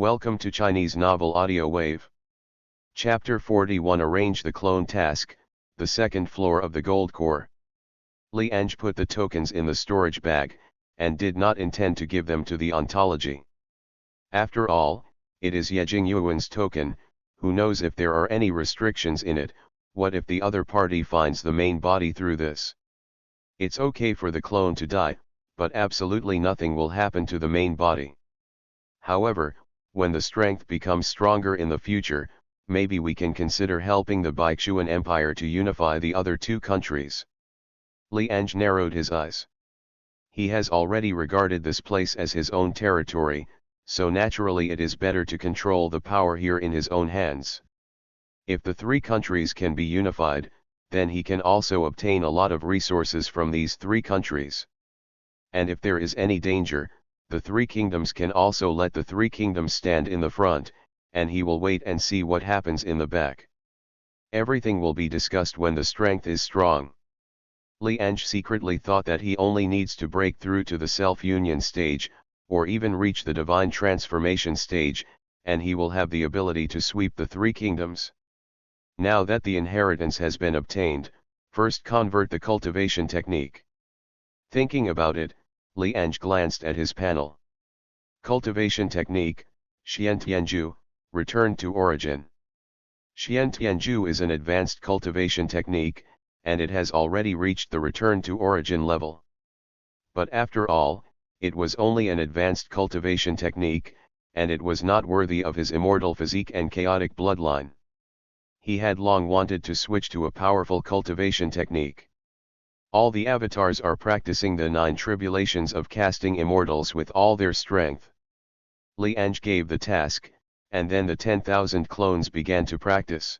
Welcome to Chinese Novel Audio Wave. Chapter 41 Arrange the Clone Task, the second floor of the Gold Core. Li Ange put the tokens in the storage bag, and did not intend to give them to the ontology. After all, it is Ye Jingyuan's token, who knows if there are any restrictions in it. What if the other party finds the main body through this? It's okay for the clone to die, but absolutely nothing will happen to the main body. However, when the strength becomes stronger in the future, maybe we can consider helping the Baishuan Empire to unify the other two countries. Li Ange narrowed his eyes. He has already regarded this place as his own territory, so naturally it is better to control the power here in his own hands. If the three countries can be unified, then he can also obtain a lot of resources from these three countries. And if there is any danger, the three kingdoms can also let the three kingdoms stand in the front, and he will wait and see what happens in the back. Everything will be discussed when the strength is strong. Li Ange secretly thought that he only needs to break through to the self-union stage, or even reach the divine transformation stage, and he will have the ability to sweep the three kingdoms. Now that the inheritance has been obtained, first convert the cultivation technique. Thinking about it, Li Ange glanced at his panel. Cultivation technique, Xiantianju, return to origin. Xiantianju is an advanced cultivation technique, and it has already reached the return to origin level. But after all, it was only an advanced cultivation technique, and it was not worthy of his immortal physique and chaotic bloodline. He had long wanted to switch to a powerful cultivation technique. All the avatars are practicing the 9 tribulations of casting immortals with all their strength. Li Ange gave the task, and then the 10,000 clones began to practice.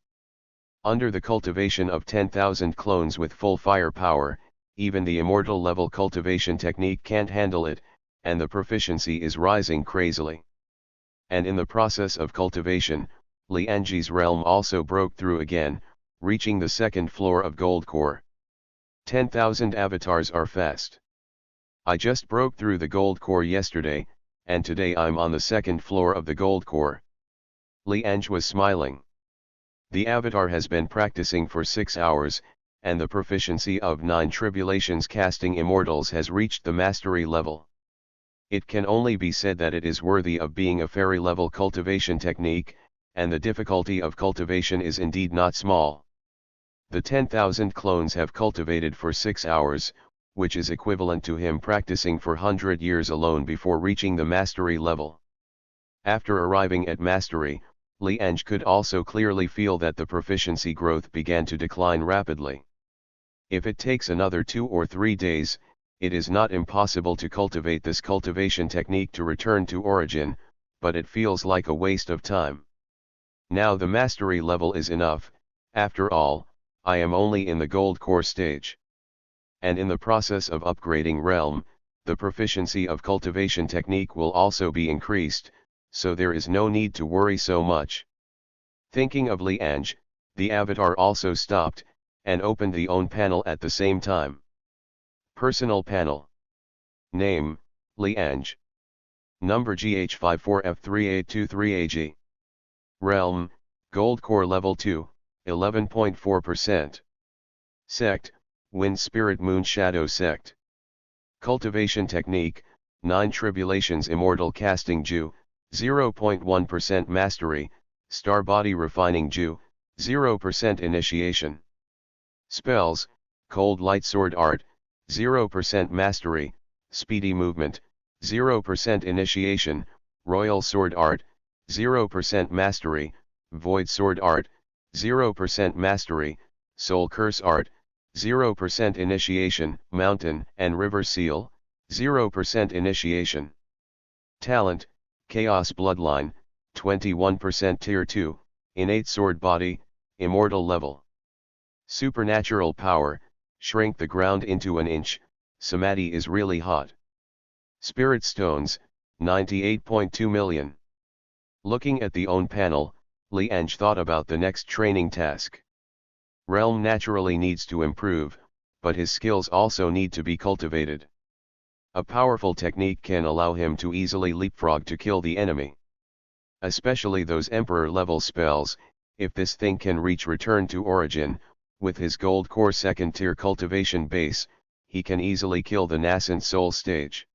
Under the cultivation of 10,000 clones with full firepower, even the immortal level cultivation technique can't handle it, and the proficiency is rising crazily. And in the process of cultivation, Li Ange's realm also broke through again, reaching the second floor of Gold Core. 10,000 avatars are fast. I just broke through the Gold Core yesterday, and today I'm on the second floor of the Gold Core. Li Ange was smiling. The avatar has been practicing for 6 hours, and the proficiency of 9 tribulations casting immortals has reached the mastery level. It can only be said that it is worthy of being a fairy level cultivation technique, and the difficulty of cultivation is indeed not small. The 10,000 clones have cultivated for 6 hours, which is equivalent to him practicing for 100 years alone before reaching the mastery level. After arriving at mastery, Li Ange could also clearly feel that the proficiency growth began to decline rapidly. If it takes another 2 or 3 days, it is not impossible to cultivate this cultivation technique to return to origin, but it feels like a waste of time. Now the mastery level is enough. After all, I am only in the Gold Core stage. And in the process of upgrading realm, the proficiency of cultivation technique will also be increased, so there is no need to worry so much. Thinking of Li Ange, the avatar also stopped, and opened the own panel at the same time. Personal panel. Name, Li Ange. Number GH54F3823AG. Realm, Gold Core Level 2, 11.4%. Sect, Wind Spirit Moon Shadow Sect. Cultivation Technique, 9 Tribulations Immortal Casting Ju, 0.1% Mastery, Star Body Refining Ju, 0% Initiation. Spells, Cold Light Sword Art, 0% Mastery, Speedy Movement, 0% Initiation, Royal Sword Art, 0% Mastery, Void Sword Art, 0% Mastery, Soul Curse Art, 0% Initiation, Mountain and River Seal, 0% Initiation. Talent, Chaos Bloodline, 21% Tier 2, Innate Sword Body, Immortal Level. Supernatural Power, Shrink the Ground into an inch, Samadhi is really hot. Spirit Stones, 98.2 million. Looking at the own panel, Li Ange thought about the next training task. Realm naturally needs to improve, but his skills also need to be cultivated. A powerful technique can allow him to easily leapfrog to kill the enemy. Especially those emperor-level spells, if this thing can reach return to origin, with his gold core second-tier cultivation base, he can easily kill the nascent soul stage.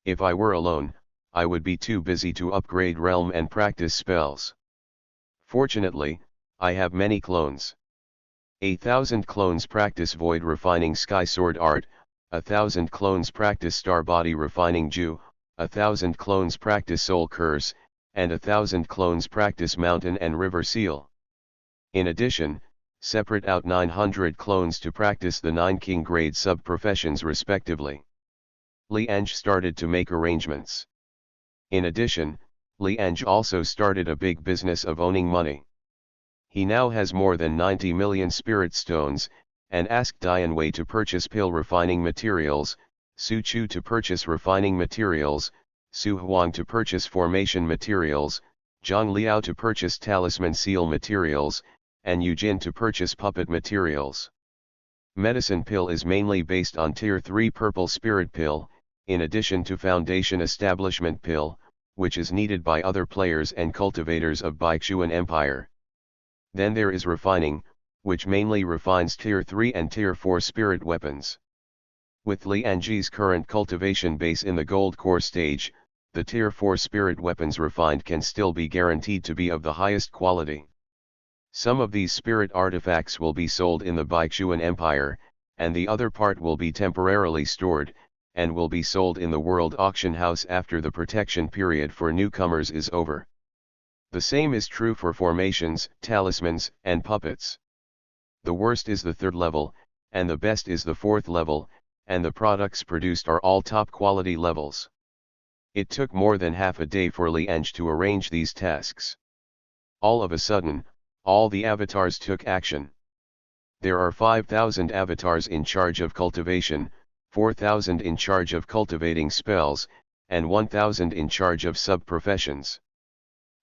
If I were alone, I would be too busy to upgrade realm and practice spells. Fortunately, I have many clones. 1,000 clones practice Void Refining Sky Sword Art, 1,000 clones practice Star Body Refining Ju, 1,000 clones practice Soul Curse, and 1,000 clones practice Mountain and River Seal. In addition, separate out 900 clones to practice the 9 king grade sub-professions respectively. Li Ange started to make arrangements. In addition, Li Ange also started a big business of owning money. He now has more than 90 million spirit stones, and asked Dian Wei to purchase pill refining materials, Su Chu to purchase refining materials, Su Huang to purchase formation materials, Zhang Liao to purchase talisman seal materials, and Yu Jin to purchase puppet materials. Medicine pill is mainly based on Tier 3 purple spirit pill, in addition to foundation establishment pill, which is needed by other players and cultivators of Baixuan Empire. Then there is refining, which mainly refines Tier 3 and Tier 4 spirit weapons. With Li Ange's current cultivation base in the gold core stage, the Tier 4 spirit weapons refined can still be guaranteed to be of the highest quality. Some of these spirit artifacts will be sold in the Baixuan Empire, and the other part will be temporarily stored, and will be sold in the World Auction House after the protection period for newcomers is over. The same is true for formations, talismans, and puppets. The worst is the 3rd level, and the best is the 4th level, and the products produced are all top quality levels. It took more than half a day for Li Ange to arrange these tasks. All of a sudden, all the avatars took action. There are 5,000 avatars in charge of cultivation, 4,000 in charge of cultivating spells, and 1,000 in charge of sub-professions.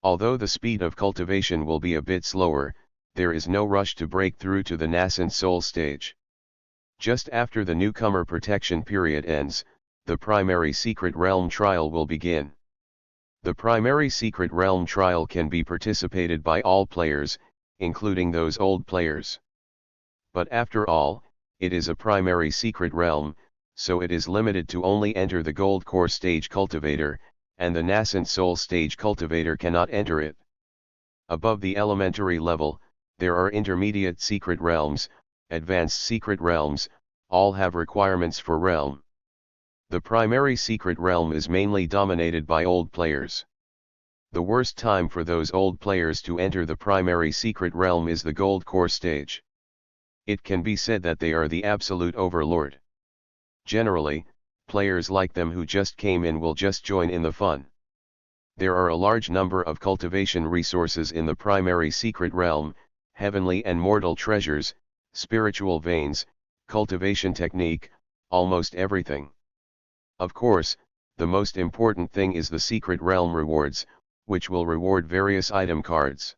Although the speed of cultivation will be a bit slower, there is no rush to break through to the nascent soul stage. Just after the newcomer protection period ends, the primary secret realm trial will begin. The primary secret realm trial can be participated by all players, including those old players. But after all, it is a primary secret realm, so it is limited to only enter the gold core stage cultivator, and the nascent soul stage cultivator cannot enter it. Above the elementary level, there are intermediate secret realms, advanced secret realms, all have requirements for realm. The primary secret realm is mainly dominated by old players. The worst time for those old players to enter the primary secret realm is the gold core stage. It can be said that they are the absolute overlord. Generally, players like them who just came in will just join in the fun. There are a large number of cultivation resources in the primary secret realm, heavenly and mortal treasures, spiritual veins, cultivation technique, almost everything. Of course, the most important thing is the secret realm rewards, which will reward various item cards.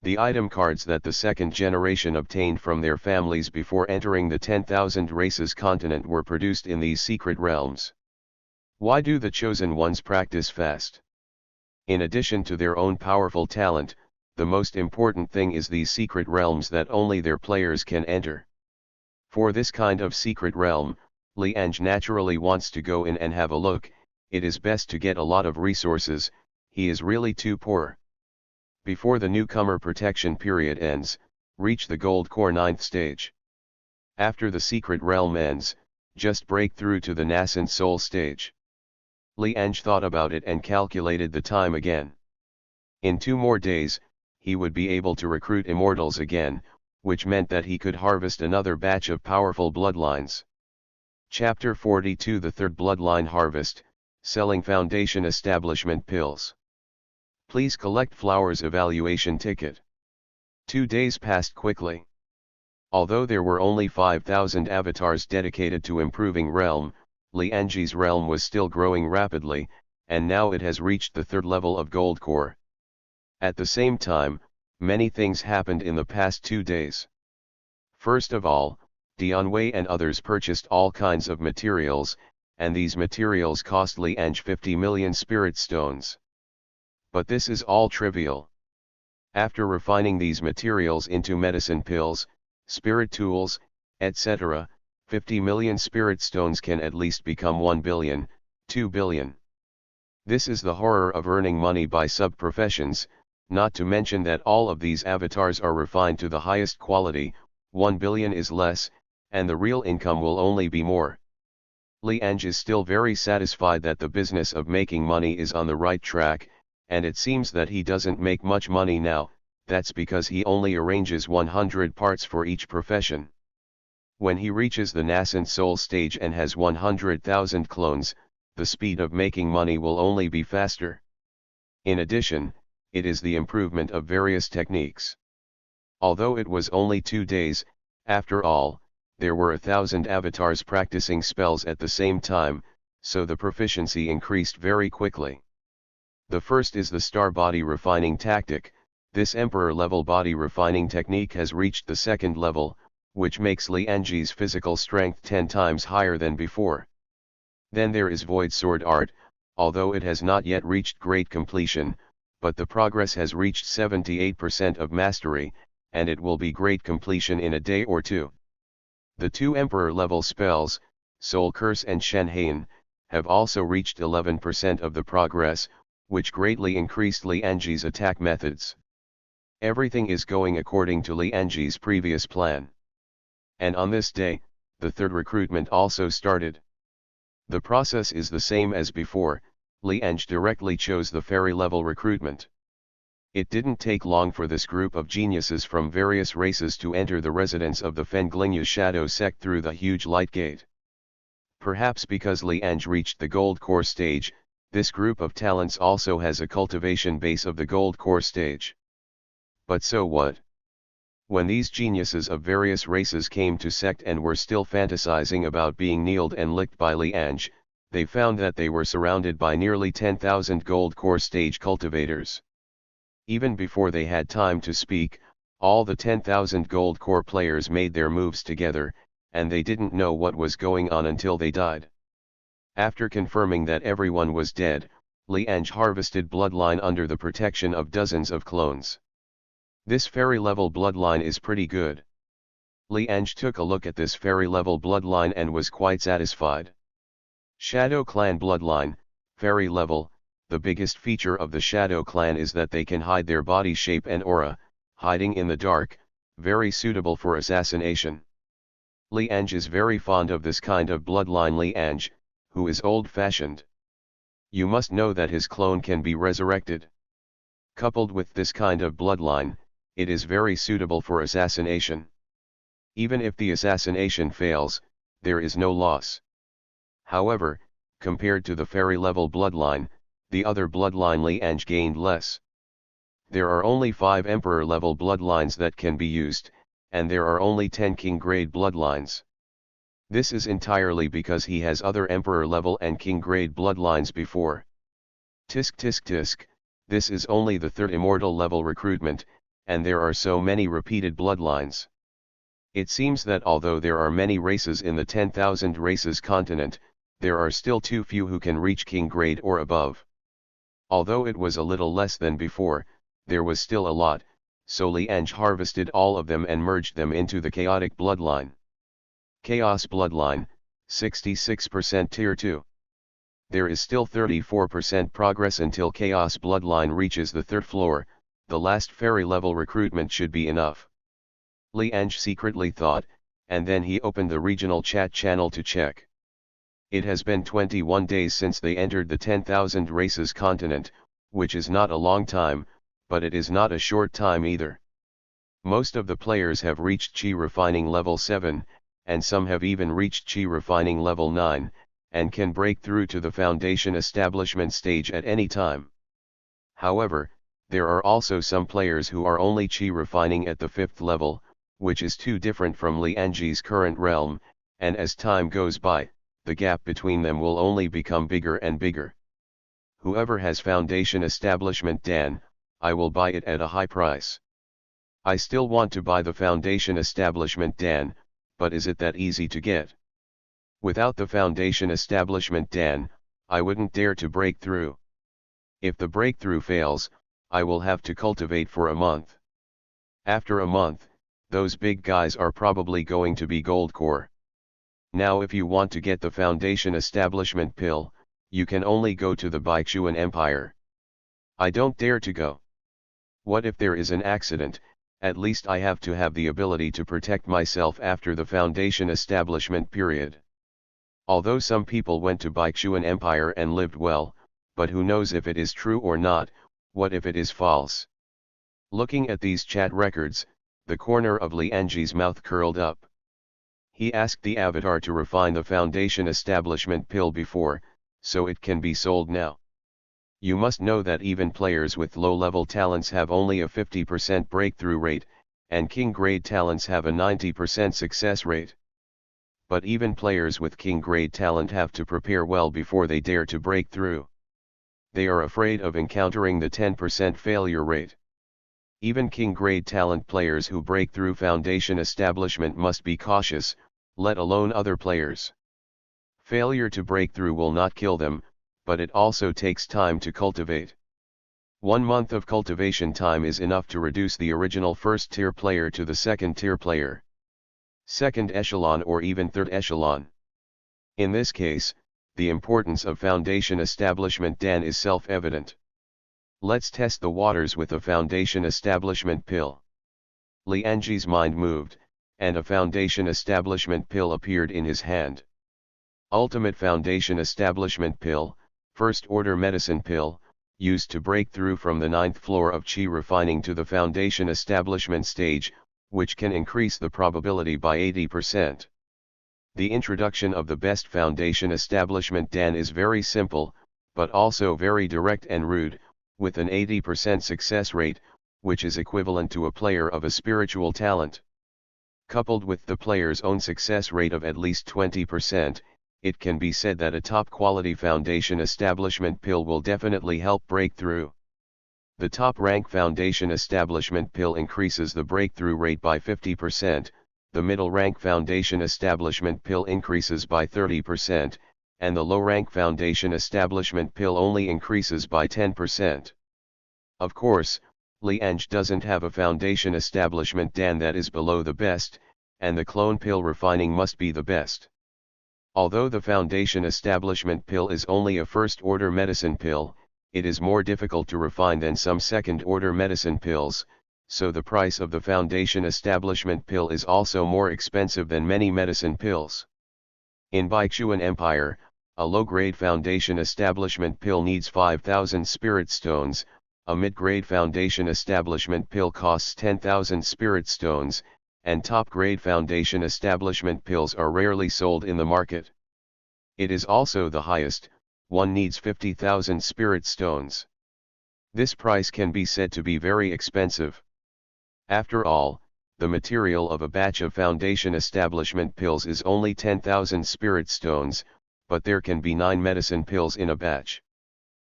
The item cards that the second generation obtained from their families before entering the 10,000 races continent were produced in these secret realms. Why do the chosen ones practice fast? In addition to their own powerful talent, the most important thing is these secret realms that only their players can enter. For this kind of secret realm, Li Ange naturally wants to go in and have a look. It is best to get a lot of resources, he is really too poor. Before the newcomer protection period ends, reach the gold core 9th stage. After the secret realm ends, just break through to the nascent soul stage. Li Ange thought about it and calculated the time again. In 2 more days, he would be able to recruit immortals again, which meant that he could harvest another batch of powerful bloodlines. Chapter 42 The Third Bloodline Harvest, Selling Foundation Establishment Pills. Please collect Flowers Evaluation Ticket. 2 days passed quickly. Although there were only 5,000 avatars dedicated to improving realm, Li Ange's realm was still growing rapidly, and now it has reached the 3rd level of Gold Core. At the same time, many things happened in the past 2 days. First of all, Dian Wei and others purchased all kinds of materials, and these materials cost Li Ange 50 million spirit stones. But this is all trivial. After refining these materials into medicine pills, spirit tools, etc., 50 million spirit stones can at least become 1 billion, 2 billion. This is the horror of earning money by sub-professions, not to mention that all of these avatars are refined to the highest quality. 1 billion is less, and the real income will only be more. Li Ange is still very satisfied that the business of making money is on the right track, and it seems that he doesn't make much money now. That's because he only arranges 100 parts for each profession. When he reaches the nascent soul stage and has 100,000 clones, the speed of making money will only be faster. In addition, it is the improvement of various techniques. Although it was only 2 days, after all, there were 1,000 avatars practicing spells at the same time, so the proficiency increased very quickly. The first is the star body refining tactic. This emperor level body refining technique has reached the second level, which makes Li Ange's physical strength 10 times higher than before. Then there is void sword art, although it has not yet reached great completion, but the progress has reached 78% of mastery, and it will be great completion in a day or two. The 2 emperor level spells, Soul Curse and Shenhain, have also reached 11% of the progress, which greatly increased Li Ange's attack methods. Everything is going according to Li Ange's previous plan. And on this day, the third recruitment also started. The process is the same as before. Li Ange directly chose the fairy level recruitment. It didn't take long for this group of geniuses from various races to enter the residence of the Fenglingya Shadow Sect through the huge light gate. Perhaps because Li Ange reached the gold core stage, this group of talents also has a cultivation base of the gold core stage. But so what? When these geniuses of various races came to Sect and were still fantasizing about being kneeled and licked by Li Ange, they found that they were surrounded by nearly 10,000 gold core stage cultivators. Even before they had time to speak, all the 10,000 gold core players made their moves together, and they didn't know what was going on until they died. After confirming that everyone was dead, Li Ange harvested bloodline under the protection of dozens of clones. This fairy level bloodline is pretty good. Li Ange took a look at this fairy level bloodline and was quite satisfied. Shadow Clan bloodline, fairy level. The biggest feature of the Shadow Clan is that they can hide their body shape and aura, hiding in the dark, very suitable for assassination. Li Ange is very fond of this kind of bloodline. Li Ange, who is old-fashioned. You must know that his clone can be resurrected. Coupled with this kind of bloodline, it is very suitable for assassination. Even if the assassination fails, there is no loss. However, compared to the fairy level bloodline, the other bloodline Li Ange gained less. There are only 5 emperor level bloodlines that can be used, and there are only 10 king grade bloodlines. This is entirely because he has other emperor level and king grade bloodlines before. Tisk tisk tisk, this is only the 3rd immortal level recruitment, and there are so many repeated bloodlines. It seems that although there are many races in the 10,000 races continent, there are still too few who can reach king grade or above. Although it was a little less than before, there was still a lot, so Li Ange harvested all of them and merged them into the chaotic bloodline. Chaos bloodline, 66% tier 2. There is still 34% progress until chaos bloodline reaches the 3rd floor. The last fairy level recruitment should be enough. Li Ange secretly thought, and then he opened the regional chat channel to check. It has been 21 days since they entered the 10,000 races continent, which is not a long time, but it is not a short time either. Most of the players have reached Chi refining level 7, and some have even reached Chi refining level 9, and can break through to the foundation establishment stage at any time. However, there are also some players who are only Chi refining at the 5th level, which is too different from Li Ange's current realm, and as time goes by, the gap between them will only become bigger and bigger. Whoever has foundation establishment Dan, I will buy it at a high price. I still want to buy the foundation establishment Dan, but is it that easy to get? Without the foundation establishment Dan, I wouldn't dare to break through. If the breakthrough fails, I will have to cultivate for a month. After a month, those big guys are probably going to be gold core. Now if you want to get the foundation establishment pill, you can only go to the Baishuan Empire. I don't dare to go. What if there is an accident? At least I have to have the ability to protect myself after the foundation establishment period. Although some people went to Baishuan Empire and lived well, but who knows if it is true or not, what if it is false? Looking at these chat records, the corner of Li Ange's mouth curled up. He asked the avatar to refine the foundation establishment pill before, so it can be sold now. You must know that even players with low-level talents have only a 50% breakthrough rate, and king-grade talents have a 90% success rate. But even players with king-grade talent have to prepare well before they dare to break through. They are afraid of encountering the 10% failure rate. Even king-grade talent players who break through foundation establishment must be cautious, let alone other players. Failure to break through will not kill them, but it also takes time to cultivate. 1 month of cultivation time is enough to reduce the original first-tier player to the second-tier player, second echelon or even third echelon. In this case, the importance of foundation establishment Dan is self-evident. Let's test the waters with a foundation establishment pill. Li Ange's mind moved, and a foundation establishment pill appeared in his hand. Ultimate foundation establishment pill, first order medicine pill, used to break through from the 9th floor of chi refining to the foundation establishment stage, which can increase the probability by 80%. The introduction of the best foundation establishment Dan is very simple, but also very direct and rude, with an 80% success rate, which is equivalent to a player of a spiritual talent. Coupled with the player's own success rate of at least 20%, it can be said that a top-quality foundation establishment pill will definitely help break through. The top-rank foundation establishment pill increases the breakthrough rate by 50%, the middle-rank foundation establishment pill increases by 30%, and the low-rank foundation establishment pill only increases by 10%. Of course, Li Ange doesn't have a foundation establishment Dan that is below the best, and the clone pill refining must be the best. Although the foundation establishment pill is only a first-order medicine pill, it is more difficult to refine than some second-order medicine pills, so the price of the foundation establishment pill is also more expensive than many medicine pills. In Baishuan Empire, a low-grade foundation establishment pill needs 5,000 spirit stones, a mid-grade foundation establishment pill costs 10,000 spirit stones, and top-grade foundation establishment pills are rarely sold in the market. It is also the highest, one needs 50,000 spirit stones. This price can be said to be very expensive. After all, the material of a batch of foundation establishment pills is only 10,000 spirit stones, but there can be 9 medicine pills in a batch.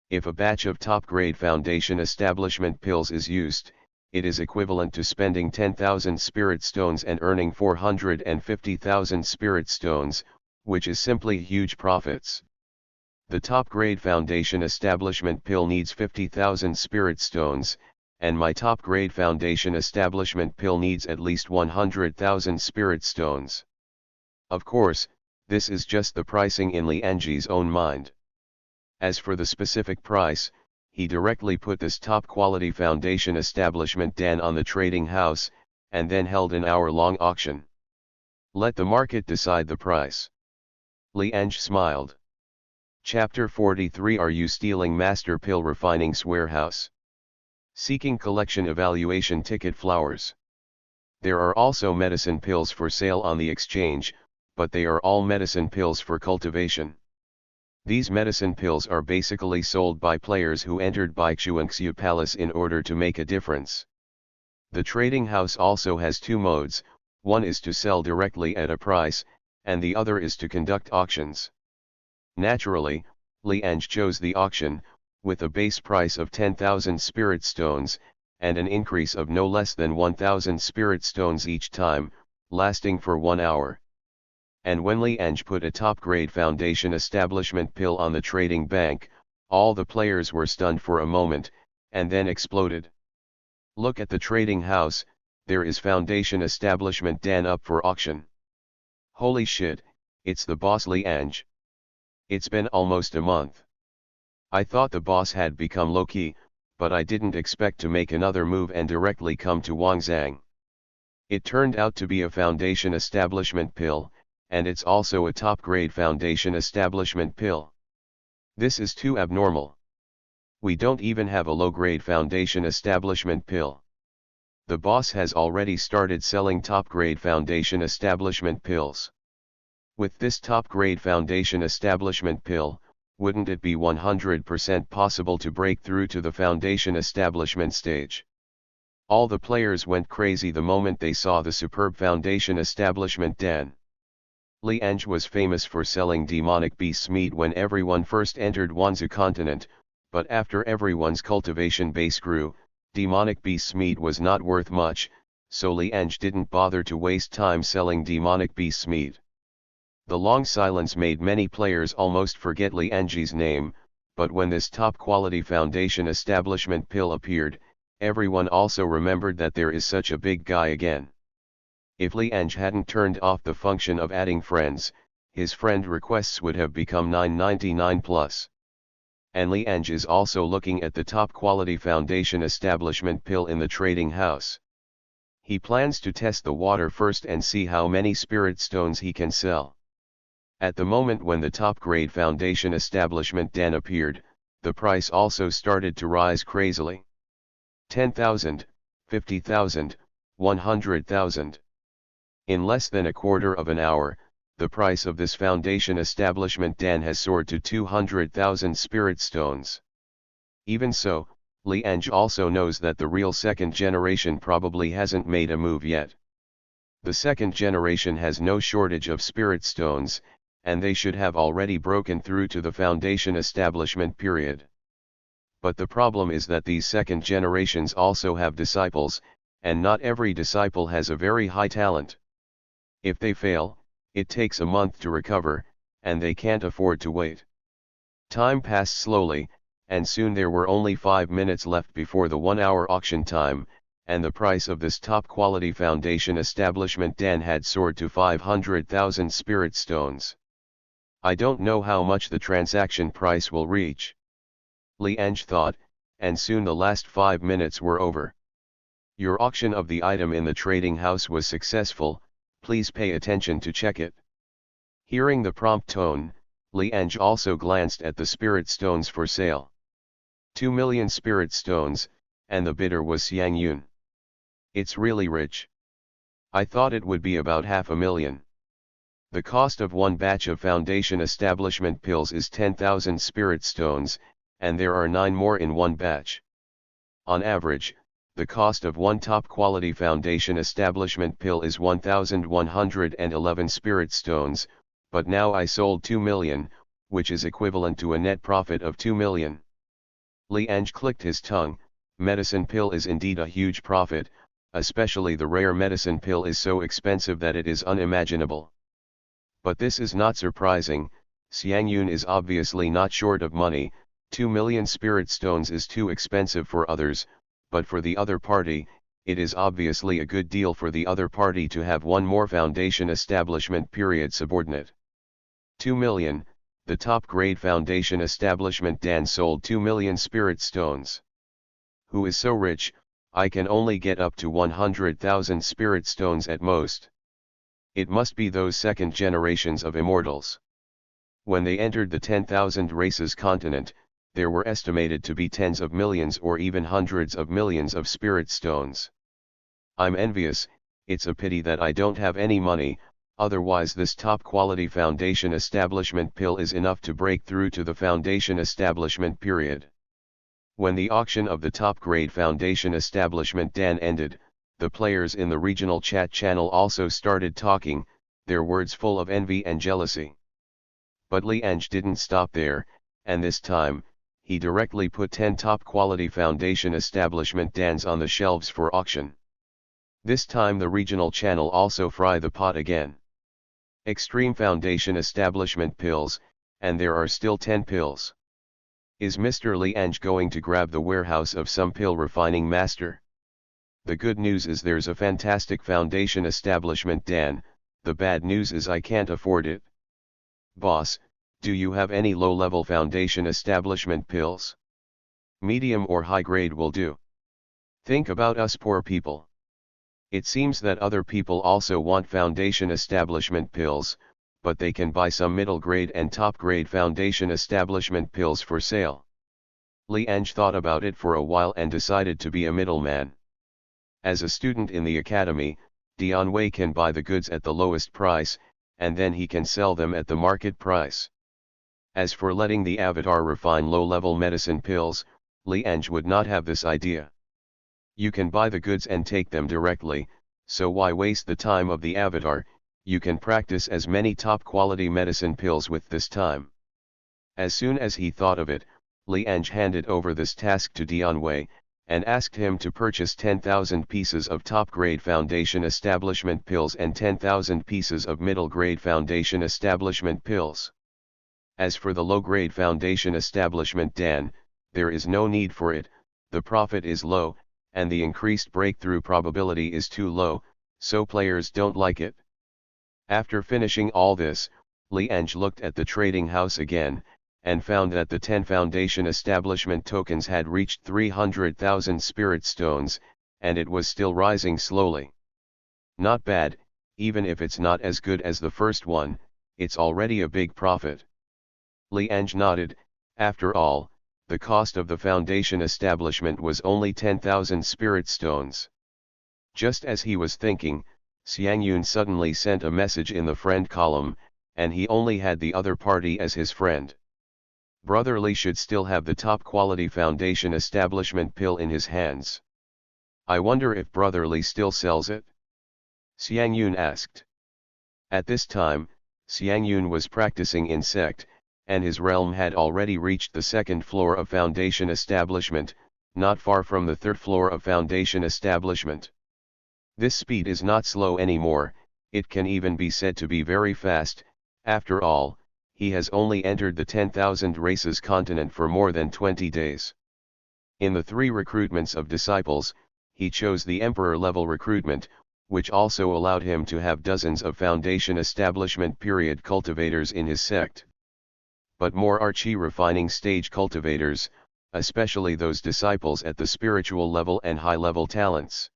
If a batch of top-grade foundation establishment pills is used, it is equivalent to spending 10,000 spirit stones and earning 450,000 spirit stones, which is simply huge profits. The top-grade foundation establishment pill needs 50,000 spirit stones, and my top-grade foundation establishment pill needs at least 100,000 spirit stones. Of course, this is just the pricing in Li Ange's own mind. As for the specific price, he directly put this top-quality foundation establishment Dan on the trading house, and then held an hour-long auction. Let the market decide the price. Li Ange smiled. Chapter 43 Are you stealing Master Pill Refining's warehouse? Seeking collection evaluation ticket flowers. There are also medicine pills for sale on the exchange, but they are all medicine pills for cultivation. These medicine pills are basically sold by players who entered Baishuanxiu Palace in order to make a difference. The trading house also has 2 modes, one is to sell directly at a price, and the other is to conduct auctions. Naturally, Li Ange chose the auction, with a base price of 10,000 spirit stones, and an increase of no less than 1,000 spirit stones each time, lasting for 1 hour. And when Li Ange put a top-grade foundation establishment pill on the trading bank, All the players were stunned for a moment, and then exploded. Look at the trading house, there is Foundation Establishment Dan up for auction. Holy shit, it's the boss Li Ange. It's been almost a month. I thought the boss had become low-key, but I didn't expect to make another move and directly come to Wangzhang. It turned out to be a Foundation Establishment pill, and it's also a top-grade Foundation Establishment pill. This is too abnormal. We don't even have a low-grade Foundation Establishment pill. The boss has already started selling top-grade Foundation Establishment pills. With this top-grade Foundation Establishment pill, wouldn't it be 100% possible to break through to the Foundation Establishment stage? All the players went crazy the moment they saw the superb Foundation Establishment Dan. Li Ange was famous for selling demonic beasts meat when everyone first entered Wanzu continent, but after everyone's cultivation base grew, demonic beasts meat was not worth much, so Li Ange didn't bother to waste time selling demonic beasts meat. The long silence made many players almost forget Li Ange's name, but when this top-quality Foundation Establishment pill appeared, everyone also remembered that there is such a big guy again. If Li Ange hadn't turned off the function of adding friends, his friend requests would have become 999 plus. And Li Ange is also looking at the top-quality Foundation Establishment pill in the trading house. He plans to test the water first and see how many spirit stones he can sell. At the moment when the top-grade Foundation Establishment Dan appeared, the price also started to rise crazily. 10,000, 50,000, 100,000. In less than a quarter of an hour, the price of this Foundation Establishment Dan has soared to 200,000 spirit stones. Even so, Li Ange also knows that the real second generation probably hasn't made a move yet. The second generation has no shortage of spirit stones, and they should have already broken through to the Foundation Establishment period. But the problem is that these second generations also have disciples, and not every disciple has a very high talent. If they fail, it takes a month to recover, and they can't afford to wait. Time passed slowly, and soon there were only 5 minutes left before the 1-hour auction time, and the price of this top-quality Foundation Establishment Dan had soared to 500,000 spirit stones. I don't know how much the transaction price will reach. Li Ange thought, and soon the last 5 minutes were over. Your auction of the item in the trading house was successful, please pay attention to check it. Hearing the prompt tone, Li Ange also glanced at the spirit stones for sale. 2 million spirit stones, and the bidder was Xiang Yun. It's really rich. I thought it would be about 500,000. The cost of one batch of Foundation Establishment pills is 10,000 spirit stones, and there are 9 more in one batch. On average, the cost of one top-quality Foundation Establishment pill is 1,111 spirit stones, but now I sold 2 million, which is equivalent to a net profit of 2 million. Li Ange clicked his tongue. Medicine pill is indeed a huge profit, especially the rare medicine pill is so expensive that it is unimaginable. But this is not surprising, Xiang Yun is obviously not short of money. 2 million spirit stones is too expensive for others, but for the other party, it is obviously a good deal for the other party to have one more Foundation Establishment period subordinate. 2 million, the top-grade Foundation Establishment Dan sold 2 million spirit stones. Who is so rich? I can only get up to 100,000 spirit stones at most. It must be those second generations of immortals. When they entered the 10,000 races continent, there were estimated to be tens of millions or even hundreds of millions of spirit stones. I'm envious, it's a pity that I don't have any money, otherwise this top-quality Foundation Establishment pill is enough to break through to the Foundation Establishment period. When the auction of the top-grade Foundation Establishment Dan ended, the players in the regional chat channel also started talking, their words full of envy and jealousy. But Li Ange didn't stop there, and this time, he directly put 10 top-quality Foundation Establishment Dans on the shelves for auction. This time the regional channel also fry the pot again. Extreme Foundation Establishment pills, and there are still 10 pills. Is Mr. Li Ange going to grab the warehouse of some pill refining master? The good news is there's a fantastic foundation establishment, Dan. The bad news is I can't afford it. Boss, do you have any low-level foundation establishment pills? Medium or high grade will do. Think about us poor people. It seems that other people also want foundation establishment pills, but they can buy some middle grade and top grade foundation establishment pills for sale. Li Ange thought about it for a while and decided to be a middleman. As a student in the academy, Dianwei can buy the goods at the lowest price, and then he can sell them at the market price. As for letting the avatar refine low-level medicine pills, Li Ange would not have this idea. You can buy the goods and take them directly, so why waste the time of the avatar? You can practice as many top-quality medicine pills with this time. As soon as he thought of it, Li Ange handed over this task to Dianwei, and asked him to purchase 10,000 pieces of top-grade foundation establishment pills and 10,000 pieces of middle-grade foundation establishment pills. As for the low-grade foundation establishment, Dan, there is no need for it, the profit is low, and the increased breakthrough probability is too low, so players don't like it. After finishing all this, Li Ange looked at the trading house again, and found that the 10 foundation establishment tokens had reached 300,000 spirit stones, and it was still rising slowly. Not bad, even if it's not as good as the first one, it's already a big profit. Li Ange nodded. After all, the cost of the foundation establishment was only 10,000 spirit stones. Just as he was thinking, Xiangyun suddenly sent a message in the friend column, and he only had the other party as his friend. Brother Li should still have the top quality foundation establishment pill in his hands. I wonder if Brother Li still sells it? Xiangyun asked. At this time, Xiangyun was practicing in Sect, and his realm had already reached the second floor of foundation establishment, not far from the third floor of foundation establishment. This speed is not slow anymore, it can even be said to be very fast. After all, he has only entered the 10,000 races continent for more than 20 days. In the 3 recruitments of disciples, he chose the emperor level recruitment, which also allowed him to have dozens of foundation establishment period cultivators in his sect. But more archi refining stage cultivators, especially those disciples at the spiritual level and high-level talents.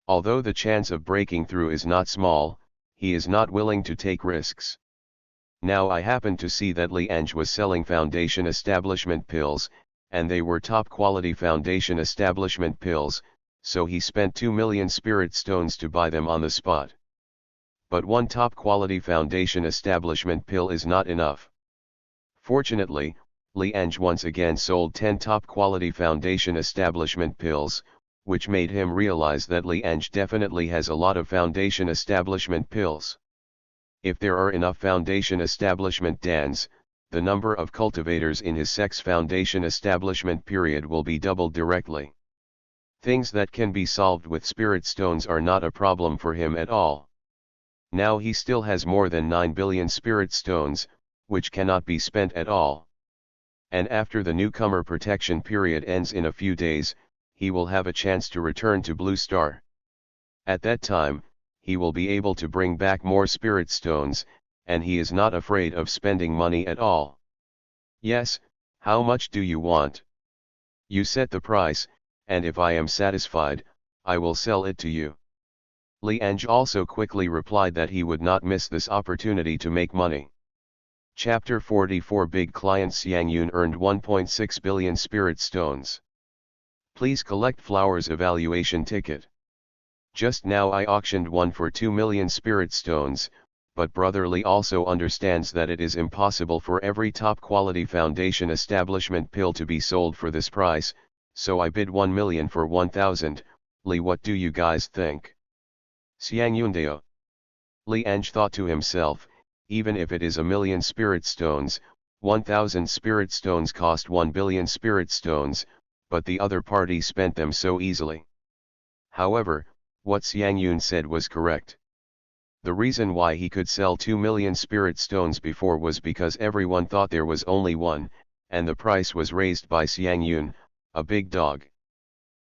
Although the chance of breaking through is not small, he is not willing to take risks. Now I happened to see that Li Ange was selling foundation establishment pills, and they were top-quality foundation establishment pills, so he spent 2 million spirit stones to buy them on the spot. But one top-quality foundation establishment pill is not enough. Fortunately, Li Ange once again sold 10 top-quality foundation establishment pills, which made him realize that Li Ange definitely has a lot of foundation establishment pills. If there are enough foundation establishment dans, the number of cultivators in his sect's foundation establishment period will be doubled directly. Things that can be solved with spirit stones are not a problem for him at all. Now he still has more than 9 billion spirit stones, which cannot be spent at all. And after the newcomer protection period ends in a few days, he will have a chance to return to Blue Star. At that time, he will be able to bring back more spirit stones, and he is not afraid of spending money at all. Yes, how much do you want? You set the price, and if I am satisfied, I will sell it to you. Li Ange also quickly replied that he would not miss this opportunity to make money. Chapter 44 Big Client Xiangyun earned 1.6 billion spirit stones. Please collect flowers evaluation ticket. Just now I auctioned one for 2 million spirit stones, but Brother Li also understands that it is impossible for every top quality foundation establishment pill to be sold for this price, so I bid 1 million for 1,000. Li, what do you guys think? Xiangyundeo. Li Ange thought to himself, even if it is a million spirit stones, 1,000 spirit stones cost 1 billion spirit stones, but the other party spent them so easily. However, what Xiangyun said was correct. The reason why he could sell 2 million spirit stones before was because everyone thought there was only one, and the price was raised by Xiang Yun, a big dog.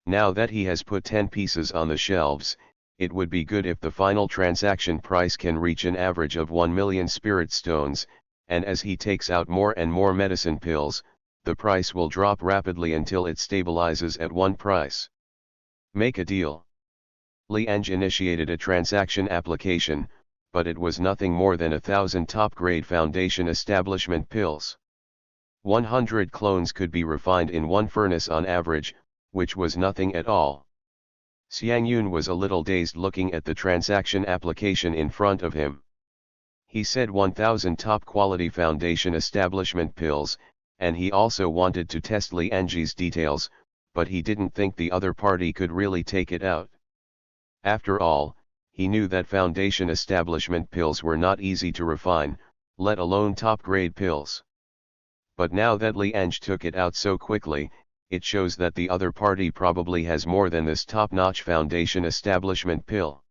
Now that he has put 10 pieces on the shelves, it would be good if the final transaction price can reach an average of 1 million spirit stones, and as he takes out more and more medicine pills, the price will drop rapidly until it stabilizes at one price. Make a deal. Li Ange initiated a transaction application, but it was nothing more than 1,000 top-grade foundation establishment pills. 100 clones could be refined in one furnace on average, which was nothing at all. Xiang Yun was a little dazed looking at the transaction application in front of him. He said 1,000 top-quality foundation establishment pills, and he also wanted to test Li Ange's details, but he didn't think the other party could really take it out. After all, he knew that foundation establishment pills were not easy to refine, let alone top-grade pills. But now that Li Ange took it out so quickly, it shows that the other party probably has more than this top-notch foundation establishment pill.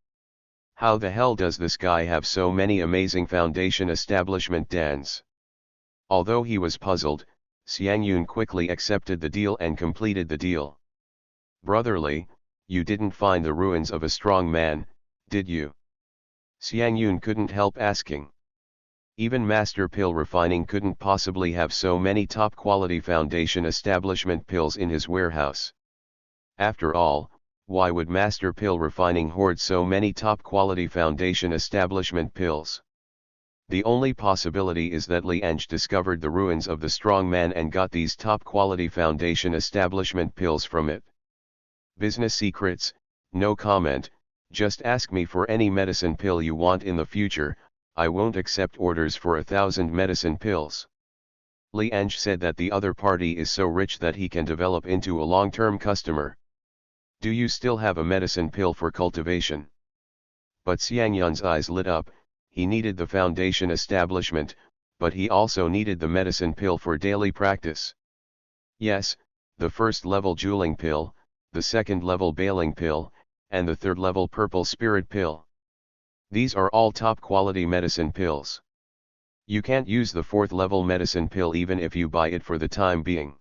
How the hell does this guy have so many amazing foundation establishment dans? Although he was puzzled, Xiang Yun quickly accepted the deal and completed the deal. Brotherly, you didn't find the ruins of a strong man, did you? Xiang Yun couldn't help asking. Even Master Pill Refining couldn't possibly have so many top-quality foundation establishment pills in his warehouse. After all, why would Master Pill Refining hoard so many top-quality foundation establishment pills? The only possibility is that Li Ange discovered the ruins of the strong man and got these top-quality foundation establishment pills from it. Business secrets, no comment, just ask me for any medicine pill you want in the future, I won't accept orders for 1,000 medicine pills. Li Ange said that the other party is so rich that he can develop into a long-term customer. Do you still have a medicine pill for cultivation? But Xiang Yun's eyes lit up. He needed the foundation establishment, but he also needed the medicine pill for daily practice. Yes, the first level jeweling pill, the second level baling pill, and the third level purple spirit pill. These are all top quality medicine pills. You can't use the fourth level medicine pill even if you buy it for the time being.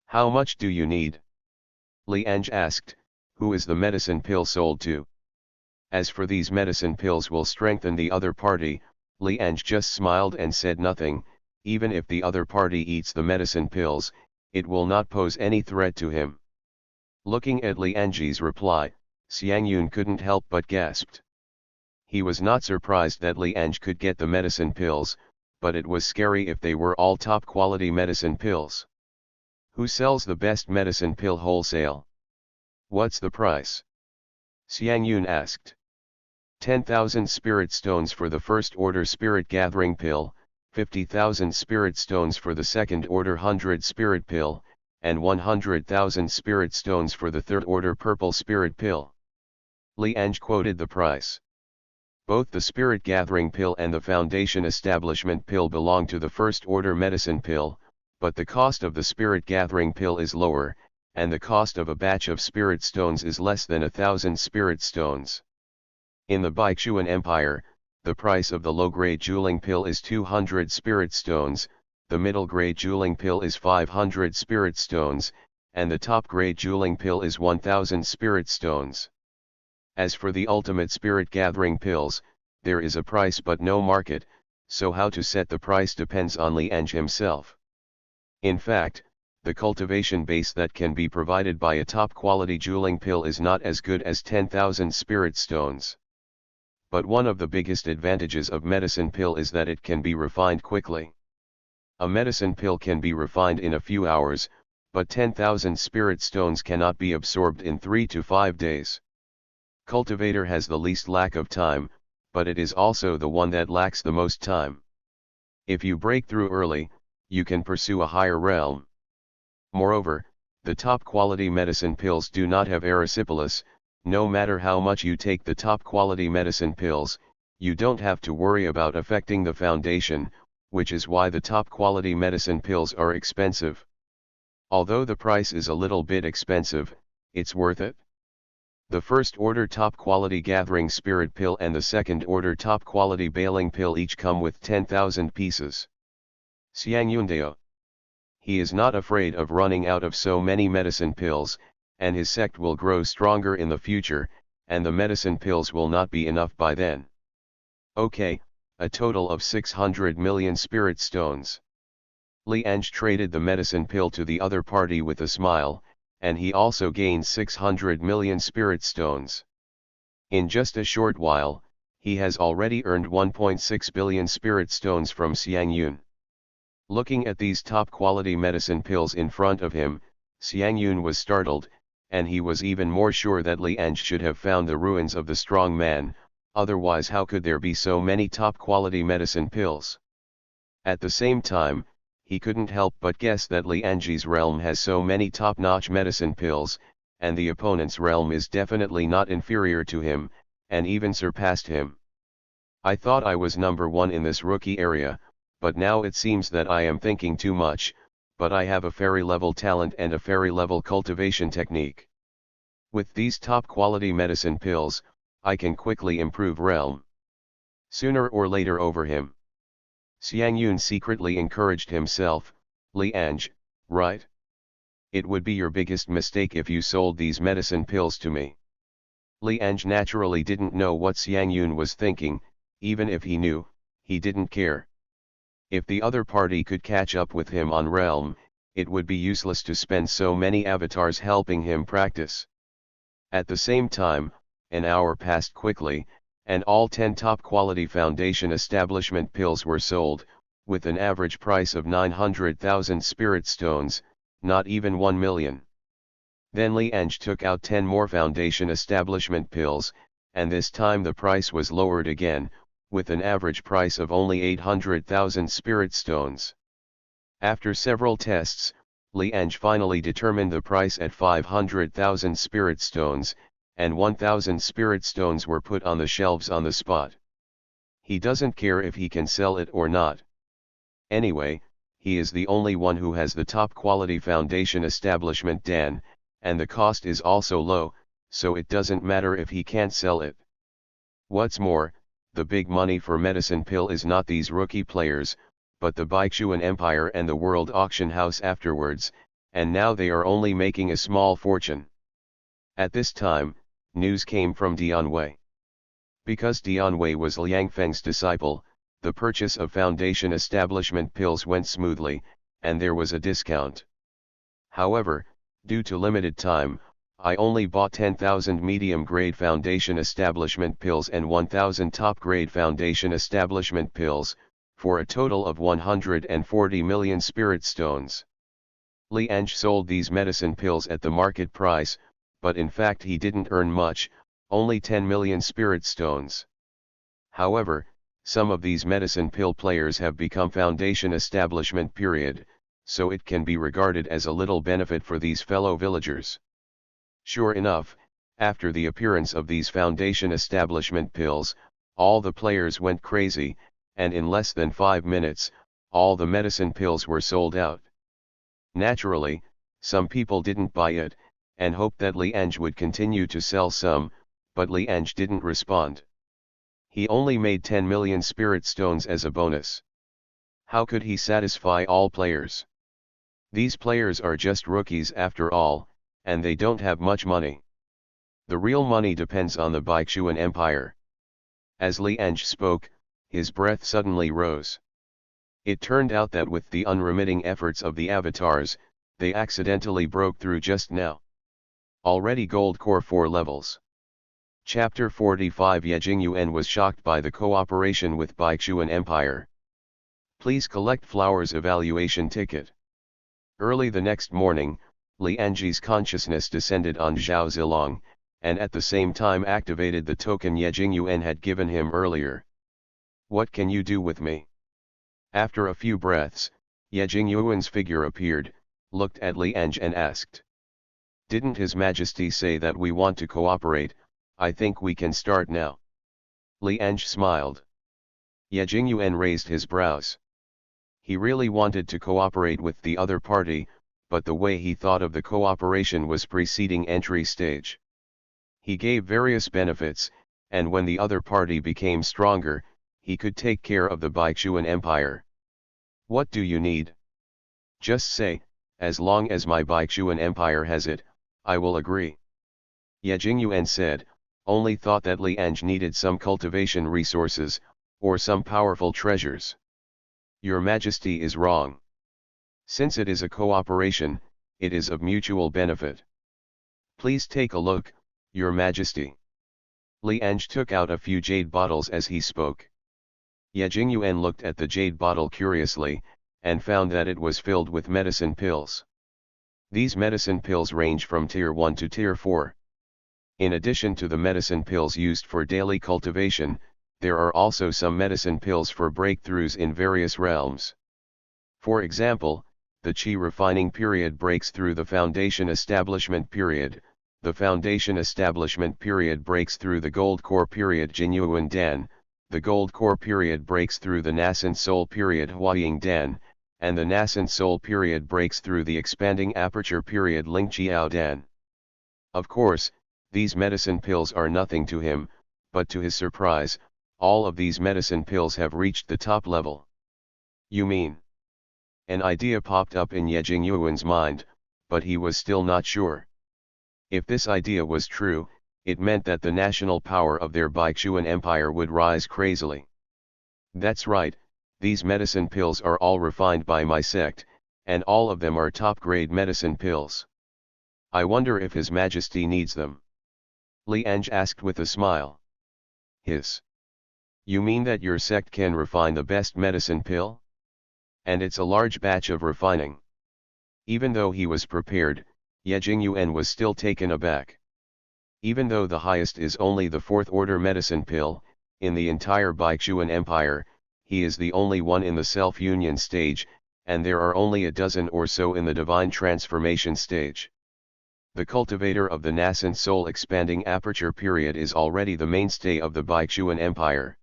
How much do you need? Li Ange asked, who is the medicine pill sold to? As for these medicine pills will strengthen the other party, Li Ange just smiled and said nothing. Even if the other party eats the medicine pills, it will not pose any threat to him. Looking at Li Ange's reply, Xiang Yun couldn't help but gasped. He was not surprised that Li Ange could get the medicine pills, but it was scary if they were all top quality medicine pills. Who sells the best medicine pill wholesale? What's the price? Xiang Yun asked. 10,000 spirit stones for the first order spirit gathering pill, 50,000 spirit stones for the second order 100 spirit pill, and 100,000 spirit stones for the third order purple spirit pill. Li Ange quoted the price. Both the spirit gathering pill and the foundation establishment pill belong to the first order medicine pill, but the cost of the spirit gathering pill is lower, and the cost of a batch of spirit stones is less than 1,000 spirit stones. In the Baixuan Empire, the price of the low-grade jeweling pill is 200 spirit stones, the middle-grade jeweling pill is 500 spirit stones, and the top-grade jeweling pill is 1,000 spirit stones. As for the ultimate spirit gathering pills, there is a price but no market, so how to set the price depends on Li Ange himself. In fact, the cultivation base that can be provided by a top-quality jeweling pill is not as good as 10,000 spirit stones. But one of the biggest advantages of medicine pill is that it can be refined quickly. A medicine pill can be refined in a few hours, but 10,000 spirit stones cannot be absorbed in 3 to 5 days. Cultivator has the least lack of time, but it is also the one that lacks the most time. If you break through early, you can pursue a higher realm. Moreover, the top quality medicine pills do not have erysipelas. No matter how much you take the top quality medicine pills, you don't have to worry about affecting the foundation, which is why the top quality medicine pills are expensive. Although the price is a little bit expensive, it's worth it. The first order top quality gathering spirit pill and the second order top quality baling pill each come with 10,000 pieces. Xiang Yundao. He is not afraid of running out of so many medicine pills, and his sect will grow stronger in the future, and the medicine pills will not be enough by then. Okay, a total of 600 million spirit stones. Li Ange traded the medicine pill to the other party with a smile, and he also gained 600 million spirit stones. In just a short while, he has already earned 1.6 billion spirit stones from Xiang Yun. Looking at these top-quality medicine pills in front of him, Xiang Yun was startled, and he was even more sure that Li Ange should have found the ruins of the strong man, otherwise how could there be so many top-quality medicine pills? At the same time, he couldn't help but guess that Li Ange's realm has so many top-notch medicine pills, and the opponent's realm is definitely not inferior to him, and even surpassed him. I thought I was number one in this rookie area, but now it seems that I am thinking too much, but I have a fairy level talent and a fairy level cultivation technique. With these top quality medicine pills, I can quickly improve realm. Sooner or later over him. Xiang Yun secretly encouraged himself, Li Ange, right? It would be your biggest mistake if you sold these medicine pills to me. Li Ange naturally didn't know what Xiang Yun was thinking, even if he knew, he didn't care. If the other party could catch up with him on realm, it would be useless to spend so many avatars helping him practice. At the same time, an hour passed quickly, and all 10 top-quality foundation establishment pills were sold, with an average price of 900,000 spirit stones, not even 1 million. Then Li Ange took out 10 more foundation establishment pills, and this time the price was lowered again, with an average price of only 800,000 spirit stones. After several tests, Li Ange finally determined the price at 500,000 spirit stones, and 1,000 spirit stones were put on the shelves on the spot. He doesn't care if he can sell it or not. Anyway, he is the only one who has the top quality foundation establishment Dan, and the cost is also low, so it doesn't matter if he can't sell it. What's more, the big money for medicine pill is not these rookie players, but the Baichuan Empire and the World Auction House afterwards, and now they are only making a small fortune. At this time, news came from Dian Wei. Because Dian Wei was Liang Feng's disciple, the purchase of foundation establishment pills went smoothly, and there was a discount. However, due to limited time, I only bought 10,000 medium-grade foundation establishment pills and 1,000 top-grade foundation establishment pills, for a total of 140 million spirit stones. Li Ange sold these medicine pills at the market price, but in fact he didn't earn much, only 10 million spirit stones. However, some of these medicine pill players have become foundation establishment period, so it can be regarded as a little benefit for these fellow villagers. Sure enough, after the appearance of these foundation establishment pills, all the players went crazy, and in less than 5 minutes, all the medicine pills were sold out. Naturally, some people didn't buy it, and hoped that Li Ange would continue to sell some, but Li Ange didn't respond. He only made 10 million spirit stones as a bonus. How could he satisfy all players? These players are just rookies after all, and they don't have much money. The real money depends on the Baichuan Empire. As Li Ange spoke, his breath suddenly rose. It turned out that with the unremitting efforts of the avatars, they accidentally broke through just now. Already gold core 4 levels. Chapter 45 Yejing Yuan was shocked by the cooperation with Baichuan Empire. Please collect flowers evaluation ticket. Early the next morning, Li Ange's consciousness descended on Zhao Zilong, and at the same time activated the token Yejing Yuan had given him earlier. What can you do with me? After a few breaths, Yejing Yuan's figure appeared, looked at Li Ange and asked. Didn't His Majesty say that we want to cooperate? I think we can start now. Li Ange smiled. Yejing Yuan raised his brows. He really wanted to cooperate with the other party, but the way he thought of the cooperation was preceding entry stage. He gave various benefits, and when the other party became stronger, he could take care of the Baichuan Empire. What do you need? Just say, as long as my Baishuan Empire has it, I will agree. Ye Jingyuan said, only thought that Li Ange needed some cultivation resources, or some powerful treasures. Your Majesty is wrong. Since it is a cooperation, it is of mutual benefit. Please take a look, Your Majesty. Li Ange took out a few jade bottles as he spoke. Ye Jingyuan looked at the jade bottle curiously, and found that it was filled with medicine pills. These medicine pills range from Tier 1 to Tier 4. In addition to the medicine pills used for daily cultivation, there are also some medicine pills for breakthroughs in various realms. For example, the Qi refining period breaks through the foundation establishment period, the foundation establishment period breaks through the gold core period Jinyuan Dan, the gold core period breaks through the nascent soul period Huaying Dan, and the nascent soul period breaks through the expanding aperture period Lingqiao Dan. Of course, these medicine pills are nothing to him, but to his surprise, all of these medicine pills have reached the top level. You mean? An idea popped up in Ye Jingyuan's mind, but he was still not sure. If this idea was true, it meant that the national power of their Baishuan Empire would rise crazily. That's right, these medicine pills are all refined by my sect, and all of them are top-grade medicine pills. I wonder if His Majesty needs them. Li Ange asked with a smile. His. You mean that your sect can refine the best medicine pill? And it's a large batch of refining. Even though he was prepared, Ye Jingyuan was still taken aback. Even though the highest is only the 4th order medicine pill, in the entire Baishuan Empire, he is the only one in the self-union stage, and there are only a dozen or so in the divine transformation stage. The cultivator of the nascent soul expanding aperture period is already the mainstay of the Baishuan Empire.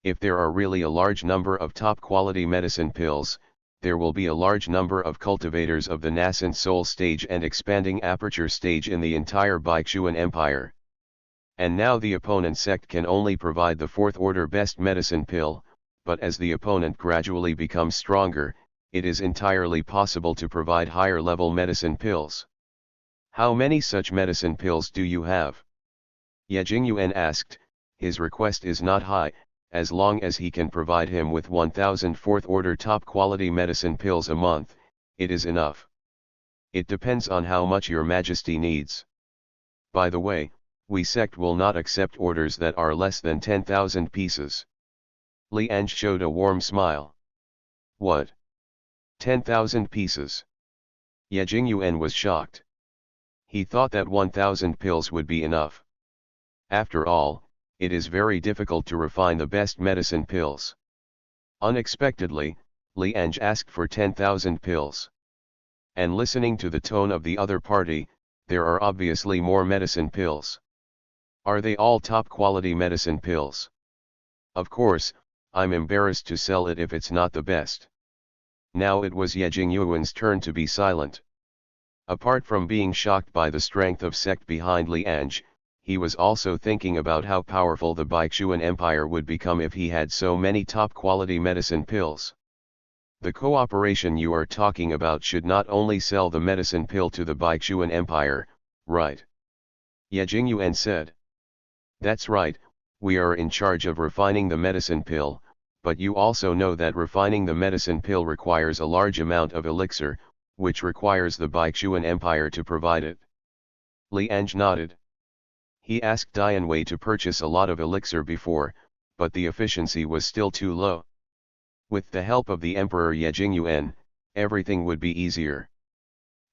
If there are really a large number of top-quality medicine pills, there will be a large number of cultivators of the nascent soul stage and expanding aperture stage in the entire Baishuan Empire. And now the opponent sect can only provide the 4th order best medicine pill, but as the opponent gradually becomes stronger, it is entirely possible to provide higher level medicine pills. How many such medicine pills do you have? Ye Jingyuan asked. His request is not high, as long as he can provide him with 1,000 4th order top quality medicine pills a month, it is enough. It depends on how much your Majesty needs. By the way, we sect will not accept orders that are less than 10,000 pieces. Li Ange showed a warm smile. What? 10,000 pieces? Ye Jingyuan was shocked. He thought that 1,000 pills would be enough. After all, it is very difficult to refine the best medicine pills. Unexpectedly, Li Ange asked for 10,000 pills. And listening to the tone of the other party, there are obviously more medicine pills. Are they all top-quality medicine pills? Of course, I'm embarrassed to sell it if it's not the best. Now it was Ye Jingyuan's turn to be silent. Apart from being shocked by the strength of sect behind Li Ange, he was also thinking about how powerful the Baishuan Empire would become if he had so many top-quality medicine pills. The cooperation you are talking about should not only sell the medicine pill to the Baishuan Empire, right? Ye Jingyuan said. That's right, we are in charge of refining the medicine pill, but you also know that refining the medicine pill requires a large amount of elixir, which requires the Baishuan Empire to provide it. Li Ange nodded. He asked Dian Wei to purchase a lot of elixir before, but the efficiency was still too low. With the help of the Emperor Ye Jingyuan, everything would be easier.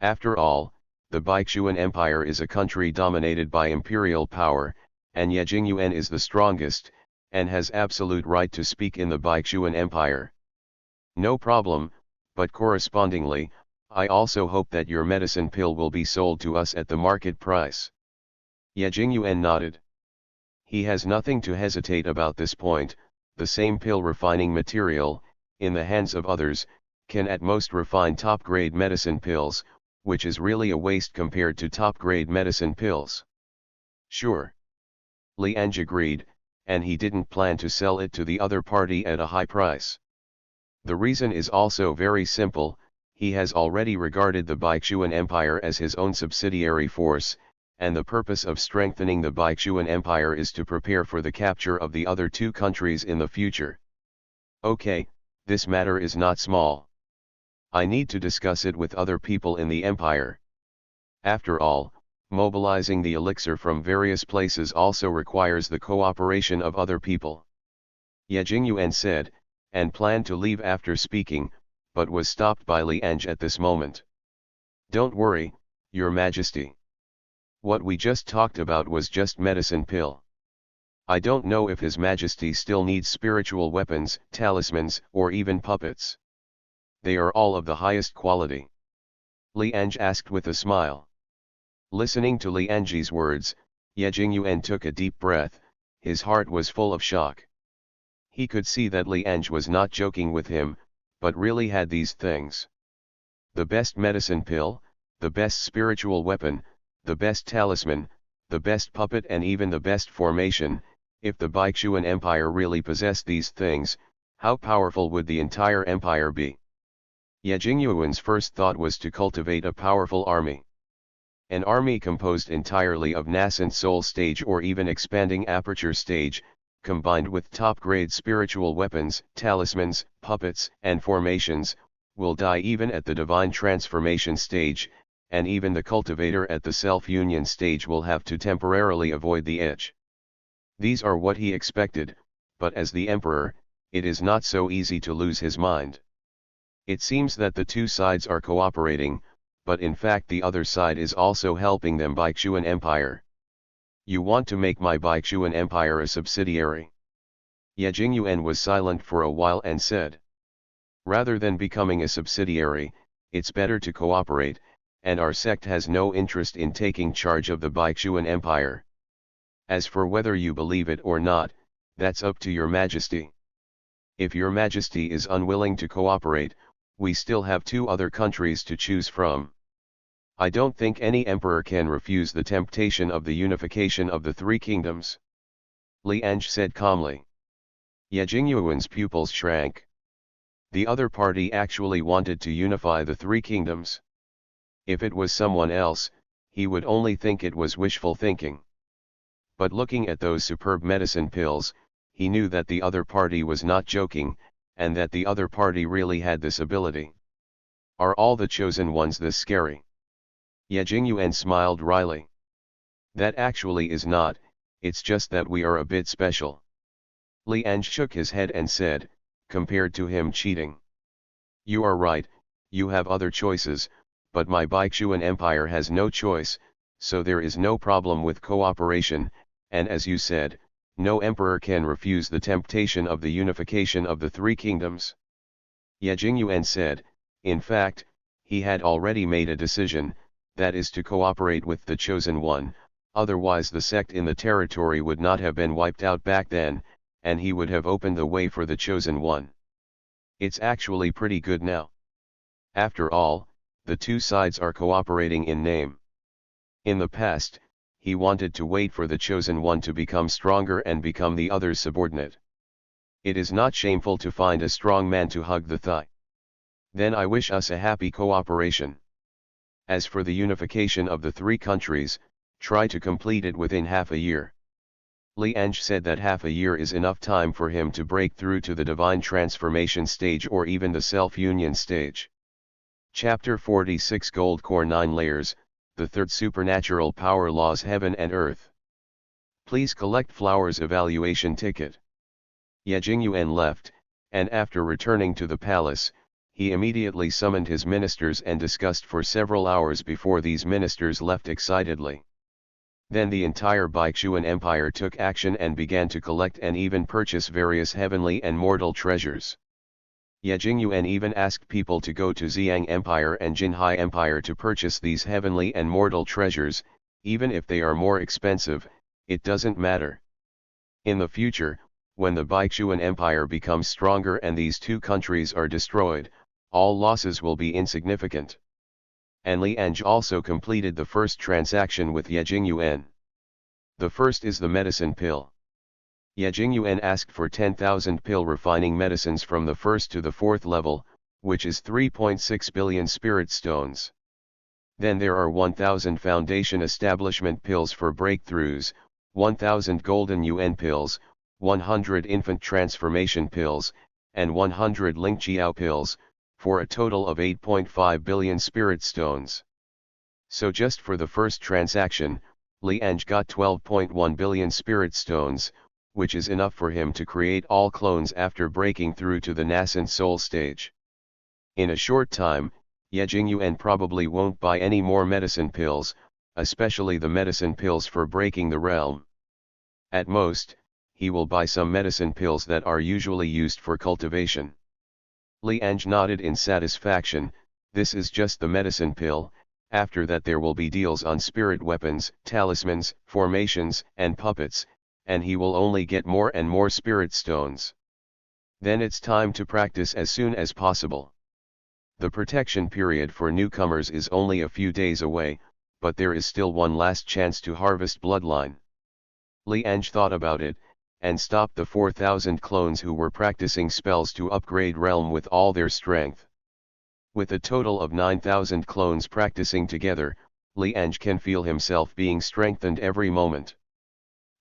After all, the Baishuan Empire is a country dominated by imperial power, and Ye Jingyuan is the strongest, and has absolute right to speak in the Baishuan Empire. No problem, but correspondingly, I also hope that your medicine pill will be sold to us at the market price. Ye Jingyuan nodded. He has nothing to hesitate about this point. The same pill refining material, in the hands of others, can at most refine top-grade medicine pills, which is really a waste compared to top-grade medicine pills. Sure. Li Ange agreed, and he didn't plan to sell it to the other party at a high price. The reason is also very simple. he has already regarded the Baishuan Empire as his own subsidiary force, and the purpose of strengthening the Baishuan Empire is to prepare for the capture of the other two countries in the future. Okay, this matter is not small. I need to discuss it with other people in the empire. After all, mobilizing the elixir from various places also requires the cooperation of other people. Ye Jingyuan said, and planned to leave after speaking, but was stopped by Li Ange at this moment. Don't worry, Your Majesty. What we just talked about was just medicine pill. I don't know if His Majesty still needs spiritual weapons, talismans, or even puppets. They are all of the highest quality. Li Ange asked with a smile. Listening to Li Ange's words, Ye Jingyuan took a deep breath. His heart was full of shock. He could see that Li Ange was not joking with him, but really had these things. The best medicine pill, the best spiritual weapon, the best talisman, the best puppet, and even the best formation. If the Baishuan Empire really possessed these things, how powerful would the entire empire be? Ye Jingyuan's first thought was to cultivate a powerful army. An army composed entirely of nascent soul stage or even expanding aperture stage, combined with top-grade spiritual weapons, talismans, puppets, and formations, will die even at the divine transformation stage, and even the cultivator at the self-union stage will have to temporarily avoid the itch. These are what he expected, but as the emperor, it is not so easy to lose his mind. It seems that the two sides are cooperating, but in fact the other side is also helping them. Baishuan Empire. You want to make my Baishuan Empire a subsidiary? Ye Jingyuan was silent for a while and said. Rather than becoming a subsidiary, it's better to cooperate, and our sect has no interest in taking charge of the Baishuan Empire. As for whether you believe it or not, that's up to Your Majesty. If Your Majesty is unwilling to cooperate, we still have two other countries to choose from. I don't think any emperor can refuse the temptation of the unification of the three kingdoms. Li Ange said calmly. Ye Jingyuan's pupils shrank. The other party actually wanted to unify the three kingdoms. If it was someone else, he would only think it was wishful thinking. But looking at those superb medicine pills, he knew that the other party was not joking, and that the other party really had this ability. Are all the chosen ones this scary? Ye Jingyuan smiled wryly. That actually is not, it's just that we are a bit special. Li Ange shook his head and said, compared to him cheating. You are right, you have other choices, but my Baishuan Empire has no choice, so there is no problem with cooperation, and as you said, no emperor can refuse the temptation of the unification of the three kingdoms. Ye Jingyuan said, in fact, he had already made a decision, that is to cooperate with the chosen one, otherwise the sect in the territory would not have been wiped out back then, and he would have opened the way for the chosen one. It's actually pretty good now. After all, the two sides are cooperating in name. In the past, he wanted to wait for the chosen one to become stronger and become the other's subordinate. It is not shameful to find a strong man to hug the thigh. Then I wish us a happy cooperation. As for the unification of the three countries, try to complete it within half a year. Li Ange said that half a year is enough time for him to break through to the divine transformation stage or even the self-union stage. Chapter 46 Gold Core 9 Layers, the Third Supernatural Power Laws Heaven and Earth. Please collect Flowers Evaluation Ticket. Ye Jingyuan left, and after returning to the palace, he immediately summoned his ministers and discussed for several hours before these ministers left excitedly. Then the entire Baishuan Empire took action and began to collect and even purchase various heavenly and mortal treasures. Ye Jingyuan even asked people to go to Xiang Empire and Jinhai Empire to purchase these heavenly and mortal treasures, even if they are more expensive, it doesn't matter. In the future, when the Baishuan Empire becomes stronger and these two countries are destroyed, all losses will be insignificant. And Li Ange also completed the first transaction with Ye Jingyuan. The first is the medicine pill. Ye Jingyuan asked for 10,000 pill refining medicines from the first to the fourth level, which is 3.6 billion spirit stones. Then there are 1000 foundation establishment pills for breakthroughs, 1000 golden UN pills, 100 infant transformation pills, and 100 Lingqiao pills, for a total of 8.5 billion spirit stones. So just for the first transaction, Li Ange got 12.1 billion spirit stones, which is enough for him to create all clones after breaking through to the nascent soul stage. In a short time, Ye Jingyuan probably won't buy any more medicine pills, especially the medicine pills for breaking the realm. At most, he will buy some medicine pills that are usually used for cultivation. Li Ange nodded in satisfaction. This is just the medicine pill. After that there will be deals on spirit weapons, talismans, formations, and puppets, and he will only get more and more spirit stones. Then it's time to practice as soon as possible. The protection period for newcomers is only a few days away, but there is still one last chance to harvest bloodline. Li Ange thought about it, and stopped the 4,000 clones who were practicing spells to upgrade realm with all their strength. With a total of 9,000 clones practicing together, Li Ange can feel himself being strengthened every moment.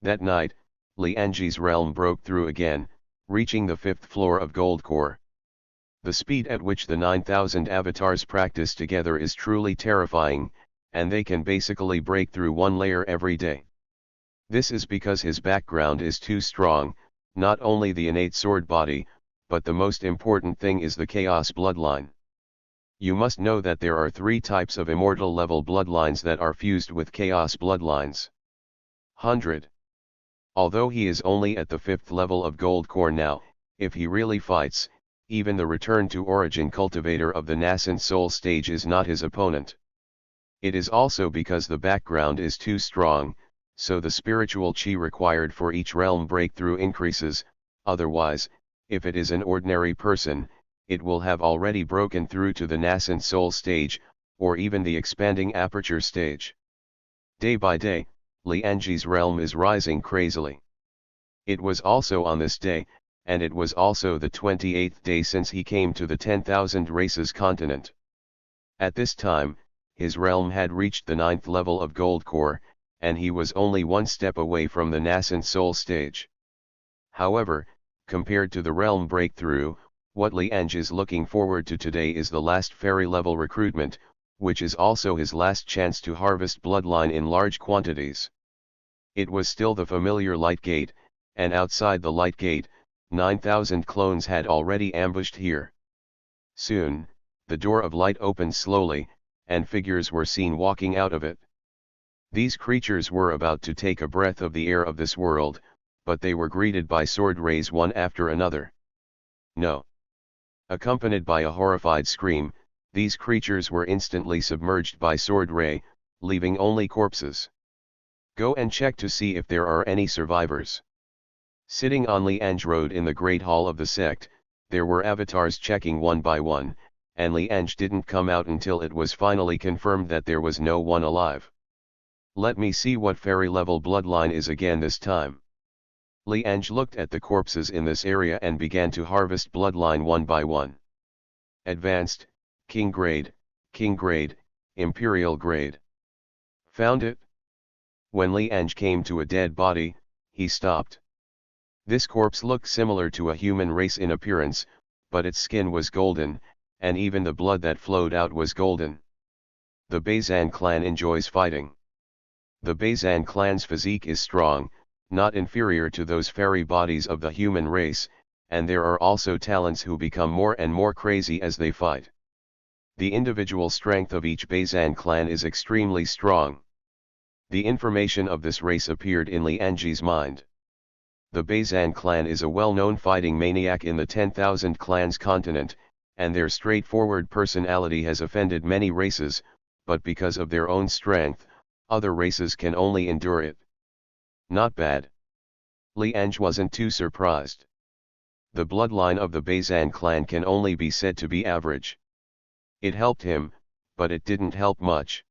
That night, Li Ange's realm broke through again, reaching the 5th floor of Gold Core. The speed at which the 9,000 avatars practice together is truly terrifying, and they can basically break through one layer every day. This is because his background is too strong, not only the innate sword body, but the most important thing is the chaos bloodline. You must know that there are 3 types of immortal level bloodlines that are fused with chaos bloodlines. 100. Although he is only at the 5th level of Gold Core now, if he really fights, even the return to origin cultivator of the nascent soul stage is not his opponent. It is also because the background is too strong, so the spiritual chi required for each realm breakthrough increases. Otherwise, if it is an ordinary person, it will have already broken through to the nascent soul stage, or even the expanding aperture stage. Day by day, Li Ange's realm is rising crazily. It was also on this day, and it was also the 28th day since he came to the 10,000 races continent. At this time, his realm had reached the 9th level of Gold Core, and he was only one step away from the nascent soul stage. However, compared to the realm breakthrough, what Li Ange is looking forward to today is the last fairy level recruitment, which is also his last chance to harvest bloodline in large quantities. It was still the familiar light gate, and outside the light gate, 9,000 clones had already ambushed here. Soon, the door of light opened slowly, and figures were seen walking out of it. These creatures were about to take a breath of the air of this world, but they were greeted by sword rays one after another. No. Accompanied by a horrified scream, these creatures were instantly submerged by sword ray, leaving only corpses. Go and check to see if there are any survivors. Sitting on Li Ange Road in the Great Hall of the Sect, there were avatars checking one by one, and Li Ange didn't come out until it was finally confirmed that there was no one alive. Let me see what fairy level bloodline is again this time. Li Ange looked at the corpses in this area and began to harvest bloodline one by one. Advanced, King Grade, Imperial Grade. Found it? When Li Ange came to a dead body, he stopped. This corpse looked similar to a human race in appearance, but its skin was golden, and even the blood that flowed out was golden. The Bazan clan enjoys fighting. The Bazan clan's physique is strong, not inferior to those fairy bodies of the human race, and there are also talents who become more and more crazy as they fight. The individual strength of each Bazan clan is extremely strong. The information of this race appeared in Li Ange's mind. The Bazan clan is a well-known fighting maniac in the 10,000 clans continent, and their straightforward personality has offended many races, but because of their own strength, other races can only endure it. Not bad. Li Ange wasn't too surprised. The bloodline of the Bazan clan can only be said to be average. It helped him, but it didn't help much.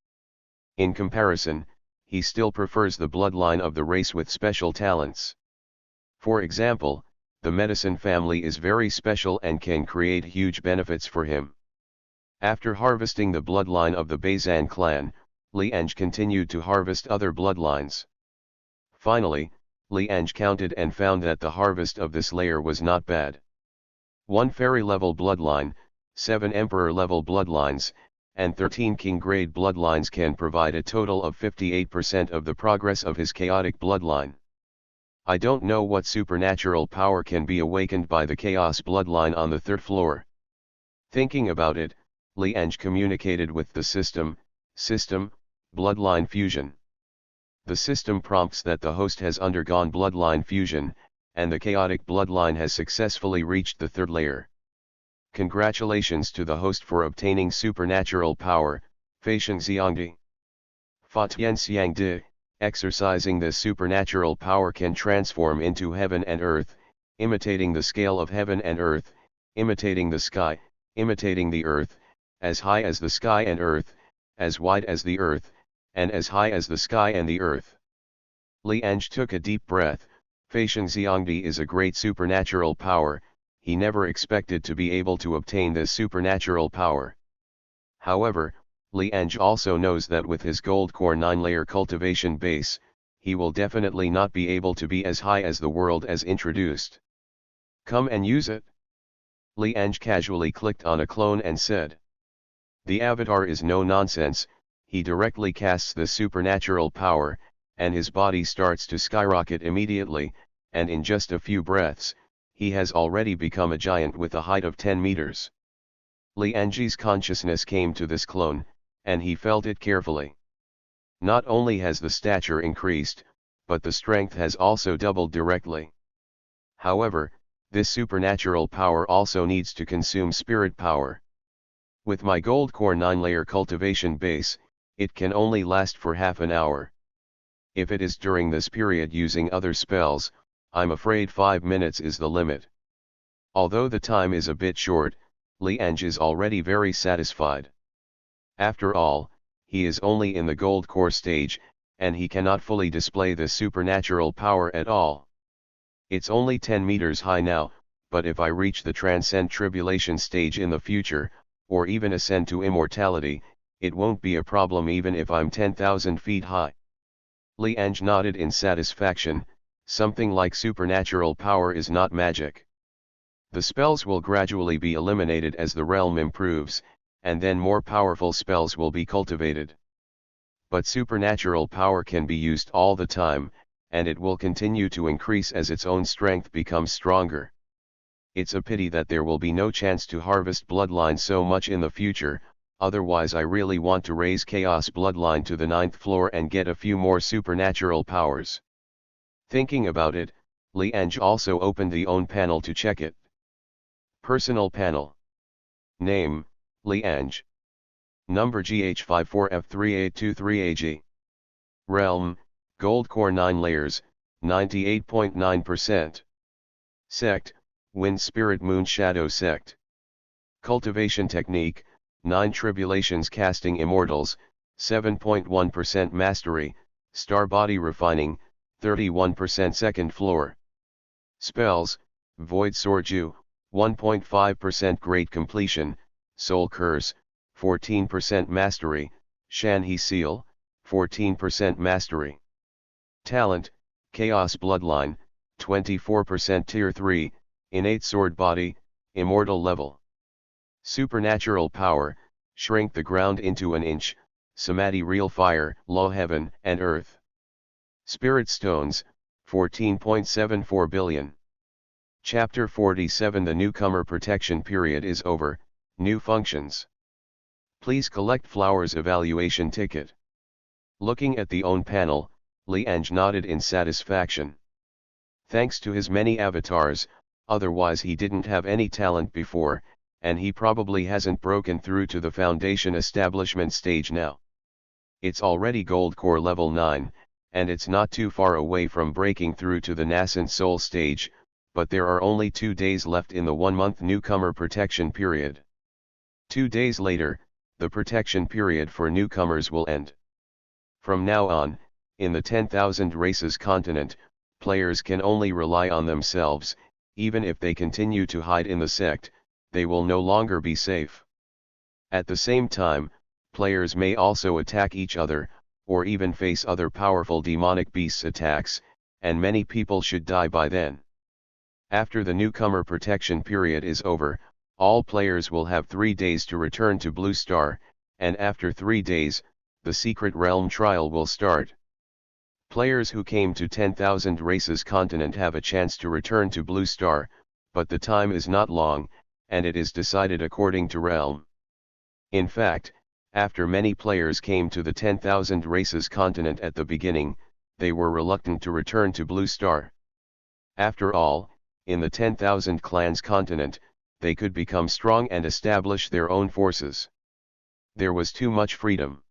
In comparison, he still prefers the bloodline of the race with special talents. For example, the medicine family is very special and can create huge benefits for him. After harvesting the bloodline of the Bazan clan, Li Ange continued to harvest other bloodlines. Finally, Li Ange counted and found that the harvest of this layer was not bad. 1 fairy-level bloodline, 7 emperor-level bloodlines, and 13 king-grade bloodlines can provide a total of 58% of the progress of his chaotic bloodline. I don't know what supernatural power can be awakened by the chaos bloodline on the 3rd floor. Thinking about it, Li Ange communicated with the system, bloodline fusion. The system prompts that the host has undergone bloodline fusion, and the chaotic bloodline has successfully reached the 3rd layer. Congratulations to the host for obtaining supernatural power, Faisheng Xiangdi. Fa Tian Xiang Di, exercising this supernatural power can transform into heaven and earth, imitating the scale of heaven and earth, imitating the sky, imitating the earth, as high as the sky and earth, as wide as the earth, and as high as the sky and the earth. Li Ange took a deep breath. Faisheng Xiangdi is a great supernatural power. He never expected to be able to obtain this supernatural power. However, Li Ange also knows that with his gold core 9-layer cultivation base, he will definitely not be able to be as high as the world as introduced. Come and use it. Li Ange casually clicked on a clone and said. The avatar is no nonsense. He directly casts the supernatural power, and his body starts to skyrocket immediately, and in just a few breaths, he has already become a giant with a height of 10 meters. Li Ange's consciousness came to this clone, and he felt it carefully. Not only has the stature increased, but the strength has also doubled directly. However, this supernatural power also needs to consume spirit power. With my gold core 9-layer cultivation base, it can only last for half an hour. If it is during this period using other spells, I'm afraid 5 minutes is the limit. Although the time is a bit short, Li Ange is already very satisfied. After all, he is only in the gold core stage, and he cannot fully display this supernatural power at all. It's only 10 meters high now, but if I reach the transcend tribulation stage in the future, or even ascend to immortality, it won't be a problem even if I'm 10,000 feet high. Li Ange nodded in satisfaction. Something like supernatural power is not magic. The spells will gradually be eliminated as the realm improves, and then more powerful spells will be cultivated. But supernatural power can be used all the time, and it will continue to increase as its own strength becomes stronger. It's a pity that there will be no chance to harvest bloodline so much in the future, otherwise I really want to raise Chaos bloodline to the 9th floor and get a few more supernatural powers. Thinking about it, Li Ange also opened the own panel to check it. Personal panel. Name, Li Ange. Number GH54F3823AG. Realm, Gold Core 9 layers, 98.9%. Sect, Wind Spirit Moon Shadow Sect. Cultivation Technique, 9 Tribulations Casting Immortals, 7.1% Mastery, Star Body Refining, 31% 2nd floor. Spells, Void Sorju, 1.5% Great Completion, Soul Curse, 14% Mastery, Shanhe Seal, 14% Mastery. Talent, Chaos Bloodline, 24% Tier 3, Innate Sword Body, Immortal Level. Supernatural Power, Shrink the Ground into an Inch, Samadhi Real Fire, Law Heaven and Earth. Spirit Stones, 14.74 billion. Chapter 47. The Newcomer Protection Period is over. New Functions. Please collect Flowers Evaluation Ticket. Looking at the own panel, Li Ange nodded in satisfaction. Thanks to his many avatars, otherwise he didn't have any talent before, and he probably hasn't broken through to the foundation establishment stage now. It's already Gold Core level 9, and it's not too far away from breaking through to the nascent soul stage, but there are only 2 days left in the 1-month newcomer protection period. 2 days later, the protection period for newcomers will end. From now on, in the 10,000 races continent, players can only rely on themselves, even if they continue to hide in the sect, they will no longer be safe. At the same time, players may also attack each other, or even face other powerful demonic beasts' attacks, and many people should die by then. After the newcomer protection period is over, all players will have 3 days to return to Blue Star, and after 3 days, the Secret Realm trial will start. Players who came to 10,000 Races continent have a chance to return to Blue Star, but the time is not long, and it is decided according to realm. In fact, after many players came to the 10,000 Races continent at the beginning, they were reluctant to return to Blue Star. After all, in the 10,000 clans continent, they could become strong and establish their own forces. There was too much freedom.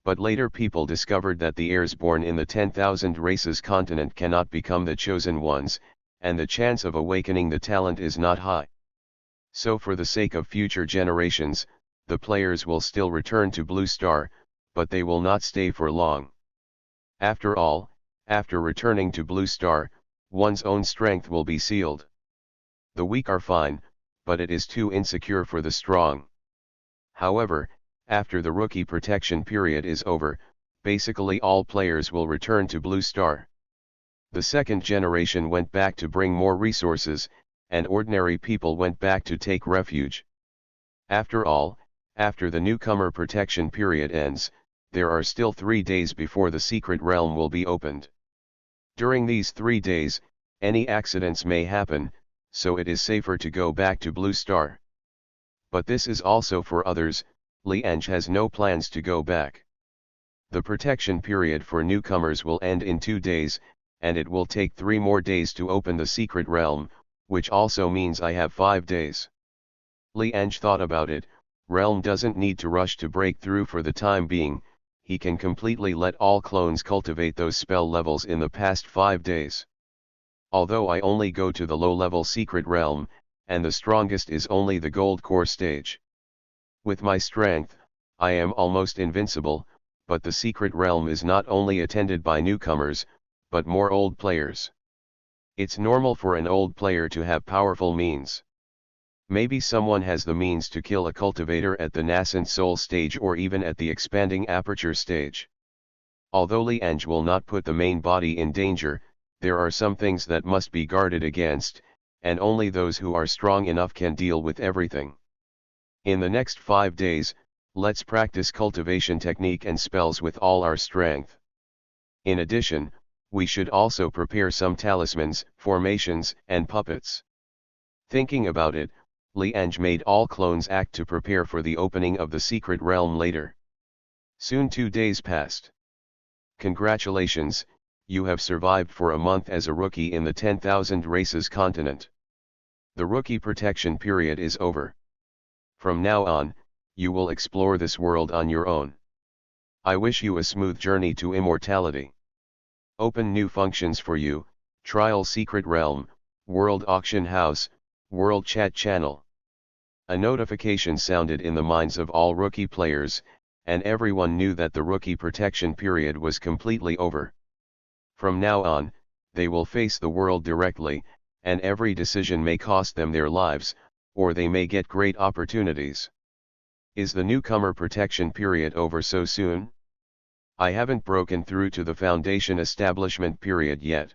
But later people discovered that the heirs born in the 10,000 Races continent cannot become the chosen ones, and the chance of awakening the talent is not high. So for the sake of future generations, the players will still return to Blue Star, but they will not stay for long. After all, after returning to Blue Star, one's own strength will be sealed. The weak are fine, but it is too insecure for the strong. However, after the rookie protection period is over, basically all players will return to Blue Star. The second generation went back to bring more resources, and ordinary people went back to take refuge. After all, after the newcomer protection period ends, there are still 3 days before the secret realm will be opened. During these 3 days, any accidents may happen, so it is safer to go back to Blue Star. But this is also for others. Li Ange has no plans to go back. The protection period for newcomers will end in 2 days, and it will take 3 more days to open the secret realm, which also means I have 5 days. Li Ange thought about it. Realm doesn't need to rush to break through for the time being, he can completely let all clones cultivate those spell levels in the past 5 days. Although I only go to the low-level secret realm, and the strongest is only the gold core stage. With my strength, I am almost invincible, but the secret realm is not only attended by newcomers, but more old players. It's normal for an old player to have powerful means. Maybe someone has the means to kill a cultivator at the nascent soul stage or even at the expanding aperture stage. Although Li Ange will not put the main body in danger, there are some things that must be guarded against, and only those who are strong enough can deal with everything. In the next 5 days, let's practice cultivation technique and spells with all our strength. In addition, we should also prepare some talismans, formations, and puppets. Thinking about it, Li Ange made all clones act to prepare for the opening of the secret realm later. Soon 2 days passed. Congratulations, you have survived for a month as a rookie in the 10,000 Races continent. The rookie protection period is over. From now on, you will explore this world on your own. I wish you a smooth journey to immortality. Open new functions for you: Trial Secret Realm, World Auction House, World Chat Channel. A notification sounded in the minds of all rookie players, and everyone knew that the rookie protection period was completely over. From now on, they will face the world directly, and every decision may cost them their lives, or they may get great opportunities. Is the newcomer protection period over so soon? I haven't broken through to the foundation establishment period yet.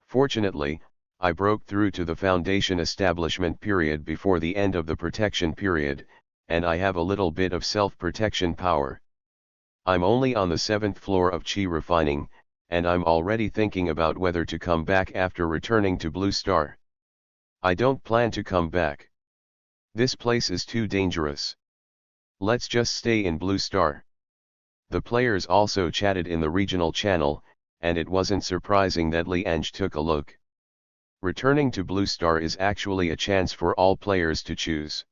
Fortunately, I broke through to the foundation establishment period before the end of the protection period, and I have a little bit of self-protection power. I'm only on the 7th floor of Chi refining, and I'm already thinking about whether to come back after returning to Blue Star. I don't plan to come back. This place is too dangerous. Let's just stay in Blue Star. The players also chatted in the regional channel, and it wasn't surprising that Li Ange took a look. Returning to Blue Star is actually a chance for all players to choose.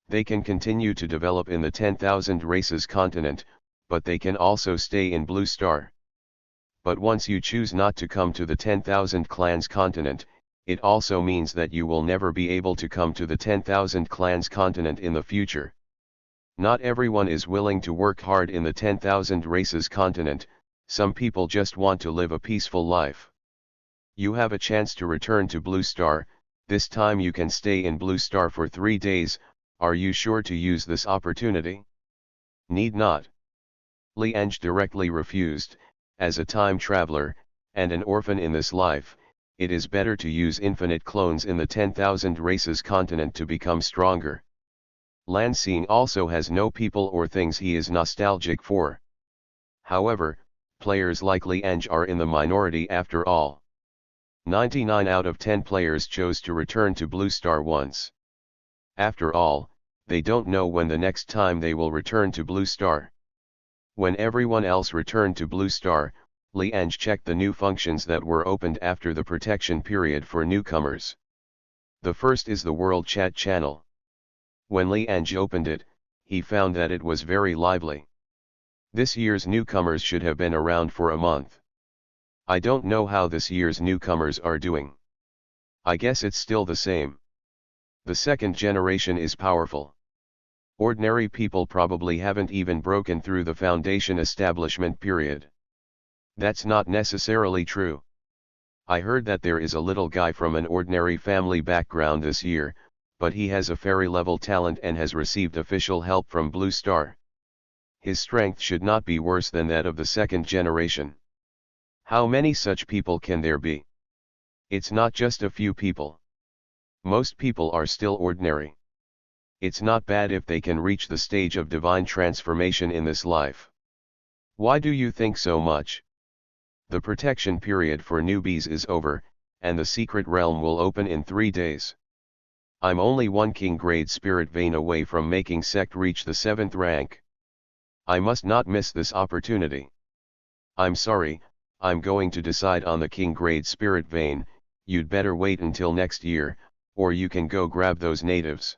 They can continue to develop in the 10,000 Races continent, but they can also stay in Blue Star. But once you choose not to come to the 10,000 clans continent, it also means that you will never be able to come to the 10,000 clans continent in the future. Not everyone is willing to work hard in the 10,000 Races continent, some people just want to live a peaceful life. You have a chance to return to Blue Star. This time you can stay in Blue Star for 3 days. Are you sure to use this opportunity? Need not. Li Ange directly refused. As a time traveler, and an orphan in this life, it is better to use infinite clones in the 10,000 races continent to become stronger. Lansing also has no people or things he is nostalgic for. However, players like Li Ange are in the minority after all. 99 out of 10 players chose to return to Blue Star once. After all, they don't know when the next time they will return to Blue Star. When everyone else returned to Blue Star, Li Ange checked the new functions that were opened after the protection period for newcomers. The first is the World Chat channel. When Li Ange opened it, he found that it was very lively. This year's newcomers should have been around for a month. I don't know how this year's newcomers are doing. I guess it's still the same. The second generation is powerful. Ordinary people probably haven't even broken through the foundation establishment period. That's not necessarily true. I heard that there is a little guy from an ordinary family background this year, but he has a fairy level talent and has received official help from Blue Star. His strength should not be worse than that of the second generation. How many such people can there be? It's not just a few people. Most people are still ordinary. It's not bad if they can reach the stage of divine transformation in this life. Why do you think so much? The protection period for newbies is over, and the secret realm will open in 3 days. I'm only one king grade spirit vein away from making Sect reach the 7th rank. I must not miss this opportunity. I'm sorry, I'm going to decide on the king grade spirit vein. You'd better wait until next year, or you can go grab those natives.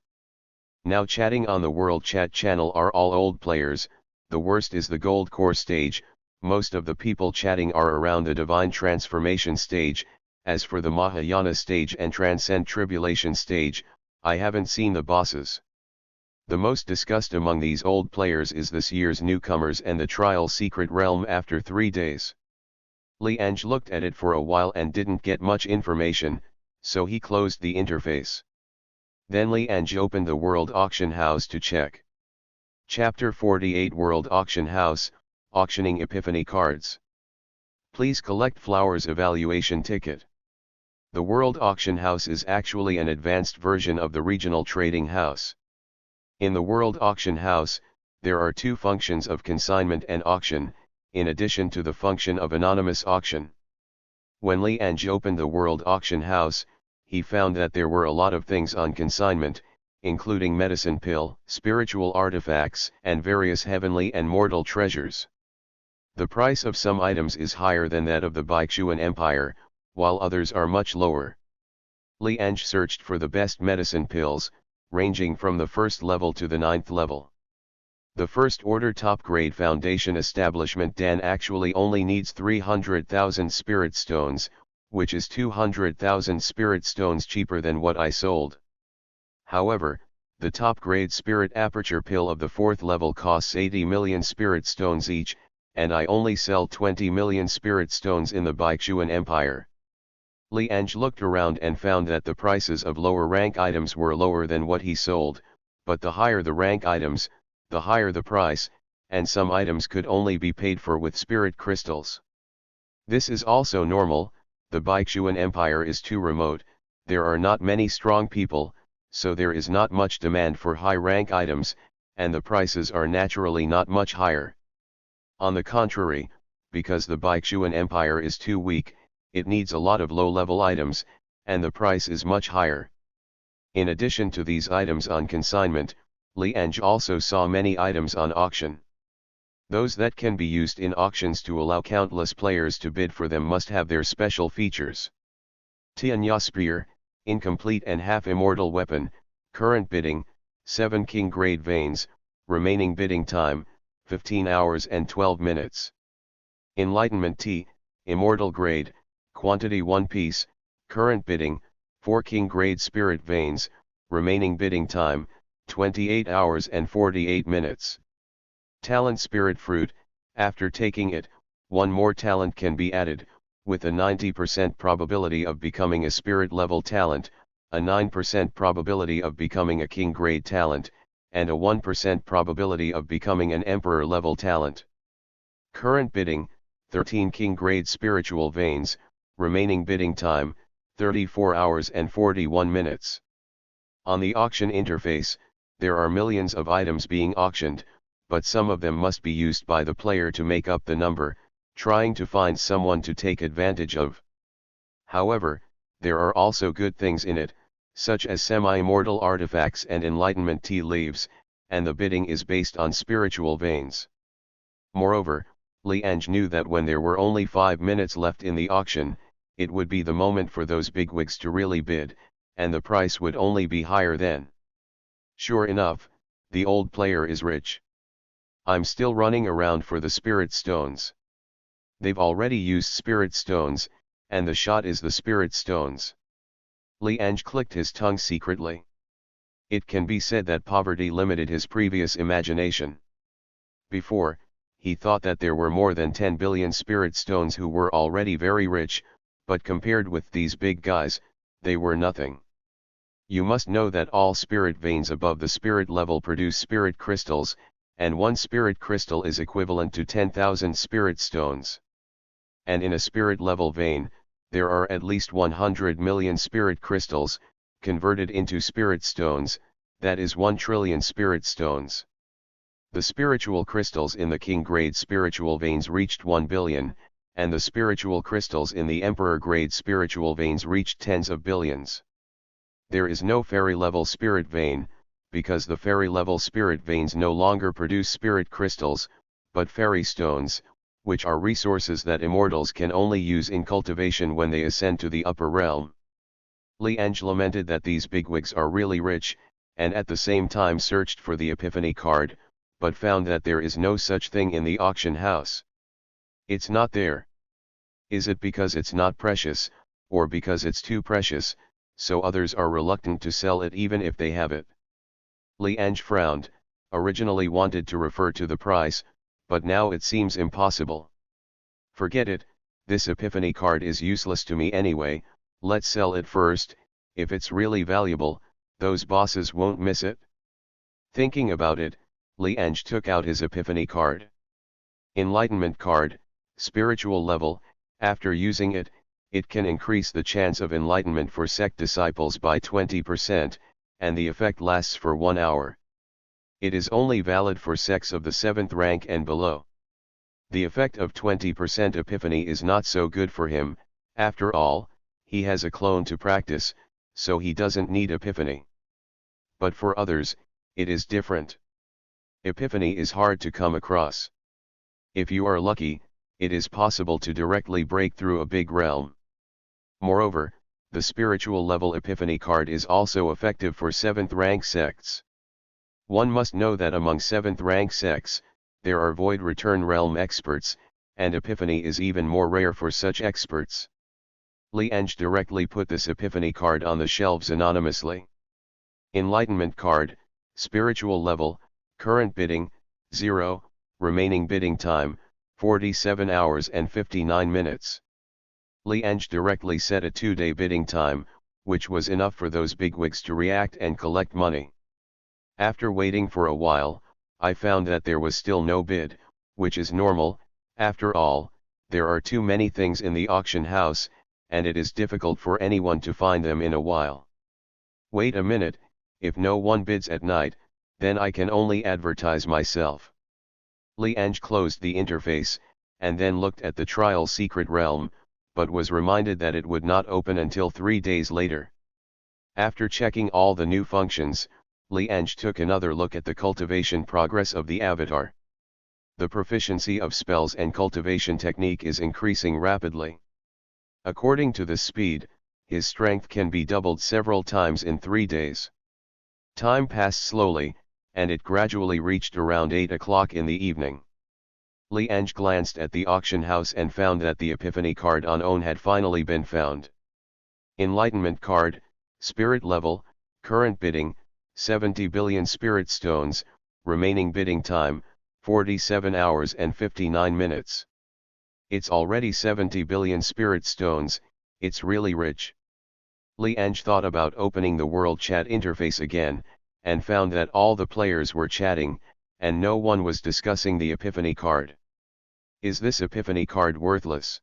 Now chatting on the World Chat channel are all old players. The worst is the Gold Core stage. Most of the people chatting are around the Divine Transformation stage. As for the Mahayana stage and Transcend Tribulation stage, I haven't seen the bosses. The most discussed among these old players is this year's newcomers and the Trial Secret Realm after 3 days. Li Ange looked at it for a while and didn't get much information, so he closed the interface. Then Li Ange opened the World Auction House to check. Chapter 48 World Auction House, Auctioning Epiphany Cards. Please collect Flowers Evaluation Ticket. The World Auction House is actually an advanced version of the Regional Trading House. In the World Auction House, there are 2 functions of consignment and auction, in addition to the function of anonymous auction. When Li Ange opened the World Auction House, he found that there were a lot of things on consignment, including medicine pill, spiritual artifacts, and various heavenly and mortal treasures. The price of some items is higher than that of the Baishuan Empire, while others are much lower. Li Ange searched for the best medicine pills, ranging from the 1st level to the 9th level. The first order top grade foundation establishment Dan actually only needs 300,000 spirit stones, which is 200,000 spirit stones cheaper than what I sold. However, the top grade spirit aperture pill of the 4th level costs 80 million spirit stones each, and I only sell 20 million spirit stones in the Baishuan Empire. Li Ange looked around and found that the prices of lower rank items were lower than what he sold, but the higher the rank items, the higher the price, and some items could only be paid for with spirit crystals. This is also normal. The Baishuan Empire is too remote, there are not many strong people, so there is not much demand for high-rank items, and the prices are naturally not much higher. On the contrary, because the Baishuan Empire is too weak, it needs a lot of low-level items, and the price is much higher. In addition to these items on consignment, Li Ange also saw many items on auction. Those that can be used in auctions to allow countless players to bid for them must have their special features. Tianya Spear, incomplete and half-immortal weapon, current bidding, 7 king grade veins, remaining bidding time, 15 hours and 12 minutes. Enlightenment T, immortal grade, quantity 1 piece, current bidding, 4 king grade spirit veins, remaining bidding time, 28 hours and 48 minutes. Talent Spirit Fruit, after taking it, 1 more talent can be added, with a 90% probability of becoming a spirit level talent, a 9% probability of becoming a king grade talent, and a 1% probability of becoming an emperor level talent. Current bidding, 13 king grade spiritual veins, remaining bidding time, 34 hours and 41 minutes. On the auction interface, there are millions of items being auctioned, but some of them must be used by the player to make up the number, trying to find someone to take advantage of. However, there are also good things in it, such as semi-immortal artifacts and enlightenment tea leaves, and the bidding is based on spiritual veins. Moreover, Li Ange knew that when there were only 5 minutes left in the auction, it would be the moment for those bigwigs to really bid, and the price would only be higher then. Sure enough, the old player is rich. I'm still running around for the spirit stones. They've already used spirit stones, and the shot is the spirit stones. Li Ange clicked his tongue secretly. It can be said that poverty limited his previous imagination. Before, he thought that there were more than 10 billion spirit stones who were already very rich, but compared with these big guys, they were nothing. You must know that all spirit veins above the spirit level produce spirit crystals, and one spirit crystal is equivalent to 10,000 spirit stones. And in a spirit level vein, there are at least 100 million spirit crystals, converted into spirit stones, that is 1 trillion spirit stones. The spiritual crystals in the king grade spiritual veins reached 1 billion, and the spiritual crystals in the emperor grade spiritual veins reached tens of billions. There is no fairy level spirit vein, because the fairy level spirit veins no longer produce spirit crystals, but fairy stones, which are resources that immortals can only use in cultivation when they ascend to the upper realm. Li Ange lamented that these bigwigs are really rich, and at the same time searched for the Epiphany card, but found that there is no such thing in the auction house. It's not there. Is it because it's not precious, or because it's too precious, so others are reluctant to sell it even if they have it? Li Ange frowned, originally wanted to refer to the price, but now it seems impossible. Forget it, this Epiphany card is useless to me anyway, let's sell it first. If it's really valuable, those bosses won't miss it. Thinking about it, Li Ange took out his Epiphany card. Enlightenment card, spiritual level. After using it, it can increase the chance of enlightenment for sect disciples by 20%, and the effect lasts for 1 hour. It is only valid for sects of the 7th rank and below. The effect of 20% epiphany is not so good for him, after all, he has a clone to practice, so he doesn't need epiphany. But for others, it is different. Epiphany is hard to come across. If you are lucky, it is possible to directly break through a big realm. Moreover, the spiritual level epiphany card is also effective for 7th rank sects. One must know that among 7th rank sects, there are void return realm experts, and epiphany is even more rare for such experts. Li Ange directly put this epiphany card on the shelves anonymously. Enlightenment card, spiritual level, current bidding, 0, remaining bidding time, 47 hours and 59 minutes. Li Ange directly set a 2-day bidding time, which was enough for those bigwigs to react and collect money. After waiting for a while, I found that there was still no bid, which is normal. After all, there are too many things in the auction house, and it is difficult for anyone to find them in a while. Wait a minute, if no one bids at night, then I can only advertise myself. Li Ange closed the interface, and then looked at the trial secret realm, but was reminded that it would not open until 3 days later. After checking all the new functions, Li Ange took another look at the cultivation progress of the avatar. The proficiency of spells and cultivation technique is increasing rapidly. According to this speed, his strength can be doubled several times in 3 days. Time passed slowly, and it gradually reached around 8 o'clock in the evening. Li Ange glanced at the auction house and found that the Epiphany card on own had finally been found. Enlightenment card, spirit level, current bidding, 70 billion spirit stones, remaining bidding time, 47 hours and 59 minutes. It's already 70 billion spirit stones, it's really rich. Li Ange thought about opening the world chat interface again, and found that all the players were chatting, and no one was discussing the Epiphany card. Is this Epiphany card worthless?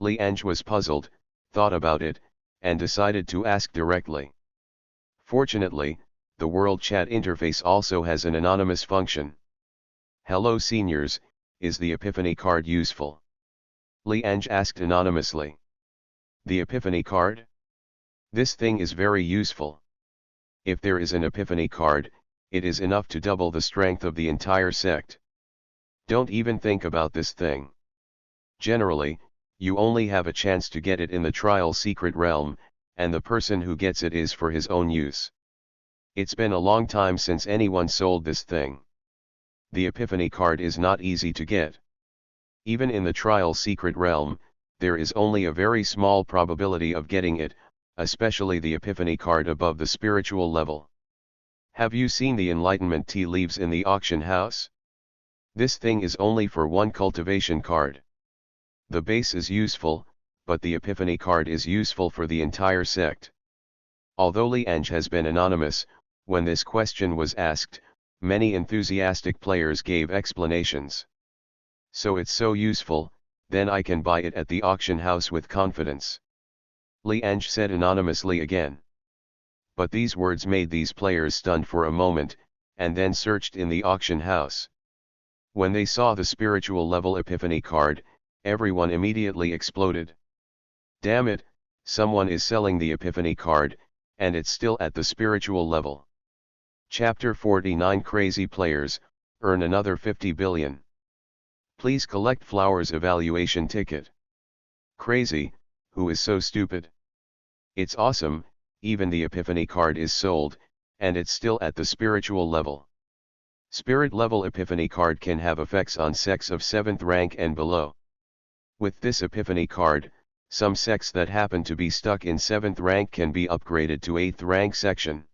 Li Ange was puzzled, thought about it, and decided to ask directly. Fortunately, the world chat interface also has an anonymous function. Hello seniors, is the Epiphany card useful? Li Ange asked anonymously. The Epiphany card? This thing is very useful. If there is an Epiphany card, it is enough to double the strength of the entire sect. Don't even think about this thing. Generally, you only have a chance to get it in the trial secret realm, and the person who gets it is for his own use. It's been a long time since anyone sold this thing. The Epiphany card is not easy to get. Even in the trial secret realm, there is only a very small probability of getting it, especially the Epiphany card above the spiritual level. Have you seen the enlightenment tea leaves in the auction house? This thing is only for one cultivation card. The base is useful, but the Epiphany card is useful for the entire sect. Although Li Ange has been anonymous, when this question was asked, many enthusiastic players gave explanations. So it's so useful, then I can buy it at the auction house with confidence. Li Ange said anonymously again. But these words made these players stunned for a moment, and then searched in the auction house. When they saw the spiritual level Epiphany card, everyone immediately exploded. Damn it, someone is selling the Epiphany card, and it's still at the spiritual level. Chapter 49 Crazy Players, earn another 50 billion. Please collect flowers evaluation ticket. Crazy, who is so stupid? It's awesome, even the Epiphany card is sold, and it's still at the spiritual level. Spirit level Epiphany card can have effects on sects of 7th rank and below. With this Epiphany card, some sects that happen to be stuck in 7th rank can be upgraded to 8th rank section.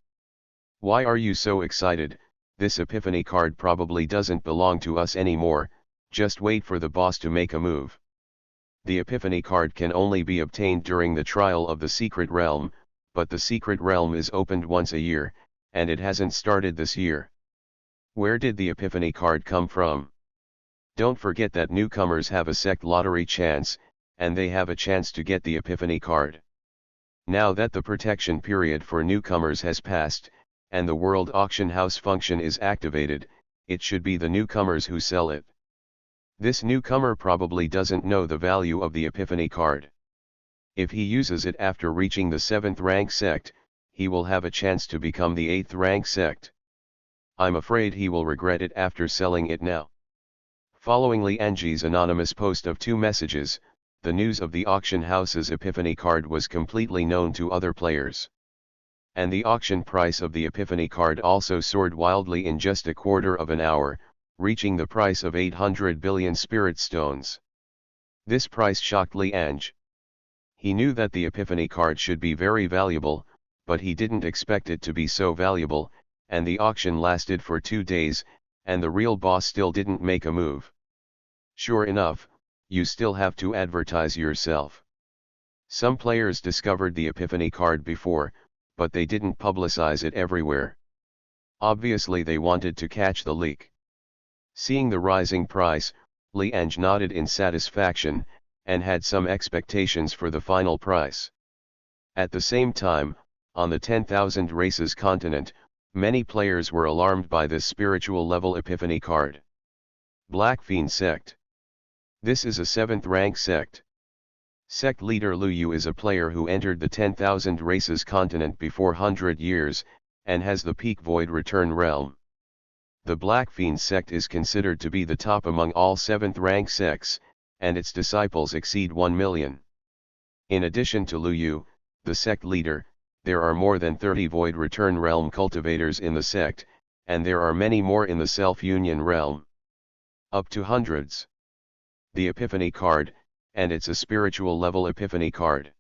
Why are you so excited? This Epiphany card probably doesn't belong to us anymore, just wait for the boss to make a move. The Epiphany card can only be obtained during the trial of the secret realm, but the secret realm is opened once a year, and it hasn't started this year. Where did the Epiphany card come from? Don't forget that newcomers have a sect lottery chance, and they have a chance to get the Epiphany card. Now that the protection period for newcomers has passed, and the World Auction House function is activated, it should be the newcomers who sell it. This newcomer probably doesn't know the value of the Epiphany card. If he uses it after reaching the 7th rank sect, he will have a chance to become the 8th rank sect. I'm afraid he will regret it after selling it now. Following Li Ange's anonymous post of 2 messages, the news of the auction house's Epiphany card was completely known to other players. And the auction price of the Epiphany card also soared wildly in just a quarter of an hour, reaching the price of 800 billion spirit stones. This price shocked Li Ange. He knew that the Epiphany card should be very valuable, but he didn't expect it to be so valuable, and the auction lasted for 2 days, and the real boss still didn't make a move. Sure enough, you still have to advertise yourself. Some players discovered the Epiphany card before, but they didn't publicize it everywhere. Obviously they wanted to catch the leak. Seeing the rising price, Li Ange nodded in satisfaction, and had some expectations for the final price. At the same time, on the 10,000 races continent, many players were alarmed by this spiritual level Epiphany card. Black Fiend Sect. This is a 7th rank sect. Sect leader Lu Yu is a player who entered the 10,000 races continent before 100 years, and has the peak void return realm. The Black Fiend sect is considered to be the top among all 7th rank sects, and its disciples exceed 1 million. In addition to Lu Yu, the sect leader, there are more than 30 void return realm cultivators in the sect, and there are many more in the self-union realm. Up to hundreds. The Epiphany card, and it's a spiritual level Epiphany card.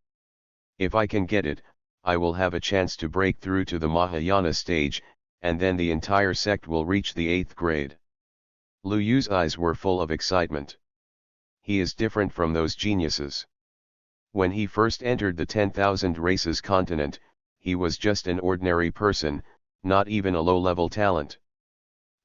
If I can get it, I will have a chance to break through to the Mahayana stage, and then the entire sect will reach the 8th grade. Lu Yu's eyes were full of excitement. he is different from those geniuses. When he first entered the 10,000 races continent, he was just an ordinary person, not even a low-level talent.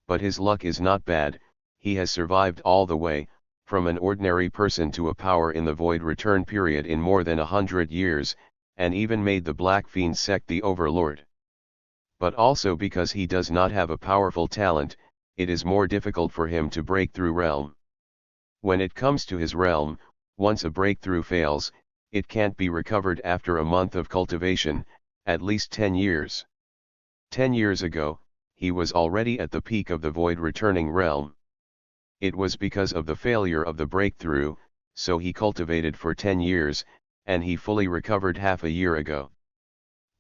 But his luck is not bad, he has survived all the way, from an ordinary person to a power in the void return period in more than 100 years, and even made the Black Fiend sect the overlord. But also because he does not have a powerful talent, it is more difficult for him to break through realm. When it comes to his realm, once a breakthrough fails, it can't be recovered after a month of cultivation, at least 10 years. 10 years ago, he was already at the peak of the void returning realm. It was because of the failure of the breakthrough, so he cultivated for 10 years, and he fully recovered half a year ago.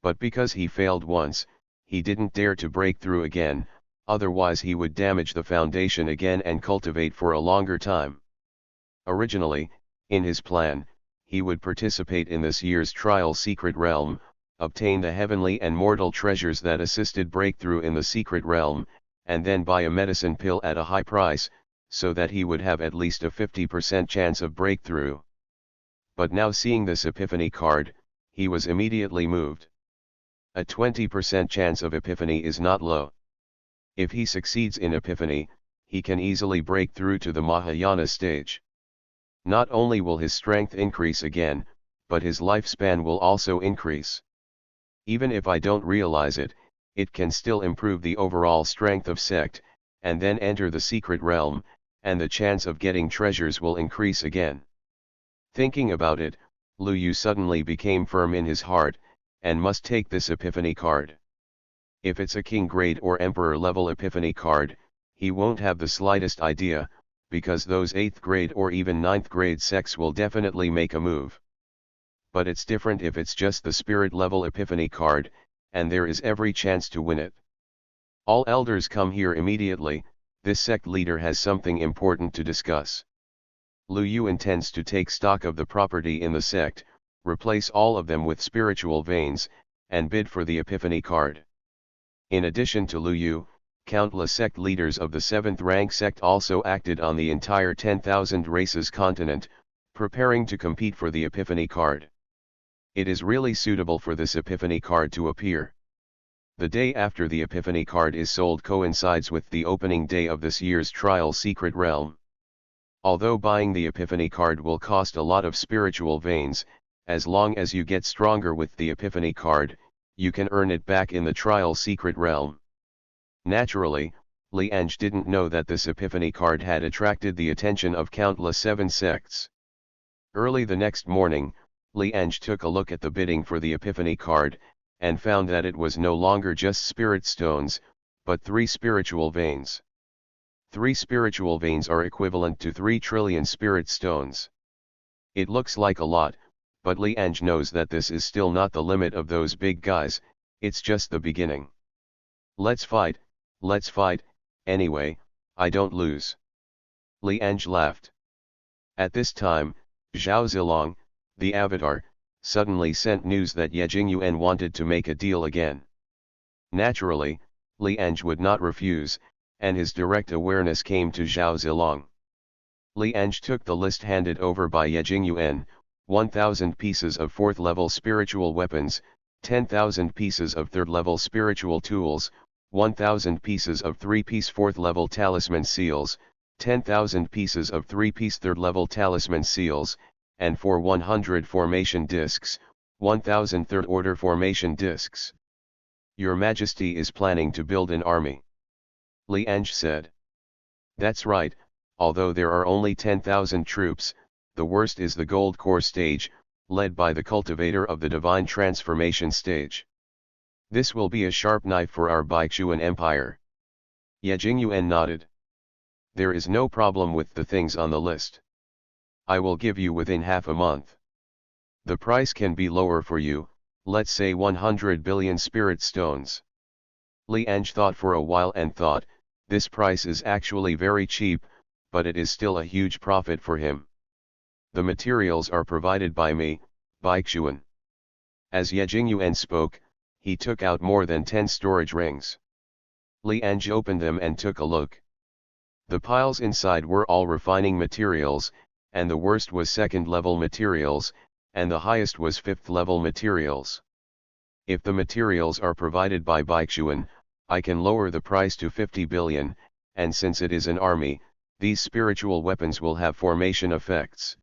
But because he failed once, he didn't dare to break through again, otherwise he would damage the foundation again and cultivate for a longer time. Originally, in his plan, he would participate in this year's trial secret realm, obtain the heavenly and mortal treasures that assisted breakthrough in the secret realm, and then buy a medicine pill at a high price, so that he would have at least a 50% chance of breakthrough. But now seeing this epiphany card, he was immediately moved. A 20% chance of epiphany is not low. If he succeeds in epiphany, he can easily break through to the Mahayana stage. Not only will his strength increase again, but his lifespan will also increase. Even if I don't realize it, it can still improve the overall strength of Sect, and then enter the secret realm, and the chance of getting treasures will increase again. Thinking about it, Lu Yu suddenly became firm in his heart, and must take this epiphany card. If it's a king grade or emperor level epiphany card, he won't have the slightest idea, because those 8th grade or even 9th grade sects will definitely make a move. But it's different if it's just the spirit level epiphany card, and there is every chance to win it. All elders come here immediately, this sect leader has something important to discuss. Lu Yu intends to take stock of the property in the sect, replace all of them with spiritual veins, and bid for the epiphany card. In addition to Lu Yu, countless sect leaders of the 7th rank sect also acted on the entire 10,000 races continent, preparing to compete for the epiphany card. It is really suitable for this epiphany card to appear. The day after the epiphany card is sold coincides with the opening day of this year's trial secret realm. Although buying the epiphany card will cost a lot of spiritual veins, as long as you get stronger with the epiphany card, you can earn it back in the trial secret realm. Naturally, Li Ange didn't know that this epiphany card had attracted the attention of countless 7 sects. Early the next morning, Li Ange took a look at the bidding for the epiphany card, and found that it was no longer just spirit stones, but 3 spiritual veins. 3 spiritual veins are equivalent to 3 trillion spirit stones. It looks like a lot, but Li Ange knows that this is still not the limit of those big guys, it's just the beginning. Let's fight, anyway, I don't lose. Li Ange laughed. At this time, Zhao Zilong, the avatar, suddenly sent news that Ye Jingyuan wanted to make a deal again. Naturally, Li Ange would not refuse, and his direct awareness came to Zhao Zilong. Li Ange took the list handed over by Ye Jingyuan, 1,000 pieces of 4th level spiritual weapons, 10,000 pieces of 3rd level spiritual tools, 1,000 pieces of 3-piece 4th level talisman seals, 10,000 pieces of 3-piece 3rd level talisman seals, and 100 formation discs, 1,000 3rd order formation discs. Your Majesty is planning to build an army. Li Ange said. That's right, although there are only 10,000 troops, the worst is the gold core stage, led by the cultivator of the divine transformation stage. This will be a sharp knife for our Baishuan Empire. Ye Jingyuan nodded. There is no problem with the things on the list. I will give you within half a month. The price can be lower for you, let's say 100 billion spirit stones. Li Ange thought for a while and thought, this price is actually very cheap, but it is still a huge profit for him. The materials are provided by me, Baishuan. As Ye Jingyuan spoke, he took out more than 10 storage rings. Li Ange opened them and took a look. The piles inside were all refining materials, and the worst was second-level materials, and the highest was fifth-level materials. If the materials are provided by Baixuan, I can lower the price to 50 billion, and since it is an army, these spiritual weapons will have formation effects.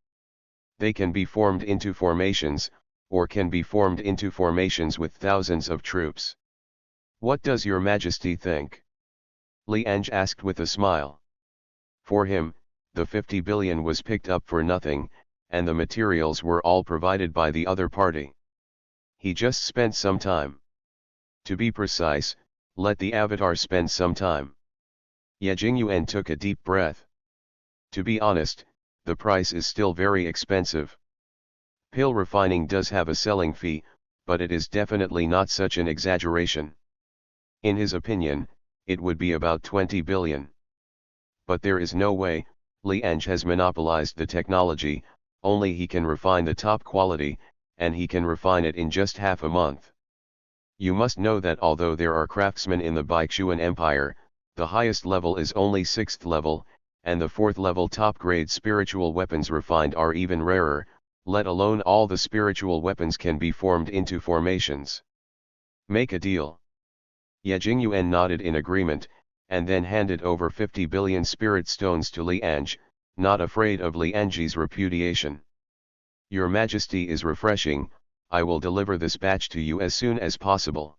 They can be formed into formations, or can be formed into formations with thousands of troops. What does your Majesty think? Li Ange asked with a smile. For him, the 50 billion was picked up for nothing, and the materials were all provided by the other party. He just spent some time. To be precise, let the avatar spend some time. Ye Jingyuan took a deep breath. To be honest, the price is still very expensive. Pill refining does have a selling fee, but it is definitely not such an exaggeration. In his opinion, it would be about 20 billion. But there is no way. Li Ange has monopolized the technology, only he can refine the top quality, and he can refine it in just half a month. You must know that although there are craftsmen in the Baixuan Empire, the highest level is only 6th level, and the 4th level top grade spiritual weapons refined are even rarer, let alone all the spiritual weapons can be formed into formations. Make a deal. Ye Jingyuan nodded in agreement, and then handed over 50 billion spirit stones to Li Ange, not afraid of Li Ange's repudiation. Your Majesty is refreshing, I will deliver this batch to you as soon as possible.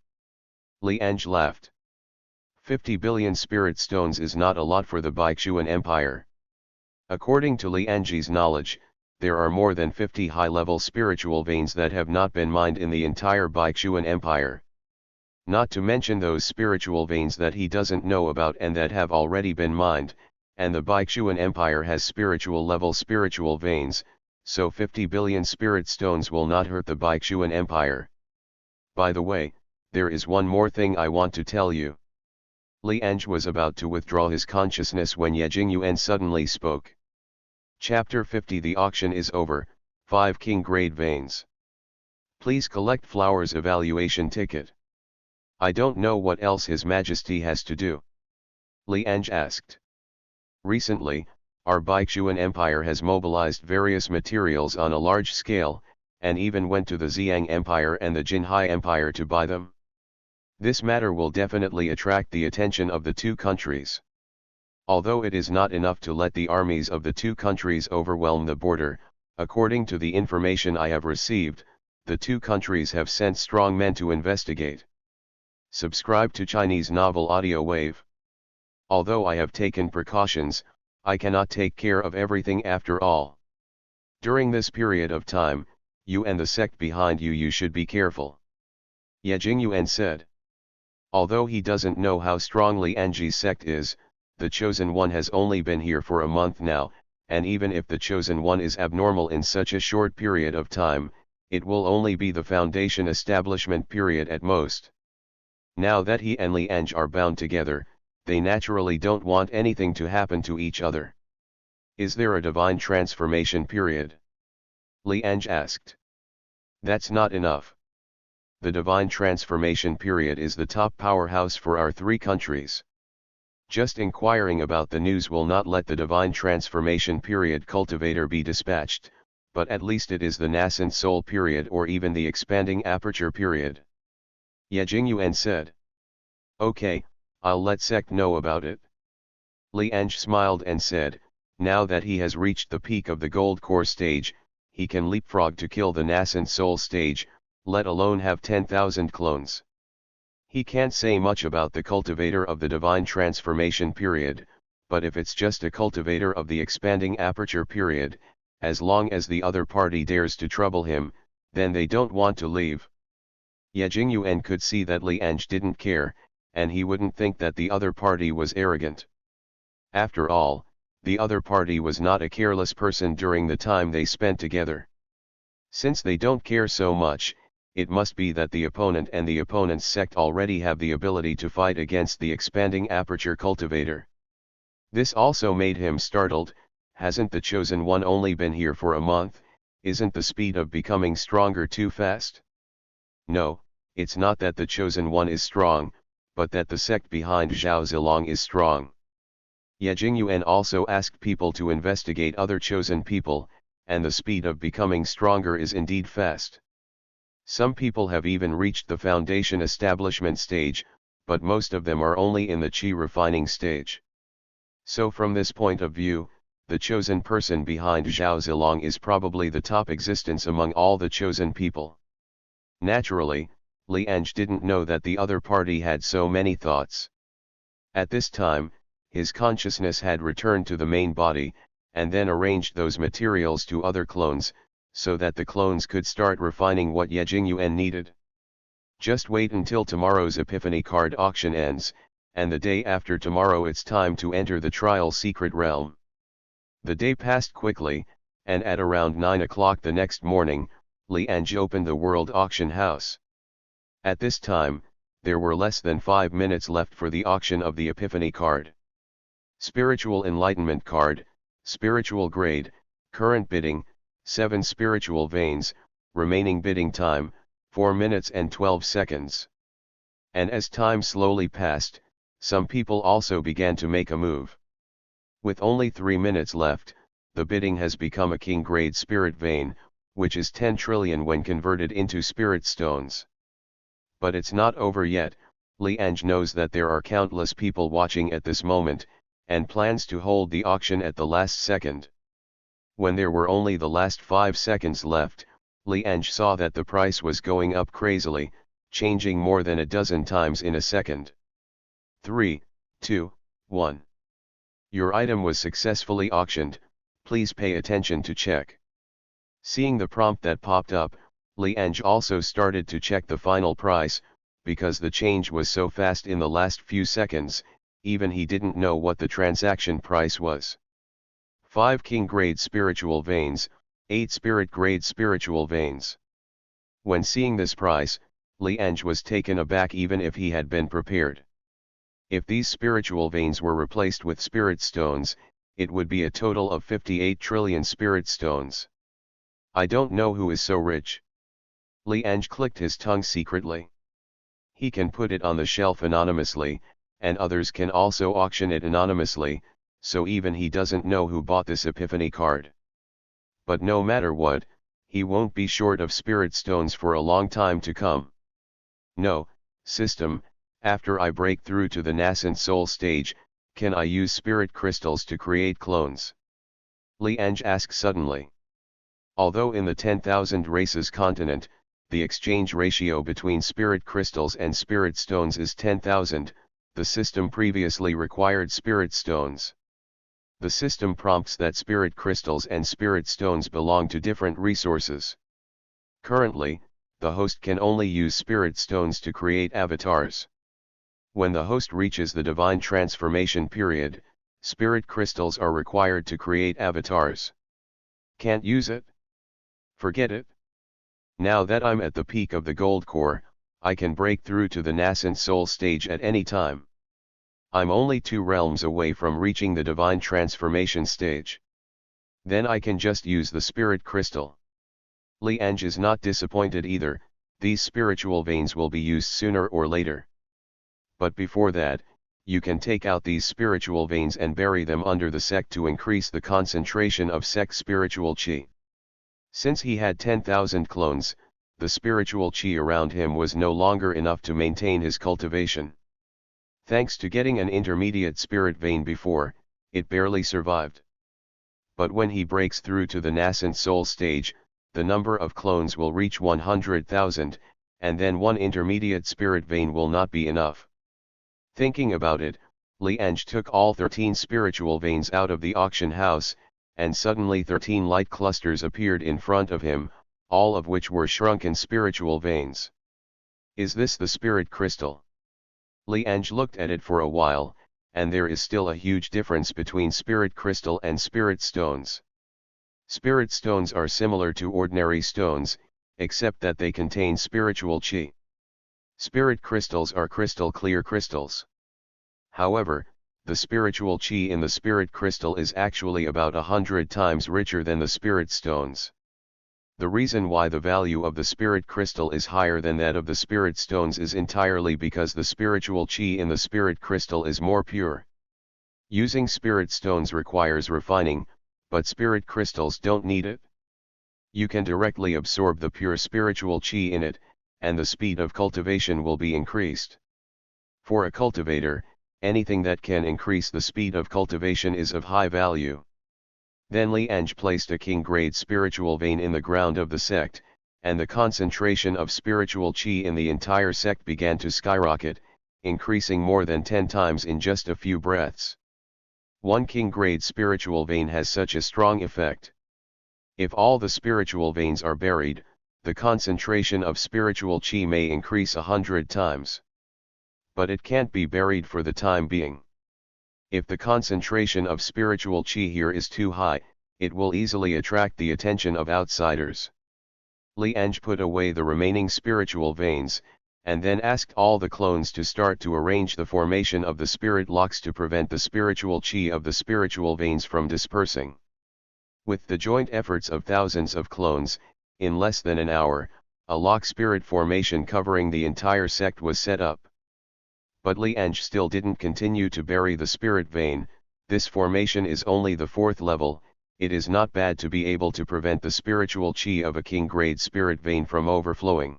Li Ange laughed. 50 billion spirit stones is not a lot for the Baixuan Empire. According to Li Ange's knowledge, there are more than 50 high-level spiritual veins that have not been mined in the entire Baixuan Empire. Not to mention those spiritual veins that he doesn't know about and that have already been mined, and the Baixuan Empire has spiritual veins, so 50 billion spirit stones will not hurt the Baixuan Empire. By the way, there is one more thing I want to tell you. Li Ange was about to withdraw his consciousness when Ye Jingyuan suddenly spoke. Chapter 50. The auction is over, 5 king grade veins. Please collect Flower's evaluation ticket. I don't know what else His Majesty has to do. Li Ange asked. Recently, our Baixuan Empire has mobilized various materials on a large scale, and even went to the Xiang Empire and the Jinhai Empire to buy them. This matter will definitely attract the attention of the two countries. Although it is not enough to let the armies of the two countries overwhelm the border, according to the information I have received, the two countries have sent strong men to investigate. Subscribe to Chinese Novel Audio Wave. Although I have taken precautions, I cannot take care of everything after all. During this period of time, you and the sect behind you should be careful. Ye Jingyuan said. Although he doesn't know how strong Li Ange's sect is, the Chosen One has only been here for a month now, and even if the Chosen One is abnormal in such a short period of time, it will only be the foundation establishment period at most. Now that he and Li Ange are bound together, they naturally don't want anything to happen to each other. Is there a divine transformation period? Li Ange asked. That's not enough. The divine transformation period is the top powerhouse for our three countries. Just inquiring about the news will not let the divine transformation period cultivator be dispatched, but at least it is the nascent soul period or even the expanding aperture period. Ye Jingyuan said. Okay, I'll let Sect know about it. Li Ange smiled and said, now that he has reached the peak of the gold core stage, he can leapfrog to kill the nascent soul stage, let alone have 10,000 clones. He can't say much about the cultivator of the divine transformation period, but if it's just a cultivator of the expanding aperture period, as long as the other party dares to trouble him, then they don't want to leave. Ye Jingyuan could see that Li Ange didn't care, and he wouldn't think that the other party was arrogant. After all, the other party was not a careless person during the time they spent together. Since they don't care so much, it must be that the opponent and the opponent's sect already have the ability to fight against the expanding aperture cultivator. This also made him startled. Hasn't the Chosen One only been here for a month? Isn't the speed of becoming stronger too fast? No, it's not that the Chosen One is strong, but that the sect behind Zhao Zilong is strong. Ye Jingyuan also asked people to investigate other chosen people, and the speed of becoming stronger is indeed fast. Some people have even reached the foundation establishment stage, but most of them are only in the chi refining stage. So from this point of view, the chosen person behind Zhao Zilong is probably the top existence among all the chosen people. Naturally, Li Ange didn't know that the other party had so many thoughts. At this time, his consciousness had returned to the main body, and then arranged those materials to other clones, so that the clones could start refining what Ye Jingyuan needed. Just wait until tomorrow's Epiphany card auction ends, and the day after tomorrow it's time to enter the trial secret realm. The day passed quickly, and at around 9 o'clock the next morning, Li Ange opened the World Auction House. At this time, there were less than 5 minutes left for the auction of the Epiphany card. Spiritual Enlightenment card, spiritual grade, current bidding, 7 spiritual veins, remaining bidding time, 4 minutes and 12 seconds. And as time slowly passed, some people also began to make a move. With only 3 minutes left, the bidding has become a king grade spirit vein, which is 10 trillion when converted into spirit stones. But it's not over yet. Li Ange knows that there are countless people watching at this moment, and plans to hold the auction at the last second. When there were only the last 5 seconds left, Li Ange saw that the price was going up crazily, changing more than a dozen times in a second. 3, 2, 1. Your item was successfully auctioned, please pay attention to check. Seeing the prompt that popped up, Li Ange also started to check the final price, because the change was so fast in the last few seconds, even he didn't know what the transaction price was. 5 king grade spiritual veins, 8 spirit grade spiritual veins. When seeing this price, Li Ange was taken aback even if he had been prepared. If these spiritual veins were replaced with spirit stones, it would be a total of 58 trillion spirit stones. I don't know who is so rich. Li Ange clicked his tongue secretly. He can put it on the shelf anonymously, and others can also auction it anonymously, so even he doesn't know who bought this Epiphany card. But no matter what, he won't be short of spirit stones for a long time to come. No, system, after I break through to the nascent soul stage, can I use spirit crystals to create clones? Li Ange asked suddenly. Although in the 10,000 races continent, the exchange ratio between spirit crystals and spirit stones is 10,000, the system previously required spirit stones. The system prompts that spirit crystals and spirit stones belong to different resources. Currently, the host can only use spirit stones to create avatars. When the host reaches the divine transformation period, spirit crystals are required to create avatars. Can't use it? Forget it. Now that I'm at the peak of the gold core, I can break through to the nascent soul stage at any time. I'm only 2 realms away from reaching the divine transformation stage. Then I can just use the spirit crystal. Li Ange is not disappointed either, these spiritual veins will be used sooner or later. But before that, you can take out these spiritual veins and bury them under the sect to increase the concentration of sect spiritual chi. Since he had 10,000 clones, the spiritual chi around him was no longer enough to maintain his cultivation. Thanks to getting an intermediate spirit vein before, it barely survived. But when he breaks through to the nascent soul stage, the number of clones will reach 100,000, and then one intermediate spirit vein will not be enough. Thinking about it, Li Ange took all 13 spiritual veins out of the auction house, and suddenly 13 light clusters appeared in front of him, all of which were shrunken spiritual veins. Is this the spirit crystal? Li Ange looked at it for a while, and there is still a huge difference between spirit crystal and spirit stones. Spirit stones are similar to ordinary stones, except that they contain spiritual chi. Spirit crystals are crystal clear crystals. However, the spiritual chi in the spirit crystal is actually about 100 times richer than the spirit stones. The reason why the value of the spirit crystal is higher than that of the spirit stones is entirely because the spiritual chi in the spirit crystal is more pure. Using spirit stones requires refining, but spirit crystals don't need it. You can directly absorb the pure spiritual chi in it, and the speed of cultivation will be increased. For a cultivator, anything that can increase the speed of cultivation is of high value. Then Li Ange placed a king-grade spiritual vein in the ground of the sect, and the concentration of spiritual chi in the entire sect began to skyrocket, increasing more than 10 times in just a few breaths. One king-grade spiritual vein has such a strong effect. If all the spiritual veins are buried, the concentration of spiritual chi may increase 100 times. But it can't be buried for the time being. If the concentration of spiritual chi here is too high, it will easily attract the attention of outsiders. Li Ange put away the remaining spiritual veins, and then asked all the clones to start to arrange the formation of the spirit locks to prevent the spiritual chi of the spiritual veins from dispersing. With the joint efforts of thousands of clones, in less than an hour, a lock spirit formation covering the entire sect was set up. But Li Ange still didn't continue to bury the spirit vein. This formation is only the 4th level. It is not bad to be able to prevent the spiritual chi of a king-grade spirit vein from overflowing.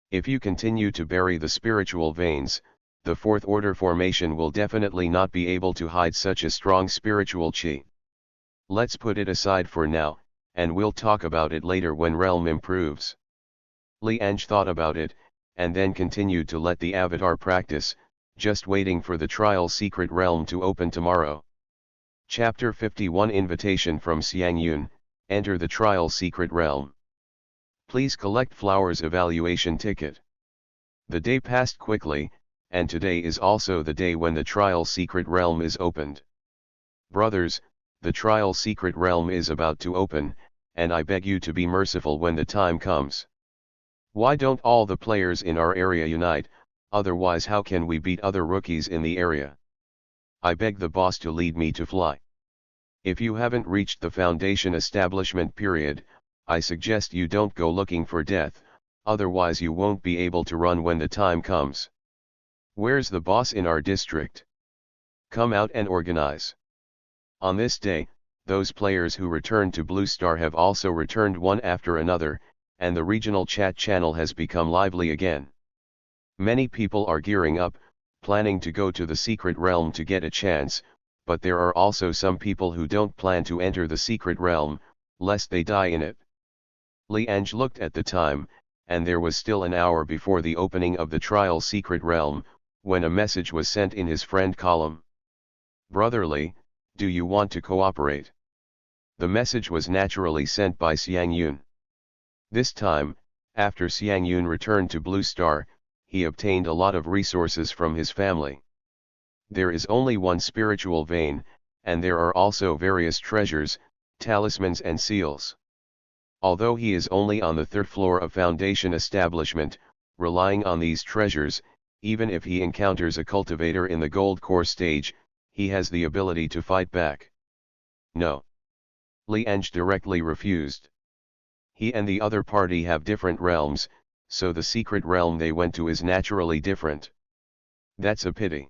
If you continue to bury the spiritual veins, the 4th order formation will definitely not be able to hide such a strong spiritual chi. Let's put it aside for now, and we'll talk about it later when realm improves. Li Ange thought about it, and then continued to let the avatar practice, just waiting for the trial secret realm to open tomorrow. Chapter 51 Invitation from Xiangyun, Enter the Trial Secret Realm. Please collect flowers evaluation ticket. The day passed quickly, and today is also the day when the Trial Secret Realm is opened. Brothers, the Trial Secret Realm is about to open, and I beg you to be merciful when the time comes. Why don't all the players in our area unite, otherwise how can we beat other rookies in the area? I beg the boss to lead me to fly. If you haven't reached the foundation establishment period, I suggest you don't go looking for death, otherwise you won't be able to run when the time comes. Where's the boss in our district? Come out and organize. On this day, those players who returned to Blue Star have also returned one after another, and the regional chat channel has become lively again. Many people are gearing up, planning to go to the secret realm to get a chance, but there are also some people who don't plan to enter the secret realm, lest they die in it. Li Ange looked at the time, and there was still an hour before the opening of the trial secret realm, when a message was sent in his friend column. Brotherly, do you want to cooperate? The message was naturally sent by Xiangyun. This time, after Xiangyun returned to Blue Star, he obtained a lot of resources from his family. There is only one spiritual vein, and there are also various treasures, talismans and seals. Although he is only on the 3rd floor of Foundation establishment, relying on these treasures, even if he encounters a cultivator in the gold core stage, he has the ability to fight back. No. Li Ange directly refused. He and the other party have different realms, so the secret realm they went to is naturally different. That's a pity.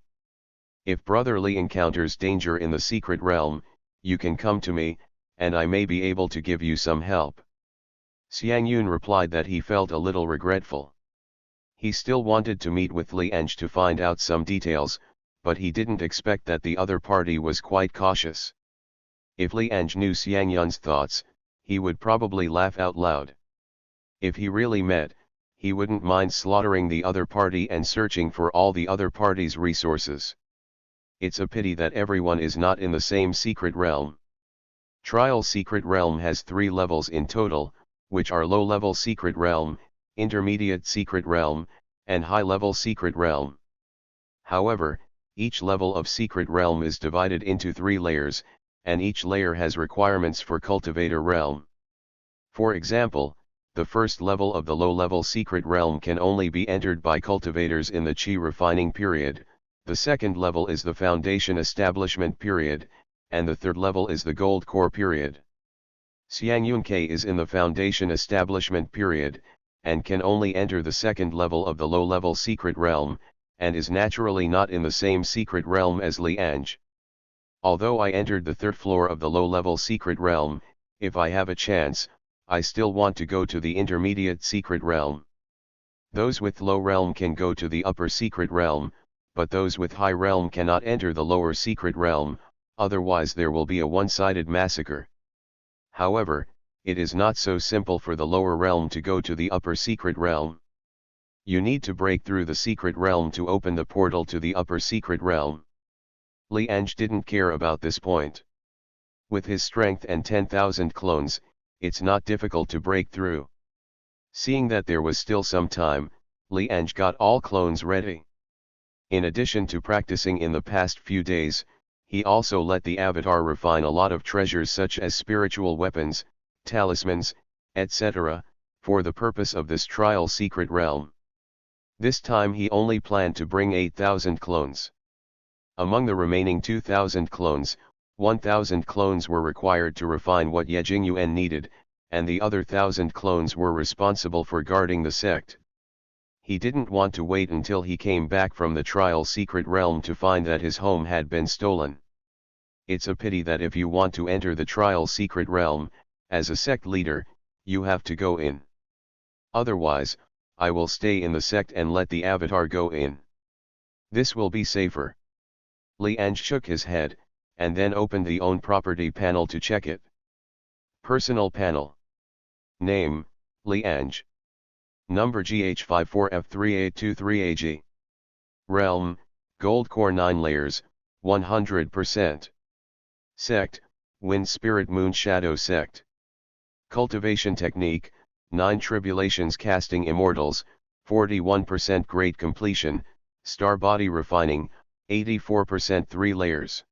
If Brother Li encounters danger in the secret realm, you can come to me, and I may be able to give you some help. Xiangyun replied that he felt a little regretful. He still wanted to meet with Li Ange to find out some details, but he didn't expect that the other party was quite cautious. If Li Ange knew Xiangyun's thoughts, he would probably laugh out loud. If he really met, he wouldn't mind slaughtering the other party and searching for all the other party's resources. It's a pity that everyone is not in the same secret realm. Trial Secret Realm has 3 levels in total, which are low-level Secret Realm, Intermediate Secret Realm, and High-level Secret Realm. However, each level of Secret Realm is divided into 3 layers, and each layer has requirements for Cultivator Realm. For example, the first level of the low-level Secret Realm can only be entered by cultivators in the Chi refining period, the second level is the Foundation establishment period, and the third level is the Gold Core period. Xiangyun K is in the Foundation establishment period, and can only enter the second level of the low-level Secret Realm, and is naturally not in the same Secret Realm as Li Ange. Although I entered the third floor of the low-level secret realm, if I have a chance, I still want to go to the intermediate secret realm. Those with low realm can go to the upper secret realm, but those with high realm cannot enter the lower secret realm, otherwise there will be a one-sided massacre. However, it is not so simple for the lower realm to go to the upper secret realm. You need to break through the secret realm to open the portal to the upper secret realm. Li Ange didn't care about this point. With his strength and 10,000 clones, it's not difficult to break through. Seeing that there was still some time, Li Ange got all clones ready. In addition to practicing in the past few days, he also let the avatar refine a lot of treasures such as spiritual weapons, talismans, etc., for the purpose of this trial secret realm. This time he only planned to bring 8,000 clones. Among the remaining 2,000 clones, 1,000 clones were required to refine what Ye Jingyuan needed, and the other 1,000 clones were responsible for guarding the sect. He didn't want to wait until he came back from the trial secret realm to find that his home had been stolen. It's a pity that if you want to enter the trial secret realm, as a sect leader, you have to go in. Otherwise, I will stay in the sect and let the avatar go in. This will be safer. Li Ange shook his head, and then opened the Own Property panel to check it. Personal panel. Name, Li Ange. Number GH54F3823AG. Realm, Gold Core 9 layers, 100%. Sect, Wind Spirit Moon Shadow Sect. Cultivation Technique, 9 Tribulations Casting Immortals, 41% Great Completion, Star Body Refining, 84% 3 layers.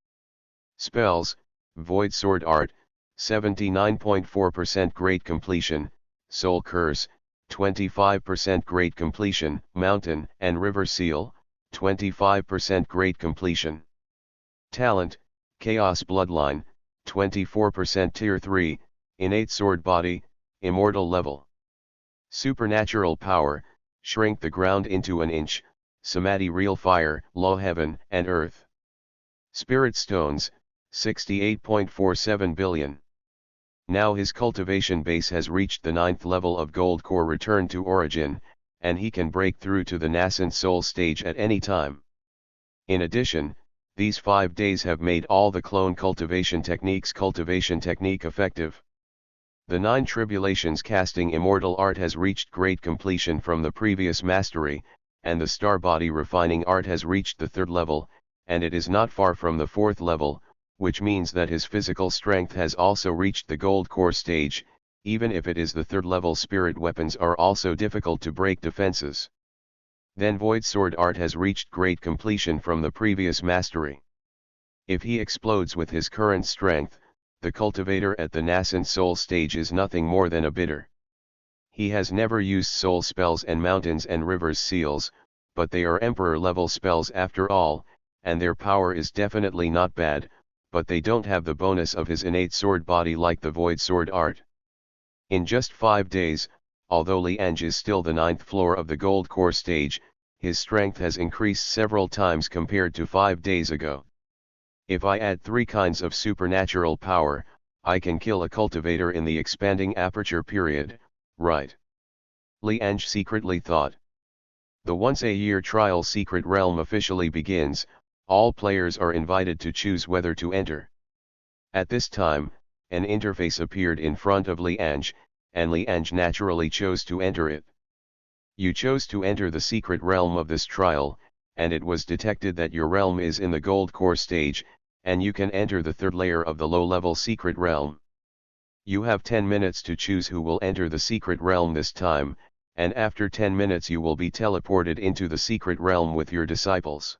Spells, Void Sword Art, 79.4% Great Completion, Soul Curse, 25% Great Completion, Mountain and River Seal, 25% Great Completion. Talent, Chaos Bloodline, 24% Tier 3, Innate Sword Body, Immortal Level. Supernatural Power, Shrink the Ground into an Inch, Samadhi Real Fire, Low Heaven and Earth. Spirit Stones, 68.47 billion. Now his cultivation base has reached the 9th level of Gold Core Return to Origin, and he can break through to the nascent soul stage at any time. In addition, these 5 days have made all the clone cultivation technique effective. The 9 Tribulations Casting Immortal Art has reached great completion from the previous mastery, and the Star Body Refining Art has reached the 3rd level, and it is not far from the 4th level, which means that his physical strength has also reached the Gold Core stage, even if it is the 3rd level. Spirit weapons are also difficult to break defenses. Then Void Sword Art has reached great completion from the previous mastery. If he explodes with his current strength, the cultivator at the nascent soul stage is nothing more than a bitter. He has never used soul spells and mountains and rivers seals, but they are emperor level spells after all, and their power is definitely not bad, but they don't have the bonus of his innate sword body like the Void Sword Art. In just 5 days, although Li Ange is still the 9th floor of the Gold Core stage, his strength has increased several times compared to 5 days ago. If I add 3 kinds of supernatural power, I can kill a cultivator in the expanding aperture period, right? Li Ange secretly thought. The once-a-year trial secret realm officially begins. All players are invited to choose whether to enter. At this time, an interface appeared in front of Li Ange, and Li Ange naturally chose to enter it. You chose to enter the secret realm of this trial, and it was detected that your realm is in the Gold Core stage, and you can enter the 3rd layer of the low-level secret realm. You have 10 minutes to choose who will enter the secret realm this time, and after 10 minutes you will be teleported into the secret realm with your disciples.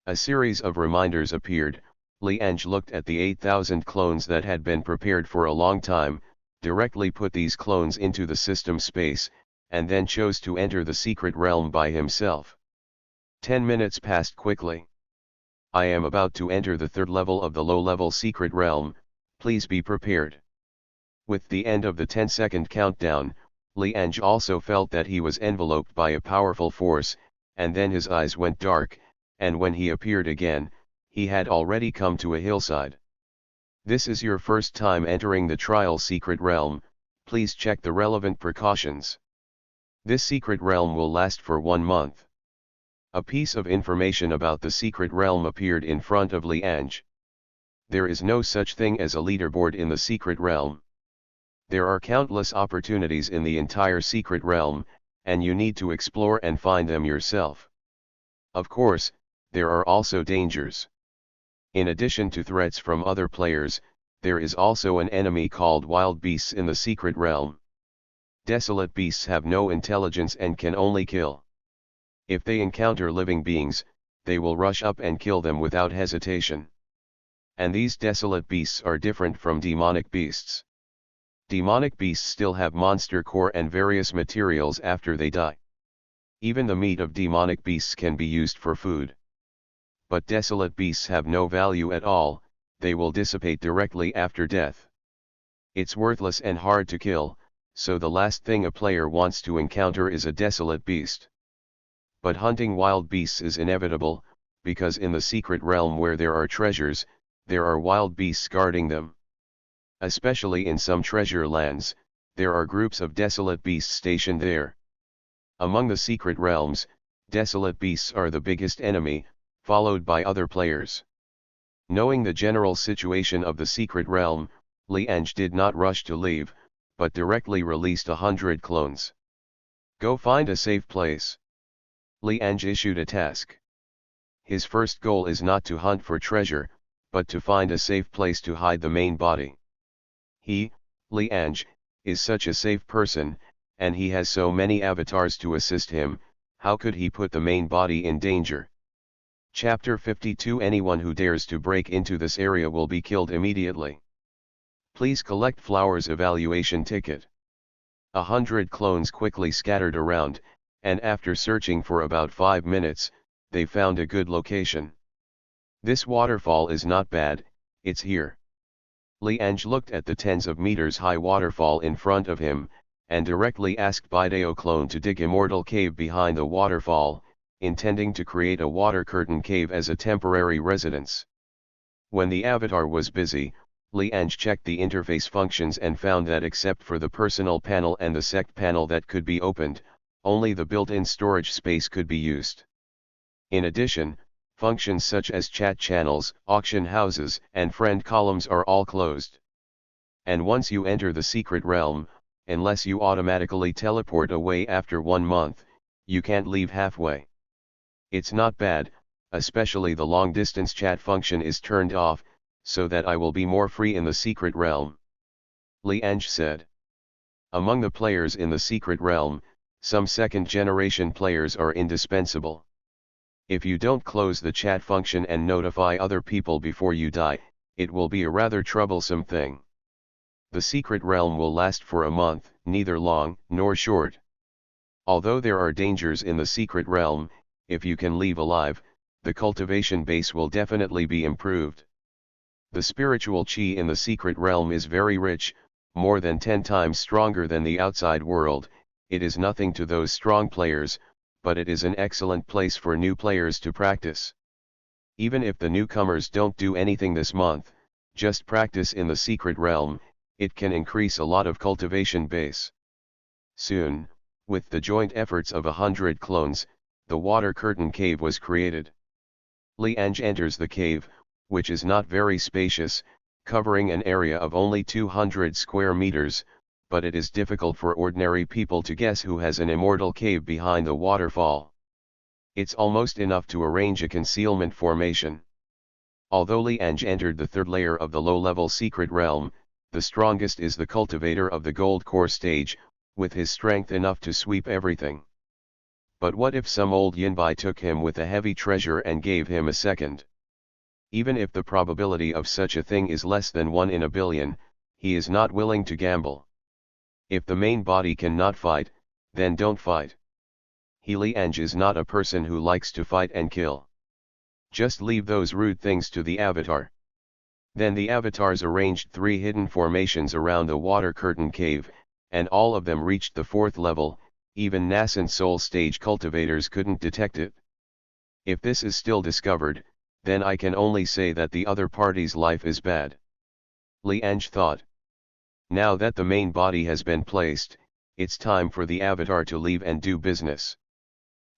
A series of reminders appeared. Li Ange looked at the 8,000 clones that had been prepared for a long time, directly put these clones into the system space, and then chose to enter the secret realm by himself. 10 minutes passed quickly. I am about to enter the 3rd level of the low-level secret realm, please be prepared. With the end of the 10-second countdown, Li Ange also felt that he was enveloped by a powerful force, and then his eyes went dark, and when he appeared again, he had already come to a hillside. This is your first time entering the trial secret realm, please check the relevant precautions. This secret realm will last for 1 month. A piece of information about the secret realm appeared in front of Li Ange. There is no such thing as a leaderboard in the secret realm. There are countless opportunities in the entire secret realm, and you need to explore and find them yourself. Of course, there are also dangers. In addition to threats from other players, there is also an enemy called wild beasts in the secret realm. Desolate beasts have no intelligence and can only kill. If they encounter living beings, they will rush up and kill them without hesitation. And these desolate beasts are different from demonic beasts. Demonic beasts still have monster core and various materials after they die. Even the meat of demonic beasts can be used for food. But desolate beasts have no value at all, they will dissipate directly after death. It's worthless and hard to kill, so the last thing a player wants to encounter is a desolate beast. But hunting wild beasts is inevitable, because in the secret realm where there are treasures, there are wild beasts guarding them. Especially in some treasure lands, there are groups of desolate beasts stationed there. Among the secret realms, desolate beasts are the biggest enemy, followed by other players. Knowing the general situation of the secret realm, Li Ange did not rush to leave, but directly released 100 clones. Go find a safe place. Li Ange issued a task. His first goal is not to hunt for treasure, but to find a safe place to hide the main body. He, Li Ange, is such a safe person, and he has so many avatars to assist him, how could he put the main body in danger? Chapter 52 Anyone who dares to break into this area will be killed immediately. Please collect flowers evaluation ticket. 100 clones quickly scattered around, and after searching for about 5 minutes, they found a good location. This waterfall is not bad, it's here. Li Ange looked at the tens of meters high waterfall in front of him, and directly asked Bideo clone to dig immortal cave behind the waterfall, intending to create a water curtain cave as a temporary residence. When the avatar was busy, Li Ange checked the interface functions and found that except for the personal panel and the sect panel that could be opened, only the built-in storage space could be used. In addition, functions such as chat channels, auction houses, and friend columns are all closed. And once you enter the secret realm, unless you automatically teleport away after 1 month, you can't leave halfway. It's not bad, especially the long-distance chat function is turned off, so that I will be more free in the secret realm. Li Ange said. Among the players in the secret realm, some second-generation players are indispensable. If you don't close the chat function and notify other people before you die, it will be a rather troublesome thing. The secret realm will last for a month, neither long nor short. Although there are dangers in the secret realm, if you can leave alive, the cultivation base will definitely be improved. The spiritual chi in the secret realm is very rich, more than 10 times stronger than the outside world. It is nothing to those strong players, but it is an excellent place for new players to practice. Even if the newcomers don't do anything this month, just practice in the secret realm, it can increase a lot of cultivation base. Soon, with the joint efforts of 100 clones, the water curtain cave was created. Li Ange enters the cave, which is not very spacious, covering an area of only 200 square meters, but it is difficult for ordinary people to guess who has an immortal cave behind the waterfall. It's almost enough to arrange a concealment formation. Although Li Ange entered the third layer of the low-level secret realm, the strongest is the cultivator of the gold core stage, with his strength enough to sweep everything. But what if some old Yinbai took him with a heavy treasure and gave him a second? Even if the probability of such a thing is less than 1 in a billion, he is not willing to gamble. If the main body cannot fight, then don't fight. Li Ange is not a person who likes to fight and kill. Just leave those rude things to the avatar. Then the avatars arranged 3 hidden formations around the water curtain cave, and all of them reached the 4th level, even nascent soul stage cultivators couldn't detect it. If this is still discovered, then I can only say that the other party's life is bad. Li Ange thought. Now that the main body has been placed, it's time for the avatar to leave and do business.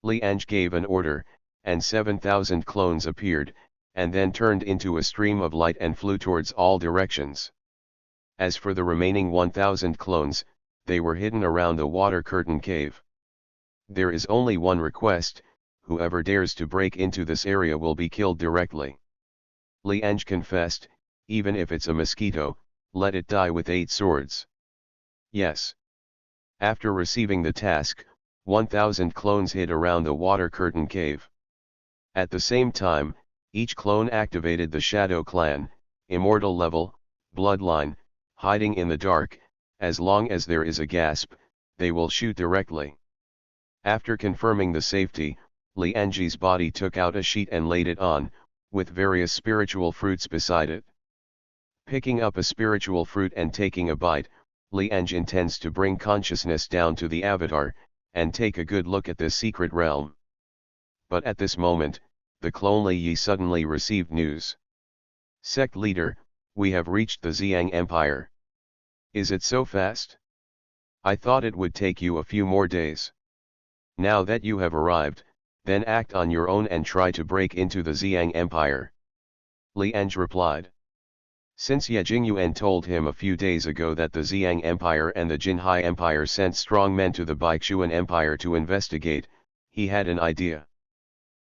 Li Ange gave an order, and 7,000 clones appeared, and then turned into a stream of light and flew towards all directions. As for the remaining 1,000 clones, they were hidden around the water curtain cave. There is only one request: whoever dares to break into this area will be killed directly. Li Ange confessed, even if it's a mosquito, let it die with 8 swords. Yes. After receiving the task, 1,000 clones hid around the water curtain cave. At the same time, each clone activated the Shadow Clan, immortal level, bloodline, hiding in the dark. As long as there is a gasp, they will shoot directly. After confirming the safety, Li Ange's body took out a sheet and laid it on, with various spiritual fruits beside it. Picking up a spiritual fruit and taking a bite, Li Ange intends to bring consciousness down to the avatar, and take a good look at this secret realm. But at this moment, the clone Li Yi suddenly received news. Sect leader, we have reached the Xiang Empire. Is it so fast? I thought it would take you a few more days. Now that you have arrived, then act on your own and try to break into the Xiang Empire. Li Ange replied. Since Ye Jingyuan told him a few days ago that the Xiang Empire and the Jinhai Empire sent strong men to the Baixuan Empire to investigate, he had an idea.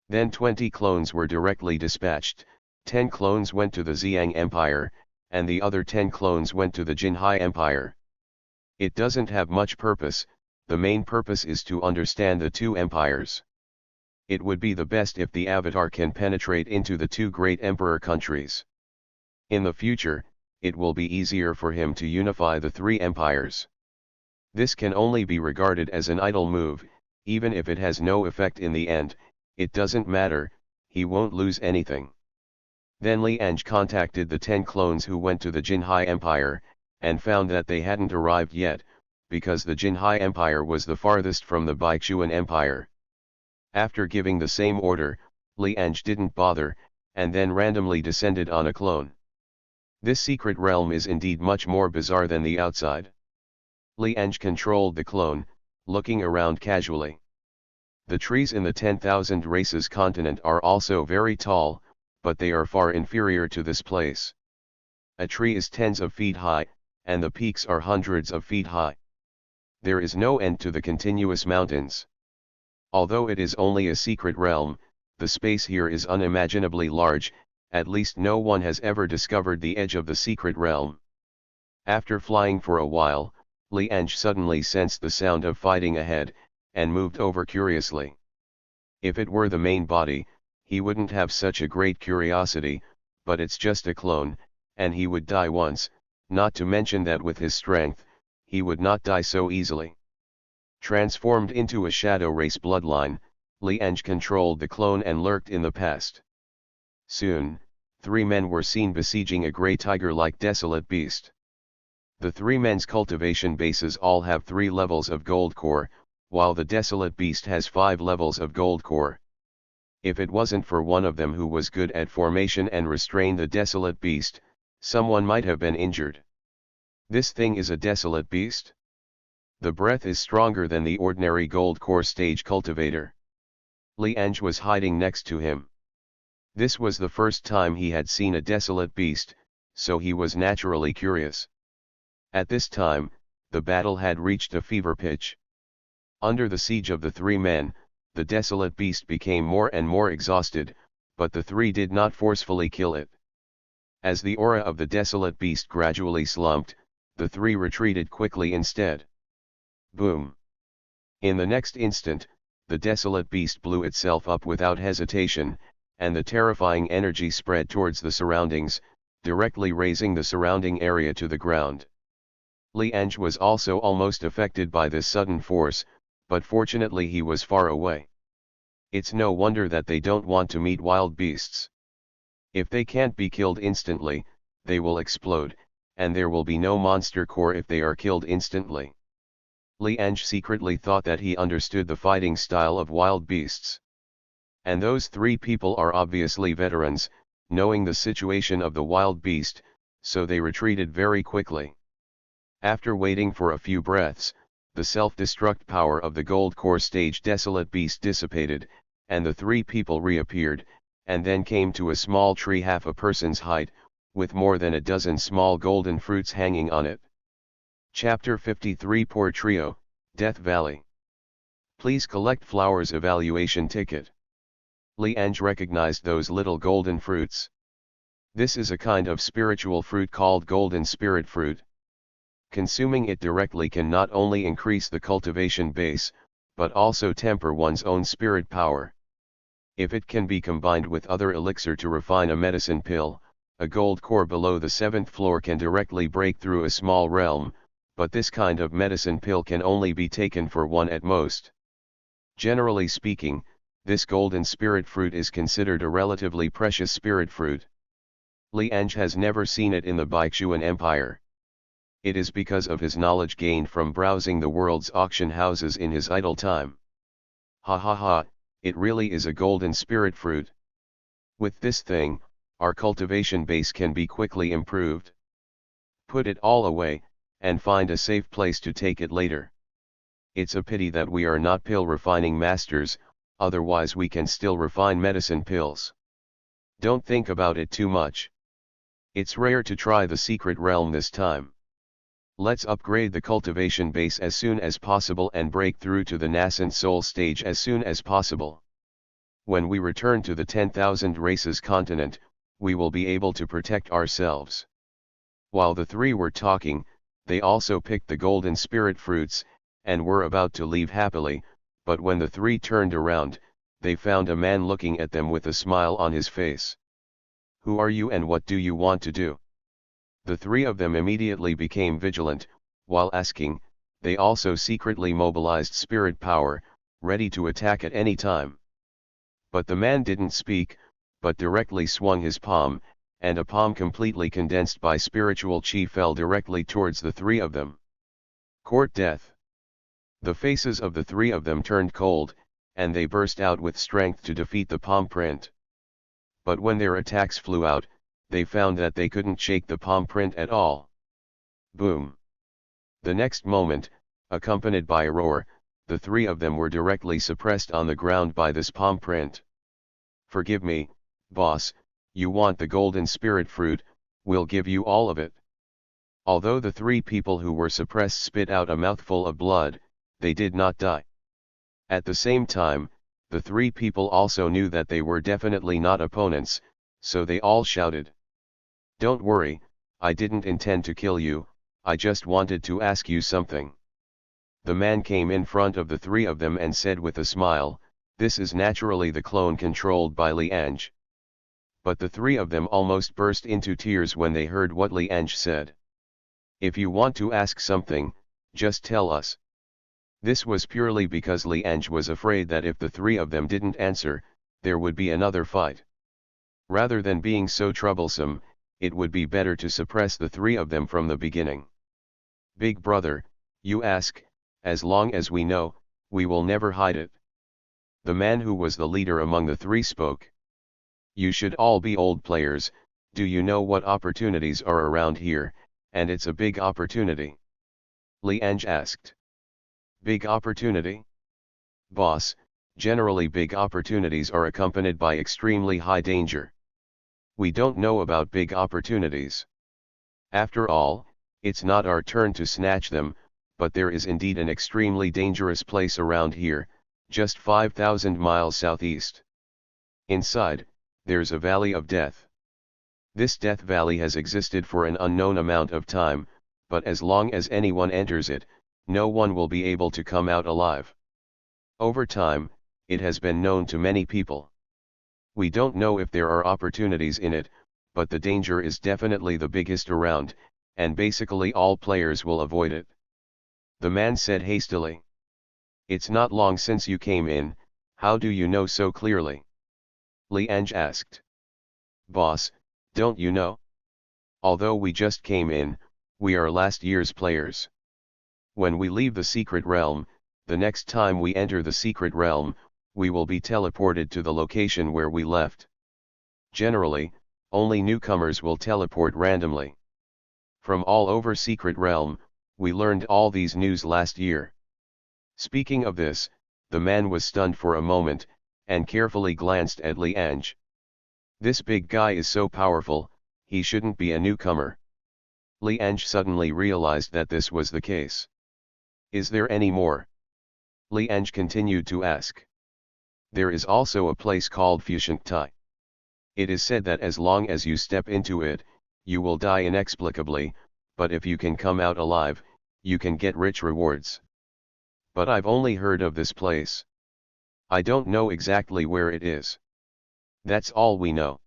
Then 20 clones were directly dispatched, 10 clones went to the Xiang Empire, and the other 10 clones went to the Jinhai Empire. It doesn't have much purpose, the main purpose is to understand the two empires. It would be the best if the avatar can penetrate into the two great emperor countries. In the future, it will be easier for him to unify the three empires. This can only be regarded as an idle move, even if it has no effect in the end, it doesn't matter, he won't lose anything. Then Li Ange contacted the 10 clones who went to the Jinhai Empire, and found that they hadn't arrived yet, because the Jinhai Empire was the farthest from the Baixuan Empire. After giving the same order, Li Ange didn't bother, and then randomly descended on a clone. This secret realm is indeed much more bizarre than the outside. Li Ange controlled the clone, looking around casually. The trees in the 10,000 races continent are also very tall, but they are far inferior to this place. A tree is tens of feet high, and the peaks are hundreds of feet high. There is no end to the continuous mountains. Although it is only a secret realm, the space here is unimaginably large, at least no one has ever discovered the edge of the secret realm. After flying for a while, Li Ange suddenly sensed the sound of fighting ahead, and moved over curiously. If it were the main body, he wouldn't have such a great curiosity, but it's just a clone, and he would die once, not to mention that with his strength, he would not die so easily. Transformed into a shadow race bloodline, Li Ange controlled the clone and lurked in the past. Soon, 3 men were seen besieging a grey tiger-like desolate beast. The 3 men's cultivation bases all have 3 levels of gold core, while the desolate beast has 5 levels of gold core. If it wasn't for one of them who was good at formation and restrained the desolate beast, someone might have been injured. This thing is a desolate beast? The breath is stronger than the ordinary gold core stage cultivator. Li Ange was hiding next to him. This was the first time he had seen a desolate beast, so he was naturally curious. At this time, the battle had reached a fever pitch. Under the siege of the 3 men, the desolate beast became more and more exhausted, but the 3 did not forcefully kill it. As the aura of the desolate beast gradually slumped, the 3 retreated quickly instead. Boom! In the next instant, the desolate beast blew itself up without hesitation, and the terrifying energy spread towards the surroundings, directly raising the surrounding area to the ground. Li Ange was also almost affected by this sudden force, but fortunately he was far away. It's no wonder that they don't want to meet wild beasts. If they can't be killed instantly, they will explode, and there will be no monster core if they are killed instantly. Li Ange secretly thought that he understood the fighting style of wild beasts. And those three people are obviously veterans, knowing the situation of the wild beast, so they retreated very quickly. After waiting for a few breaths, the self-destruct power of the gold core stage desolate beast dissipated, and the three people reappeared, and then came to a small tree half a person's height, with more than a dozen small golden fruits hanging on it. Chapter 53 Poor Trio, Death Valley. Please collect flowers evaluation ticket. Li Ange recognized those little golden fruits. This is a kind of spiritual fruit called golden spirit fruit. Consuming it directly can not only increase the cultivation base, but also temper one's own spirit power. If it can be combined with other elixir to refine a medicine pill, a gold core below the 7th floor can directly break through a small realm, but this kind of medicine pill can only be taken for one at most. Generally speaking, this golden spirit fruit is considered a relatively precious spirit fruit. Li Ange has never seen it in the Baishuan Empire. It is because of his knowledge gained from browsing the world's auction houses in his idle time. Ha ha ha, it really is a golden spirit fruit. With this thing, our cultivation base can be quickly improved. Put it all away, and find a safe place to take it later. It's a pity that we are not pill refining masters, otherwise we can still refine medicine pills. Don't think about it too much. It's rare to try the secret realm this time. Let's upgrade the cultivation base as soon as possible and break through to the nascent soul stage as soon as possible. When we return to the 10,000 races continent, we will be able to protect ourselves. While the three were talking, they also picked the golden spirit fruits, and were about to leave happily, but when the three turned around, they found a man looking at them with a smile on his face. Who are you and what do you want to do? The three of them immediately became vigilant, while asking, they also secretly mobilized spirit power, ready to attack at any time. But the man didn't speak, but directly swung his palm, and a palm completely condensed by spiritual chi fell directly towards the three of them. Court death. The faces of the three of them turned cold, and they burst out with strength to defeat the palm print. But when their attacks flew out, they found that they couldn't shake the palm print at all. Boom! The next moment, accompanied by a roar, the three of them were directly suppressed on the ground by this palm print. Forgive me, boss, you want the golden spirit fruit, we'll give you all of it. Although the three people who were suppressed spit out a mouthful of blood, they did not die. At the same time, the three people also knew that they were definitely not opponents, so they all shouted. Don't worry, I didn't intend to kill you, I just wanted to ask you something. The man came in front of the three of them and said with a smile, this is naturally the clone controlled by Li Ange. But the three of them almost burst into tears when they heard what Li Ange said. If you want to ask something, just tell us. This was purely because Li Ange was afraid that if the three of them didn't answer, there would be another fight. Rather than being so troublesome, it would be better to suppress the three of them from the beginning. Big brother, you ask, as long as we know, we will never hide it. The man who was the leader among the three spoke. You should all be old players, do you know what opportunities are around here, and it's a big opportunity? Li Ange asked. Big opportunity? Boss, generally big opportunities are accompanied by extremely high danger. We don't know about big opportunities. After all, it's not our turn to snatch them, but there is indeed an extremely dangerous place around here, just 5,000 miles southeast. Inside, there's a valley of death. This death valley has existed for an unknown amount of time, but as long as anyone enters it, no one will be able to come out alive. Over time, it has been known to many people. We don't know if there are opportunities in it, but the danger is definitely the biggest around, and basically all players will avoid it. The man said hastily. It's not long since you came in, how do you know so clearly? Li Ange asked. Boss, don't you know? Although we just came in, we are last year's players. When we leave the secret realm, the next time we enter the secret realm, we will be teleported to the location where we left. Generally, only newcomers will teleport randomly. From all over Secret Realm, we learned all these news last year. Speaking of this, the man was stunned for a moment, and carefully glanced at Li Ange. This big guy is so powerful, he shouldn't be a newcomer. Li Ange suddenly realized that this was the case. Is there any more? Li Ange continued to ask. There is also a place called Fushengtai. It is said that as long as you step into it, you will die inexplicably, but if you can come out alive, you can get rich rewards. But I've only heard of this place. I don't know exactly where it is. That's all we know.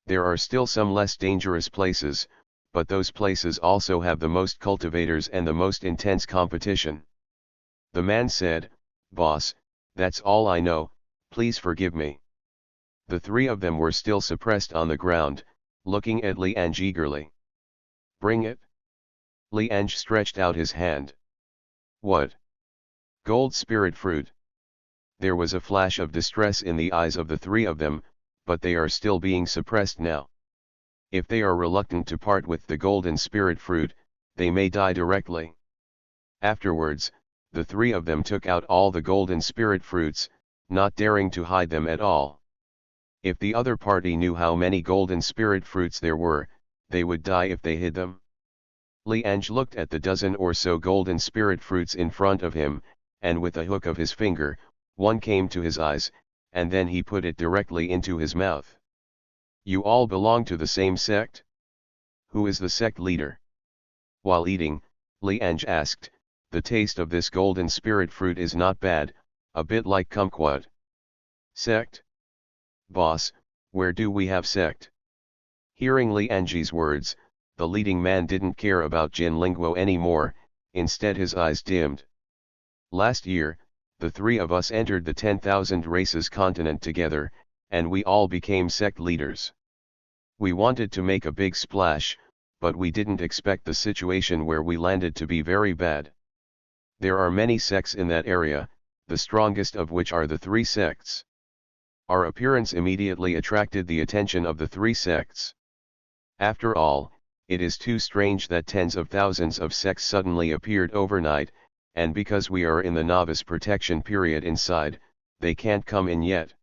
There are still some less dangerous places, but those places also have the most cultivators and the most intense competition. The man said, "Boss, that's all I know, please forgive me." The three of them were still suppressed on the ground, looking at Li Ange eagerly. "Bring it." Li Ange stretched out his hand. "What?" "Gold spirit fruit." There was a flash of distress in the eyes of the three of them, but they are still being suppressed now. If they are reluctant to part with the golden spirit fruit, they may die directly. Afterwards, the three of them took out all the golden spirit fruits, not daring to hide them at all. If the other party knew how many golden spirit fruits there were, they would die if they hid them. Li Ange looked at the dozen or so golden spirit fruits in front of him, and with a hook of his finger, one came to his eyes, and then he put it directly into his mouth. "You all belong to the same sect? Who is the sect leader?" While eating, Li Ange asked, "The taste of this golden spirit fruit is not bad, a bit like kumquat." "Sect? Boss, where do we have sect?" Hearing Li Ange's words, the leading man didn't care about Jin Linguo anymore, instead his eyes dimmed. "Last year, the three of us entered the 10,000 races continent together, and we all became sect leaders. We wanted to make a big splash, but we didn't expect the situation where we landed to be very bad. There are many sects in that area, the strongest of which are the three sects. Our appearance immediately attracted the attention of the three sects. After all, it is too strange that tens of thousands of sects suddenly appeared overnight, and because we are in the novice protection period inside, they can't come in yet.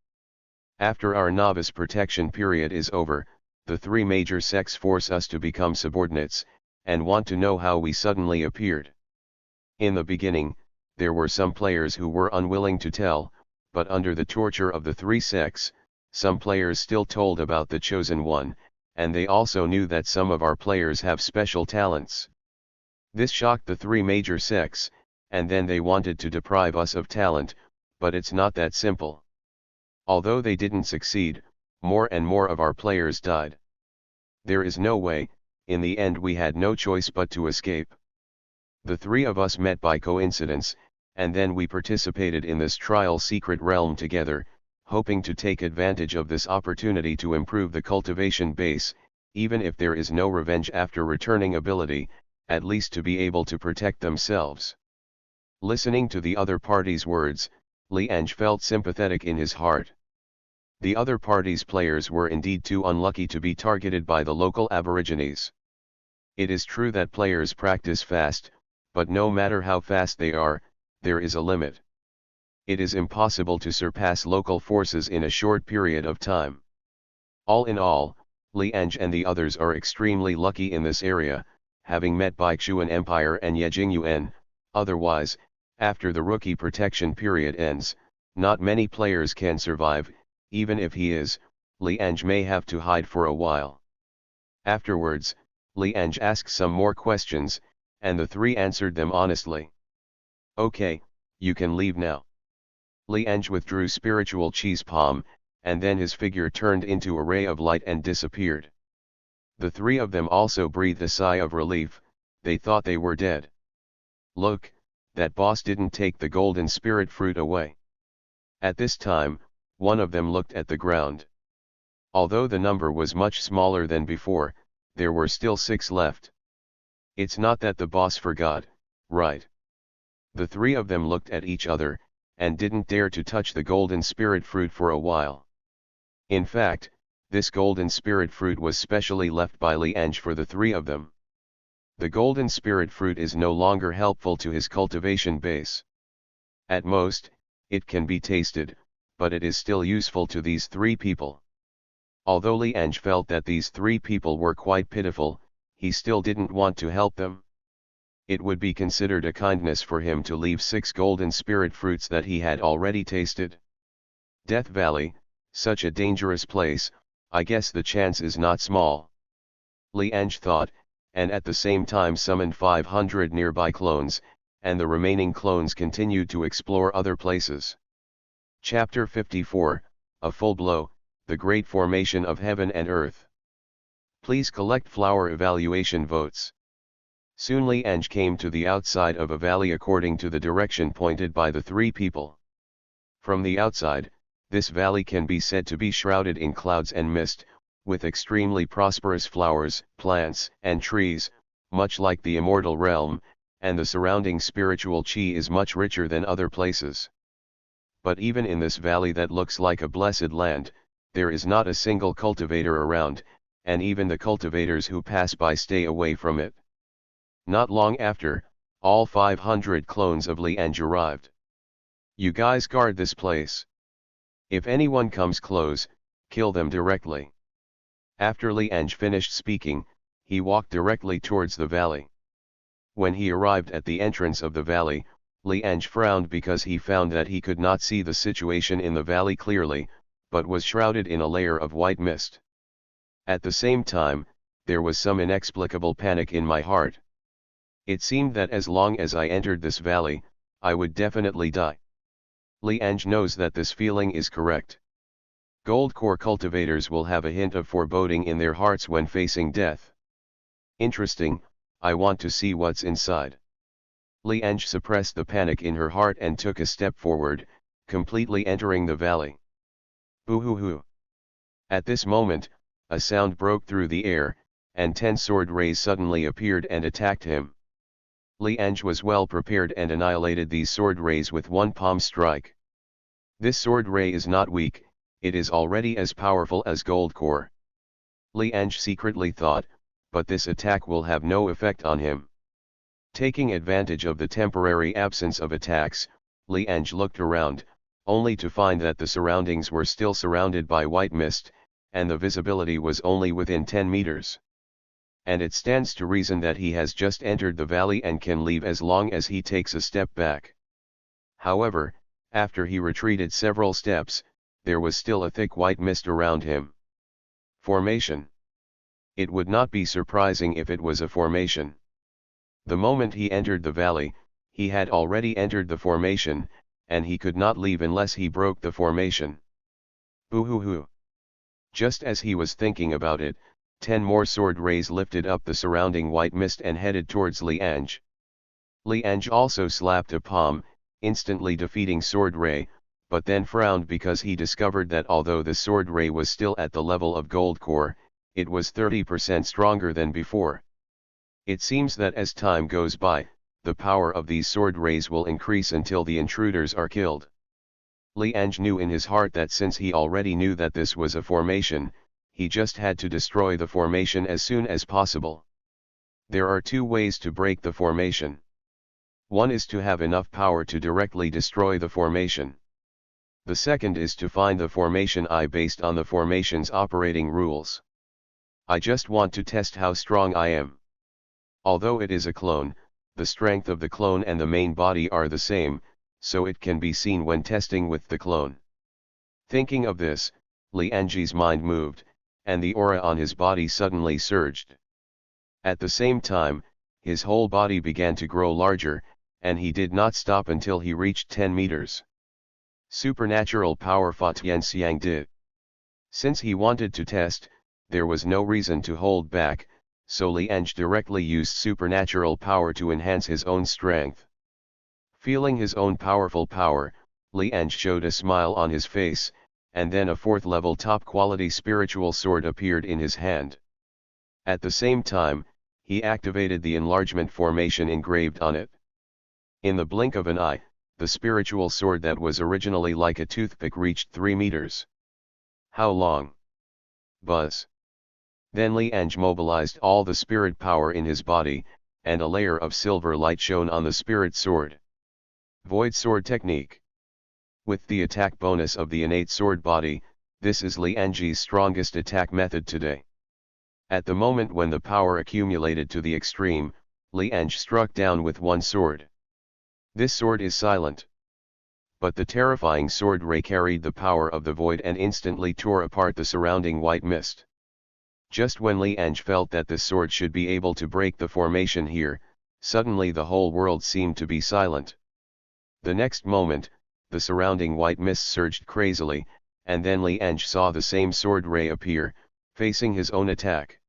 After our novice protection period is over, the three major sects force us to become subordinates, and want to know how we suddenly appeared. In the beginning, there were some players who were unwilling to tell, but under the torture of the three sects, some players still told about the chosen one, and they also knew that some of our players have special talents. This shocked the three major sects, and then they wanted to deprive us of talent, but it's not that simple. Although they didn't succeed, more and more of our players died. There is no way, in the end we had no choice but to escape. The three of us met by coincidence, and then we participated in this trial secret realm together, hoping to take advantage of this opportunity to improve the cultivation base, even if there is no revenge after returning ability, at least to be able to protect themselves." Listening to the other party's words, Li Ange felt sympathetic in his heart. The other party's players were indeed too unlucky to be targeted by the local aborigines. It is true that players practice fast, but no matter how fast they are, there is a limit. It is impossible to surpass local forces in a short period of time. All in all, Li Ange and the others are extremely lucky in this area, having met Baichuan Empire and Yejingyuan. Otherwise, after the rookie protection period ends, not many players can survive. Even if he is, Li Ange may have to hide for a while. Afterwards, Li Ange asked some more questions, and the three answered them honestly. "Okay, you can leave now." Li Ange withdrew spiritual cheese palm, and then his figure turned into a ray of light and disappeared. The three of them also breathed a sigh of relief, they thought they were dead. "Look, that boss didn't take the golden spirit fruit away." At this time, one of them looked at the ground. Although the number was much smaller than before, there were still 6 left. "It's not that the boss forgot, right?" The three of them looked at each other, and didn't dare to touch the golden spirit fruit for a while. In fact, this golden spirit fruit was specially left by Li Ange for the three of them. The golden spirit fruit is no longer helpful to his cultivation base. At most, it can be tasted, but it is still useful to these three people. Although Li Ange felt that these three people were quite pitiful, he still didn't want to help them. It would be considered a kindness for him to leave 6 golden spirit fruits that he had already tasted. Death Valley, such a dangerous place, I guess the chance is not small. Li Ange thought, and at the same time summoned 500 nearby clones, and the remaining clones continued to explore other places. Chapter 54, A Full Blow, The Great Formation of Heaven and Earth. Please collect flower evaluation votes. Soon Li Ange came to the outside of a valley according to the direction pointed by the three people. From the outside, this valley can be said to be shrouded in clouds and mist, with extremely prosperous flowers, plants, and trees, much like the immortal realm, and the surrounding spiritual chi is much richer than other places. But even in this valley that looks like a blessed land, there is not a single cultivator around, and even the cultivators who pass by stay away from it. Not long after, all 500 clones of Li Ange arrived. You guys guard this place. If anyone comes close, kill them directly. After Li Ange finished speaking, he walked directly towards the valley. When he arrived at the entrance of the valley, Li Ange frowned because he found that he could not see the situation in the valley clearly, but was shrouded in a layer of white mist. At the same time, there was some inexplicable panic in my heart. It seemed that as long as I entered this valley, I would definitely die. Li Ange knows that this feeling is correct. Gold core cultivators will have a hint of foreboding in their hearts when facing death. Interesting, I want to see what's inside. Li Ange suppressed the panic in her heart and took a step forward, completely entering the valley. Boo-hoo-hoo. At this moment, a sound broke through the air, and 10 sword rays suddenly appeared and attacked him. Li Ange was well prepared and annihilated these sword rays with one palm strike. This sword ray is not weak, it is already as powerful as gold core. Li Ange secretly thought, but this attack will have no effect on him. Taking advantage of the temporary absence of attacks, Li Ange looked around, only to find that the surroundings were still surrounded by white mist, and the visibility was only within 10 meters. And it stands to reason that he has just entered the valley and can leave as long as he takes a step back. However, after he retreated several steps, there was still a thick white mist around him. Formation. It would not be surprising if it was a formation. The moment he entered the valley, he had already entered the formation, and he could not leave unless he broke the formation. Boo-hoo-hoo. Just as he was thinking about it, 10 more sword rays lifted up the surrounding white mist and headed towards Li Ange. Li Ange also slapped a palm, instantly defeating sword ray, but then frowned because he discovered that although the sword ray was still at the level of gold core, it was 30% stronger than before. It seems that as time goes by, the power of these sword rays will increase until the intruders are killed. Li Ange knew in his heart that since he already knew that this was a formation, he just had to destroy the formation as soon as possible. There are 2 ways to break the formation. One is to have enough power to directly destroy the formation. The second is to find the formation based on the formation's operating rules. I just want to test how strong I am. Although it is a clone, the strength of the clone and the main body are the same, so it can be seen when testing with the clone. Thinking of this, Li Ange's mind moved, and the aura on his body suddenly surged. At the same time, his whole body began to grow larger, and he did not stop until he reached 10 meters. Supernatural power Fa Tian Xiang did. Since he wanted to test, there was no reason to hold back, so Li Ange directly used supernatural power to enhance his own strength. Feeling his own powerful power, Li Ange showed a smile on his face, and then a 4th level top quality spiritual sword appeared in his hand. At the same time, he activated the enlargement formation engraved on it. In the blink of an eye, the spiritual sword that was originally like a toothpick reached 3 meters. How long? Buzz. Then Li Ange mobilized all the spirit power in his body, and a layer of silver light shone on the spirit sword. Void sword technique. With the attack bonus of the innate sword body, this is Li Ange's strongest attack method today. At the moment when the power accumulated to the extreme, Li Ange struck down with one sword. This sword is silent. But the terrifying sword ray carried the power of the void and instantly tore apart the surrounding white mist. Just when Li Ange felt that the sword should be able to break the formation here, suddenly the whole world seemed to be silent. The next moment, the surrounding white mist surged crazily, and then Li Ange saw the same sword ray appear, facing his own attack.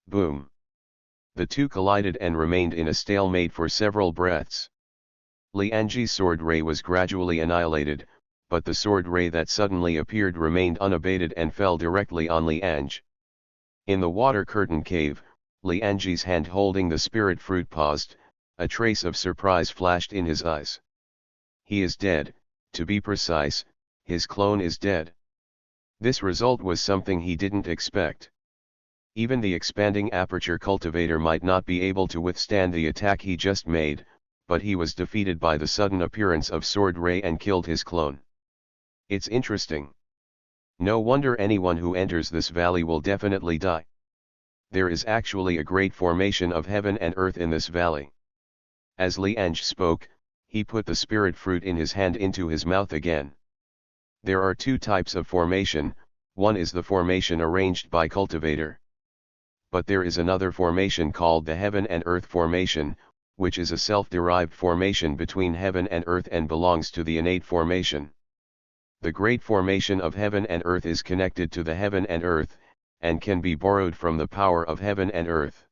Boom! The two collided and remained in a stalemate for several breaths. Li Ange's sword ray was gradually annihilated, but the sword ray that suddenly appeared remained unabated and fell directly on Li Ange. In the water curtain cave, Li Ange's hand holding the spirit fruit paused, a trace of surprise flashed in his eyes. He is dead, to be precise, his clone is dead. This result was something he didn't expect. Even the expanding aperture cultivator might not be able to withstand the attack he just made, but he was defeated by the sudden appearance of Sword Ray and killed his clone. It's interesting. No wonder anyone who enters this valley will definitely die. There is actually a great formation of heaven and earth in this valley. As Li Ange spoke, he put the spirit fruit in his hand into his mouth again. There are two types of formation, one is the formation arranged by cultivator. But there is another formation called the heaven and earth formation, which is a self-derived formation between heaven and earth and belongs to the innate formation. The great formation of heaven and earth is connected to the heaven and earth, and can be borrowed from the power of heaven and earth.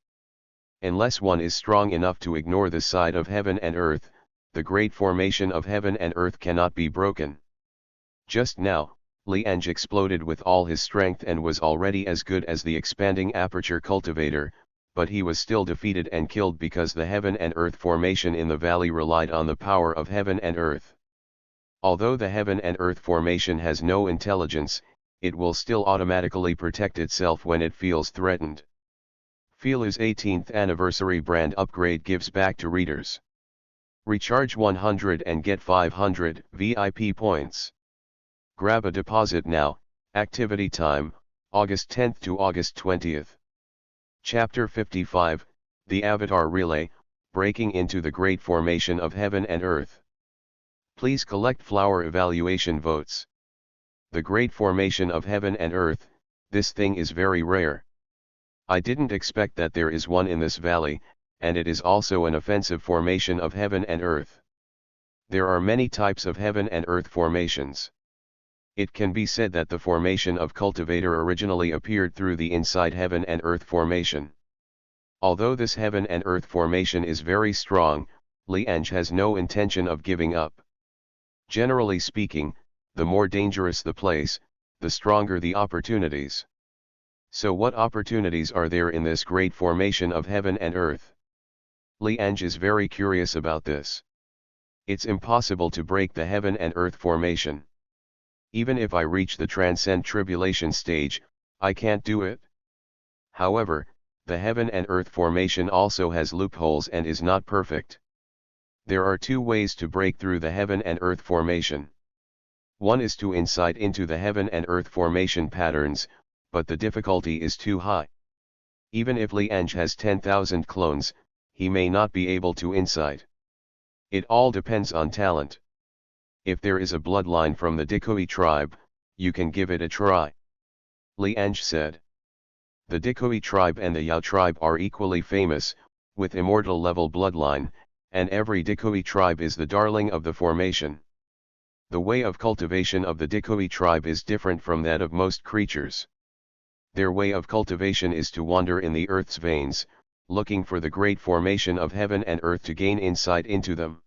Unless one is strong enough to ignore the side of heaven and earth, the great formation of heaven and earth cannot be broken. Just now, Li Ange exploded with all his strength and was already as good as the expanding aperture cultivator, but he was still defeated and killed because the heaven and earth formation in the valley relied on the power of heaven and earth. Although the heaven and earth formation has no intelligence, it will still automatically protect itself when it feels threatened. Feelu's 18th anniversary brand upgrade gives back to readers. Recharge 100 and get 500 VIP points. Grab a deposit now. Activity time, August 10th to August 20th. Chapter 55, The Avatar Relay, Breaking into the Great Formation of Heaven and Earth. Please collect flower evaluation votes. The Great Formation of Heaven and Earth, this thing is very rare. I didn't expect that there is one in this valley, and it is also an offensive formation of heaven and earth. There are many types of heaven and earth formations. It can be said that the formation of cultivator originally appeared through the inside heaven and earth formation. Although this heaven and earth formation is very strong, Li Ange has no intention of giving up. Generally speaking, the more dangerous the place, the stronger the opportunities. So what opportunities are there in this great formation of heaven and earth? Li Ange is very curious about this. It's impossible to break the heaven and earth formation. Even if I reach the transcend tribulation stage, I can't do it. However, the heaven and earth formation also has loopholes and is not perfect. There are two ways to break through the heaven and earth formation. One is to insight into the heaven and earth formation patterns, but the difficulty is too high. Even if Li Ange has 10,000 clones, he may not be able to insight. It all depends on talent. If there is a bloodline from the Dikoi tribe, you can give it a try. Li Ange said. The Dikoi tribe and the Yao tribe are equally famous, with immortal level bloodline, and every Dikoi tribe is the darling of the formation. The way of cultivation of the Dikoi tribe is different from that of most creatures. Their way of cultivation is to wander in the earth's veins, looking for the great formation of heaven and earth to gain insight into them.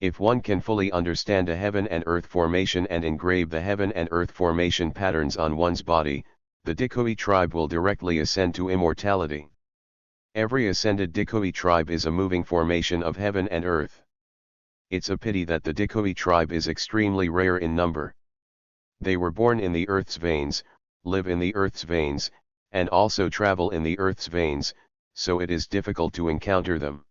If one can fully understand a heaven and earth formation and engrave the heaven and earth formation patterns on one's body, the Dikoi tribe will directly ascend to immortality. Every ascended Dikoi tribe is a moving formation of heaven and earth. It's a pity that the Dikoi tribe is extremely rare in number. They were born in the earth's veins, live in the earth's veins, and also travel in the earth's veins, so it is difficult to encounter them.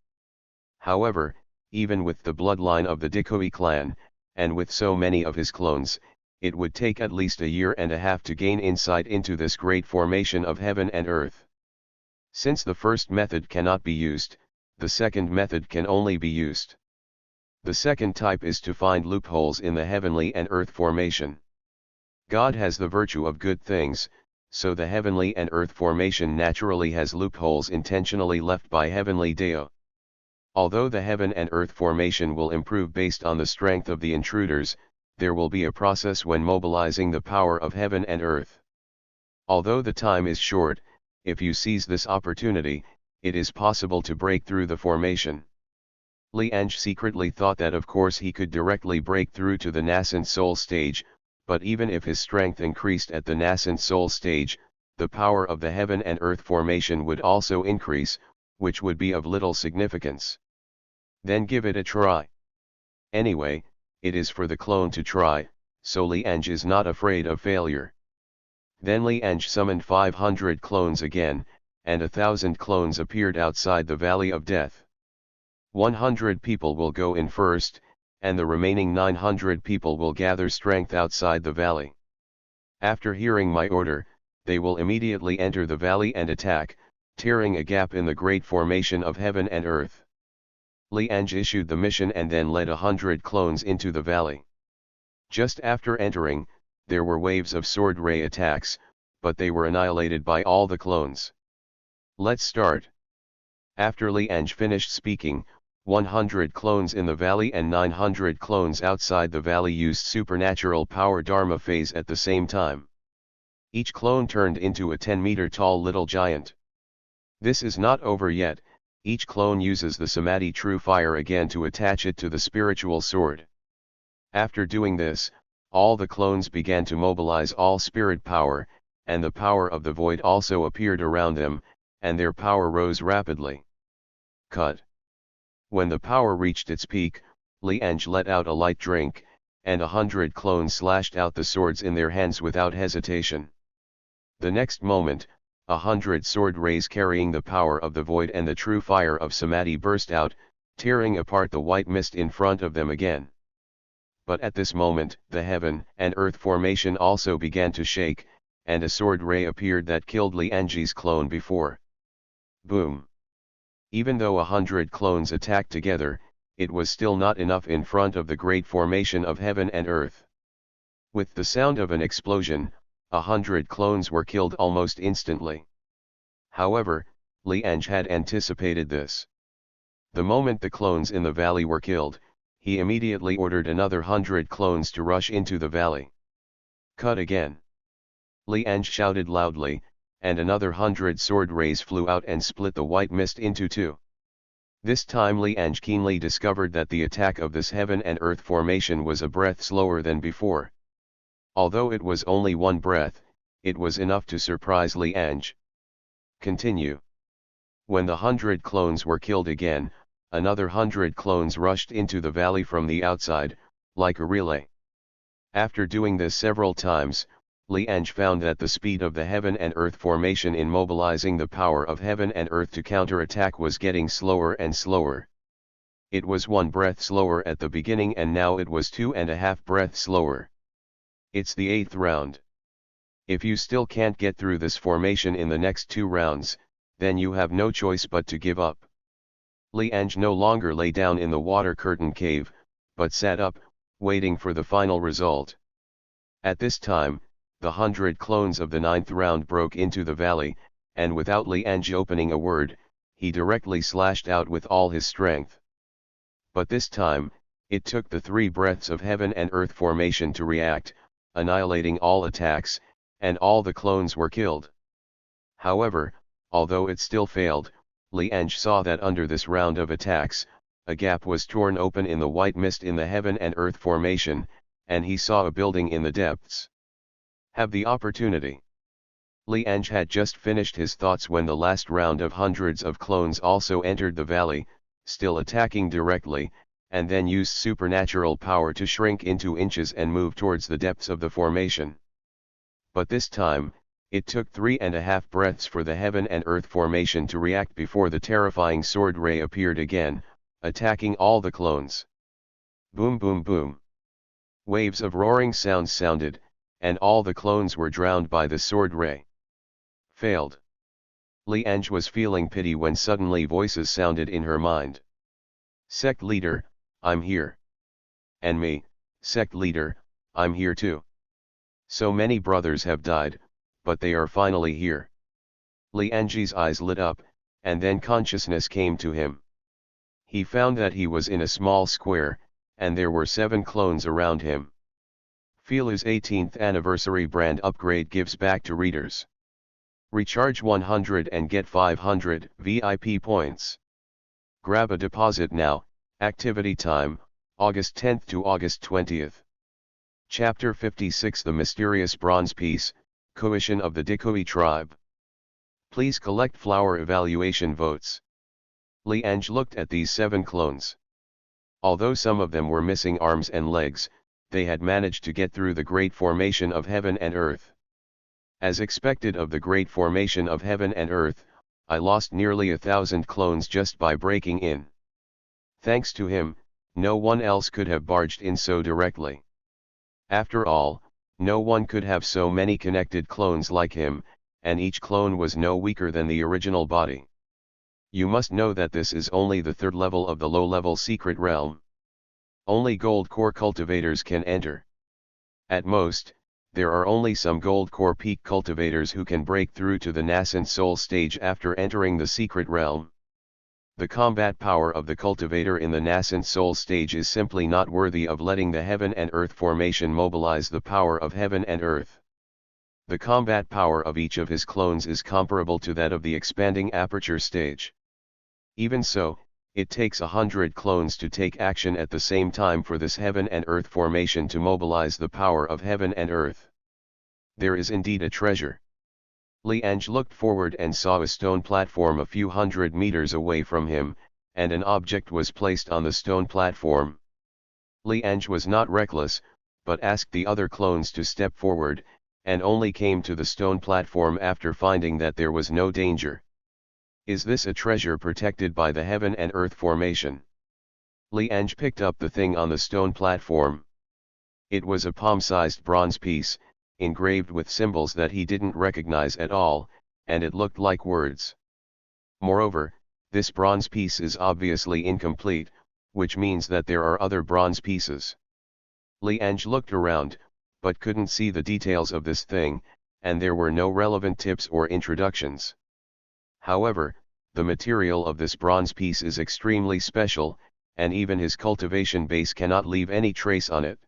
However, even with the bloodline of the Dikoi clan, and with so many of his clones, it would take at least a year and a half to gain insight into this great formation of heaven and earth. Since the first method cannot be used, the second method can only be used. The second type is to find loopholes in the heavenly and earth formation. God has the virtue of good things, so the heavenly and earth formation naturally has loopholes intentionally left by heavenly Deo. Although the heaven and earth formation will improve based on the strength of the intruders, there will be a process when mobilizing the power of heaven and earth. Although the time is short, if you seize this opportunity, it is possible to break through the formation. Li Ange secretly thought that of course he could directly break through to the nascent soul stage, but even if his strength increased at the nascent soul stage, the power of the heaven and earth formation would also increase, which would be of little significance. Then give it a try. Anyway, it is for the clone to try, so Li Ange is not afraid of failure. Then Li Ange summoned 500 clones again, and 1,000 clones appeared outside the Valley of Death. 100 people will go in first, and the remaining 900 people will gather strength outside the valley. After hearing my order, they will immediately enter the valley and attack, tearing a gap in the great formation of heaven and earth. Li Ange issued the mission and then led 100 clones into the valley. Just after entering, there were waves of sword ray attacks, but they were annihilated by all the clones. Let's start. After Li Ange finished speaking, 100 clones in the valley and 900 clones outside the valley used supernatural power Dharma phase at the same time. Each clone turned into a 10-meter tall little giant. This is not over yet. Each clone uses the Samadhi true fire again to attach it to the spiritual sword. After doing this, all the clones began to mobilize all spirit power, and the power of the void also appeared around them, and their power rose rapidly. Cut. When the power reached its peak, Li Ange let out a light drink, and 100 clones slashed out the swords in their hands without hesitation. The next moment, 100 sword rays carrying the power of the void and the true fire of Samadhi burst out, tearing apart the white mist in front of them again. But at this moment, the heaven and earth formation also began to shake, and a sword ray appeared that killed Li Ange's clone before. Boom! Even though 100 clones attacked together, it was still not enough in front of the great formation of heaven and earth. With the sound of an explosion, 100 clones were killed almost instantly. However, Li Ange had anticipated this. The moment the clones in the valley were killed, he immediately ordered another 100 clones to rush into the valley. Cut again. Li Ange shouted loudly, and another 100 sword rays flew out and split the white mist into two. This time Li Ange keenly discovered that the attack of this heaven and earth formation was a breath slower than before. Although it was only one breath, it was enough to surprise Li Ange. Continue. When the 100 clones were killed again, another 100 clones rushed into the valley from the outside, like a relay. After doing this several times, Li Ange found that the speed of the heaven and earth formation in mobilizing the power of heaven and earth to counterattack was getting slower and slower. It was one breath slower at the beginning and now it was 2.5 breaths slower. It's the 8th round. If you still can't get through this formation in the next 2 rounds, then you have no choice but to give up. Li Ange no longer lay down in the water curtain cave, but sat up, waiting for the final result. At this time, the 100 clones of the 9th round broke into the valley, and without Li Ange opening a word, he directly slashed out with all his strength. But this time, it took the 3 breaths of heaven and earth formation to react, annihilating all attacks, and all the clones were killed. However, although it still failed, Li Ange saw that under this round of attacks, a gap was torn open in the white mist in the heaven and earth formation, and he saw a building in the depths. Have the opportunity. Li Ange had just finished his thoughts when the last round of hundreds of clones also entered the valley, still attacking directly, and then used supernatural power to shrink into inches and move towards the depths of the formation. But this time, it took 3.5 breaths for the heaven and earth formation to react before the terrifying sword ray appeared again, attacking all the clones. Boom boom boom. Waves of roaring sounds sounded, and all the clones were drowned by the sword ray. Failed. Li Ange was feeling pity when suddenly voices sounded in her mind. Sect leader, I'm here. And me, sect leader, I'm here too. So many brothers have died, but they are finally here. Li Ange's eyes lit up, and then consciousness came to him. He found that he was in a small square, and there were 7 clones around him. Filu's 18th anniversary brand upgrade gives back to readers. Recharge 100 and get 500 VIP points. Grab a deposit now. Activity time, August 10th to August 20th. Chapter 56 The Mysterious Bronze Piece, Coalition of the Dikui Tribe. Please collect flower evaluation votes. Li Ange looked at these 7 clones. Although some of them were missing arms and legs, they had managed to get through the great formation of heaven and earth. As expected of the great formation of heaven and earth, I lost nearly 1,000 clones just by breaking in. Thanks to him, no one else could have barged in so directly. After all, no one could have so many connected clones like him, and each clone was no weaker than the original body. You must know that this is only the 3rd level of the low-level secret realm. Only gold core cultivators can enter. At most, there are only some gold core peak cultivators who can break through to the nascent soul stage after entering the secret realm. The combat power of the cultivator in the nascent soul stage is simply not worthy of letting the heaven and earth formation mobilize the power of heaven and earth. The combat power of each of his clones is comparable to that of the expanding aperture stage. Even so, it takes 100 clones to take action at the same time for this heaven and earth formation to mobilize the power of heaven and earth. There is indeed a treasure. Li Ange looked forward and saw a stone platform a few hundred meters away from him, and an object was placed on the stone platform. Li Ange was not reckless, but asked the other clones to step forward, and only came to the stone platform after finding that there was no danger. Is this a treasure protected by the heaven and earth formation? Li Ange picked up the thing on the stone platform. It was a palm-sized bronze piece, engraved with symbols that he didn't recognize at all, and it looked like words. Moreover, this bronze piece is obviously incomplete, which means that there are other bronze pieces. Li Ange looked around, but couldn't see the details of this thing, and there were no relevant tips or introductions. However, the material of this bronze piece is extremely special, and even his cultivation base cannot leave any trace on it.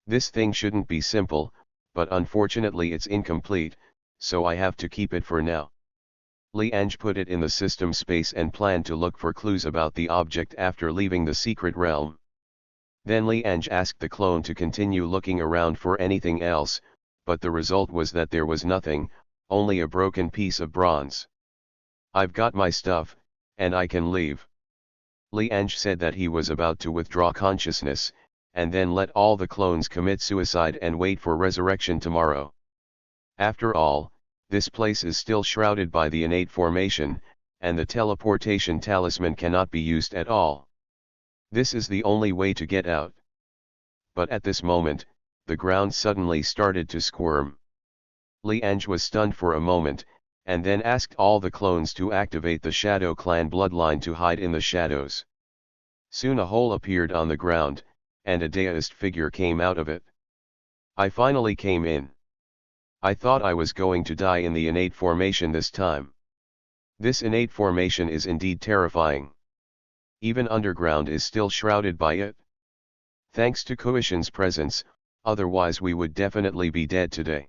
This thing shouldn't be simple, but unfortunately it's incomplete, so I have to keep it for now. Li Ange put it in the system space and planned to look for clues about the object after leaving the secret realm. Then Li Ange asked the clone to continue looking around for anything else, but the result was that there was nothing, only a broken piece of bronze. I've got my stuff, and I can leave. Li Ange said that he was about to withdraw consciousness, and then let all the clones commit suicide and wait for resurrection tomorrow. After all, this place is still shrouded by the innate formation, and the teleportation talisman cannot be used at all. This is the only way to get out. But at this moment, the ground suddenly started to squirm. Li Ange was stunned for a moment, and then asked all the clones to activate the Shadow Clan bloodline to hide in the shadows. Soon a hole appeared on the ground, and a daoist figure came out of it. I finally came in. I thought I was going to die in the innate formation this time. This innate formation is indeed terrifying. Even underground is still shrouded by it. Thanks to Coalition's presence, otherwise we would definitely be dead today.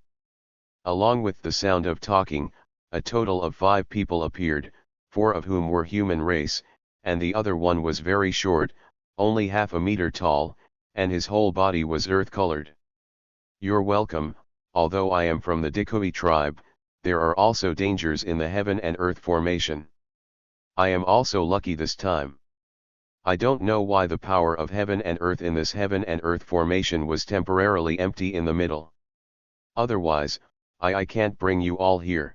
Along with the sound of talking, a total of 5 people appeared, 4 of whom were human race, and the other one was very short, only half a meter tall, and his whole body was earth-colored. You're welcome, although I am from the Dikui tribe, there are also dangers in the heaven and earth formation. I am also lucky this time. I don't know why the power of heaven and earth in this heaven and earth formation was temporarily empty in the middle. Otherwise, I can't bring you all here.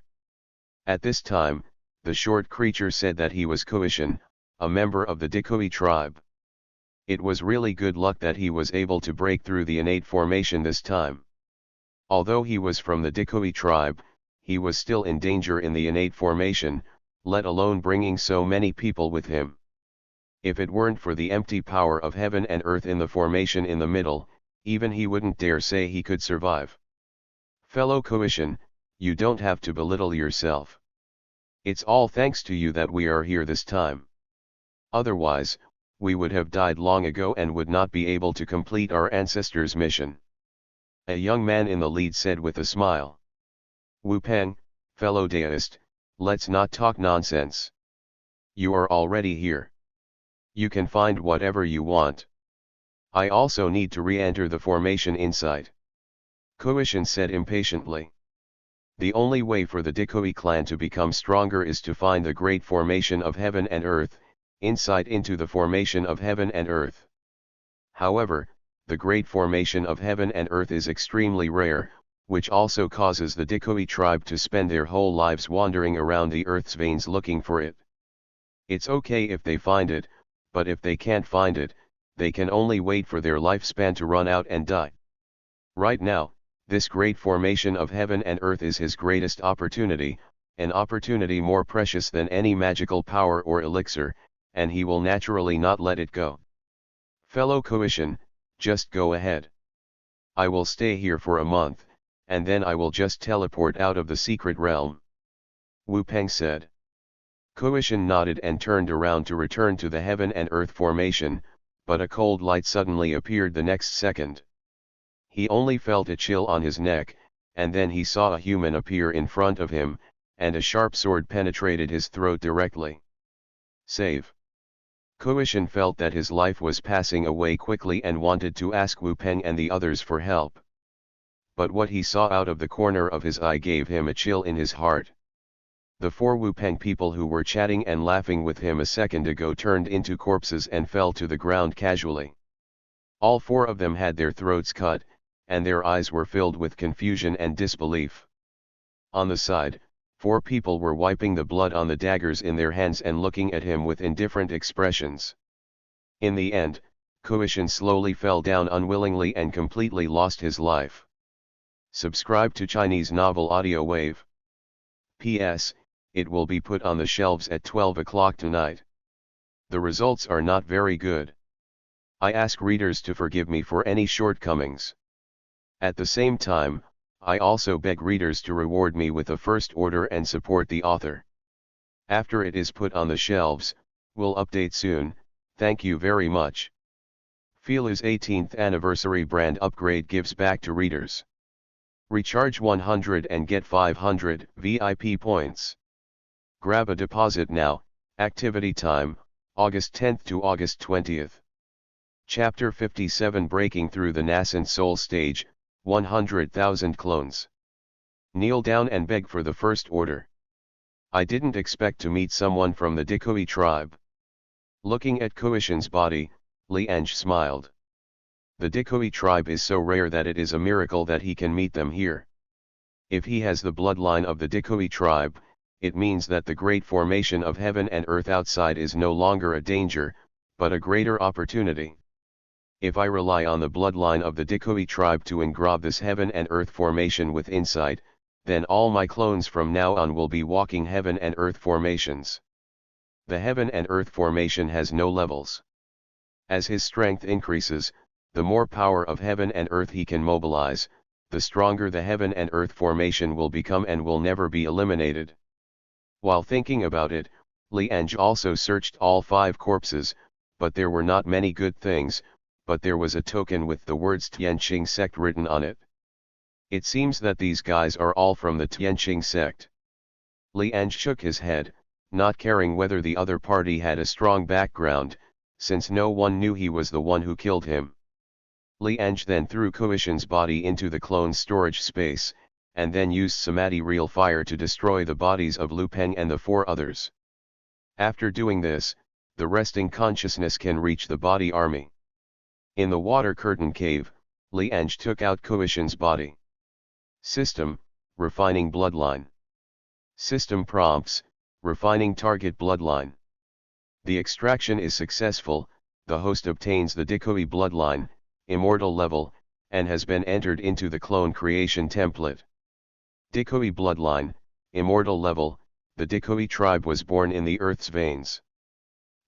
At this time, the short creature said that he was Kuishin, a member of the Dikui tribe. It was really good luck that he was able to break through the innate formation this time. Although he was from the Dikui tribe, he was still in danger in the innate formation, let alone bringing so many people with him. If it weren't for the empty power of heaven and earth in the formation in the middle, even he wouldn't dare say he could survive. Fellow Kuishin, you don't have to belittle yourself. It's all thanks to you that we are here this time. Otherwise, we would have died long ago and would not be able to complete our ancestors' mission. A young man in the lead said with a smile. Wu Peng, fellow deist, let's not talk nonsense. You are already here. You can find whatever you want. I also need to re-enter the formation inside. Kuishin said impatiently. The only way for the Dikui clan to become stronger is to find the great formation of heaven and earth, insight into the formation of heaven and earth. However, the great formation of heaven and earth is extremely rare, which also causes the Dikui tribe to spend their whole lives wandering around the earth's veins looking for it. It's okay if they find it, but if they can't find it, they can only wait for their lifespan to run out and die. Right now, this great formation of heaven and earth is his greatest opportunity, an opportunity more precious than any magical power or elixir, and he will naturally not let it go. Fellow Kuishin, just go ahead. I will stay here for a month, and then I will just teleport out of the secret realm. Wu Peng said. Kuishin nodded and turned around to return to the heaven and earth formation, but a cold light suddenly appeared the next second. He only felt a chill on his neck, and then he saw a human appear in front of him, and a sharp sword penetrated his throat directly. Save. Kuishin felt that his life was passing away quickly and wanted to ask Wu Peng and the others for help. But what he saw out of the corner of his eye gave him a chill in his heart. The 4 Wu Peng people who were chatting and laughing with him a second ago turned into corpses and fell to the ground casually. All 4 of them had their throats cut, and their eyes were filled with confusion and disbelief. On the side, 4 people were wiping the blood on the daggers in their hands and looking at him with indifferent expressions. In the end, Kuishin slowly fell down unwillingly and completely lost his life. Subscribe to Chinese Novel Audio Wave. P.S. It will be put on the shelves at 12 o'clock tonight. The results are not very good. I ask readers to forgive me for any shortcomings. At the same time, I also beg readers to reward me with a first order and support the author. After it is put on the shelves, we'll update soon. Thank you very much. Filu's 18th anniversary brand upgrade gives back to readers. Recharge 100 and get 500 VIP points. Grab a deposit now. Activity time, August 10th to August 20th. Chapter 57 Breaking Through the Nascent Soul Stage, 100,000 clones. Kneel down and beg for the first order. I didn't expect to meet someone from the Dikui tribe. Looking at Kuishin's body, Li Ange smiled. The Dikui tribe is so rare that it is a miracle that he can meet them here. If he has the bloodline of the Dikui tribe, it means that the great formation of heaven and earth outside is no longer a danger, but a greater opportunity. If I rely on the bloodline of the Dikui tribe to engrave this heaven and earth formation with insight, then all my clones from now on will be walking heaven and earth formations. The heaven and earth formation has no levels. As his strength increases, the more power of heaven and earth he can mobilize, the stronger the heaven and earth formation will become and will never be eliminated. While thinking about it, Li Ange also searched all 5 corpses, but there were not many good things, but there was a token with the words Tianqing Sect written on it. It seems that these guys are all from the Tianqing Sect. Li Ange shook his head, not caring whether the other party had a strong background, since no one knew he was the one who killed him. Li Ange then threw Kuishin's body into the clone's storage space, and then used Samadhi Real Fire to destroy the bodies of Lu Peng and the 4 others. After doing this, the resting consciousness can reach the body army. In the water curtain cave, Li Ange took out Koishin's body. System, refining bloodline. System prompts, refining target bloodline. The extraction is successful, the host obtains the Dikoi bloodline, immortal level, and has been entered into the clone creation template. Dikoi bloodline, immortal level, the Dikoi tribe was born in the earth's veins.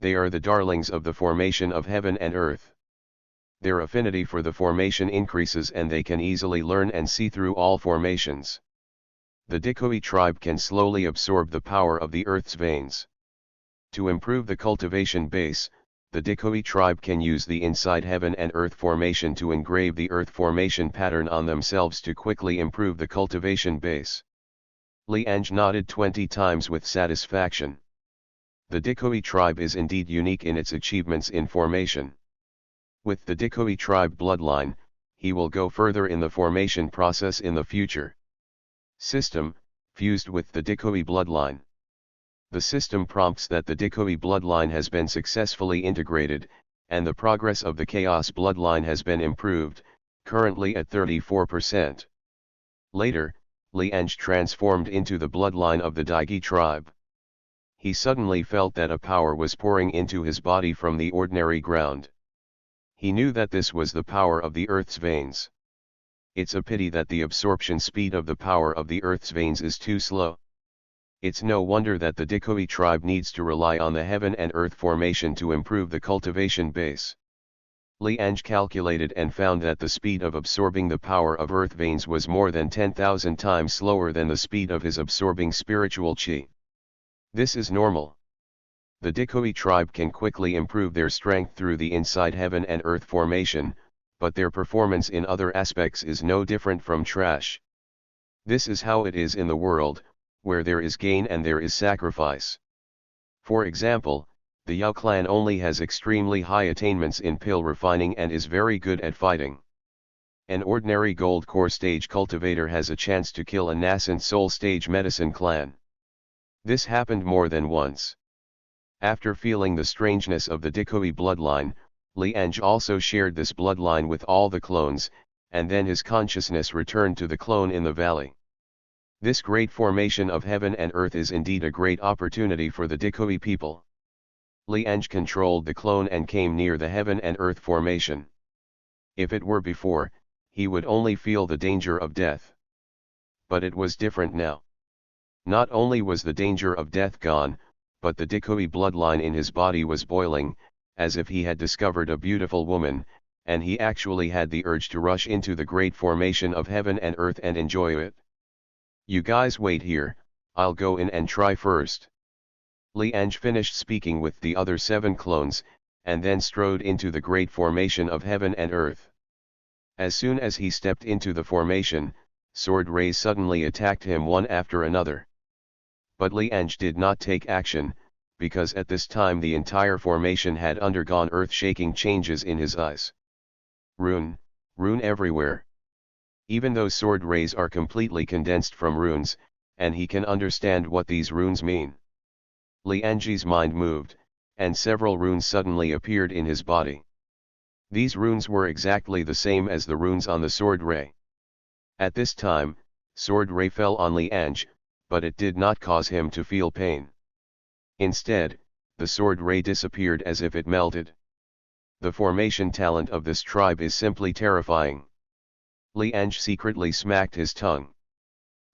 They are the darlings of the formation of heaven and earth. Their affinity for the formation increases and they can easily learn and see through all formations. The Dikoi tribe can slowly absorb the power of the earth's veins. To improve the cultivation base, the Dikoi tribe can use the inside heaven and earth formation to engrave the earth formation pattern on themselves to quickly improve the cultivation base. Li Ange nodded 20 times with satisfaction. The Dikoi tribe is indeed unique in its achievements in formation. With the Dikoi tribe bloodline, he will go further in the formation process in the future. System, fused with the Dikoi bloodline. The system prompts that the Dikoi bloodline has been successfully integrated, and the progress of the Chaos bloodline has been improved, currently at 34%. Later, Li Ange transformed into the bloodline of the Daigi tribe. He suddenly felt that a power was pouring into his body from the ordinary ground. He knew that this was the power of the earth's veins. It's a pity that the absorption speed of the power of the earth's veins is too slow. It's no wonder that the Dikoi tribe needs to rely on the heaven and earth formation to improve the cultivation base. Li Ange calculated and found that the speed of absorbing the power of earth veins was more than 10,000 times slower than the speed of his absorbing spiritual chi. This is normal. The Dikoi tribe can quickly improve their strength through the inside heaven and earth formation, but their performance in other aspects is no different from trash. This is how it is in the world, where there is gain and there is sacrifice. For example, the Yao clan only has extremely high attainments in pill refining and is very good at fighting. An ordinary gold core stage cultivator has a chance to kill a nascent soul stage medicine clan. This happened more than once. After feeling the strangeness of the Dikoi bloodline, Li Ange also shared this bloodline with all the clones, and then his consciousness returned to the clone in the valley. This great formation of heaven and earth is indeed a great opportunity for the Dikoi people. Li Ange controlled the clone and came near the heaven and earth formation. If it were before, he would only feel the danger of death. But it was different now. Not only was the danger of death gone, but the Dikoi bloodline in his body was boiling, as if he had discovered a beautiful woman, and he actually had the urge to rush into the great formation of heaven and earth and enjoy it. You guys wait here, I'll go in and try first. Li Ange finished speaking with the other 7 clones, and then strode into the great formation of heaven and earth. As soon as he stepped into the formation, sword rays suddenly attacked him one after another. But Li Ange did not take action, because at this time the entire formation had undergone earth-shaking changes in his eyes. Rune everywhere. Even though sword rays are completely condensed from runes, and he can understand what these runes mean. Li Ange's mind moved, and several runes suddenly appeared in his body. These runes were exactly the same as the runes on the sword ray. At this time, sword ray fell on Li Ange, but it did not cause him to feel pain. Instead, the sword ray disappeared as if it melted. The formation talent of this tribe is simply terrifying. Li Ange secretly smacked his tongue.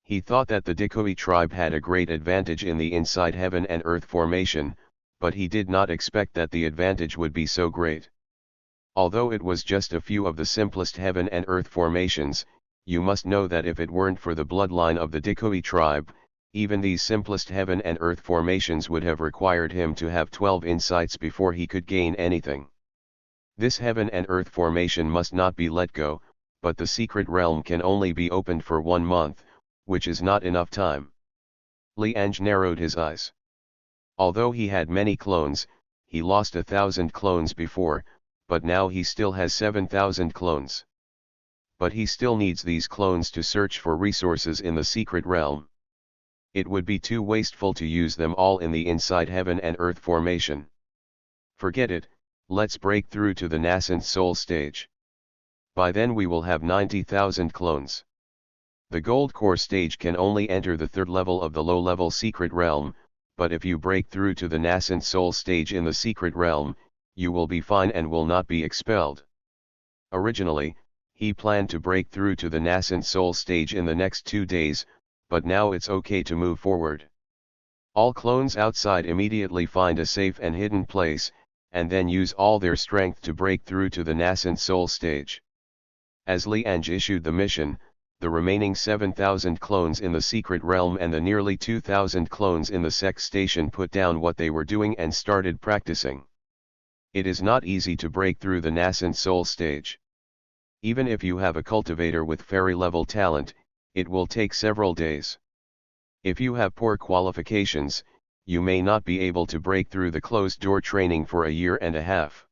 He thought that the Dikoi tribe had a great advantage in the inside heaven and earth formation, but he did not expect that the advantage would be so great. Although it was just a few of the simplest heaven and earth formations, you must know that if it weren't for the bloodline of the Dikoi tribe, even these simplest heaven and earth formations would have required him to have 12 insights before he could gain anything. This heaven and earth formation must not be let go, but the secret realm can only be opened for 1 month, which is not enough time. Li Ange narrowed his eyes. Although he had many clones, he lost 1,000 clones before, but now he still has 7,000 clones. But he still needs these clones to search for resources in the secret realm. It would be too wasteful to use them all in the inside heaven and earth formation. Forget it, let's break through to the nascent soul stage. By then we will have 90,000 clones. The gold core stage can only enter the third level of the low-level secret realm, but if you break through to the nascent soul stage in the secret realm, you will be fine and will not be expelled. Originally, he planned to break through to the nascent soul stage in the next 2 days, but now it's okay to move forward. All clones outside immediately find a safe and hidden place, and then use all their strength to break through to the nascent soul stage. As Li Ange issued the mission, the remaining 7,000 clones in the secret realm and the nearly 2,000 clones in the Sect station put down what they were doing and started practicing. It is not easy to break through the nascent soul stage. Even if you have a cultivator with fairy-level talent, it will take several days. If you have poor qualifications, you may not be able to break through the closed-door training for a year and a half.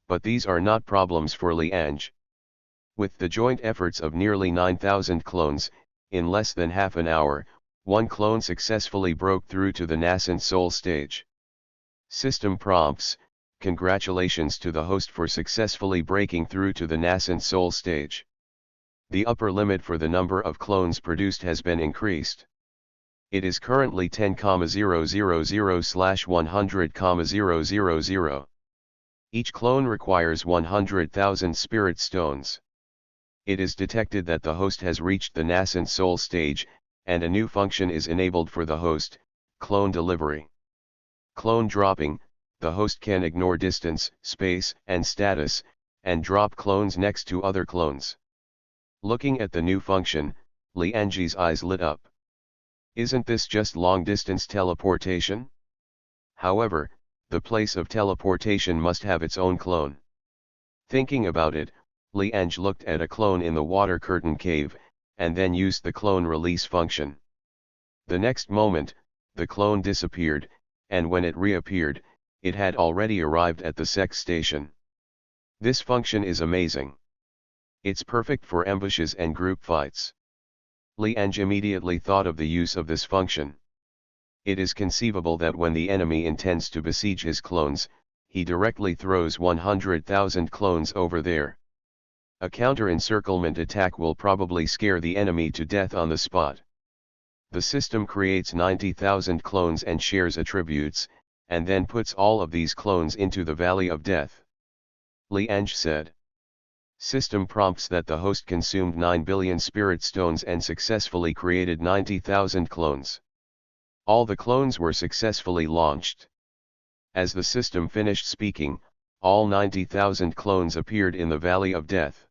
But these are not problems for Li Ange. With the joint efforts of nearly 9,000 clones, in less than half an hour, one clone successfully broke through to the nascent soul stage. System prompts: congratulations to the host for successfully breaking through to the nascent soul stage. The upper limit for the number of clones produced has been increased. It is currently 10,000/100,000. Each clone requires 100,000 spirit stones. It is detected that the host has reached the nascent soul stage, and a new function is enabled for the host: clone delivery. Clone dropping: the host can ignore distance, space, and status, and drop clones next to other clones. Looking at the new function, Li Ange's eyes lit up. Isn't this just long-distance teleportation? However, the place of teleportation must have its own clone. Thinking about it, Li Ange looked at a clone in the water curtain cave, and then used the clone release function. The next moment, the clone disappeared, and when it reappeared, it had already arrived at the Sect station. This function is amazing. It's perfect for ambushes and group fights. Li Ange immediately thought of the use of this function. It is conceivable that when the enemy intends to besiege his clones, he directly throws 100,000 clones over there. A counter-encirclement attack will probably scare the enemy to death on the spot. The system creates 90,000 clones and shares attributes, and then puts all of these clones into the Valley of Death. Li Ange said. System prompts that the host consumed 9 billion spirit stones and successfully created 90,000 clones. All the clones were successfully launched. As the system finished speaking, all 90,000 clones appeared in the Valley of Death.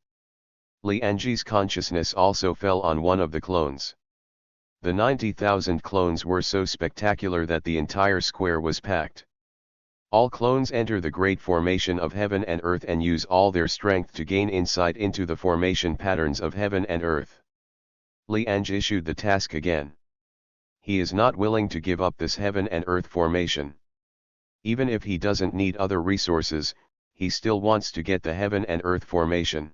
Li Ange's consciousness also fell on one of the clones. The 90,000 clones were so spectacular that the entire square was packed. All clones enter the great formation of heaven and earth and use all their strength to gain insight into the formation patterns of heaven and earth. Li Ange issued the task again. He is not willing to give up this heaven and earth formation. Even if he doesn't need other resources, he still wants to get the heaven and earth formation.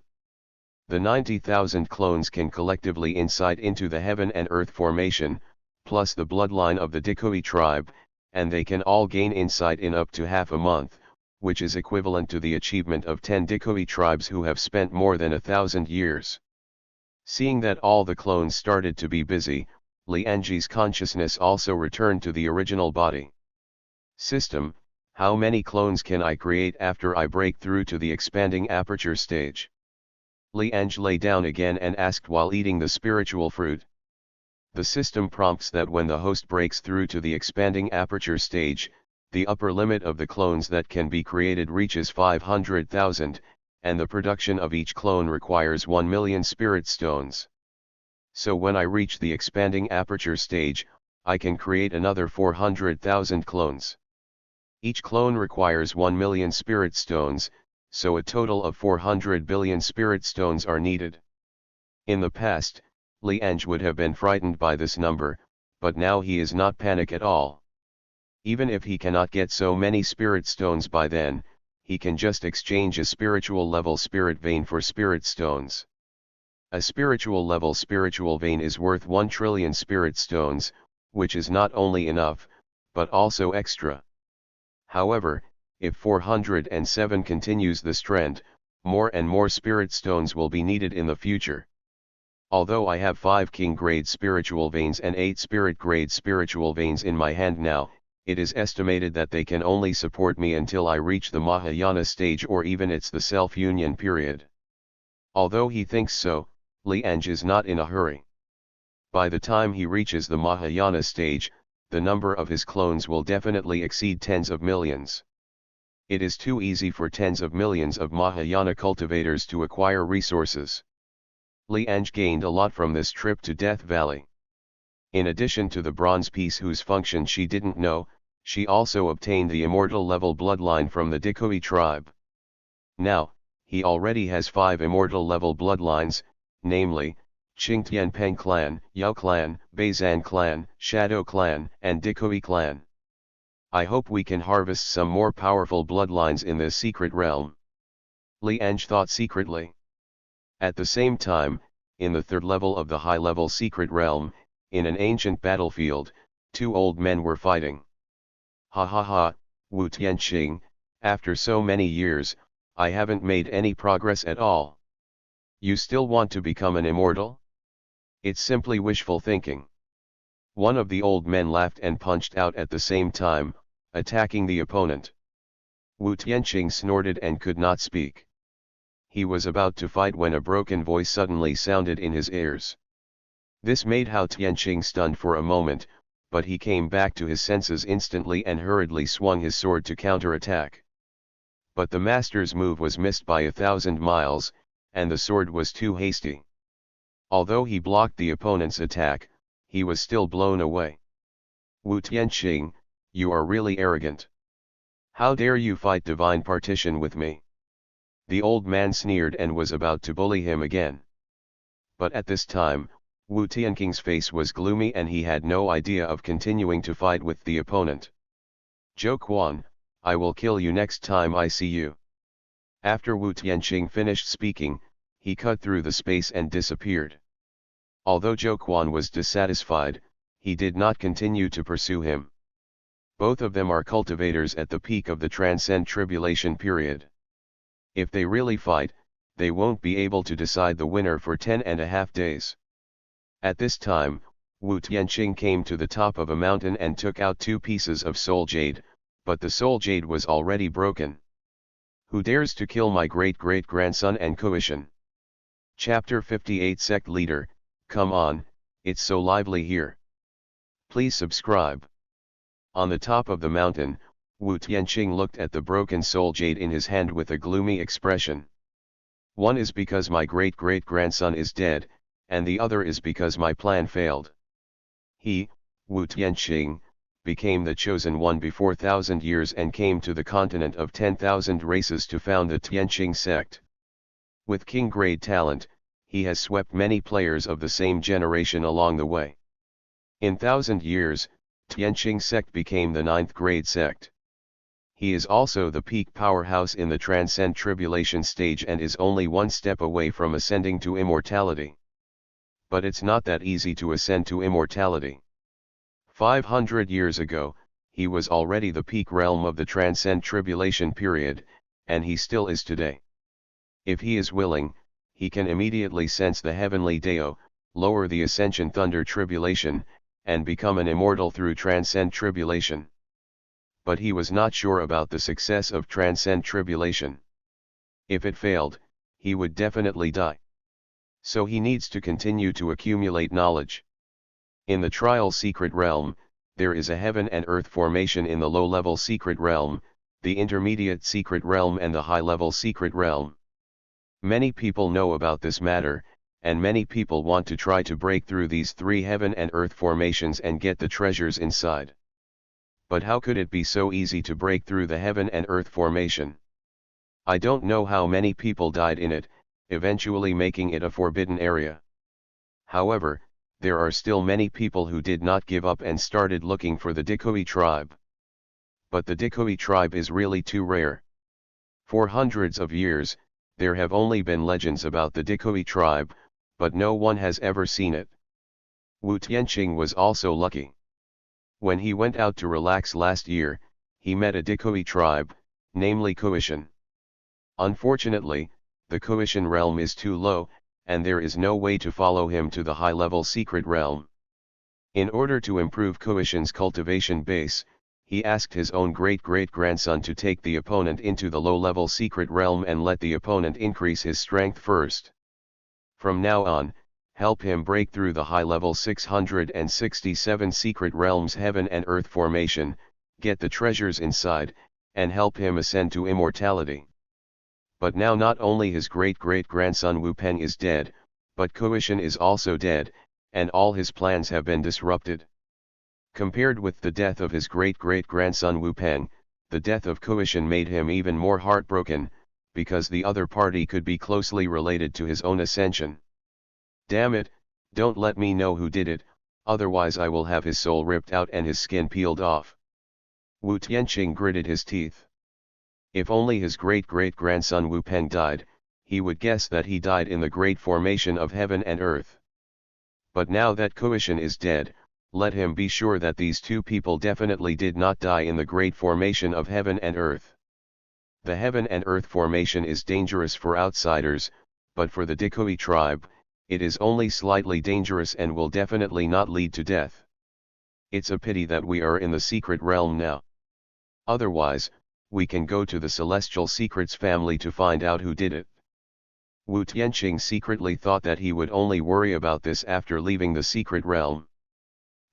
The 90,000 clones can collectively insight into the heaven and earth formation, plus the bloodline of the Dikoi tribe, and they can all gain insight in up to half a month, which is equivalent to the achievement of 10 Dikoi tribes who have spent more than 1,000 years. Seeing that all the clones started to be busy, Li Ange's consciousness also returned to the original body. System: how many clones can I create after I break through to the expanding aperture stage? Li Ange lay down again and asked while eating the spiritual fruit. The system prompts that when the host breaks through to the expanding aperture stage, the upper limit of the clones that can be created reaches 500,000, and the production of each clone requires 1 million spirit stones. So when I reach the expanding aperture stage, I can create another 400,000 clones. Each clone requires 1 million spirit stones, so a total of 400 billion spirit stones are needed. In the past, Li Ange would have been frightened by this number, but now he is not panic at all. Even if he cannot get so many spirit stones by then, he can just exchange a spiritual level spirit vein for spirit stones. A spiritual level spiritual vein is worth 1 trillion spirit stones, which is not only enough, but also extra. However, if 407 continues this trend, more and more spirit stones will be needed in the future. Although I have 5 king grade spiritual veins and 8 spirit grade spiritual veins in my hand now, it is estimated that they can only support me until I reach the Mahayana stage or even it's the self-union period. Although he thinks so, Li Ange is not in a hurry. By the time he reaches the Mahayana stage, the number of his clones will definitely exceed tens of millions. It is too easy for tens of millions of Mahayana cultivators to acquire resources. Li Ange gained a lot from this trip to Death Valley. In addition to the bronze piece whose function she didn't know, she also obtained the immortal level bloodline from the Dikoi tribe. Now, he already has 5 immortal level bloodlines, namely, Qingtianpeng clan, Yao clan, Beizan clan, Shadow clan, and Dikoi clan. I hope we can harvest some more powerful bloodlines in this secret realm. Li Ange thought secretly. At the same time, in the 3rd level of the high-level secret realm, in an ancient battlefield, 2 old men were fighting. Ha ha ha, Wu Tianqing, after so many years, I haven't made any progress at all. You still want to become an immortal? It's simply wishful thinking. One of the old men laughed and punched out at the same time, attacking the opponent. Wu Tianqing snorted and could not speak. He was about to fight when a broken voice suddenly sounded in his ears. This made Hao Tianqing stunned for a moment, but he came back to his senses instantly and hurriedly swung his sword to counterattack. But the master's move was missed by 1,000 miles, and the sword was too hasty. Although he blocked the opponent's attack, he was still blown away. Wu Tianqing, you are really arrogant. How dare you fight divine partition with me? The old man sneered and was about to bully him again. But at this time, Wu Tianqing's face was gloomy and he had no idea of continuing to fight with the opponent. Zhou Quan, I will kill you next time I see you. After Wu Tianqing finished speaking, he cut through the space and disappeared. Although Zhou Quan was dissatisfied, he did not continue to pursue him. Both of them are cultivators at the peak of the transcend tribulation period. If they really fight, they won't be able to decide the winner for 10.5 days. At this time, Wu Tianqing came to the top of a mountain and took out 2 pieces of soul jade, but the soul jade was already broken. Who dares to kill my great-great-grandson and Koishan? Chapter 58 Sect Leader, come on, it's so lively here. Please subscribe. On the top of the mountain, Wu Tianqing looked at the broken soul jade in his hand with a gloomy expression. One is because my great-great-grandson is dead, and the other is because my plan failed. He, Wu Tianqing, became the chosen one before 1,000 years and came to the continent of 10,000 races to found the Tianqing sect. With king-grade talent, he has swept many players of the same generation along the way. In 1,000 years, Tianqing sect became the 9th grade sect. He is also the peak powerhouse in the transcend tribulation stage and is only one step away from ascending to immortality. But it's not that easy to ascend to immortality. 500 years ago, he was already the peak realm of the transcend tribulation period, and he still is today. If he is willing, he can immediately sense the heavenly Dao, lower the ascension thunder tribulation, and become an immortal through transcend tribulation. But he was not sure about the success of transcend tribulation. If it failed, he would definitely die. So he needs to continue to accumulate knowledge. In the trial secret realm, there is a heaven and earth formation in the low-level secret realm, the intermediate secret realm and the high-level secret realm. Many people know about this matter, and many people want to try to break through these 3 heaven and earth formations and get the treasures inside. But how could it be so easy to break through the heaven and earth formation? I don't know how many people died in it, eventually making it a forbidden area. However, there are still many people who did not give up and started looking for the Dikoi tribe. But the Dikoi tribe is really too rare. For hundreds of years, there have only been legends about the Dikoi tribe, but no one has ever seen it. Wu Tianqing was also lucky. When he went out to relax last year, he met a Dikoi tribe, namely Kuishin. Unfortunately, the Kuishin realm is too low, and there is no way to follow him to the high-level secret realm. In order to improve Kuishin's cultivation base, he asked his own great-great-grandson to take the opponent into the low-level secret realm and let the opponent increase his strength first. From now on, help him break through the high-level 667 secret realms heaven and earth formation, get the treasures inside, and help him ascend to immortality. But now not only his great-great-grandson Wu Peng is dead, but Kuishin is also dead, and all his plans have been disrupted. Compared with the death of his great-great-grandson Wu Peng, the death of Kuishin made him even more heartbroken, because the other party could be closely related to his own ascension. Damn it, don't let me know who did it, otherwise I will have his soul ripped out and his skin peeled off. Wu Tianqing gritted his teeth. If only his great-great-grandson Wu Peng died, he would guess that he died in the great formation of heaven and earth. But now that Kuishin is dead, let him be sure that these two people definitely did not die in the great formation of heaven and earth. The heaven and earth formation is dangerous for outsiders, but for the Dikui tribe, it is only slightly dangerous and will definitely not lead to death. It's a pity that we are in the secret realm now. Otherwise, we can go to the Celestial Secrets family to find out who did it. Wu Tianqing secretly thought that he would only worry about this after leaving the secret realm.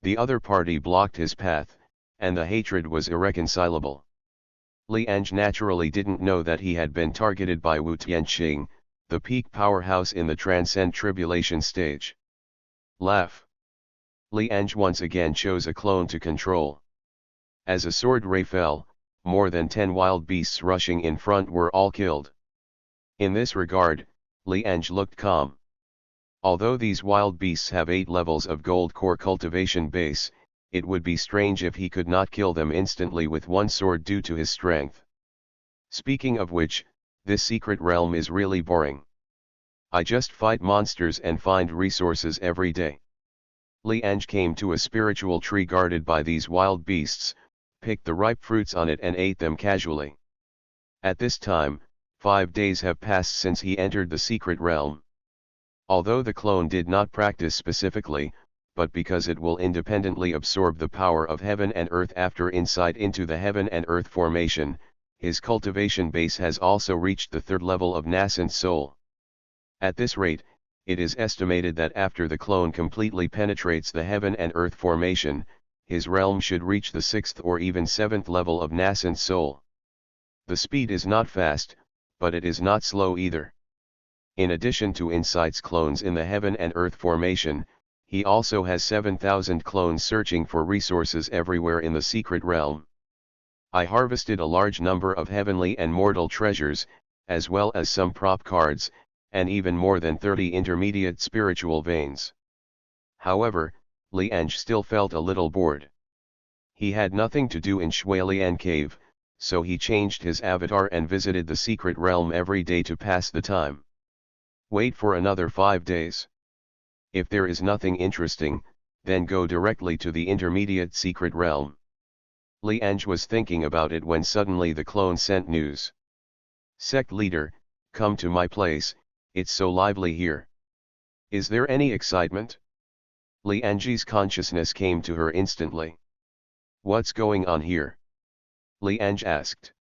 The other party blocked his path, and the hatred was irreconcilable. Li Ange naturally didn't know that he had been targeted by Wu Tianqing, the peak powerhouse in the Transcend Tribulation stage. Laugh. Li Ange once again chose a clone to control. As a sword ray fell, more than 10 wild beasts rushing in front were all killed. In this regard, Li Ange looked calm. Although these wild beasts have 8 levels of gold core cultivation base, it would be strange if he could not kill them instantly with one sword due to his strength. Speaking of which, this secret realm is really boring. I just fight monsters and find resources every day. Li Ange came to a spiritual tree guarded by these wild beasts, picked the ripe fruits on it and ate them casually. At this time, 5 days have passed since he entered the secret realm. Although the clone did not practice specifically, but because it will independently absorb the power of heaven and earth after insight into the heaven and earth formation, his cultivation base has also reached the 3rd level of nascent soul. At this rate, it is estimated that after the clone completely penetrates the heaven and earth formation, his realm should reach the 6th or even 7th level of nascent soul. The speed is not fast, but it is not slow either. In addition to Insight's clones in the heaven and earth formation, he also has 7,000 clones searching for resources everywhere in the secret realm. I harvested a large number of heavenly and mortal treasures, as well as some prop cards, and even more than 30 intermediate spiritual veins. However, Li Ange still felt a little bored. He had nothing to do in Shuilian Cave, so he changed his avatar and visited the secret realm every day to pass the time. Wait for another 5 days. If there is nothing interesting, then go directly to the intermediate secret realm. Li Ange was thinking about it when suddenly the clone sent news. Sect leader, come to my place, it's so lively here. Is there any excitement? Li Ange's consciousness came to her instantly. What's going on here? Li Ange asked.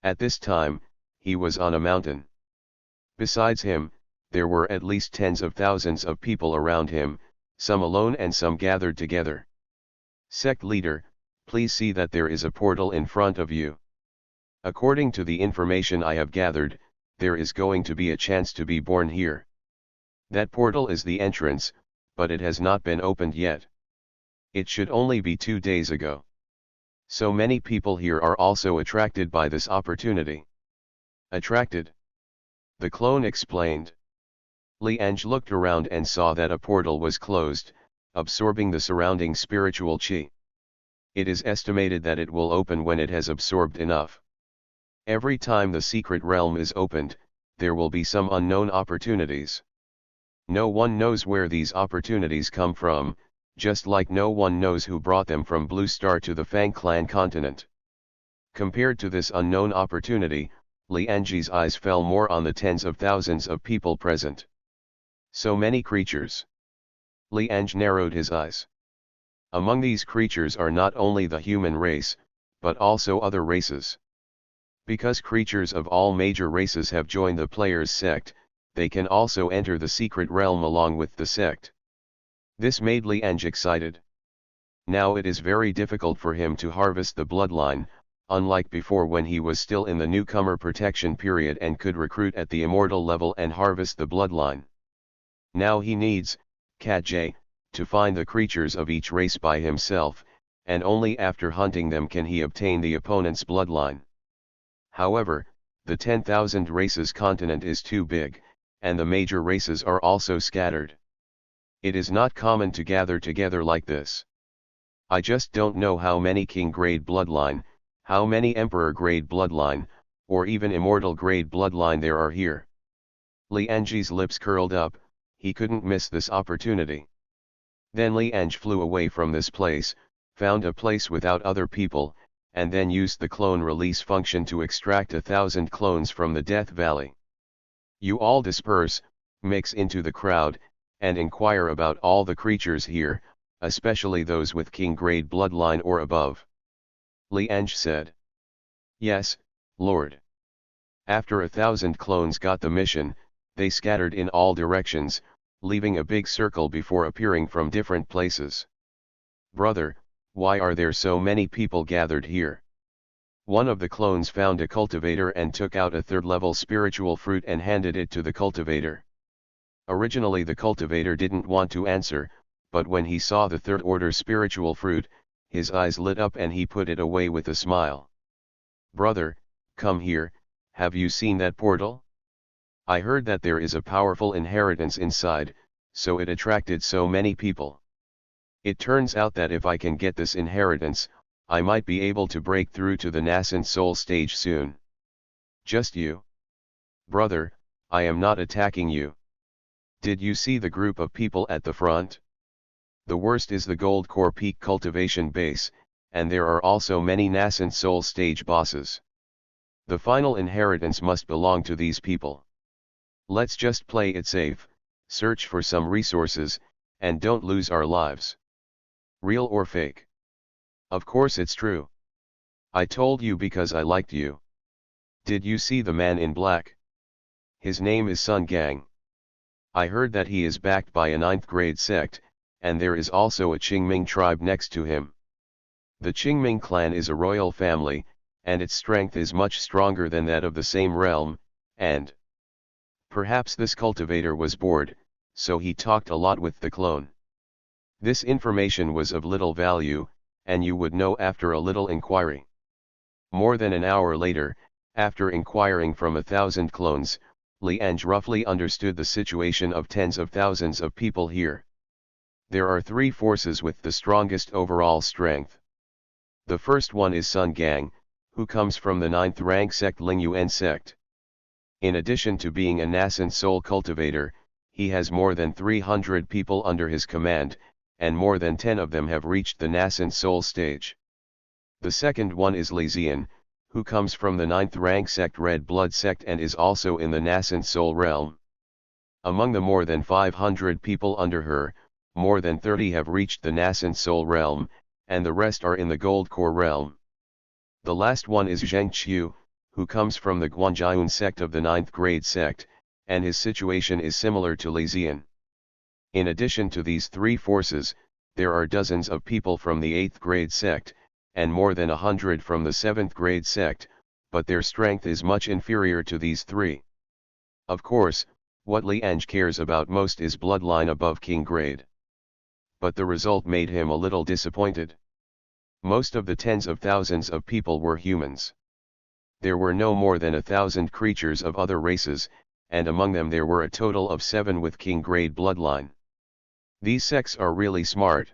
At this time, he was on a mountain. Besides him, there were at least tens of thousands of people around him, some alone and some gathered together. Sect leader, please see that there is a portal in front of you. According to the information I have gathered, there is going to be a chance to be born here. That portal is the entrance, but it has not been opened yet. It should only be 2 days ago. So many people here are also attracted by this opportunity. Attracted? The clone explained. Li Ange looked around and saw that a portal was closed, absorbing the surrounding spiritual chi. It is estimated that it will open when it has absorbed enough. Every time the secret realm is opened, there will be some unknown opportunities. No one knows where these opportunities come from, just like no one knows who brought them from Blue Star to the Fang Clan continent. Compared to this unknown opportunity, Li Ange's eyes fell more on the tens of thousands of people present. So many creatures. Li Ange narrowed his eyes. Among these creatures are not only the human race, but also other races. Because creatures of all major races have joined the player's sect, they can also enter the secret realm along with the sect. This made Li Ange excited. Now it is very difficult for him to harvest the bloodline, unlike before when he was still in the newcomer protection period and could recruit at the immortal level and harvest the bloodline. Now he needs, J, to find the creatures of each race by himself, and only after hunting them can he obtain the opponent's bloodline. However, the 10,000 races continent is too big, and the major races are also scattered. It is not common to gather together like this. I just don't know how many king grade bloodline, how many emperor grade bloodline, or even immortal grade bloodline there are here. Li Ange's lips curled up, he couldn't miss this opportunity. Then Li Ange flew away from this place, found a place without other people, and then used the clone release function to extract 1,000 clones from the Death Valley. You all disperse, mix into the crowd, and inquire about all the creatures here, especially those with king grade bloodline or above. Li Ange said. Yes, Lord. After 1,000 clones got the mission, they scattered in all directions, leaving a big circle before appearing from different places. Brother, why are there so many people gathered here? One of the clones found a cultivator and took out a third-level spiritual fruit and handed it to the cultivator. Originally the cultivator didn't want to answer, but when he saw the third-order spiritual fruit, his eyes lit up and he put it away with a smile. Brother, come here, have you seen that portal? I heard that there is a powerful inheritance inside, so it attracted so many people. It turns out that if I can get this inheritance, I might be able to break through to the nascent soul stage soon. Just you? Brother, I am not attacking you. Did you see the group of people at the front? The worst is the Gold Core Peak cultivation base, and there are also many nascent soul stage bosses. The final inheritance must belong to these people. Let's just play it safe, search for some resources, and don't lose our lives. Real or fake? Of course it's true. I told you because I liked you. Did you see the man in black? His name is Sun Gang. I heard that he is backed by a 9th grade sect, and there is also a Qingming tribe next to him. The Qingming clan is a royal family, and its strength is much stronger than that of the same realm, and perhaps this cultivator was bored, so he talked a lot with the clone. This information was of little value, and you would know after a little inquiry. More than an hour later, after inquiring from 1,000 clones, Li Ange roughly understood the situation of tens of thousands of people here. There are 3 forces with the strongest overall strength. The first one is Sun Gang, who comes from the 9th rank sect Ling Yuan sect. In addition to being a nascent soul cultivator, he has more than 300 people under his command, and more than 10 of them have reached the nascent soul stage. The second one is Li Zian, who comes from the 9th rank sect Red Blood sect and is also in the nascent soul realm. Among the more than 500 people under her, more than 30 have reached the nascent soul realm, and the rest are in the gold core realm. The last one is Zheng Qiu, who comes from the Guanjian sect of the 9th grade sect, and his situation is similar to Li Zian. In addition to these 3 forces, there are dozens of people from the 8th grade sect, and more than 100 from the 7th grade sect, but their strength is much inferior to these 3. Of course, what Li Ange cares about most is bloodline above king grade. But the result made him a little disappointed. Most of the tens of thousands of people were humans. There were no more than 1,000 creatures of other races, and among them there were a total of 7 with king grade bloodline. These sects are really smart.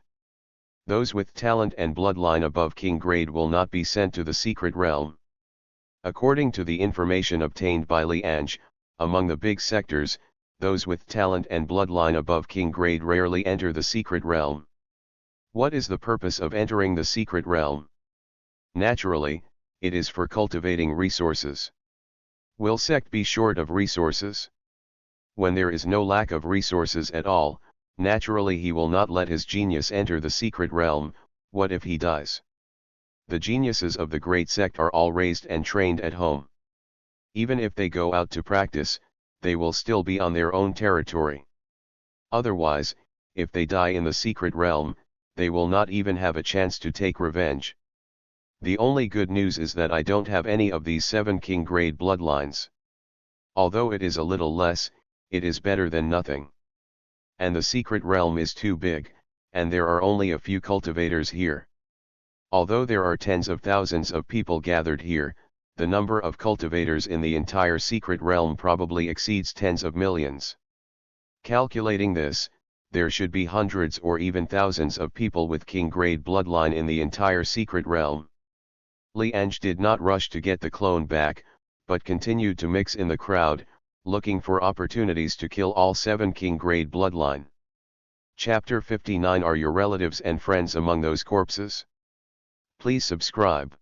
Those with talent and bloodline above king grade will not be sent to the secret realm. According to the information obtained by Li Ange, among the big sectors, those with talent and bloodline above king grade rarely enter the secret realm. What is the purpose of entering the secret realm? Naturally, it is for cultivating resources. Will Sect be short of resources? When there is no lack of resources at all, naturally he will not let his genius enter the secret realm. What if he dies? The geniuses of the great sect are all raised and trained at home. Even if they go out to practice, they will still be on their own territory. Otherwise, if they die in the secret realm, they will not even have a chance to take revenge. The only good news is that I don't have any of these 7 king grade bloodlines. Although it is a little less, it is better than nothing. And the secret realm is too big, and there are only a few cultivators here. Although there are tens of thousands of people gathered here, the number of cultivators in the entire secret realm probably exceeds tens of millions. Calculating this, there should be hundreds or even thousands of people with king-grade bloodline in the entire secret realm. Li Ange did not rush to get the clone back, but continued to mix in the crowd, looking for opportunities to kill all 7 king-grade bloodline. Chapter 59. Are your relatives and friends among those corpses? Please subscribe.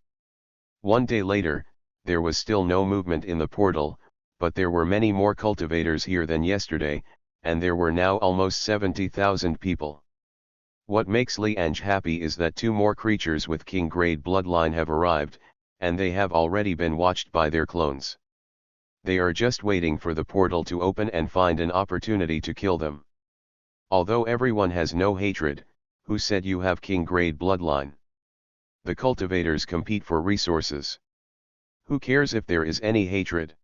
One day later, there was still no movement in the portal, but there were many more cultivators here than yesterday, and there were now almost 70,000 people. What makes Li Ange happy is that 2 more creatures with king-grade bloodline have arrived, and they have already been watched by their clones. They are just waiting for the portal to open and find an opportunity to kill them. Although everyone has no hatred, who said you have king-grade bloodline? The cultivators compete for resources. Who cares if there is any hatred?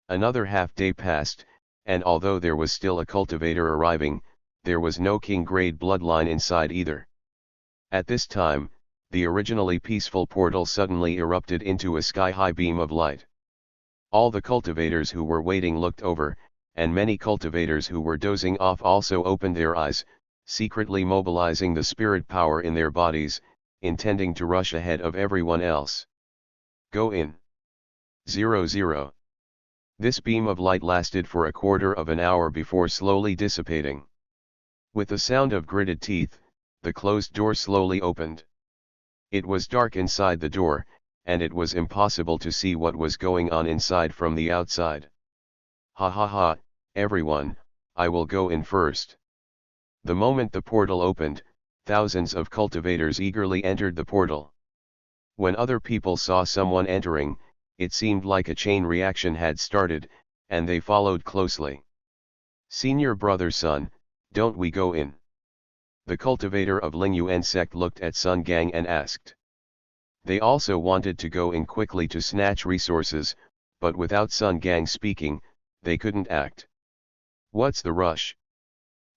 Another half-day passed, and although there was still a cultivator arriving, there was no king-grade bloodline inside either. At this time, the originally peaceful portal suddenly erupted into a sky-high beam of light. All the cultivators who were waiting looked over, and many cultivators who were dozing off also opened their eyes, secretly mobilizing the spirit power in their bodies, intending to rush ahead of everyone else. Go in. 00. This beam of light lasted for a quarter of an hour before slowly dissipating. With the sound of gritted teeth, the closed door slowly opened. It was dark inside the door, and it was impossible to see what was going on inside from the outside. Ha ha ha, everyone, I will go in first. The moment the portal opened, thousands of cultivators eagerly entered the portal. When other people saw someone entering, it seemed like a chain reaction had started, and they followed closely. Senior brother Sun, don't we go in? The cultivator of Ling Yuan sect looked at Sun Gang and asked. They also wanted to go in quickly to snatch resources, but without Sun Gang speaking, they couldn't act. What's the rush?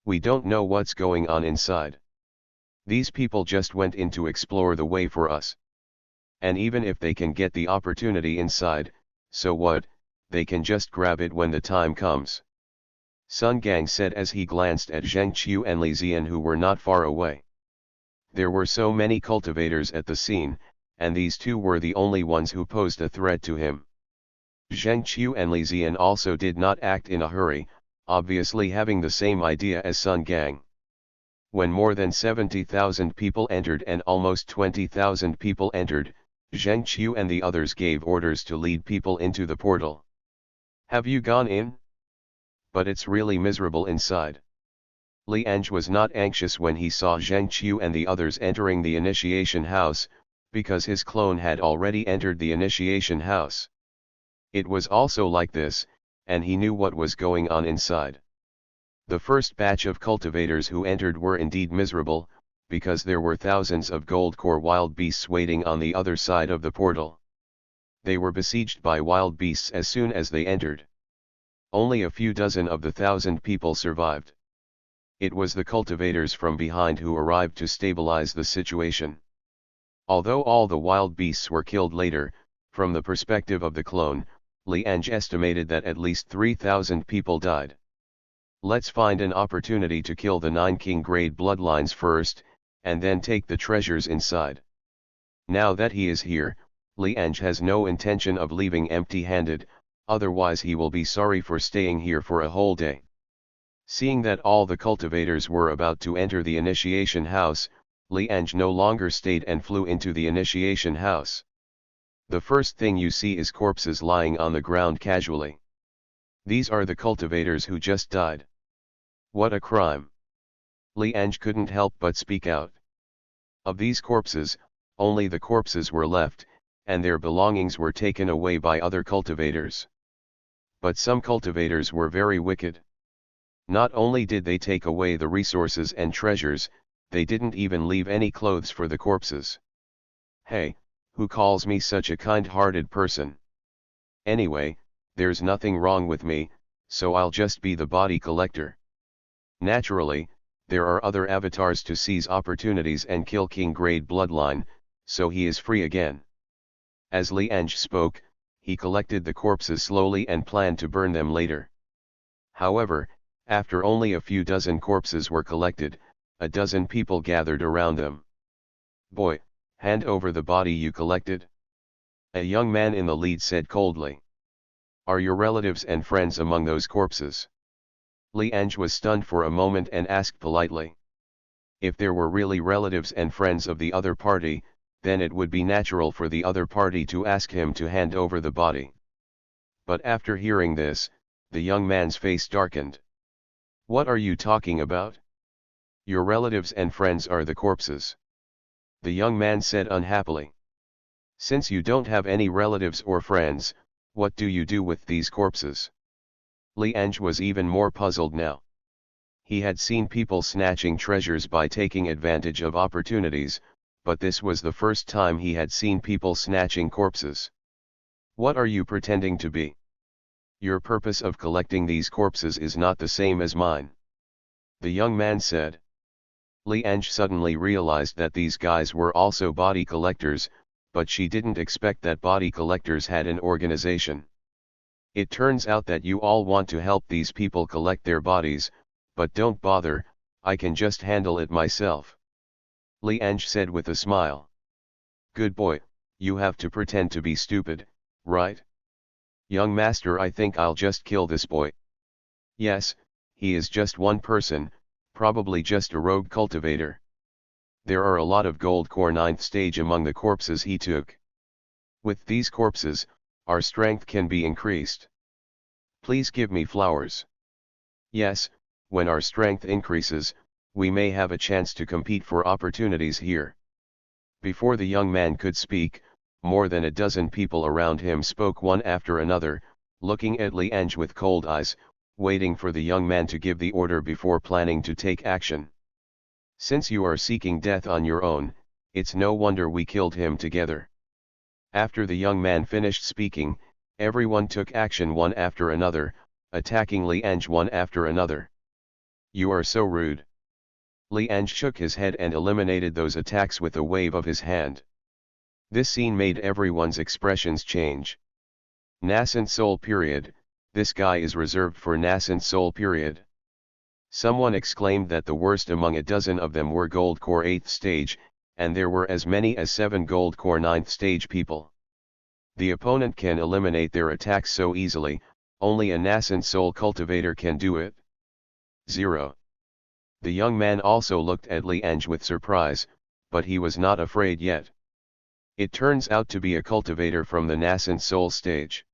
We don't know what's going on inside. These people just went in to explore the way for us. And even if they can get the opportunity inside, so what, they can just grab it when the time comes. Sun Gang said as he glanced at Zheng Qiu and Li Zian who were not far away. There were so many cultivators at the scene, and these 2 were the only ones who posed a threat to him. Zheng Qiu and Li Zian also did not act in a hurry, obviously having the same idea as Sun Gang. When more than 70,000 people entered and almost 20,000 people entered, Zheng Qiu and the others gave orders to lead people into the portal. Have you gone in? But it's really miserable inside. Li Ange was not anxious when he saw Zheng Qiu and the others entering the initiation house, because his clone had already entered the initiation house. It was also like this, and he knew what was going on inside. The first batch of cultivators who entered were indeed miserable, because there were thousands of gold core wild beasts waiting on the other side of the portal. They were besieged by wild beasts as soon as they entered. Only a few dozen of the 1,000 people survived. It was the cultivators from behind who arrived to stabilize the situation. Although all the wild beasts were killed later, from the perspective of the clone, Li Ange estimated that at least 3,000 people died. Let's find an opportunity to kill the 9 king-grade bloodlines first, and then take the treasures inside. Now that he is here, Li Ange has no intention of leaving empty-handed, otherwise he will be sorry for staying here for a whole day. Seeing that all the cultivators were about to enter the initiation house, Li Ange no longer stayed and flew into the initiation house. The first thing you see is corpses lying on the ground casually. These are the cultivators who just died. What a crime! Li Ange couldn't help but speak out. Of these corpses, only the corpses were left, and their belongings were taken away by other cultivators. But some cultivators were very wicked. Not only did they take away the resources and treasures, they didn't even leave any clothes for the corpses. Hey, who calls me such a kind-hearted person? Anyway, there's nothing wrong with me, so I'll just be the body collector. Naturally, there are other avatars to seize opportunities and kill King Grade bloodline, so he is free again. As Li Ange spoke, he collected the corpses slowly and planned to burn them later. However, after only a few dozen corpses were collected, a dozen people gathered around them. Boy, hand over the body you collected. A young man in the lead said coldly. Are your relatives and friends among those corpses? Li Ange was stunned for a moment and asked politely. If there were really relatives and friends of the other party, then it would be natural for the other party to ask him to hand over the body. But after hearing this, the young man's face darkened. What are you talking about? Your relatives and friends are the corpses. The young man said unhappily. Since you don't have any relatives or friends, what do you do with these corpses? Li Ange was even more puzzled now. He had seen people snatching treasures by taking advantage of opportunities, but this was the first time he had seen people snatching corpses. What are you pretending to be? Your purpose of collecting these corpses is not the same as mine. The young man said. Li Ange suddenly realized that these guys were also body collectors, but she didn't expect that body collectors had an organization. It turns out that you all want to help these people collect their bodies, but don't bother, I can just handle it myself. Li Ange said with a smile. Good boy, you have to pretend to be stupid, right? Young master, I think I'll just kill this boy. Yes, he is just one person, probably just a rogue cultivator. There are a lot of gold core 9th stage among the corpses he took. With these corpses, our strength can be increased. Please give me flowers. Yes, when our strength increases, we may have a chance to compete for opportunities here. Before the young man could speak, more than a dozen people around him spoke one after another, looking at Li Ange with cold eyes, waiting for the young man to give the order before planning to take action. Since you are seeking death on your own, it's no wonder we killed him together. After the young man finished speaking, everyone took action one after another, attacking Li Ange one after another. You are so rude. Li Ange shook his head and eliminated those attacks with a wave of his hand. This scene made everyone's expressions change. Nascent soul period, this guy is reserved for nascent soul period. Someone exclaimed that the worst among a dozen of them were gold core 8th stage, and there were as many as 7 gold core 9th stage people. The opponent can eliminate their attacks so easily, only a nascent soul cultivator can do it. 0. The young man also looked at Li Ange with surprise, but he was not afraid yet. It turns out to be a cultivator from the nascent soul stage.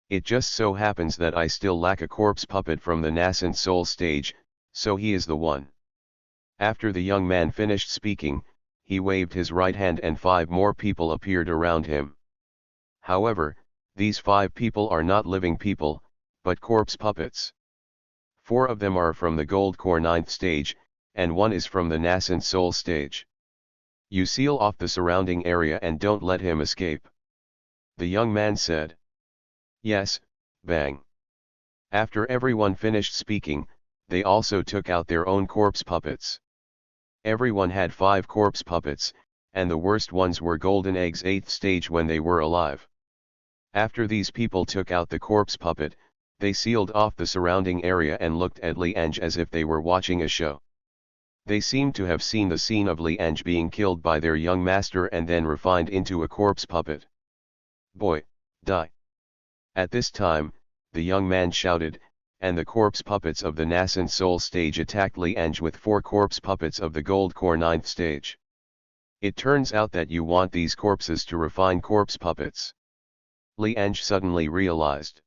It just so happens that I still lack a corpse puppet from the nascent soul stage, so he is the one. After the young man finished speaking, he waved his right hand and 5 more people appeared around him. However, these 5 people are not living people, but corpse puppets. 4 of them are from the gold core 9th stage, and 1 is from the nascent soul stage. You seal off the surrounding area and don't let him escape. The young man said. Yes, bang. After everyone finished speaking, they also took out their own corpse puppets. Everyone had 5 corpse puppets, and the worst ones were golden eggs 8th stage when they were alive. After these people took out the corpse puppet, they sealed off the surrounding area and looked at Li Ange as if they were watching a show. They seemed to have seen the scene of Li Ange being killed by their young master and then refined into a corpse puppet. Boy, die. At this time, the young man shouted, and the corpse puppets of the nascent soul stage attacked Li Ange with 4 corpse puppets of the gold core 9th stage. It turns out that you want these corpses to refine corpse puppets. Li Ange suddenly realized.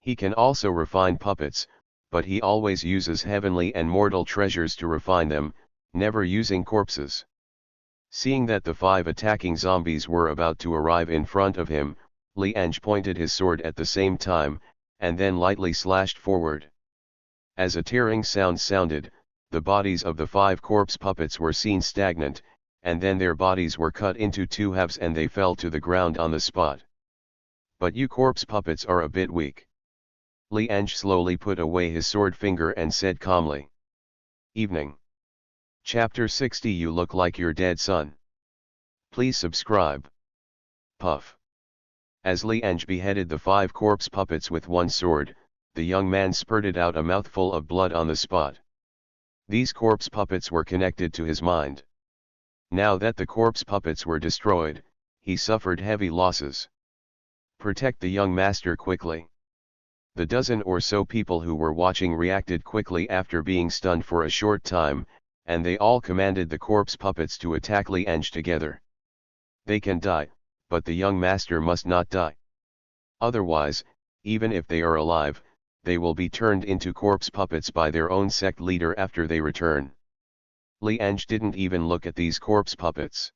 He can also refine puppets, but he always uses heavenly and mortal treasures to refine them, never using corpses. Seeing that the 5 attacking zombies were about to arrive in front of him, Li Ange pointed his sword at the same time, and then lightly slashed forward. As a tearing sound sounded, the bodies of the 5 corpse puppets were seen stagnant, and then their bodies were cut into 2 halves and they fell to the ground on the spot. But you corpse puppets are a bit weak. Li Ange slowly put away his sword finger and said calmly. Evening. Chapter 60. You look like your dead son. Please subscribe. Puff. As Li Ange beheaded the 5 corpse puppets with one sword, the young man spurted out a mouthful of blood on the spot. These corpse puppets were connected to his mind. Now that the corpse puppets were destroyed, he suffered heavy losses. Protect the young master quickly. The dozen or so people who were watching reacted quickly after being stunned for a short time, and they all commanded the corpse puppets to attack Li Ange together. They can die, but the young master must not die. Otherwise, even if they are alive, they will be turned into corpse puppets by their own sect leader after they return. Li Ange didn't even look at these corpse puppets.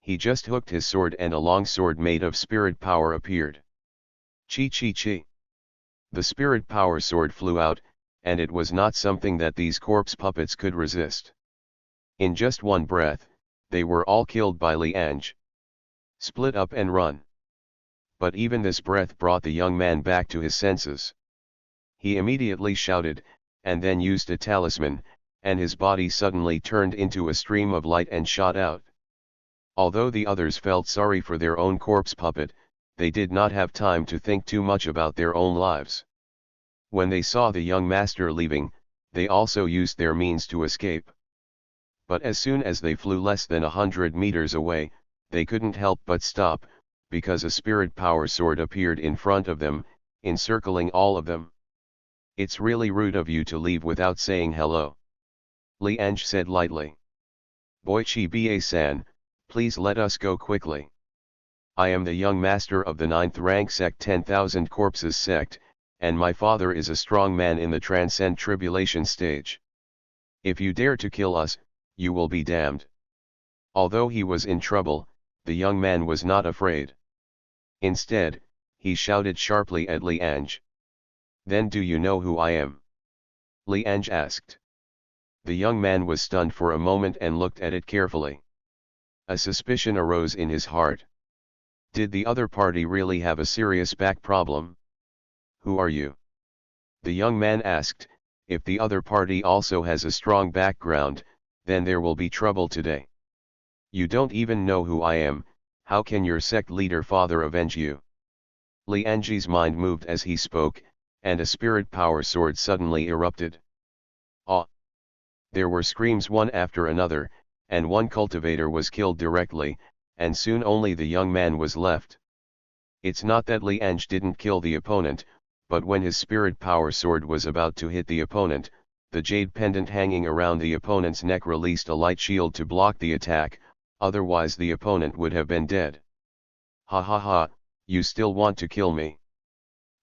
He just hooked his sword and a long sword made of spirit power appeared. Chi chi chi. The spirit power sword flew out, and it was not something that these corpse puppets could resist. In just one breath, they were all killed by Li Ange. Split up and run. But even this breath brought the young man back to his senses. He immediately shouted, and then used a talisman, and his body suddenly turned into a stream of light and shot out. Although the others felt sorry for their own corpse puppet, they did not have time to think too much about their own lives. When they saw the young master leaving, they also used their means to escape. But as soon as they flew less than 100 meters away, they couldn't help but stop, because a spirit power sword appeared in front of them, encircling all of them. It's really rude of you to leave without saying hello. Li Ange said lightly. Boichi Ba-san, please let us go quickly. I am the young master of the 9th rank sect 10,000 corpses sect, and my father is a strong man in the transcend tribulation stage. If you dare to kill us, you will be damned. Although he was in trouble, the young man was not afraid. Instead, he shouted sharply at Li Ange. Then do you know who I am? Li Ange asked. The young man was stunned for a moment and looked at it carefully. A suspicion arose in his heart. Did the other party really have a serious back problem? Who are you? The young man asked. If the other party also has a strong background, then there will be trouble today. You don't even know who I am, how can your sect leader father avenge you? Li Ange's mind moved as he spoke, and a spirit power sword suddenly erupted. Ah! There were screams one after another, and one cultivator was killed directly, and soon only the young man was left. It's not that Li Ange didn't kill the opponent, but when his spirit power sword was about to hit the opponent, the jade pendant hanging around the opponent's neck released a light shield to block the attack, otherwise the opponent would have been dead. Ha ha ha, you still want to kill me?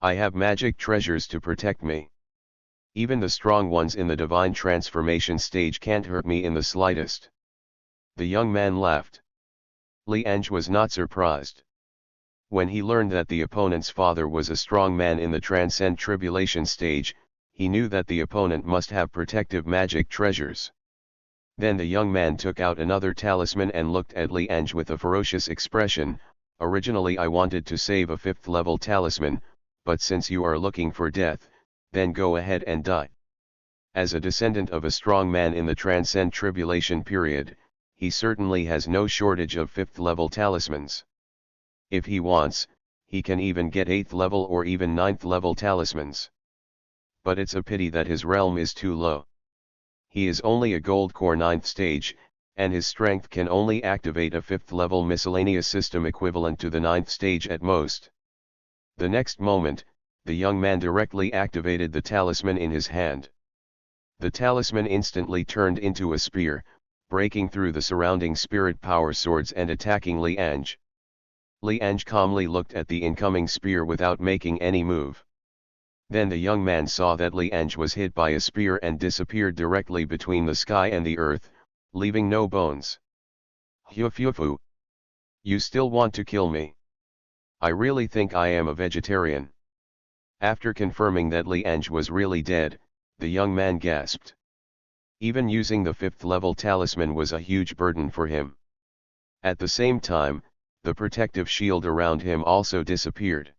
I have magic treasures to protect me. Even the strong ones in the divine transformation stage can't hurt me in the slightest. The young man laughed. Li Ange was not surprised. When he learned that the opponent's father was a strong man in the transcend tribulation stage, he knew that the opponent must have protective magic treasures. Then the young man took out another talisman and looked at Li Ange with a ferocious expression. Originally I wanted to save a 5th level talisman, but since you are looking for death, then go ahead and die. As a descendant of a strong man in the transcend tribulation period, he certainly has no shortage of 5th level talismans. If he wants, he can even get 8th level or even 9th level talismans. But it's a pity that his realm is too low. He is only a gold core 9th stage, and his strength can only activate a 5th level miscellaneous system equivalent to the 9th stage at most. The next moment, the young man directly activated the talisman in his hand. The talisman instantly turned into a spear, breaking through the surrounding spirit power swords and attacking Li Ange. Li Ange calmly looked at the incoming spear without making any move. Then the young man saw that Li Ange was hit by a spear and disappeared directly between the sky and the earth, leaving no bones. Hufufu. You still want to kill me? I really think I am a vegetarian. After confirming that Li Ange was really dead, the young man gasped. Even using the 5th level talisman was a huge burden for him. At the same time, the protective shield around him also disappeared.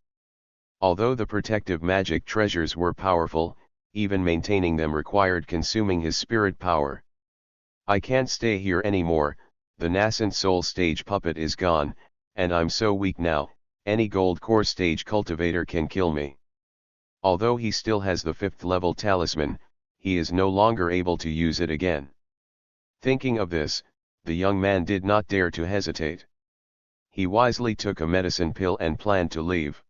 Although the protective magic treasures were powerful, even maintaining them required consuming his spirit power. I can't stay here anymore, the nascent soul stage puppet is gone, and I'm so weak now, any gold core stage cultivator can kill me. Although he still has the 5th level talisman, he is no longer able to use it again. Thinking of this, the young man did not dare to hesitate. He wisely took a medicine pill and planned to leave.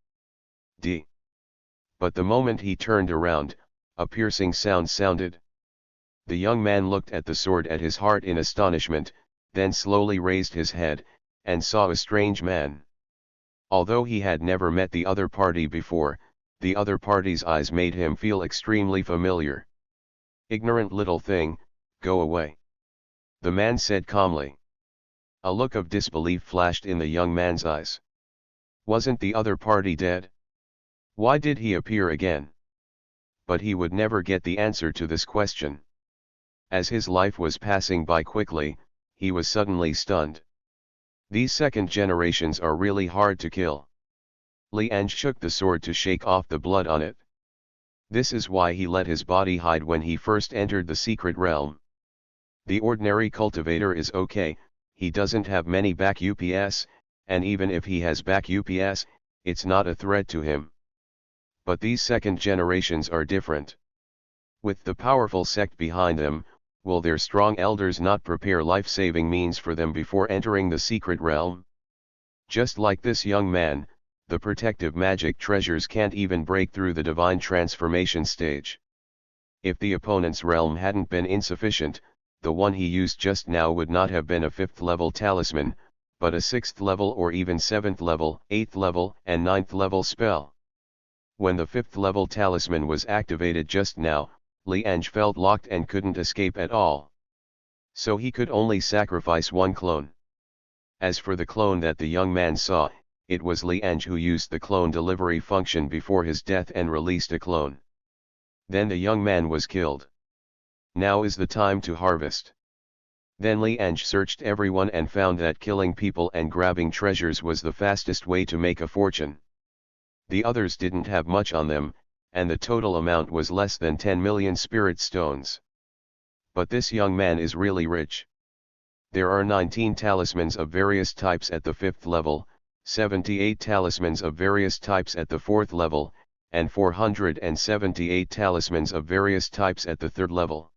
But the moment he turned around, a piercing sound sounded. The young man looked at the sword at his heart in astonishment, then slowly raised his head, and saw a strange man. Although he had never met the other party before, the other party's eyes made him feel extremely familiar. Ignorant little thing, go away. The man said calmly. A look of disbelief flashed in the young man's eyes. Wasn't the other party dead? Why did he appear again? But he would never get the answer to this question. As his life was passing by quickly, he was suddenly stunned. These second generations are really hard to kill. Li Ange shook the sword to shake off the blood on it. This is why he let his body hide when he first entered the secret realm. The ordinary cultivator is okay, he doesn't have many back UPS, and even if he has back UPS, it's not a threat to him. But these second generations are different. With the powerful sect behind them, will their strong elders not prepare life-saving means for them before entering the secret realm? Just like this young man, the protective magic treasures can't even break through the divine transformation stage. If the opponent's realm hadn't been insufficient, the one he used just now would not have been a 5th level talisman, but a 6th level or even 7th level, 8th level, and 9th level spell. When the 5th level talisman was activated just now, Li Ange felt locked and couldn't escape at all. So he could only sacrifice one clone. As for the clone that the young man saw, it was Li Ange who used the clone delivery function before his death and released a clone. Then the young man was killed. Now is the time to harvest. Then Li Ange searched everyone and found that killing people and grabbing treasures was the fastest way to make a fortune. The others didn't have much on them, and the total amount was less than 10 million spirit stones. But this young man is really rich. There are 19 talismans of various types at the 5th level, 78 talismans of various types at the 4th level, and 478 talismans of various types at the 3rd level.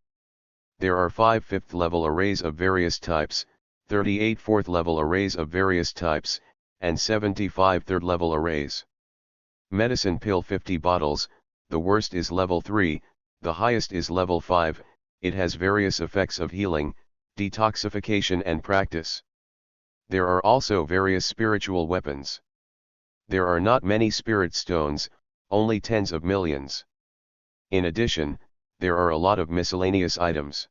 There are 5 5th level arrays of various types, 38 4th level arrays of various types, and 75 3rd level arrays. Medicine pill 50 bottles, the worst is level 3, the highest is level 5, it has various effects of healing, detoxification and practice. There are also various spiritual weapons. There are not many spirit stones, only tens of millions. In addition, there are a lot of miscellaneous items.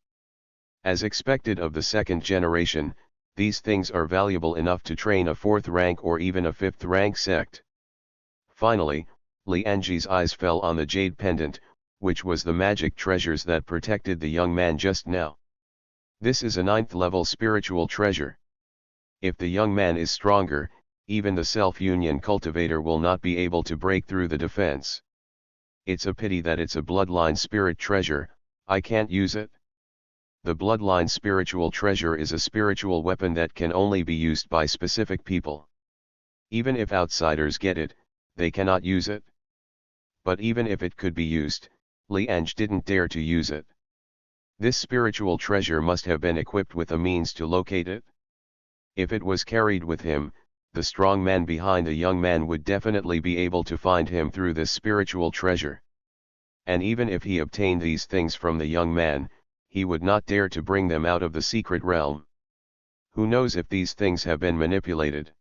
As expected of the second generation, these things are valuable enough to train a 4th rank or even a 5th rank sect. Finally, Li Ange's eyes fell on the jade pendant, which was the magic treasures that protected the young man just now. This is a 9th level spiritual treasure. If the young man is stronger, even the self-union cultivator will not be able to break through the defense. It's a pity that it's a bloodline spirit treasure, I can't use it. The bloodline spiritual treasure is a spiritual weapon that can only be used by specific people. Even if outsiders get it, they cannot use it. But even if it could be used, Li Ange didn't dare to use it. This spiritual treasure must have been equipped with a means to locate it. If it was carried with him, the strong man behind the young man would definitely be able to find him through this spiritual treasure. And even if he obtained these things from the young man, he would not dare to bring them out of the secret realm. Who knows if these things have been manipulated?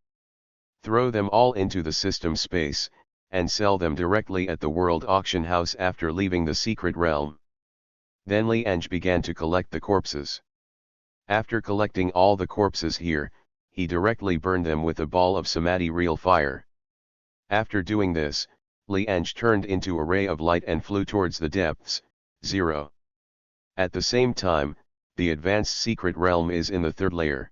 Throw them all into the system space, and sell them directly at the world auction house after leaving the secret realm. Then Li Ange began to collect the corpses. After collecting all the corpses here, he directly burned them with a ball of samadhi real fire. After doing this, Li Ange turned into a ray of light and flew towards the depths, 0. At the same time, the advanced secret realm is in the third layer.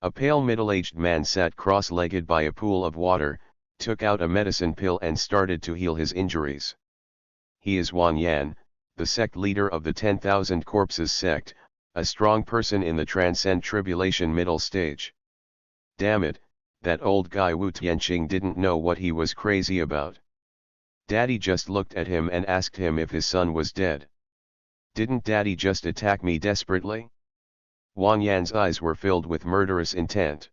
A pale middle-aged man sat cross-legged by a pool of water, took out a medicine pill and started to heal his injuries. He is Wang Yan, the sect leader of the 10,000 Corpses sect, a strong person in the transcend tribulation middle stage. Damn it, that old guy Wu Tianqing didn't know what he was crazy about. Daddy just looked at him and asked him if his son was dead. Didn't Daddy just attack me desperately? Wang Yan's eyes were filled with murderous intent.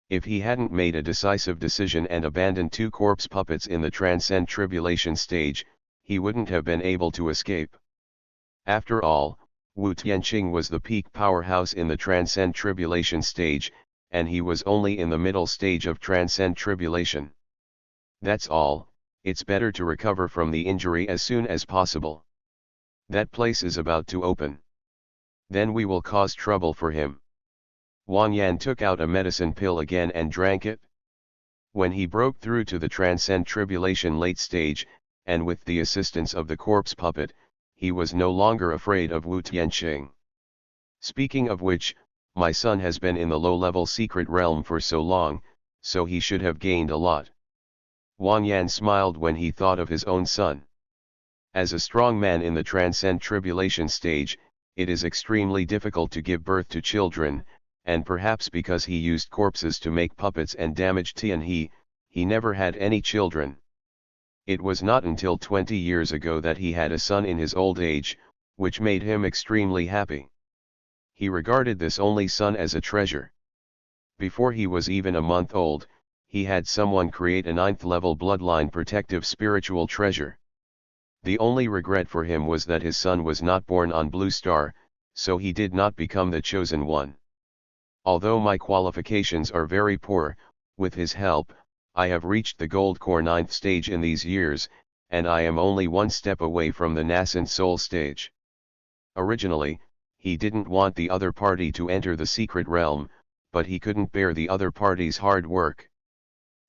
If he hadn't made a decisive decision and abandoned 2 corpse puppets in the transcend tribulation stage, he wouldn't have been able to escape. After all, Wu Tianqing was the peak powerhouse in the transcend tribulation stage, and he was only in the middle stage of transcend tribulation. That's all, it's better to recover from the injury as soon as possible. That place is about to open. Then we will cause trouble for him. Wang Yan took out a medicine pill again and drank it. When he broke through to the transcend tribulation late stage, and with the assistance of the corpse puppet, he was no longer afraid of Wu Tianqing. Speaking of which, my son has been in the low-level secret realm for so long, so he should have gained a lot. Wang Yan smiled when he thought of his own son. As a strong man in the transcend tribulation stage, it is extremely difficult to give birth to children, and perhaps because he used corpses to make puppets and damaged Tian he never had any children. It was not until 20 years ago that he had a son in his old age, which made him extremely happy. He regarded this only son as a treasure. Before he was even a month old, he had someone create a 9th-level bloodline protective spiritual treasure. The only regret for him was that his son was not born on Blue Star, so he did not become the chosen one. Although my qualifications are very poor, with his help, I have reached the Gold Core 9th stage in these years, and I am only one step away from the nascent soul stage. Originally, he didn't want the other party to enter the secret realm, but he couldn't bear the other party's hard work.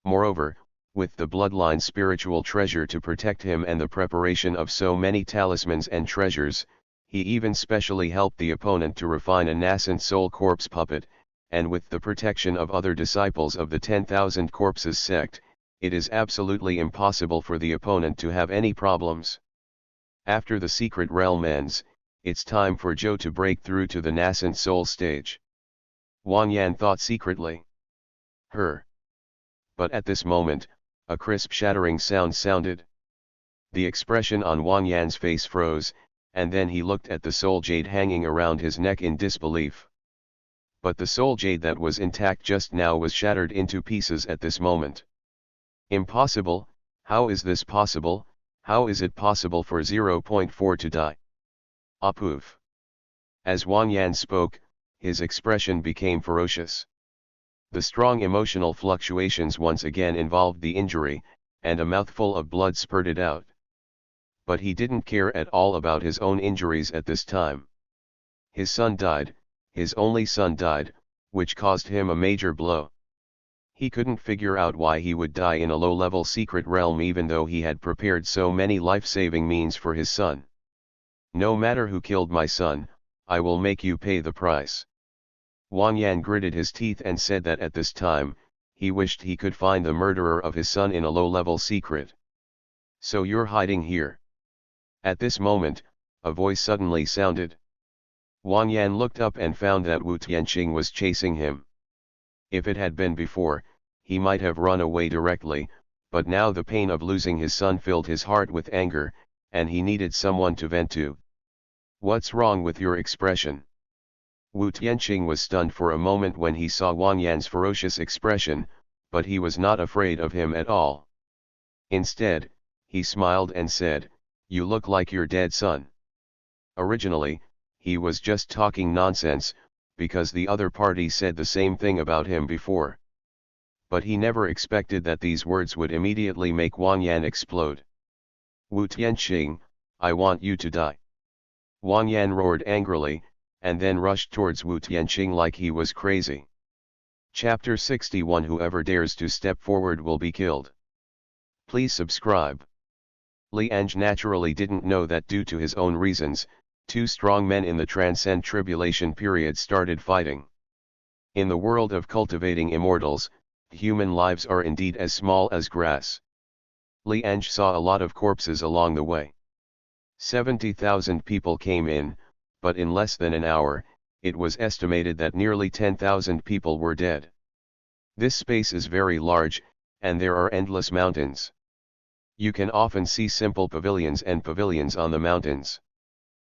Moreover, with the bloodline spiritual treasure to protect him and the preparation of so many talismans and treasures, he even specially helped the opponent to refine a nascent soul corpse puppet, and with the protection of other disciples of the 10,000 Corpses sect, it is absolutely impossible for the opponent to have any problems. After the secret realm ends, it's time for Joe to break through to the nascent soul stage. Wang Yan thought secretly. Her. But at this moment, a crisp shattering sound sounded. The expression on Wang Yan's face froze, and then he looked at the soul jade hanging around his neck in disbelief. But the soul jade that was intact just now was shattered into pieces at this moment. Impossible, how is this possible? How is it possible for 0.4 to die? Poof. As Wang Yan spoke, his expression became ferocious. The strong emotional fluctuations once again involved the injury, and a mouthful of blood spurted out. But he didn't care at all about his own injuries at this time. His son died, his only son died, which caused him a major blow. He couldn't figure out why he would die in a low-level secret realm even though he had prepared so many life-saving means for his son. No matter who killed my son, I will make you pay the price. Wang Yan gritted his teeth and said that at this time, he wished he could find the murderer of his son in a low-level secret. So you're hiding here? At this moment, a voice suddenly sounded. Wang Yan looked up and found that Wu Tianqing was chasing him. If it had been before, he might have run away directly, but now the pain of losing his son filled his heart with anger, and he needed someone to vent to. What's wrong with your expression? Wu Tianqing was stunned for a moment when he saw Wang Yan's ferocious expression, but he was not afraid of him at all. Instead, he smiled and said, "You look like your dead son." Originally, he was just talking nonsense, because the other party said the same thing about him before. But he never expected that these words would immediately make Wang Yan explode. Wu Tianqing, I want you to die. Wang Yan roared angrily, and then rushed towards Wu Tianqing like he was crazy. Chapter 61 Whoever dares to step forward will be killed. Please subscribe. Li Ange naturally didn't know that due to his own reasons, two strong men in the transcend tribulation period started fighting. In the world of cultivating immortals, human lives are indeed as small as grass. Li Ange saw a lot of corpses along the way. 70,000 people came in, but in less than an hour, it was estimated that nearly 10,000 people were dead. This space is very large, and there are endless mountains. You can often see simple pavilions and pavilions on the mountains.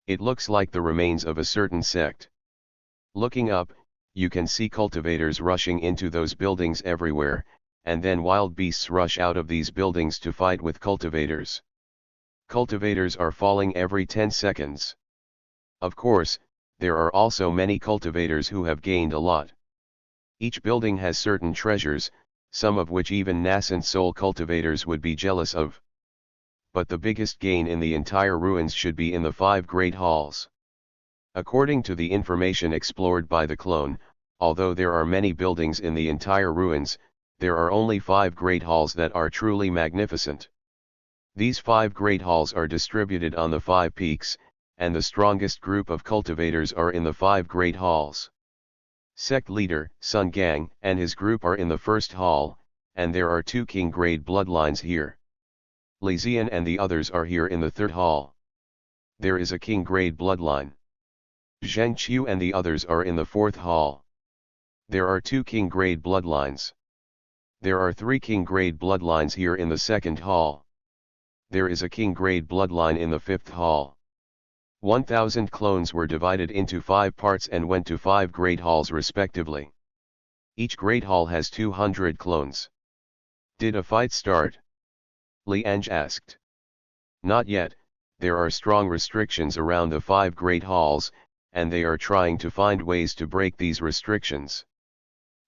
It looks like the remains of a certain sect. Looking up, you can see cultivators rushing into those buildings everywhere, and then wild beasts rush out of these buildings to fight with cultivators. Cultivators are falling every 10 seconds. Of course, there are also many cultivators who have gained a lot. Each building has certain treasures, some of which even nascent soul cultivators would be jealous of. But the biggest gain in the entire ruins should be in the 5 great halls. According to the information explored by the clone, although there are many buildings in the entire ruins, there are only 5 great halls that are truly magnificent. These 5 great halls are distributed on the 5 peaks, and the strongest group of cultivators are in the 5 great halls. Sect leader, Sun Gang, and his group are in the first hall, and there are 2 king-grade bloodlines here. Li Zian and the others are here in the 3rd hall. There is a king-grade bloodline. Zheng Qiu and the others are in the 4th hall. There are 2 king-grade bloodlines. There are 3 king-grade bloodlines here in the 2nd hall. There is a king-grade bloodline in the 5th hall. 1,000 clones were divided into 5 parts and went to 5 great halls respectively. Each great hall has 200 clones. Did a fight start? Li Ange asked. Not yet, there are strong restrictions around the 5 great halls, and they are trying to find ways to break these restrictions.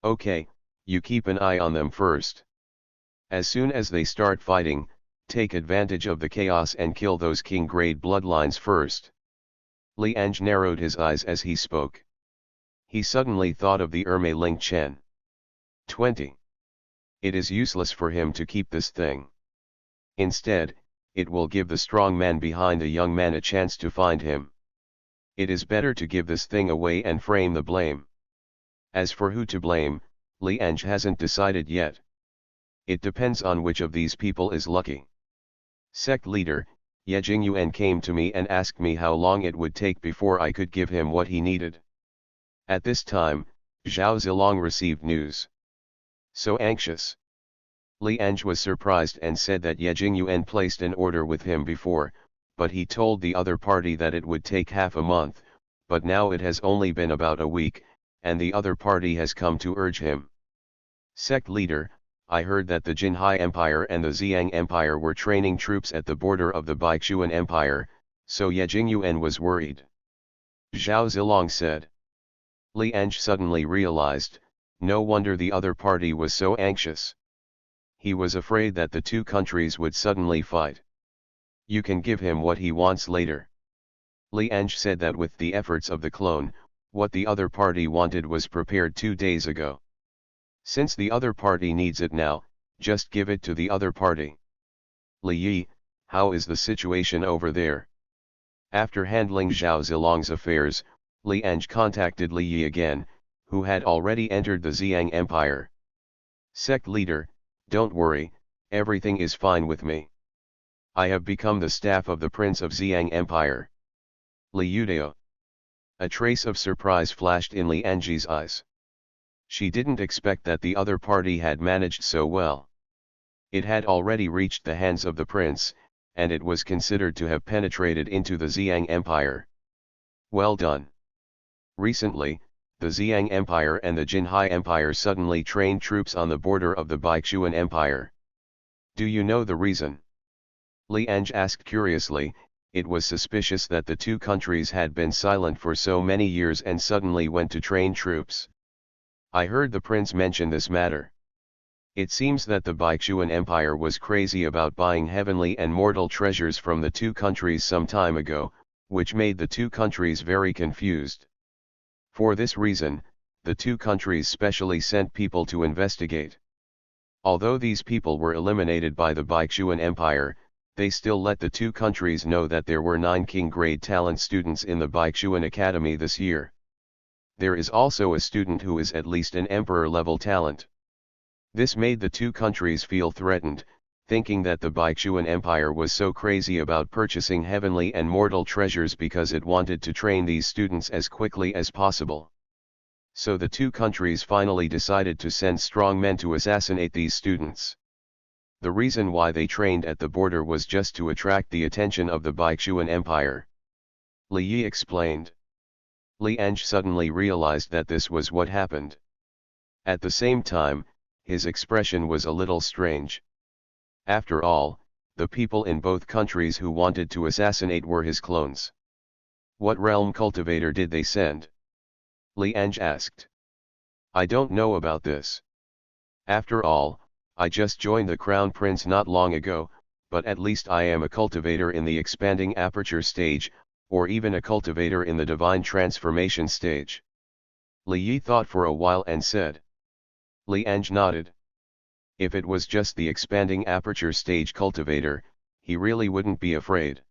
Okay, you keep an eye on them first. As soon as they start fighting, take advantage of the chaos and kill those king-grade bloodlines first. Li Ange narrowed his eyes as he spoke. He suddenly thought of the Erme Ling Chen. 20. It is useless for him to keep this thing. Instead, it will give the strong man behind the young man a chance to find him. It is better to give this thing away and frame the blame. As for who to blame, Li Ange hasn't decided yet. It depends on which of these people is lucky. Sect leader, Ye Jingyuan came to me and asked me how long it would take before I could give him what he needed. At this time, Zhao Zilong received news. So anxious. Li Ange was surprised and said that Ye Jingyuan placed an order with him before, but he told the other party that it would take half a month, but now it has only been about a week, and the other party has come to urge him. Sect leader, I heard that the Jinhai Empire and the Xiang Empire were training troops at the border of the Baixuan Empire, so Ye Jingyuan was worried. Zhao Zilong said. Li Ange suddenly realized, no wonder the other party was so anxious. He was afraid that the 2 countries would suddenly fight. You can give him what he wants later. Li Ange said that with the efforts of the clone, what the other party wanted was prepared 2 days ago. Since the other party needs it now, just give it to the other party. Li Yi, how is the situation over there? After handling Zhao Zilong's affairs, Li Ange contacted Li Yi again, who had already entered the Xiang Empire. Sect leader, don't worry, everything is fine with me. I have become the staff of the Prince of Xiang Empire. Li Yudao. A trace of surprise flashed in Li Ange's eyes. She didn't expect that the other party had managed so well. It had already reached the hands of the prince, and it was considered to have penetrated into the Xiang Empire. Well done. Recently, the Xiang Empire and the Jinhai Empire suddenly trained troops on the border of the Baixuan Empire. Do you know the reason? Li Ange asked curiously, it was suspicious that the two countries had been silent for so many years and suddenly went to train troops. I heard the prince mention this matter. It seems that the Baishuan Empire was crazy about buying heavenly and mortal treasures from the two countries some time ago, which made the two countries very confused. For this reason, the two countries specially sent people to investigate. Although these people were eliminated by the Baishuan Empire, they still let the two countries know that there were 9 king-grade talent students in the Baishuan Academy this year. There is also a student who is at least an emperor-level talent. This made the two countries feel threatened, thinking that the Baishuan Empire was so crazy about purchasing heavenly and mortal treasures because it wanted to train these students as quickly as possible. So the two countries finally decided to send strong men to assassinate these students. The reason why they trained at the border was just to attract the attention of the Baishuan Empire. Li Yi explained. Li Ange suddenly realized that this was what happened. At the same time, his expression was a little strange. After all, the people in both countries who wanted to assassinate were his clones. What realm cultivator did they send? Li Ange asked. I don't know about this. After all, I just joined the Crown Prince not long ago, but at least I am a cultivator in the expanding aperture stage, or even a cultivator in the divine transformation stage. Li Yi thought for a while and said. Li Ange nodded. If it was just the expanding aperture stage cultivator, he really wouldn't be afraid.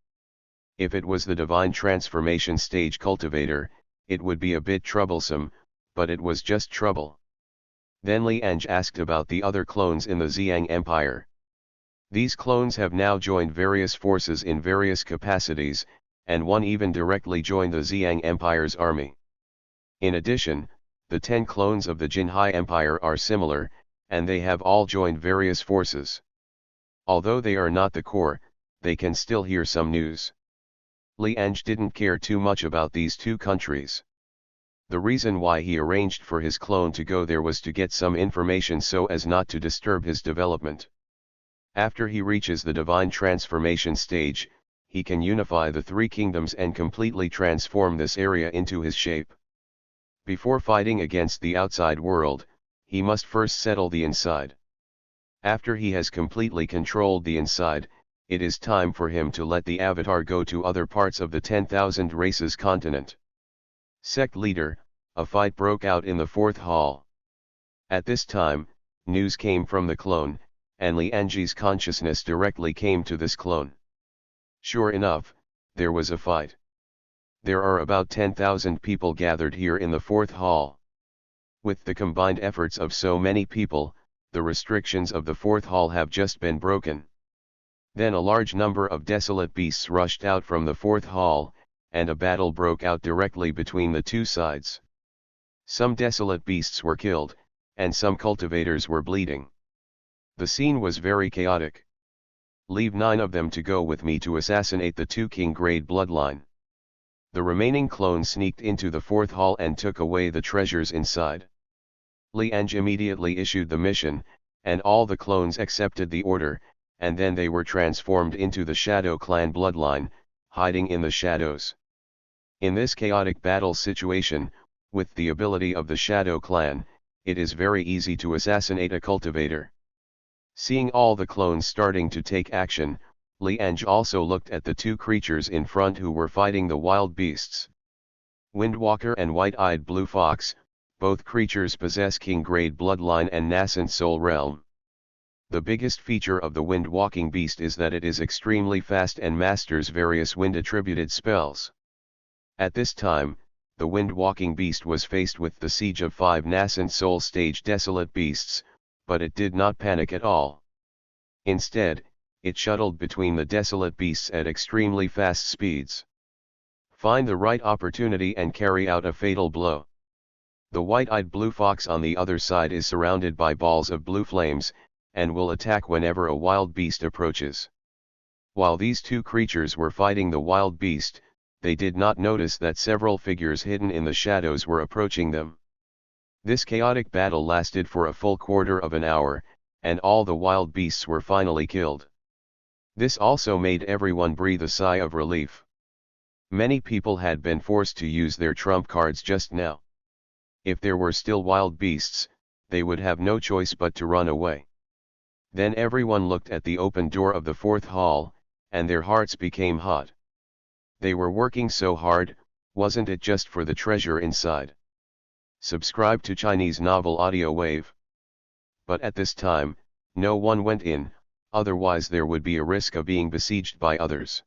If it was the divine transformation stage cultivator, it would be a bit troublesome, but it was just trouble. Then Li Ange asked about the other clones in the Xiang Empire. These clones have now joined various forces in various capacities, and one even directly joined the Xiang Empire's army. In addition, the 10 clones of the Jinhai Empire are similar, and they have all joined various forces. Although they are not the core, they can still hear some news. Li Ange didn't care too much about these two countries. The reason why he arranged for his clone to go there was to get some information so as not to disturb his development. After he reaches the divine transformation stage, he can unify the 3 kingdoms and completely transform this area into his shape. Before fighting against the outside world, he must first settle the inside. After he has completely controlled the inside, it is time for him to let the avatar go to other parts of the 10,000 races continent. Sect leader, a fight broke out in the 4th hall. At this time, news came from the clone, and Li Ange's consciousness directly came to this clone. Sure enough, there was a fight. There are about 10,000 people gathered here in the 4th hall. With the combined efforts of so many people, the restrictions of the 4th hall have just been broken. Then a large number of desolate beasts rushed out from the 4th hall, and a battle broke out directly between the two sides. Some desolate beasts were killed, and some cultivators were bleeding. The scene was very chaotic. Leave 9 of them to go with me to assassinate the 2 king-grade bloodline. The remaining clones sneaked into the 4th hall and took away the treasures inside. Li Ange immediately issued the mission, and all the clones accepted the order, and then they were transformed into the Shadow Clan bloodline, hiding in the shadows. In this chaotic battle situation, with the ability of the Shadow Clan, it is very easy to assassinate a cultivator. Seeing all the clones starting to take action, Li Ange also looked at the 2 creatures in front who were fighting the wild beasts. Windwalker and White-Eyed Blue Fox, both creatures possess king-grade bloodline and nascent soul realm. The biggest feature of the wind-walking beast is that it is extremely fast and masters various wind-attributed spells. At this time, the wind-walking beast was faced with the siege of 5 nascent soul stage desolate beasts, but it did not panic at all. Instead, it shuttled between the desolate beasts at extremely fast speeds. Find the right opportunity and carry out a fatal blow. The white-eyed blue fox on the other side is surrounded by balls of blue flames, and will attack whenever a wild beast approaches. While these 2 creatures were fighting the wild beast, they did not notice that several figures hidden in the shadows were approaching them. This chaotic battle lasted for a full quarter of an hour, and all the wild beasts were finally killed. This also made everyone breathe a sigh of relief. Many people had been forced to use their trump cards just now. If there were still wild beasts, they would have no choice but to run away. Then everyone looked at the open door of the fourth hall, and their hearts became hot. They were working so hard, wasn't it just for the treasure inside? Subscribe to Chinese Novel Audio Wave. But at this time, no one went in, otherwise there would be a risk of being besieged by others.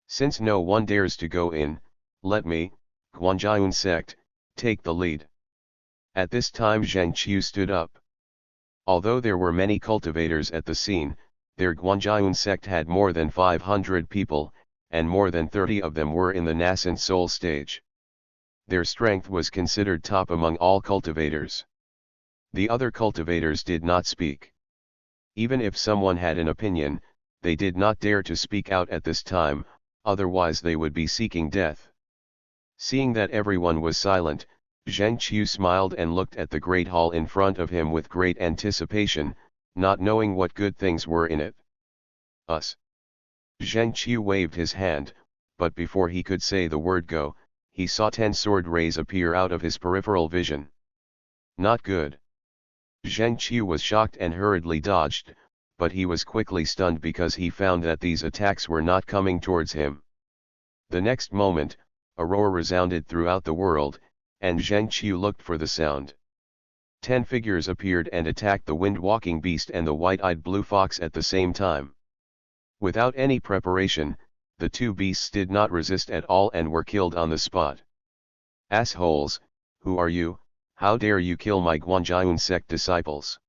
Since no one dares to go in, let me, Guanjian Sect, take the lead. At this time Zheng Qiu stood up. Although there were many cultivators at the scene, their Guanjian Sect had more than 500 people, and more than 30 of them were in the nascent soul stage. Their strength was considered top among all cultivators. The other cultivators did not speak. Even if someone had an opinion, they did not dare to speak out at this time, otherwise they would be seeking death. Seeing that everyone was silent, Zheng Qiu smiled and looked at the great hall in front of him with great anticipation, not knowing what good things were in it. Us. Zheng Qiu waved his hand, but before he could say the word go, he saw 10 sword rays appear out of his peripheral vision. Not good. Zheng Qiu was shocked and hurriedly dodged, but he was quickly stunned because he found that these attacks were not coming towards him. The next moment, a roar resounded throughout the world, and Zheng Qiu looked for the sound. 10 figures appeared and attacked the wind-walking beast and the white-eyed blue fox at the same time. Without any preparation, the two beasts did not resist at all and were killed on the spot. Assholes, who are you? How dare you kill my Guanjian Sect disciples?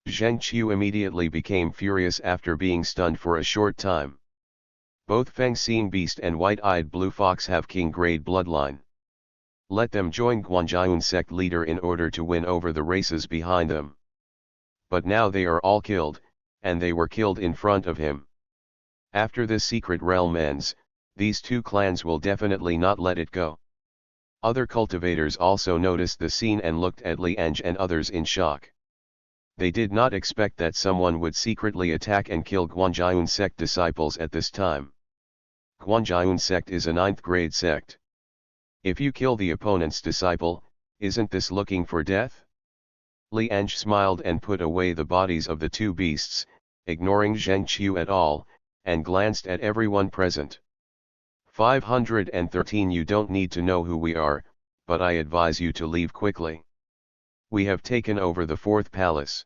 Zheng Qiu immediately became furious after being stunned for a short time. Both Feng-Seeing Beast and White-Eyed Blue Fox have king-grade bloodline. Let them join Guanjian Sect leader in order to win over the races behind them. But now they are all killed, and they were killed in front of him. After this secret realm ends, these two clans will definitely not let it go. Other cultivators also noticed the scene and looked at Li Ange and others in shock. They did not expect that someone would secretly attack and kill Guanjian Sect disciples at this time. Guanjian Sect is a 9th grade sect. If you kill the opponent's disciple, isn't this looking for death? Li Ange smiled and put away the bodies of the two beasts, ignoring Zheng Qiu at all, and glanced at everyone present. 513 You don't need to know who we are, but I advise you to leave quickly. We have taken over the 4th palace.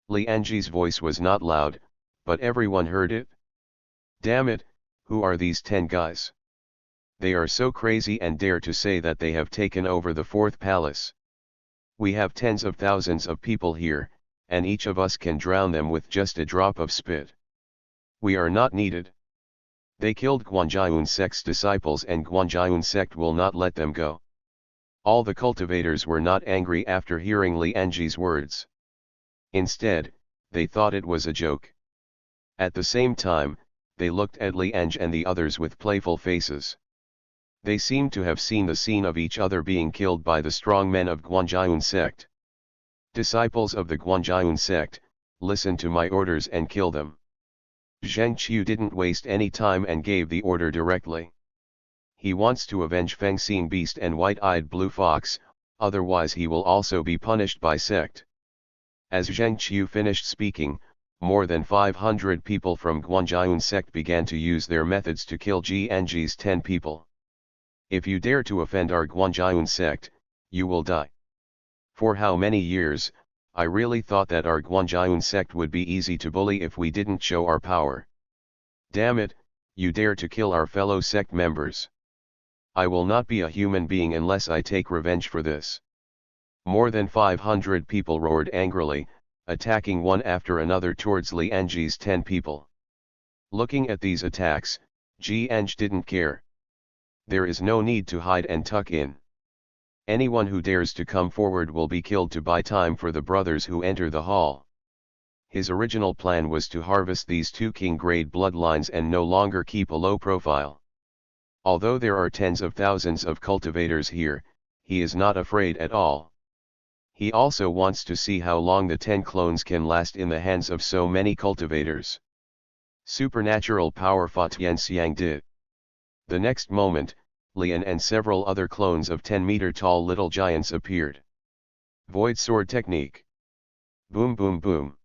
Li Ange's voice was not loud, but everyone heard it. Damn it, who are these 10 guys? They are so crazy and dare to say that they have taken over the 4th palace. We have tens of thousands of people here, and each of us can drown them with just a drop of spit. We are not needed. They killed Guanjian Sect's disciples and Guanjian Sect will not let them go. All the cultivators were not angry after hearing Li Ange's words. Instead, they thought it was a joke. At the same time, they looked at Li Ange and the others with playful faces. They seemed to have seen the scene of each other being killed by the strong men of Guanjian Sect. Disciples of the Guanjian Sect, listen to my orders and kill them. Zheng Qiu didn't waste any time and gave the order directly. He wants to avenge Feng-Seeing Beast and White-Eyed Blue Fox, otherwise he will also be punished by Sect. As Zheng Qiu finished speaking, more than 500 people from Guanjian Sect began to use their methods to kill Li Ange's 10 people. If you dare to offend our Guanjian Sect, you will die. For how many years, I really thought that our Guanjian Sect would be easy to bully if we didn't show our power. Damn it, you dare to kill our fellow sect members. I will not be a human being unless I take revenge for this. More than 500 people roared angrily, attacking one after another towards Li Ange's 10 people. Looking at these attacks, Li Ange didn't care. There is no need to hide and tuck in. Anyone who dares to come forward will be killed to buy time for the brothers who enter the hall. His original plan was to harvest these two king-grade bloodlines and no longer keep a low profile. Although there are tens of thousands of cultivators here, he is not afraid at all. He also wants to see how long the 10 clones can last in the hands of so many cultivators. Supernatural power Fa Tian Xiang Di. The next moment, Li Ange and several other clones of 10-meter-tall little giants appeared. Void sword technique. Boom boom boom.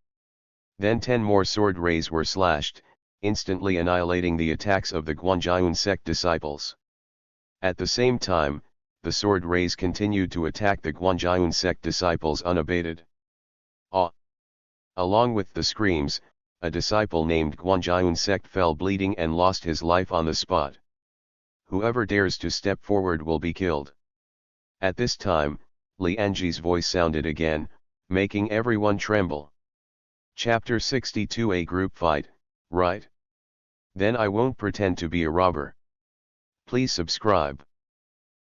Then 10 more sword rays were slashed, instantly annihilating the attacks of the Guanjian sect disciples. At the same time, the sword rays continued to attack the Guanjian sect disciples unabated. Ah! Along with the screams, a disciple named Guanjian sect fell bleeding and lost his life on the spot. Whoever dares to step forward will be killed. At this time, Li Ange's voice sounded again, making everyone tremble. Chapter 62. A group fight, right? Then I won't pretend to be a robber. Please subscribe.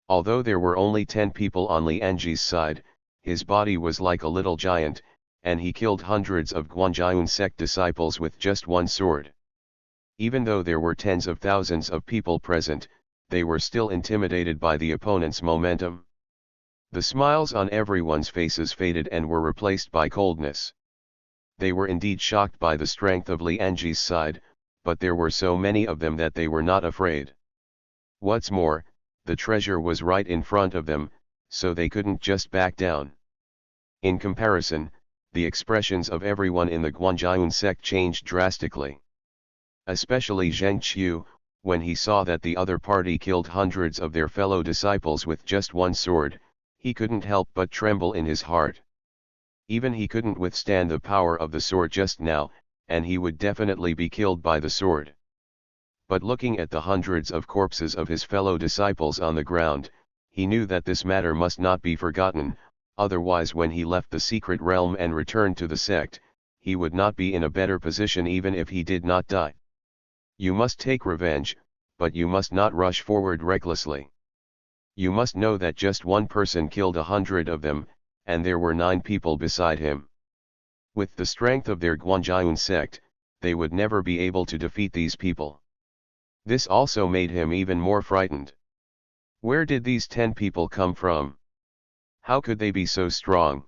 Although there were only 10 people on Li Ange's side, his body was like a little giant, and he killed hundreds of Guanjian sect disciples with just one sword. Even though there were tens of thousands of people present, they were still intimidated by the opponent's momentum. The smiles on everyone's faces faded and were replaced by coldness. They were indeed shocked by the strength of Li Ange's side, but there were so many of them that they were not afraid. What's more, the treasure was right in front of them, so they couldn't just back down. In comparison, the expressions of everyone in the Guanjian sect changed drastically. Especially Zheng Qiu, when he saw that the other party killed hundreds of their fellow disciples with just one sword, he couldn't help but tremble in his heart. Even he couldn't withstand the power of the sword just now, and he would definitely be killed by the sword. But looking at the hundreds of corpses of his fellow disciples on the ground, he knew that this matter must not be forgotten, otherwise when he left the secret realm and returned to the sect, he would not be in a better position even if he did not die. You must take revenge, but you must not rush forward recklessly. You must know that just one person killed 100 of them, and there were 9 people beside him. With the strength of their Guanjian sect, they would never be able to defeat these people. This also made him even more frightened. Where did these 10 people come from? How could they be so strong?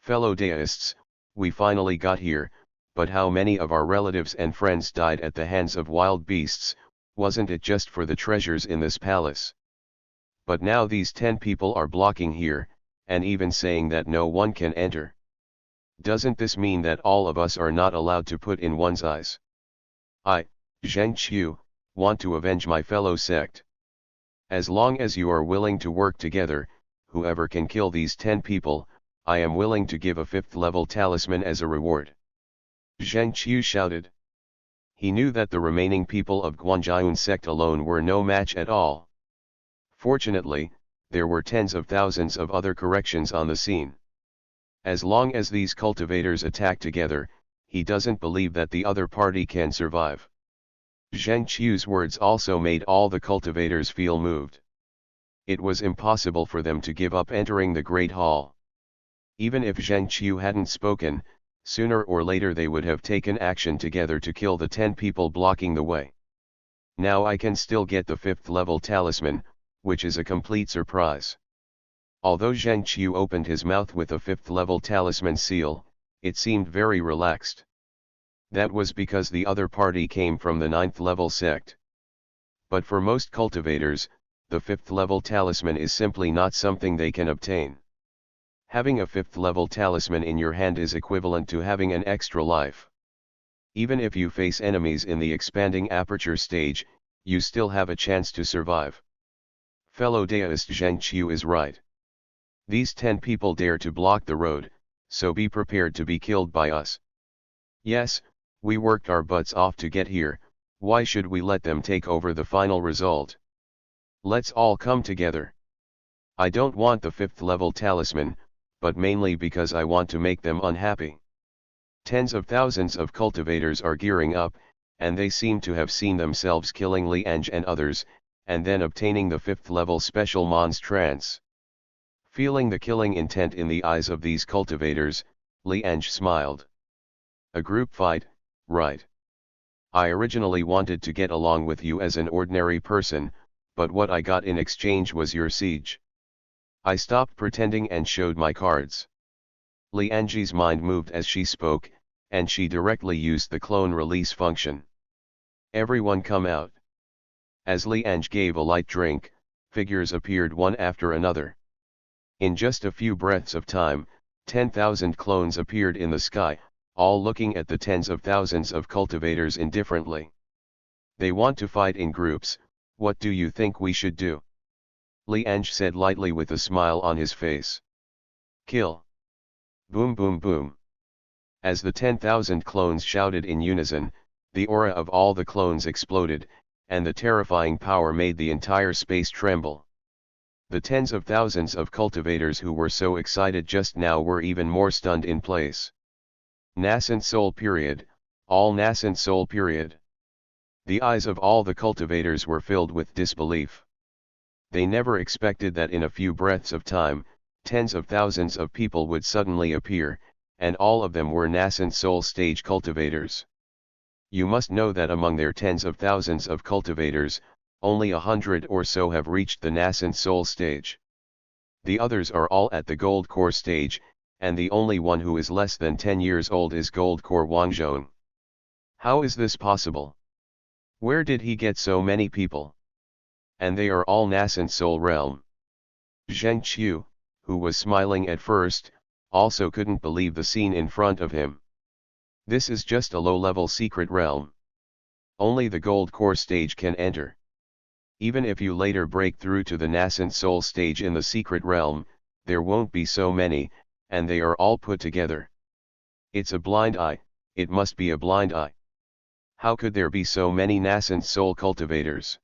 Fellow deists, we finally got here, but how many of our relatives and friends died at the hands of wild beasts? Wasn't it just for the treasures in this palace? But now these 10 people are blocking here, and even saying that no one can enter. Doesn't this mean that all of us are not allowed to put in one's eyes? I, Zheng Qiu, want to avenge my fellow sect. As long as you are willing to work together, whoever can kill these 10 people, I am willing to give a 5th level talisman as a reward. Zheng Qiu shouted. He knew that the remaining people of Guanjian sect alone were no match at all. Fortunately, there were tens of thousands of other corrections on the scene. As long as these cultivators attack together, he doesn't believe that the other party can survive. Zheng Qiu's words also made all the cultivators feel moved. It was impossible for them to give up entering the Great Hall. Even if Zheng Qiu hadn't spoken, sooner or later they would have taken action together to kill the 10 people blocking the way. Now I can still get the 5th level talisman, which is a complete surprise. Although Zheng Qiu opened his mouth with a 5th level talisman seal, it seemed very relaxed. That was because the other party came from the 9th level sect. But for most cultivators, the 5th level talisman is simply not something they can obtain. Having a 5th level talisman in your hand is equivalent to having an extra life. Even if you face enemies in the expanding aperture stage, you still have a chance to survive. Fellow deist Zheng Qiu is right. These 10 people dare to block the road, so be prepared to be killed by us. Yes, we worked our butts off to get here, why should we let them take over the final result? Let's all come together. I don't want the 5th level talisman, but mainly because I want to make them unhappy. Tens of thousands of cultivators are gearing up, and they seem to have seen themselves killing Li Ange and others, and then obtaining the 5th level special monstrance. Feeling the killing intent in the eyes of these cultivators, Li Ange smiled. A group fight, right? I originally wanted to get along with you as an ordinary person, but what I got in exchange was your siege. I stopped pretending and showed my cards. Li Ange's mind moved as she spoke, and she directly used the clone release function. Everyone come out. As Li Ange gave a light drink, figures appeared one after another. In just a few breaths of time, 10,000 clones appeared in the sky, all looking at the tens of thousands of cultivators indifferently. They want to fight in groups. What do you think we should do? Li Ange said lightly with a smile on his face. Kill. Boom boom boom. As the 10,000 clones shouted in unison, the aura of all the clones exploded, and the terrifying power made the entire space tremble. The tens of thousands of cultivators who were so excited just now were even more stunned in place. Nascent soul period, all nascent soul period. The eyes of all the cultivators were filled with disbelief. They never expected that in a few breaths of time, tens of thousands of people would suddenly appear, and all of them were nascent soul stage cultivators. You must know that among their tens of thousands of cultivators, only 100 or so have reached the nascent soul stage. The others are all at the gold core stage, and the only one who is less than 10 years old is gold core Wangzhong. How is this possible? Where did he get so many people? And they are all nascent soul realm. Zheng Qiu, who was smiling at first, also couldn't believe the scene in front of him. This is just a low-level secret realm. Only the gold core stage can enter. Even if you later break through to the nascent soul stage in the secret realm, there won't be so many, and they are all put together. It's a blind eye, it must be a blind eye. How could there be so many nascent soul cultivators?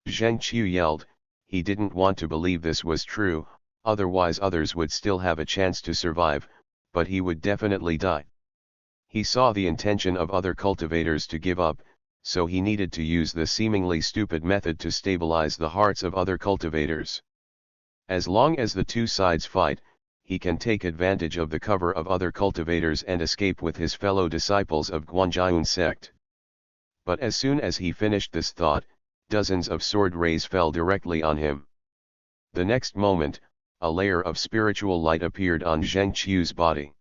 Zheng Qiu yelled. He didn't want to believe this was true, otherwise others would still have a chance to survive, but he would definitely die. He saw the intention of other cultivators to give up, so he needed to use the seemingly stupid method to stabilize the hearts of other cultivators. As long as the two sides fight, he can take advantage of the cover of other cultivators and escape with his fellow disciples of Guanjian sect. But as soon as he finished this thought, dozens of sword rays fell directly on him. The next moment, a layer of spiritual light appeared on Zheng Qiu's body.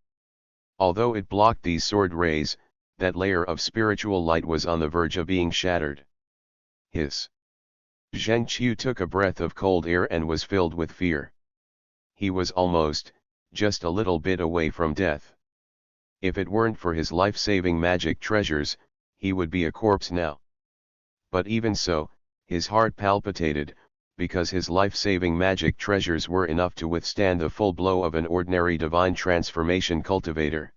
Although it blocked these sword rays, that layer of spiritual light was on the verge of being shattered. Hiss. Zheng Qiu took a breath of cold air and was filled with fear. He was almost, just a little bit away from death. If it weren't for his life-saving magic treasures, he would be a corpse now. But even so, his heart palpitated, because his life-saving magic treasures were enough to withstand the full blow of an ordinary divine transformation cultivator.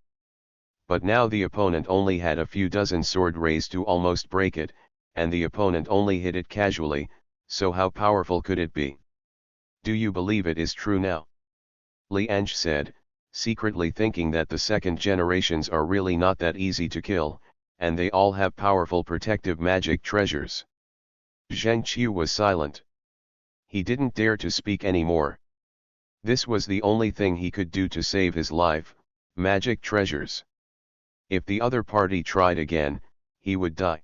But now the opponent only had a few dozen sword rays to almost break it, and the opponent only hit it casually, so how powerful could it be? Do you believe it is true now? Li Ange said, secretly thinking that the second generations are really not that easy to kill, and they all have powerful protective magic treasures. Zheng Qiu was silent. He didn't dare to speak anymore. This was the only thing he could do to save his life, magic treasures. If the other party tried again, he would die.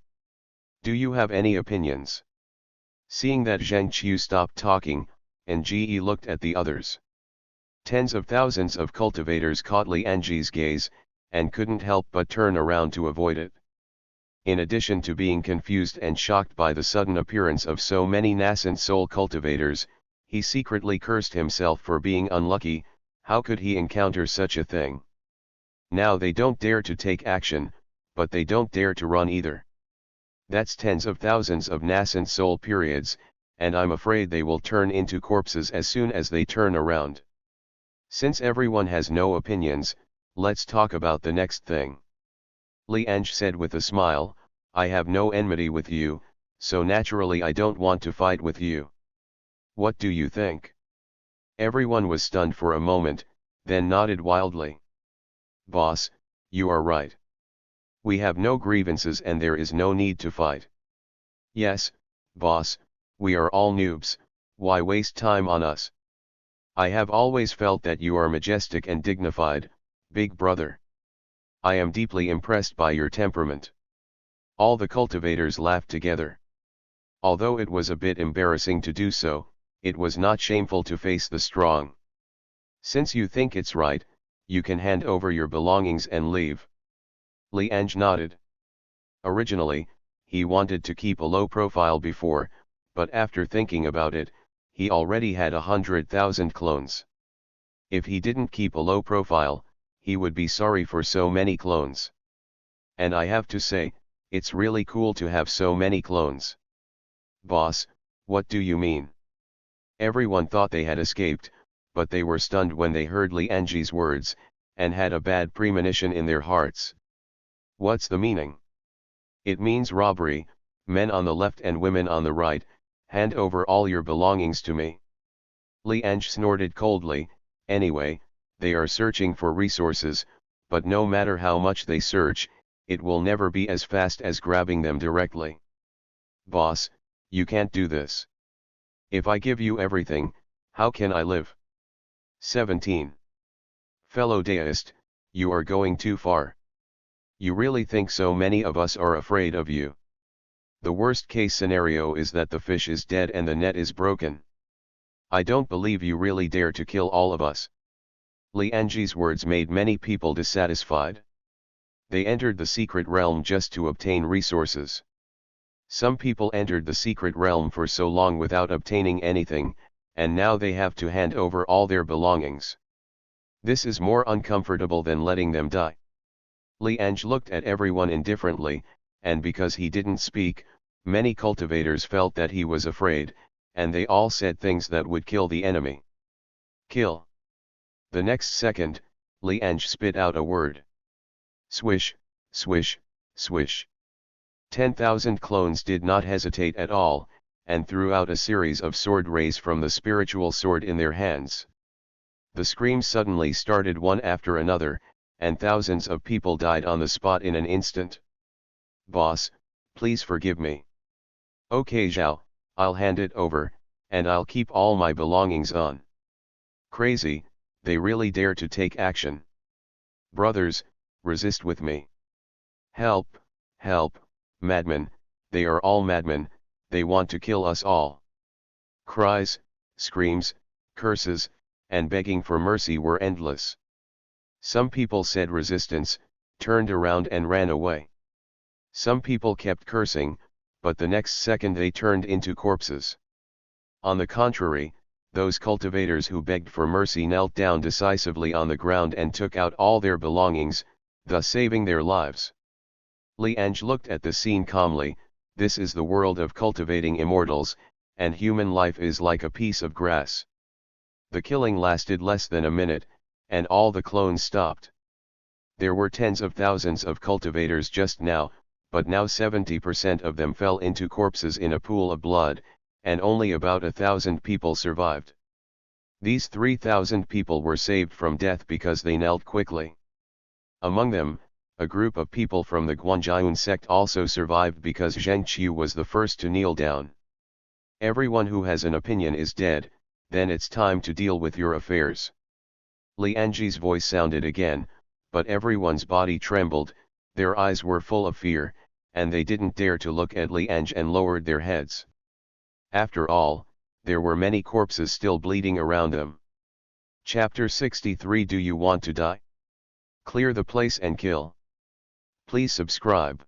Do you have any opinions? Seeing that Zheng Qiu stopped talking, Nge looked at the others. Tens of thousands of cultivators caught Li Ange's gaze, and couldn't help but turn around to avoid it. In addition to being confused and shocked by the sudden appearance of so many nascent soul cultivators, he secretly cursed himself for being unlucky. How could he encounter such a thing? Now they don't dare to take action, but they don't dare to run either. That's tens of thousands of nascent soul periods, and I'm afraid they will turn into corpses as soon as they turn around. Since everyone has no opinions, let's talk about the next thing. Li Ange said with a smile, I have no enmity with you, so naturally I don't want to fight with you. What do you think? Everyone was stunned for a moment, then nodded wildly. Boss, you are right. We have no grievances and there is no need to fight. Yes, boss, we are all noobs, why waste time on us? I have always felt that you are majestic and dignified, big brother. I am deeply impressed by your temperament. All the cultivators laughed together. Although it was a bit embarrassing to do so, it was not shameful to face the strong. Since you think it's right, you can hand over your belongings and leave. Li Ange nodded. Originally, he wanted to keep a low profile before, but after thinking about it, he already had 100,000 clones. If he didn't keep a low profile, he would be sorry for so many clones. And I have to say, it's really cool to have so many clones. Boss, what do you mean? Everyone thought they had escaped, but they were stunned when they heard Li Ange's words, and had a bad premonition in their hearts. What's the meaning? It means robbery, men on the left and women on the right, hand over all your belongings to me. Li Ange snorted coldly. Anyway, they are searching for resources, but no matter how much they search, it will never be as fast as grabbing them directly. Boss, you can't do this. If I give you everything, how can I live? 17. Fellow deist, you are going too far. You really think so many of us are afraid of you? The worst case scenario is that the fish is dead and the net is broken. I don't believe you really dare to kill all of us. Li Ange's words made many people dissatisfied. They entered the secret realm just to obtain resources. Some people entered the secret realm for so long without obtaining anything, and now they have to hand over all their belongings. This is more uncomfortable than letting them die. Li Ange looked at everyone indifferently, and because he didn't speak, many cultivators felt that he was afraid, and they all said things that would kill the enemy. Kill. The next second, Li Ange spit out a word. Swish, swish, swish. 10,000 clones did not hesitate at all, and threw out a series of sword rays from the spiritual sword in their hands. The screams suddenly started one after another, and thousands of people died on the spot in an instant. Boss, please forgive me. Okay Zhao, I'll hand it over, and I'll keep all my belongings on. Crazy, they really dare to take action. Brothers, resist with me. Help, help, madmen, they are all madmen, they want to kill us all. Cries, screams, curses, and begging for mercy were endless. Some people said resistance, turned around and ran away. Some people kept cursing, but the next second they turned into corpses. On the contrary, those cultivators who begged for mercy knelt down decisively on the ground and took out all their belongings, thus saving their lives. Li Ange looked at the scene calmly. This is the world of cultivating immortals, and human life is like a piece of grass. The killing lasted less than a minute, and all the clones stopped. There were tens of thousands of cultivators just now, but now 70% of them fell into corpses in a pool of blood, and only about 1,000 people survived. These 3,000 people were saved from death because they knelt quickly. Among them, a group of people from the Guanjian sect also survived because Zheng Qiu was the first to kneel down. Everyone who has an opinion is dead, then it's time to deal with your affairs. Li Ange's voice sounded again, but everyone's body trembled, their eyes were full of fear, and they didn't dare to look at Li Ange and lowered their heads. After all, there were many corpses still bleeding around them. Chapter 63. Do you want to die? Clear the place and kill. Please subscribe.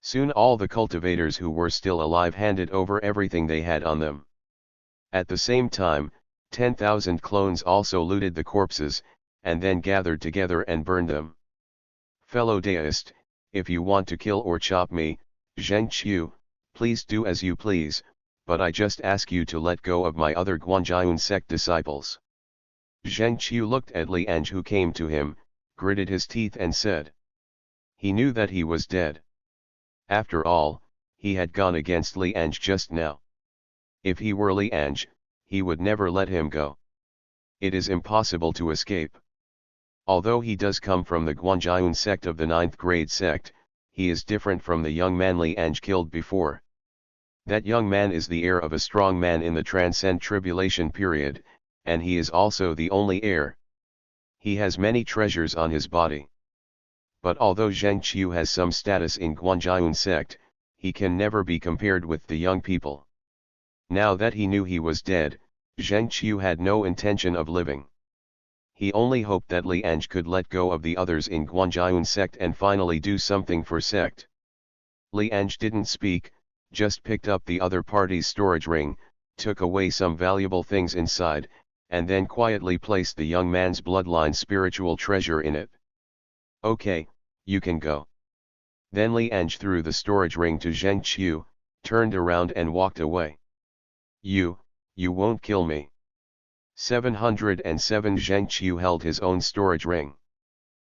Soon all the cultivators who were still alive handed over everything they had on them. At the same time, 10,000 clones also looted the corpses, and then gathered together and burned them. Fellow deist, if you want to kill or chop me, Zheng Qiu, please do as you please, but I just ask you to let go of my other Guanjian sect disciples. Zheng Qiu looked at Li Ange who came to him, gritted his teeth and said. He knew that he was dead. After all, he had gone against Li Ange just now. If he were Li Ange, he would never let him go. It is impossible to escape. Although he does come from the Guanjian sect of the 9th grade sect, he is different from the young man Li Ange killed before. That young man is the heir of a strong man in the Transcend Tribulation period, and he is also the only heir. He has many treasures on his body. But although Zheng Qiu has some status in Guanjian sect, he can never be compared with the young people. Now that he knew he was dead, Zheng Qiu had no intention of living. He only hoped that Li Ange could let go of the others in Guanjian sect and finally do something for sect. Li Ange didn't speak, just picked up the other party's storage ring, took away some valuable things inside, and then quietly placed the young man's bloodline spiritual treasure in it. Okay, you can go. Then Li Ange threw the storage ring to Zheng Qiu, turned around and walked away. You won't kill me. 707 Zheng Qiu held his own storage ring.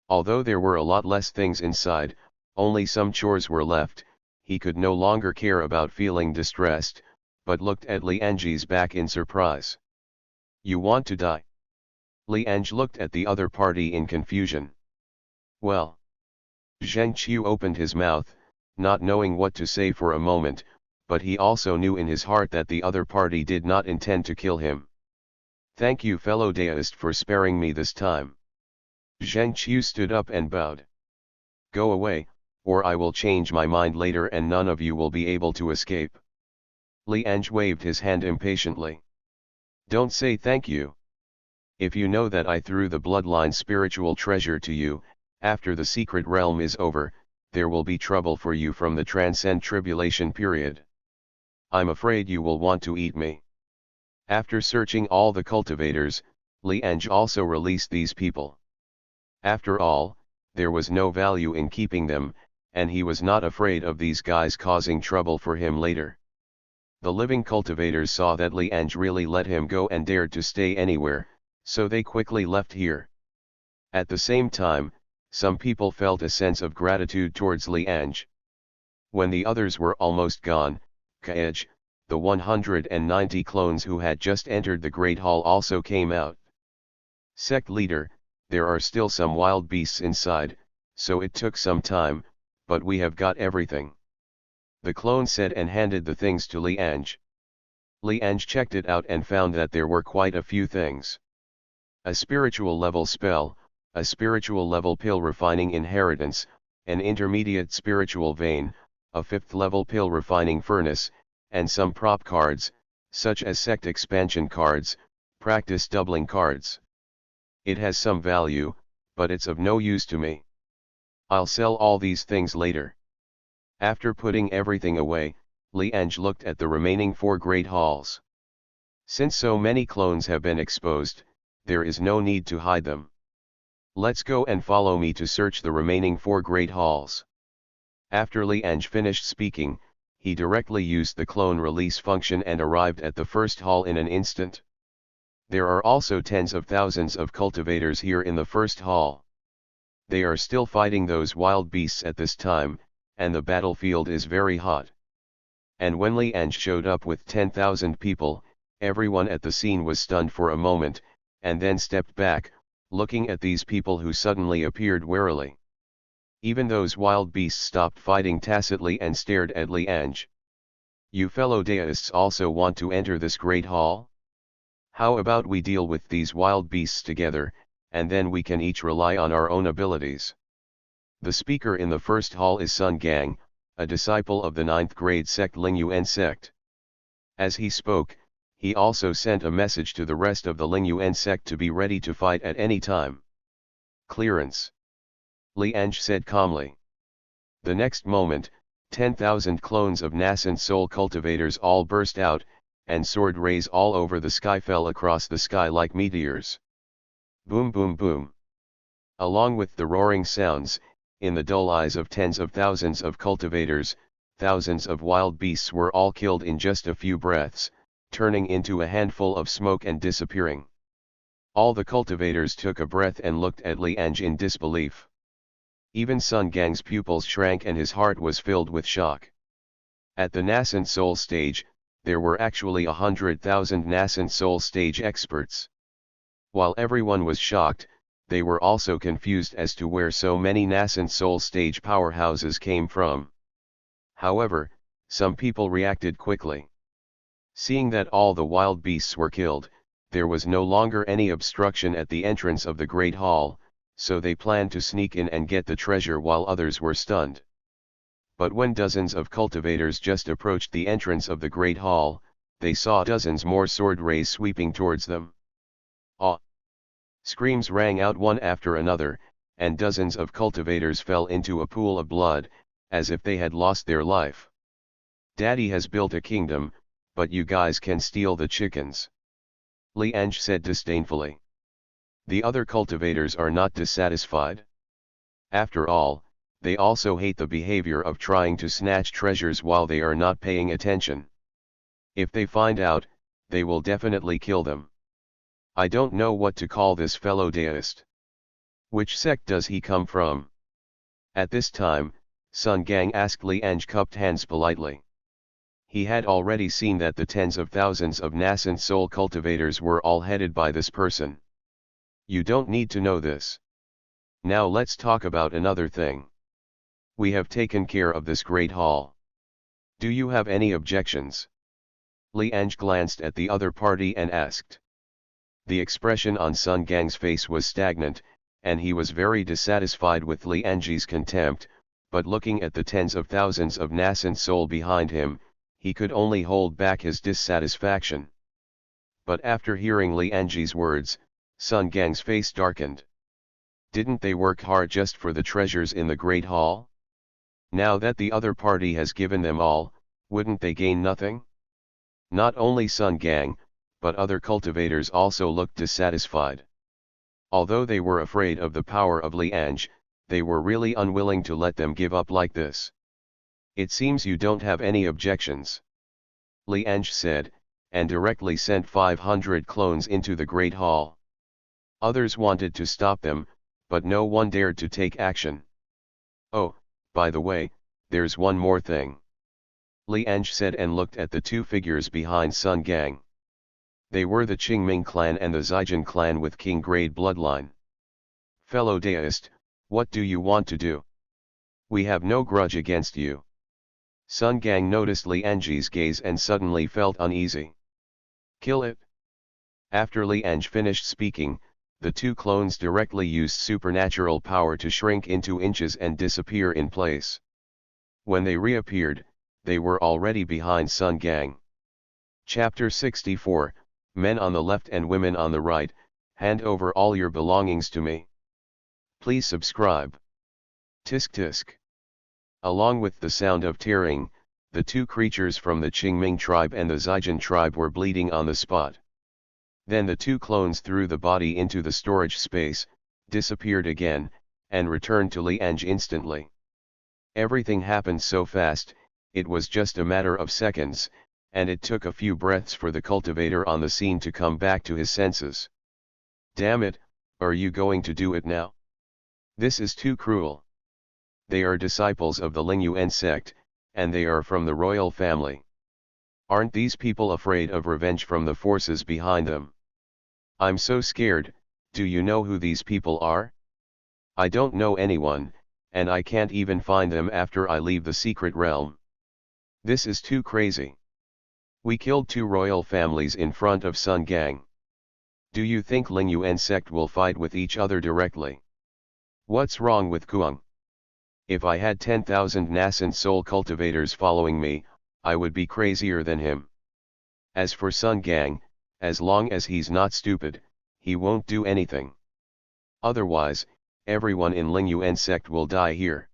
Although there were a lot less things inside, only some chores were left, he could no longer care about feeling distressed, but looked at Li Ange's back in surprise. You want to die? Li Ange looked at the other party in confusion. Well. Zheng Qiu opened his mouth, not knowing what to say for a moment, but he also knew in his heart that the other party did not intend to kill him. Thank you, fellow deist, for sparing me this time. Zheng Qiu stood up and bowed. Go away, or I will change my mind later and none of you will be able to escape. Li Ange waved his hand impatiently. Don't say thank you. If you know that I threw the bloodline spiritual treasure to you, after the secret realm is over, there will be trouble for you from the transcend tribulation period. I'm afraid you will want to eat me. After searching all the cultivators, Li Ange also released these people. After all, there was no value in keeping them, and he was not afraid of these guys causing trouble for him later. The living cultivators saw that Li Ange really let him go and dared to stay anywhere, so they quickly left here. At the same time, some people felt a sense of gratitude towards Li Ange. When the others were almost gone, Kaej, the 190 clones who had just entered the Great Hall, also came out. Sect leader, there are still some wild beasts inside, so it took some time, but we have got everything. The clone said and handed the things to Li Ange. Li Ange checked it out and found that there were quite a few things. A spiritual level spell, a spiritual level pill refining inheritance, an intermediate spiritual vein, a 5th level pill refining furnace, and some prop cards, such as sect expansion cards, practice doubling cards. It has some value, but it's of no use to me. I'll sell all these things later. After putting everything away, Li Ange looked at the remaining 4 great halls. Since so many clones have been exposed, there is no need to hide them. Let's go and follow me to search the remaining 4 great halls. After Li Ange finished speaking, he directly used the clone release function and arrived at the first hall in an instant. There are also tens of thousands of cultivators here in the first hall. They are still fighting those wild beasts at this time, and the battlefield is very hot. And when Li Ange showed up with 10,000 people, everyone at the scene was stunned for a moment, and then stepped back, looking at these people who suddenly appeared warily. Even those wild beasts stopped fighting tacitly and stared at Li Ange. You fellow deists also want to enter this great hall? How about we deal with these wild beasts together, and then we can each rely on our own abilities. The speaker in the first hall is Sun Gang, a disciple of the 9th grade sect Lingyuan sect. As he spoke, he also sent a message to the rest of the Lingyuan sect to be ready to fight at any time. Clearance. Li Ange said calmly. The next moment, 10,000 clones of nascent soul cultivators all burst out, and sword rays all over the sky fell across the sky like meteors. Boom boom boom. Along with the roaring sounds, in the dull eyes of tens of thousands of cultivators, thousands of wild beasts were all killed in just a few breaths, turning into a handful of smoke and disappearing. All the cultivators took a breath and looked at Li Ange in disbelief. Even Sun Gang's pupils shrank and his heart was filled with shock. At the nascent soul stage, there were actually 100,000 nascent soul stage experts. While everyone was shocked, they were also confused as to where so many nascent soul stage powerhouses came from. However, some people reacted quickly. Seeing that all the wild beasts were killed, there was no longer any obstruction at the entrance of the Great Hall, so they planned to sneak in and get the treasure while others were stunned. But when dozens of cultivators just approached the entrance of the Great Hall, they saw dozens more sword rays sweeping towards them. Ah! Screams rang out one after another, and dozens of cultivators fell into a pool of blood, as if they had lost their life. Daddy has built a kingdom, but you guys can steal the chickens. Li Ange said disdainfully. The other cultivators are not dissatisfied. After all, they also hate the behavior of trying to snatch treasures while they are not paying attention. If they find out, they will definitely kill them. I don't know what to call this fellow deist. Which sect does he come from? At this time, Sun Gang asked Li Ange cupped hands politely. He had already seen that the tens of thousands of nascent soul cultivators were all headed by this person. You don't need to know this. Now let's talk about another thing. We have taken care of this great hall. Do you have any objections? Li Ange glanced at the other party and asked. The expression on Sun Gang's face was stagnant, and he was very dissatisfied with Li Ange's contempt, but looking at the tens of thousands of nascent soul behind him, he could only hold back his dissatisfaction. But after hearing Li Ange's words, Sun Gang's face darkened. Didn't they work hard just for the treasures in the Great Hall? Now that the other party has given them all, wouldn't they gain nothing? Not only Sun Gang, but other cultivators also looked dissatisfied. Although they were afraid of the power of Li Ange, they were really unwilling to let them give up like this. It seems you don't have any objections. Li Ange said, and directly sent 500 clones into the Great Hall. Others wanted to stop them, but no one dared to take action. Oh, by the way, there's one more thing. Li Ange said and looked at the two figures behind Sun Gang. They were the Qingming clan and the Zijin clan with king grade bloodline. Fellow deist, what do you want to do? We have no grudge against you. Sun Gang noticed Li Ange's gaze and suddenly felt uneasy. Kill it. After Li Ange finished speaking, the two clones directly used supernatural power to shrink into inches and disappear in place. When they reappeared, they were already behind Sun Gang. Chapter 64, Men on the left and women on the right, hand over all your belongings to me. Please subscribe. Tisk tisk. Along with the sound of tearing, the two creatures from the Qingming tribe and the Zijin tribe were bleeding on the spot. Then the two clones threw the body into the storage space, disappeared again, and returned to Li Ange instantly. Everything happened so fast, it was just a matter of seconds, and it took a few breaths for the cultivator on the scene to come back to his senses. Damn it, are you going to do it now? This is too cruel. They are disciples of the Lingyuan sect, and they are from the royal family. Aren't these people afraid of revenge from the forces behind them? I'm so scared. Do you know who these people are? I don't know anyone, and I can't even find them after I leave the secret realm. This is too crazy. We killed two royal families in front of Sun Gang. Do you think Lingyuan sect will fight with each other directly? What's wrong with Kuang? If I had 10,000 nascent soul cultivators following me, I would be crazier than him. As for Sun Gang, as long as he's not stupid, he won't do anything. Otherwise, everyone in Lingyuan sect will die here.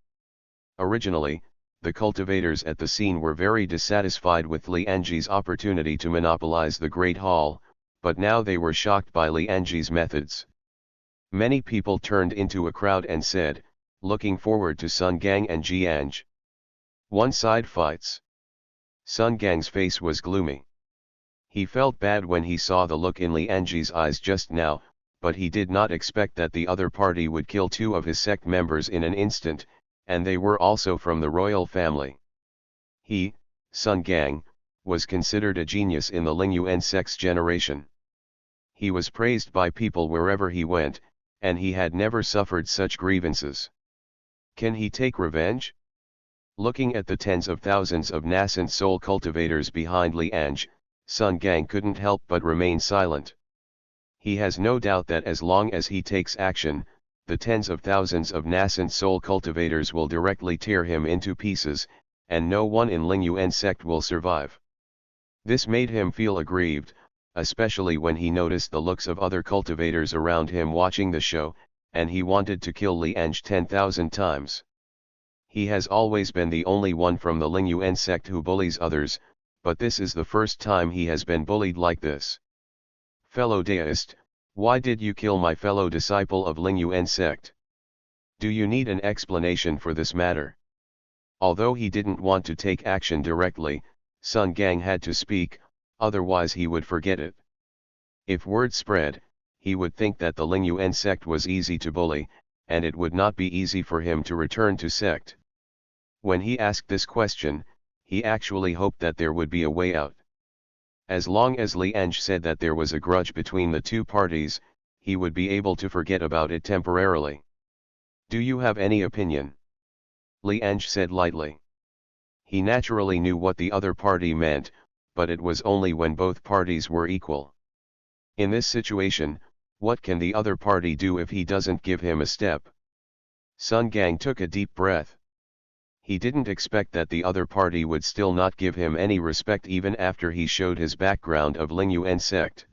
Originally, the cultivators at the scene were very dissatisfied with Li Ange's opportunity to monopolize the Great Hall, but now they were shocked by Li Ange's methods. Many people turned into a crowd and said, looking forward to Sun Gang and Li Ange. One side fights. Sun Gang's face was gloomy. He felt bad when he saw the look in Li Ange's eyes just now, but he did not expect that the other party would kill two of his sect members in an instant, and they were also from the royal family. He, Sun Gang, was considered a genius in the Lingyuan sect's generation. He was praised by people wherever he went, and he had never suffered such grievances. Can he take revenge? Looking at the tens of thousands of nascent soul cultivators behind Li Ange, Sun Gang couldn't help but remain silent. He has no doubt that as long as he takes action, the tens of thousands of nascent soul cultivators will directly tear him into pieces, and no one in Lingyuan sect will survive. This made him feel aggrieved, especially when he noticed the looks of other cultivators around him watching the show, and he wanted to kill Li Ange 10,000 times. He has always been the only one from the Li Ange sect who bullies others, but this is the first time he has been bullied like this. Fellow deist, why did you kill my fellow disciple of Li Ange sect? Do you need an explanation for this matter? Although he didn't want to take action directly, Sun Gang had to speak, otherwise he would forget it. If word spread, he would think that the Li Ange sect was easy to bully, and it would not be easy for him to return to sect. When he asked this question, he actually hoped that there would be a way out. As long as Li Ange said that there was a grudge between the two parties, he would be able to forget about it temporarily. Do you have any opinion? Li Ange said lightly. He naturally knew what the other party meant, but it was only when both parties were equal. In this situation, what can the other party do if he doesn't give him a step? Sun Gang took a deep breath. He didn't expect that the other party would still not give him any respect even after he showed his background of Li Ange sect.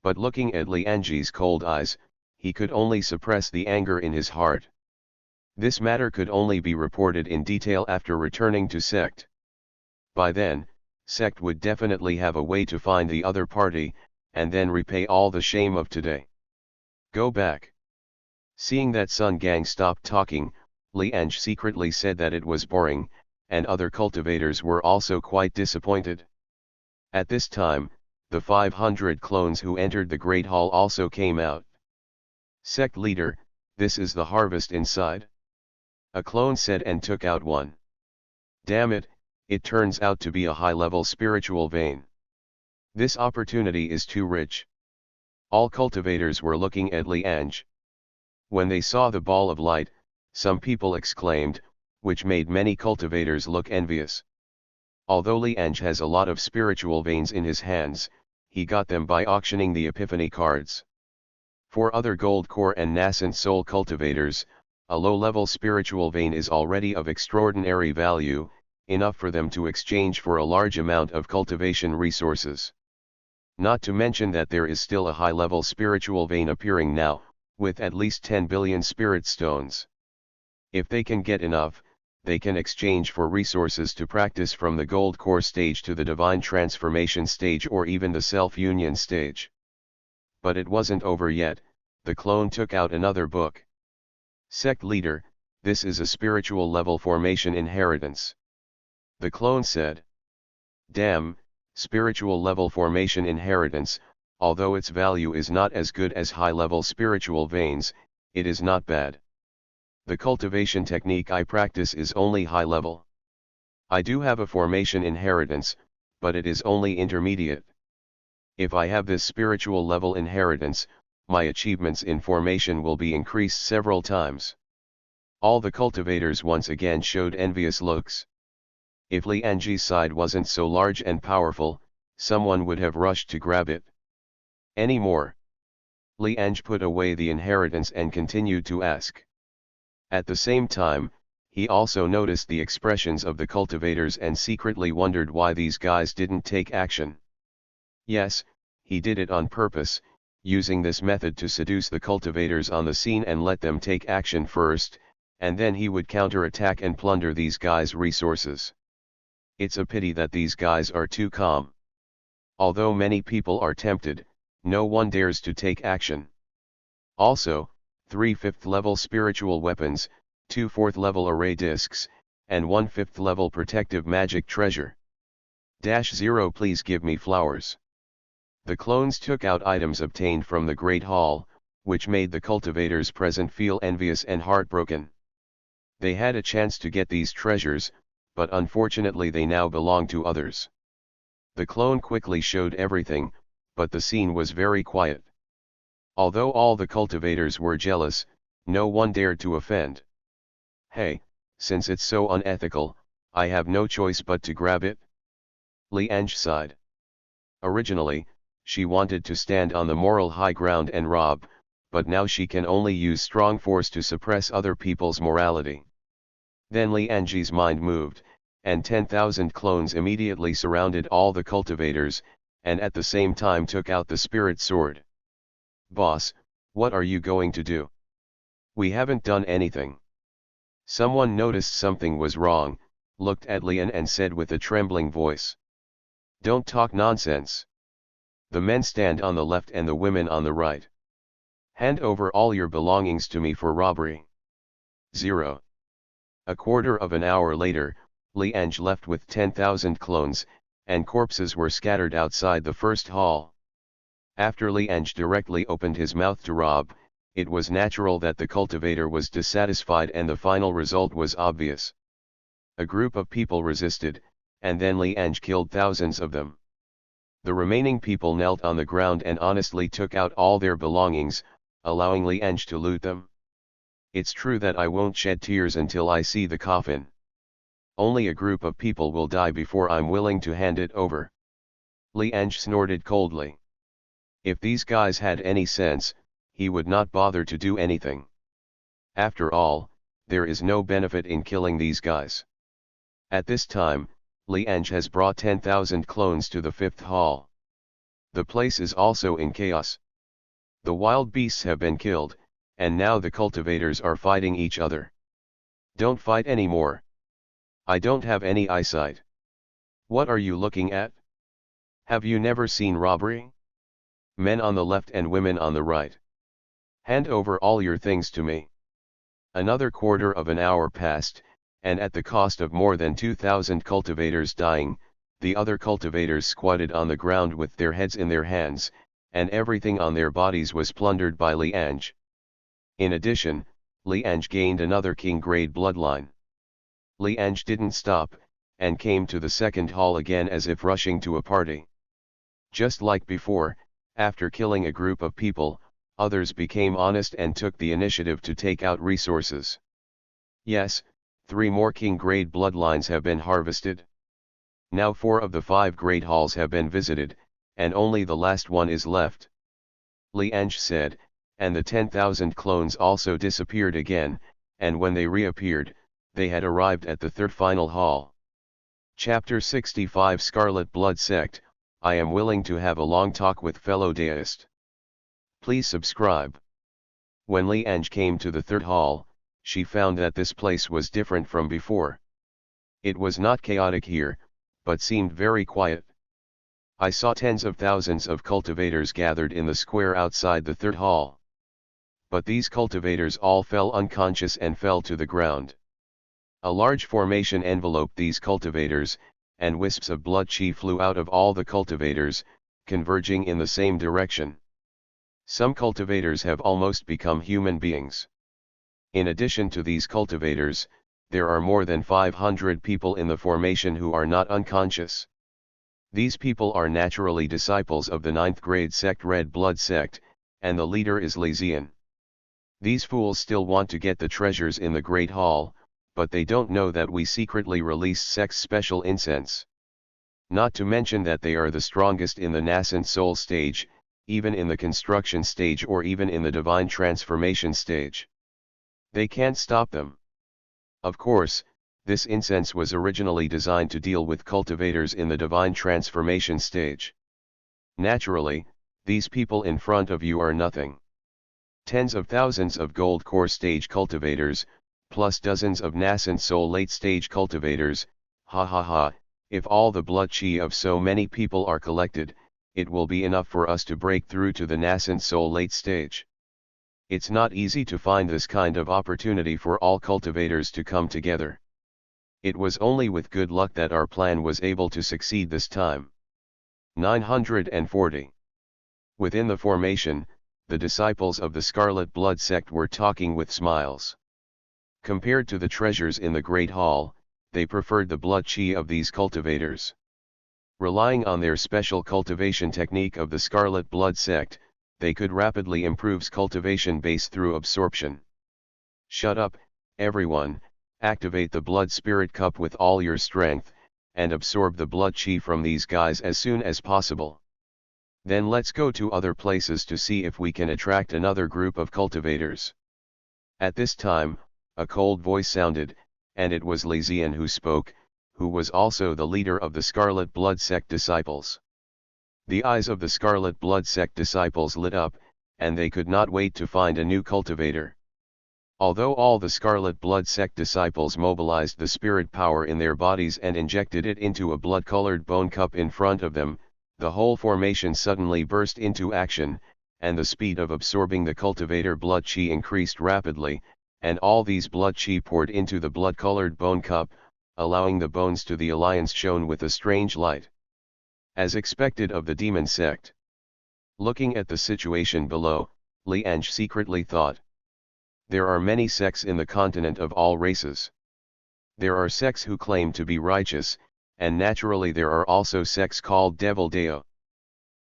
But looking at Li Ange's cold eyes, he could only suppress the anger in his heart. This matter could only be reported in detail after returning to sect. By then, sect would definitely have a way to find the other party, and then repay all the shame of today. Go back. Seeing that Sun Gang stopped talking, Li Ange secretly said that it was boring, and other cultivators were also quite disappointed. At this time, the 500 clones who entered the Great Hall also came out. Sect leader, this is the harvest inside. A clone said and took out one. Damn it, it turns out to be a high-level spiritual vein. This opportunity is too rich. All cultivators were looking at Li Ange. When they saw the ball of light, some people exclaimed, which made many cultivators look envious. Although Li Ange has a lot of spiritual veins in his hands, he got them by auctioning the Epiphany cards. For other gold core and nascent soul cultivators, a low-level spiritual vein is already of extraordinary value, enough for them to exchange for a large amount of cultivation resources. Not to mention that there is still a high-level spiritual vein appearing now, with at least 10 billion spirit stones. If they can get enough, they can exchange for resources to practice from the gold core stage to the divine transformation stage or even the self-union stage. But it wasn't over yet. The clone took out another book. Sect leader, this is a spiritual level formation inheritance. The clone said. Damn, spiritual level formation inheritance, although its value is not as good as high-level spiritual veins, it is not bad. The cultivation technique I practice is only high level. I do have a formation inheritance, but it is only intermediate. If I have this spiritual level inheritance, my achievements in formation will be increased several times. All the cultivators once again showed envious looks. If Li Ange's side wasn't so large and powerful, someone would have rushed to grab it. Any more? Li Ange put away the inheritance and continued to ask. At the same time, he also noticed the expressions of the cultivators and secretly wondered why these guys didn't take action. Yes, he did it on purpose, using this method to seduce the cultivators on the scene and let them take action first, and then he would counterattack and plunder these guys' resources. It's a pity that these guys are too calm. Although many people are tempted, no one dares to take action. Also, 3 5th-level spiritual weapons, 2 4th-level array discs, and 1 5th-level protective magic treasure. -0 Please give me flowers. The clones took out items obtained from the Great Hall, which made the cultivators present feel envious and heartbroken. They had a chance to get these treasures, but unfortunately they now belong to others. The clone quickly showed everything, but the scene was very quiet. Although all the cultivators were jealous, no one dared to offend. Hey, since it's so unethical, I have no choice but to grab it. Li Ange sighed. Originally, she wanted to stand on the moral high ground and rob, but now she can only use strong force to suppress other people's morality. Then Li Ange's mind moved, and 10,000 clones immediately surrounded all the cultivators, and at the same time took out the spirit sword. Boss, what are you going to do? We haven't done anything. Someone noticed something was wrong, looked at Li Ange and said with a trembling voice. Don't talk nonsense. The men stand on the left and the women on the right. Hand over all your belongings to me for robbery. 0. A quarter of an hour later, Li Ange left with 10,000 clones, and corpses were scattered outside the first hall. After Li Ange directly opened his mouth to rob, it was natural that the cultivator was dissatisfied and the final result was obvious. A group of people resisted, and then Li Ange killed thousands of them. The remaining people knelt on the ground and honestly took out all their belongings, allowing Li Ange to loot them. It's true that I won't shed tears until I see the coffin. Only a group of people will die before I'm willing to hand it over. Li Ange snorted coldly. If these guys had any sense, he would not bother to do anything. After all, there is no benefit in killing these guys. At this time, Li Ange has brought 10,000 clones to the fifth hall. The place is also in chaos. The wild beasts have been killed, and now the cultivators are fighting each other. Don't fight anymore. I don't have any eyesight. What are you looking at? Have you never seen robbery? Men on the left and women on the right. Hand over all your things to me. Another quarter of an hour passed, and at the cost of more than 2,000 cultivators dying, the other cultivators squatted on the ground with their heads in their hands, and everything on their bodies was plundered by Li Ange. In addition, Li Ange gained another king-grade bloodline. Li Ange didn't stop, and came to the second hall again as if rushing to a party. Just like before, after killing a group of people, others became honest and took the initiative to take out resources. Yes, 3 more king-grade bloodlines have been harvested. Now 4 of the 5 great halls have been visited, and only the last one is left. Li Ange said, and the 10,000 clones also disappeared again, and when they reappeared, they had arrived at the third final hall. Chapter 65 Scarlet Blood Sect, I am willing to have a long talk with fellow deist. Please subscribe. When Li Ange came to the third hall, she found that this place was different from before. It was not chaotic here, but seemed very quiet. I saw tens of thousands of cultivators gathered in the square outside the third hall. But these cultivators all fell unconscious and fell to the ground. A large formation enveloped these cultivators, and wisps of blood chi flew out of all the cultivators, converging in the same direction. Some cultivators have almost become human beings. In addition to these cultivators, there are more than 500 people in the formation who are not unconscious. These people are naturally disciples of the 9th grade sect Red Blood Sect, and the leader is Li Ange. These fools still want to get the treasures in the Great Hall, but they don't know that we secretly released Sect's special incense. Not to mention that they are the strongest in the nascent soul stage, even in the construction stage or even in the divine transformation stage. They can't stop them. Of course, this incense was originally designed to deal with cultivators in the divine transformation stage. Naturally, these people in front of you are nothing. Tens of thousands of gold core stage cultivators, plus dozens of nascent soul late stage cultivators, ha ha ha, if all the blood chi of so many people are collected, it will be enough for us to break through to the nascent soul late stage. It's not easy to find this kind of opportunity for all cultivators to come together. It was only with good luck that our plan was able to succeed this time. 940. Within the formation, the disciples of the Scarlet Blood Sect were talking with smiles. Compared to the treasures in the Great Hall, they preferred the blood chi of these cultivators. Relying on their special cultivation technique of the Scarlet Blood Sect, they could rapidly improve cultivation base through absorption. Shut up, everyone, activate the blood spirit cup with all your strength, and absorb the blood chi from these guys as soon as possible. Then let's go to other places to see if we can attract another group of cultivators. At this time, a cold voice sounded, and it was Li Ange who spoke, who was also the leader of the Scarlet Blood Sect disciples. The eyes of the Scarlet Blood Sect disciples lit up, and they could not wait to find a new cultivator. Although all the Scarlet Blood sect disciples mobilized the spirit power in their bodies and injected it into a blood-colored bone cup in front of them, the whole formation suddenly burst into action, and the speed of absorbing the cultivator blood chi increased rapidly, and all these blood chi poured into the blood-colored bone cup, allowing the bones to the alliance shone with a strange light. As expected of the demon sect. Looking at the situation below, Li Ange secretly thought. There are many sects in the continent of all races. There are sects who claim to be righteous, and naturally there are also sects called Devil Deo.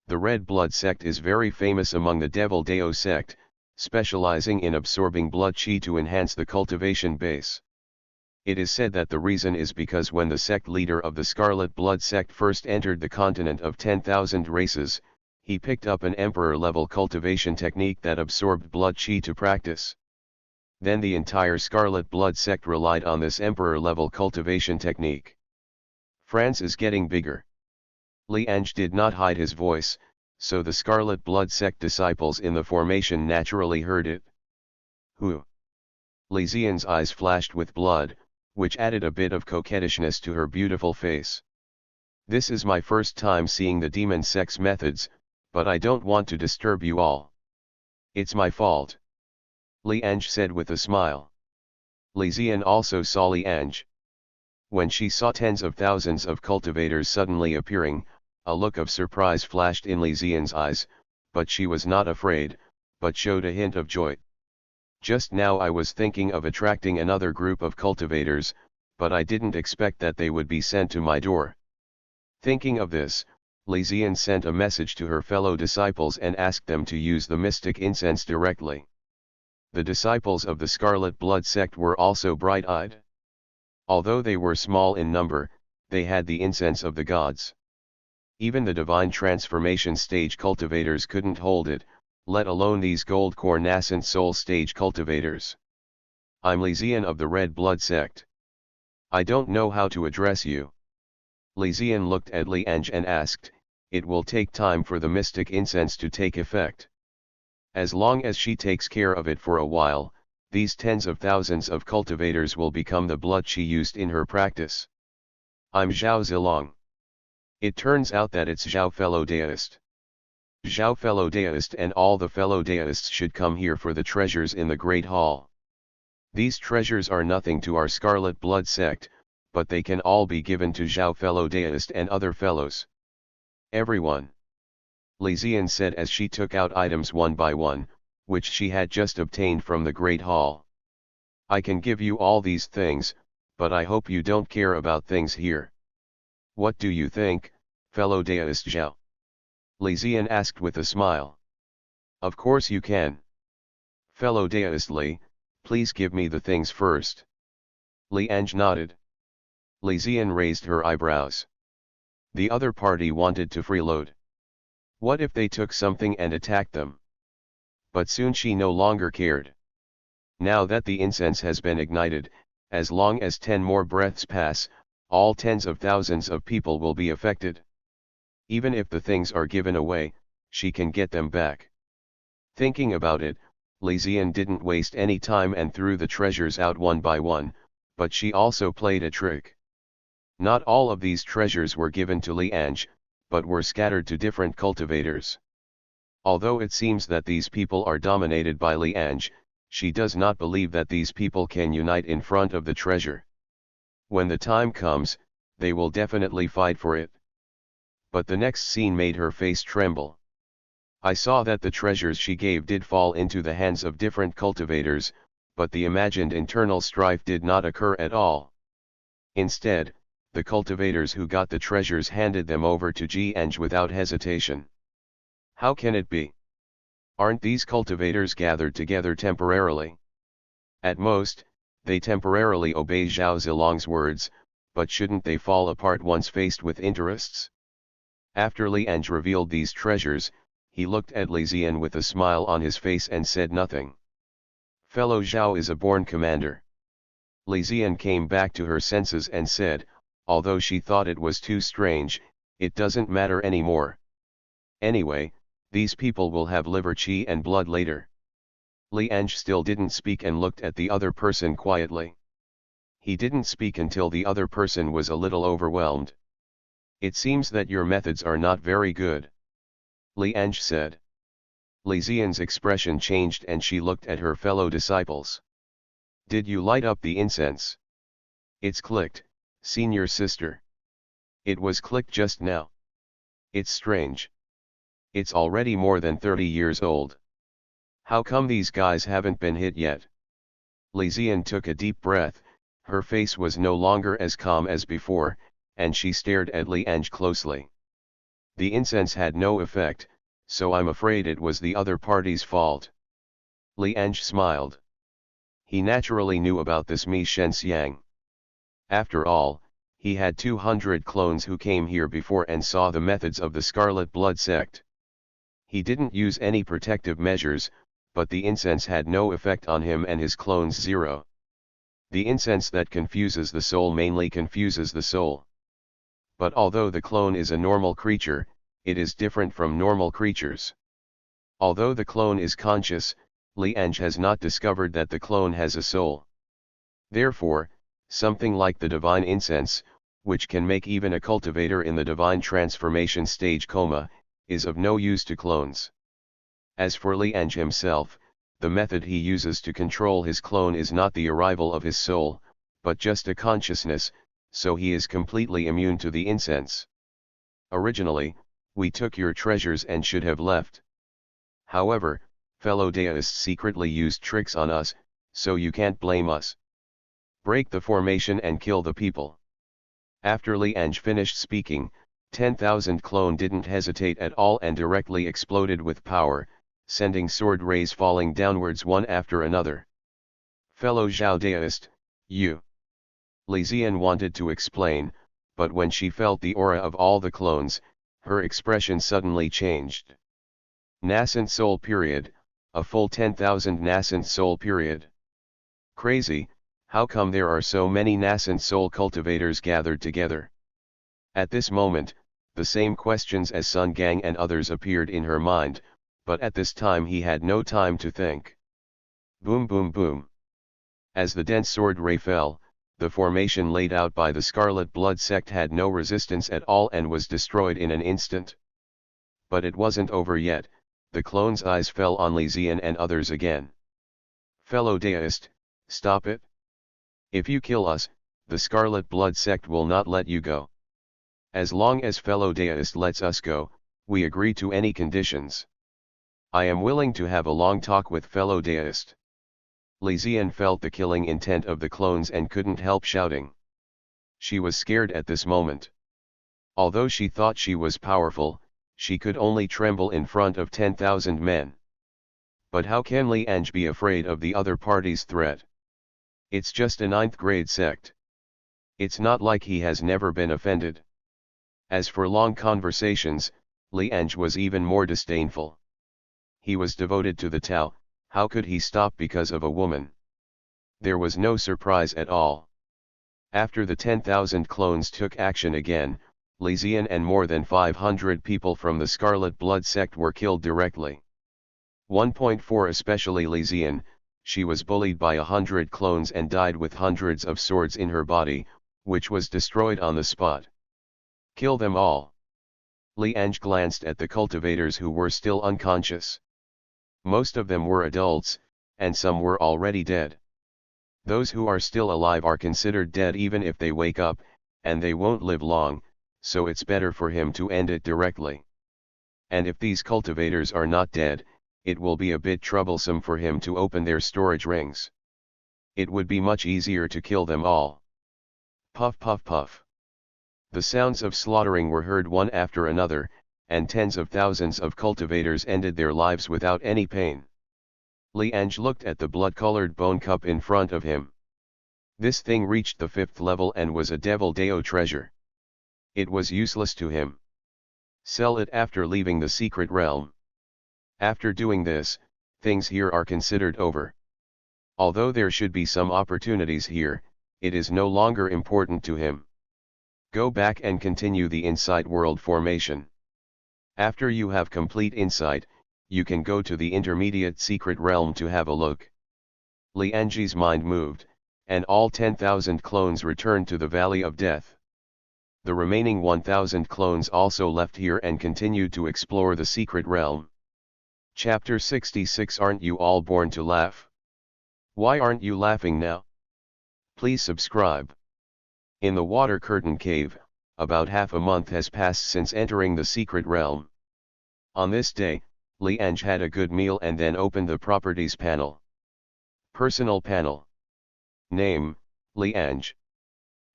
The Red Blood sect is very famous among the Devil Deo sect, specializing in absorbing blood chi to enhance the cultivation base. It is said that the reason is because when the sect leader of the Scarlet Blood sect first entered the continent of 10,000 races, he picked up an emperor-level cultivation technique that absorbed blood chi to practice. Then the entire Scarlet Blood sect relied on this emperor-level cultivation technique. France is getting bigger. Li Ange did not hide his voice, so the Scarlet Blood sect disciples in the formation naturally heard it. Who? Li Xian's eyes flashed with blood, which added a bit of coquettishness to her beautiful face. This is my first time seeing the demon sect's methods, but I don't want to disturb you all. It's my fault. Li Ange said with a smile. Li Xian also saw Li Ange. When she saw tens of thousands of cultivators suddenly appearing, a look of surprise flashed in Li Xian's eyes, but she was not afraid, but showed a hint of joy. Just now I was thinking of attracting another group of cultivators, but I didn't expect that they would be sent to my door. Thinking of this, Li Xian sent a message to her fellow disciples and asked them to use the mystic incense directly. The disciples of the Scarlet Blood sect were also bright-eyed. Although they were small in number, they had the incense of the gods. Even the divine transformation stage cultivators couldn't hold it, let alone these gold core nascent soul stage cultivators. I'm Li Xian of the Red Blood sect. I don't know how to address you. Li Xian looked at Li Ange and asked, it will take time for the mystic incense to take effect. As long as she takes care of it for a while, these tens of thousands of cultivators will become the blood she used in her practice. I'm Zhao Zilong. It turns out that it's Zhao fellow deist. Zhao fellow deist and all the fellow deists should come here for the treasures in the Great Hall. These treasures are nothing to our Scarlet Blood sect, but they can all be given to Zhao fellow deist and other fellows. Everyone. Li Xian said as she took out items one by one, which she had just obtained from the Great Hall. I can give you all these things, but I hope you don't care about things here. What do you think, fellow deist Zhao? Li Xian asked with a smile. Of course you can. Fellow deist Li, please give me the things first. Li Ange nodded. Li Xian raised her eyebrows. The other party wanted to freeload. What if they took something and attacked them? But soon she no longer cared. Now that the incense has been ignited, as long as 10 more breaths pass, all tens of thousands of people will be affected. Even if the things are given away, she can get them back. Thinking about it, Li Xian didn't waste any time and threw the treasures out one by one, but she also played a trick. Not all of these treasures were given to Li Ange, but were scattered to different cultivators. Although it seems that these people are dominated by Li Ange, she does not believe that these people can unite in front of the treasure. When the time comes, they will definitely fight for it. But the next scene made her face tremble. I saw that the treasures she gave did fall into the hands of different cultivators, but the imagined internal strife did not occur at all. Instead, the cultivators who got the treasures handed them over to Li Ange without hesitation. How can it be? Aren't these cultivators gathered together temporarily? At most, they temporarily obey Zhao Zilong's words, but shouldn't they fall apart once faced with interests? After Li Ange revealed these treasures, he looked at Li Xian with a smile on his face and said nothing. Fellow Zhao is a born commander. Li Xian came back to her senses and said, although she thought it was too strange, it doesn't matter anymore. Anyway, these people will have liver chi and blood later. Li Ange still didn't speak and looked at the other person quietly. He didn't speak until the other person was a little overwhelmed. "It seems that your methods are not very good," Li Ange said. Li Xian's expression changed and she looked at her fellow disciples. "Did you light up the incense?" "It's clicked, senior sister. It was clicked just now. It's strange. It's already more than 30 years old. How come these guys haven't been hit yet?" Li Xian took a deep breath. Her face was no longer as calm as before, and she stared at Li Ange closely. "The incense had no effect, so I'm afraid it was the other party's fault." Li Ange smiled. He naturally knew about this Mi Shenxiang. After all, he had 200 clones who came here before and saw the methods of the Scarlet Blood sect. He didn't use any protective measures, but the incense had no effect on him and his clones zero. The incense that confuses the soul mainly confuses the soul. But although the clone is a normal creature, it is different from normal creatures. Although the clone is conscious, Li Ange has not discovered that the clone has a soul. Therefore, something like the divine incense, which can make even a cultivator in the divine transformation stage coma, is of no use to clones. As for Li Ange himself, the method he uses to control his clone is not the arrival of his soul, but just a consciousness, so he is completely immune to the incense. "Originally, we took your treasures and should have left. However, fellow deists secretly used tricks on us, so you can't blame us. Break the formation and kill the people." After Li Ange finished speaking, 10,000 clone didn't hesitate at all and directly exploded with power, sending sword rays falling downwards one after another. "Fellow Zhao deist, you..." Li Xian wanted to explain, but when she felt the aura of all the clones, her expression suddenly changed. "Nascent soul period, a full 10,000 nascent soul period. Crazy, how come there are so many nascent soul cultivators gathered together?" At this moment, the same questions as Sun Gang and others appeared in her mind, but at this time he had no time to think. Boom boom boom. As the dense sword ray fell, the formation laid out by the Scarlet Blood sect had no resistance at all and was destroyed in an instant. But it wasn't over yet. The clone's eyes fell on Li Xian and others again. "Fellow deist, stop it. If you kill us, the Scarlet Blood sect will not let you go. As long as fellow deist lets us go, we agree to any conditions. I am willing to have a long talk with fellow deist." Li Xian felt the killing intent of the clones and couldn't help shouting. She was scared at this moment. Although she thought she was powerful, she could only tremble in front of 10,000 men. But how can Li Ange be afraid of the other party's threat? It's just a 9th grade sect. It's not like he has never been offended. As for long conversations, Li Ange was even more disdainful. He was devoted to the Tao, how could he stop because of a woman? There was no surprise at all. After the 10,000 clones took action again, Li Xian and more than 500 people from the Scarlet Blood sect were killed directly. 1.4 Especially Li Xian, she was bullied by 100 clones and died with hundreds of swords in her body, which was destroyed on the spot. "Kill them all." Li Ange glanced at the cultivators who were still unconscious. Most of them were adults, and some were already dead. Those who are still alive are considered dead even if they wake up, and they won't live long, so it's better for him to end it directly. And if these cultivators are not dead, it will be a bit troublesome for him to open their storage rings. It would be much easier to kill them all. Puff puff puff. The sounds of slaughtering were heard one after another, and tens of thousands of cultivators ended their lives without any pain. Li Ange looked at the blood-colored bone cup in front of him. This thing reached the 5th level and was a Devil Dao treasure. It was useless to him. Sell it after leaving the secret realm. After doing this, things here are considered over. Although there should be some opportunities here, it is no longer important to him. Go back and continue the insight world formation. After you have complete insight, you can go to the intermediate secret realm to have a look. Li Ange's mind moved, and all 10,000 clones returned to the Valley of Death. The remaining 1,000 clones also left here and continued to explore the secret realm. Chapter 66. Aren't you all born to laugh? Why aren't you laughing now? Please subscribe. In the Water Curtain Cave, about half a month has passed since entering the secret realm. On this day, Li Ange had a good meal and then opened the Properties panel. Personal panel. Name, Li Ange.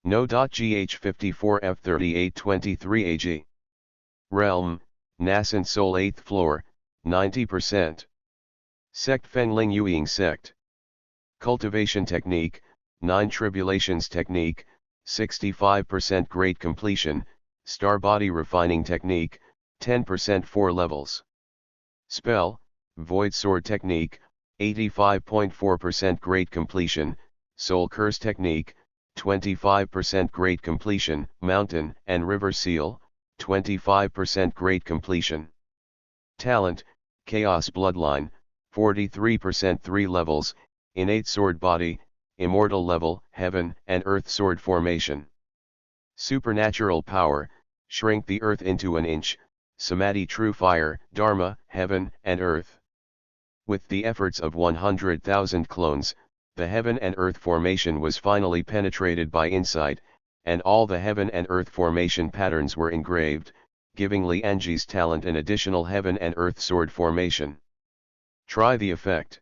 No.gh54f3823ag. Realm, nascent soul 8th floor, 90%. Sect Fengling Yueying Sect. Cultivation technique, 9 tribulations technique, 65% great completion, star body refining technique, 10% 4 levels. Spell, void sword technique, 85.4% great completion, soul curse technique, 25% great completion, mountain and river seal, 25% great completion. Talent, chaos bloodline, 43% 3 levels, innate sword body, immortal level, heaven and earth sword formation. Supernatural power, shrink the earth into an inch, samadhi true fire, dharma, heaven and earth. With the efforts of 100,000 clones, the heaven and earth formation was finally penetrated by insight, and all the heaven and earth formation patterns were engraved, giving Li Ange's talent an additional heaven and earth sword formation. Try the effect.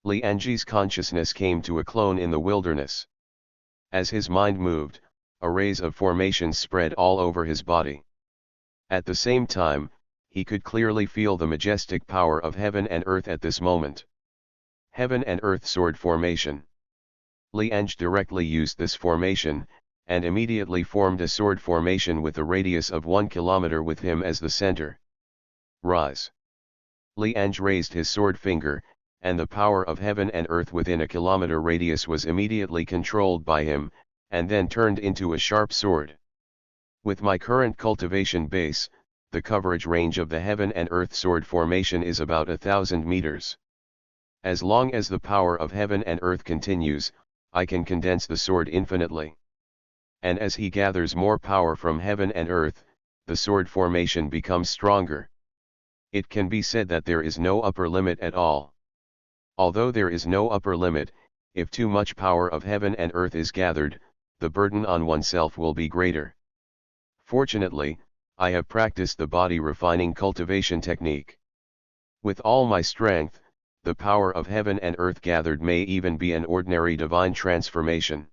Li Ange's consciousness came to a clone in the wilderness. As his mind moved, arrays of formations spread all over his body. At the same time, he could clearly feel the majestic power of heaven and earth at this moment. Heaven and earth sword formation. Li Ange directly used this formation, and immediately formed a sword formation with a radius of 1 kilometer with him as the center. Rise. Li Ange raised his sword finger, and the power of heaven and earth within a kilometer radius was immediately controlled by him, and then turned into a sharp sword. With my current cultivation base, the coverage range of the heaven and earth sword formation is about 1,000 meters. As long as the power of heaven and earth continues, I can condense the sword infinitely. And as he gathers more power from heaven and earth, the sword formation becomes stronger. It can be said that there is no upper limit at all. Although there is no upper limit, if too much power of heaven and earth is gathered, the burden on oneself will be greater. Fortunately, I have practiced the body refining cultivation technique. With all my strength, the power of heaven and earth gathered may even be an ordinary divine transformation.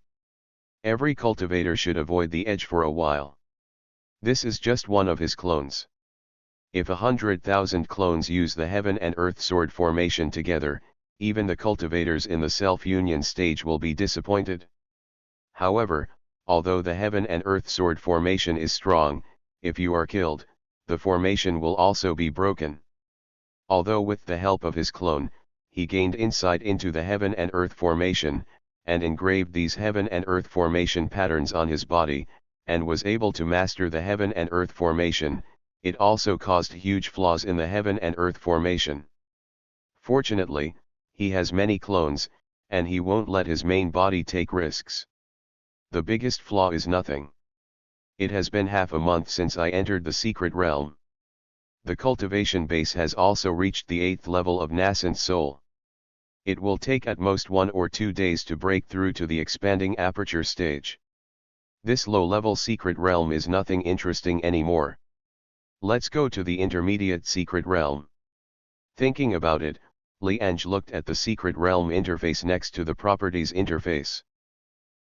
Every cultivator should avoid the edge for a while. This is just one of his clones. If 100,000 clones use the heaven and earth sword formation together, even the cultivators in the self-union stage will be disappointed. However, although the heaven and earth sword formation is strong, if you are killed, the formation will also be broken. Although with the help of his clone, he gained insight into the heaven and earth formation, and engraved these heaven and earth formation patterns on his body, and was able to master the heaven and earth formation, it also caused huge flaws in the heaven and earth formation. Fortunately, he has many clones, and he won't let his main body take risks. The biggest flaw is nothing. It has been half a month since I entered the secret realm. The cultivation base has also reached the 8th level of nascent soul. It will take at most 1 or 2 days to break through to the expanding aperture stage. This low-level secret realm is nothing interesting anymore. Let's go to the intermediate secret realm. Thinking about it, Li Ange looked at the secret realm interface next to the properties interface.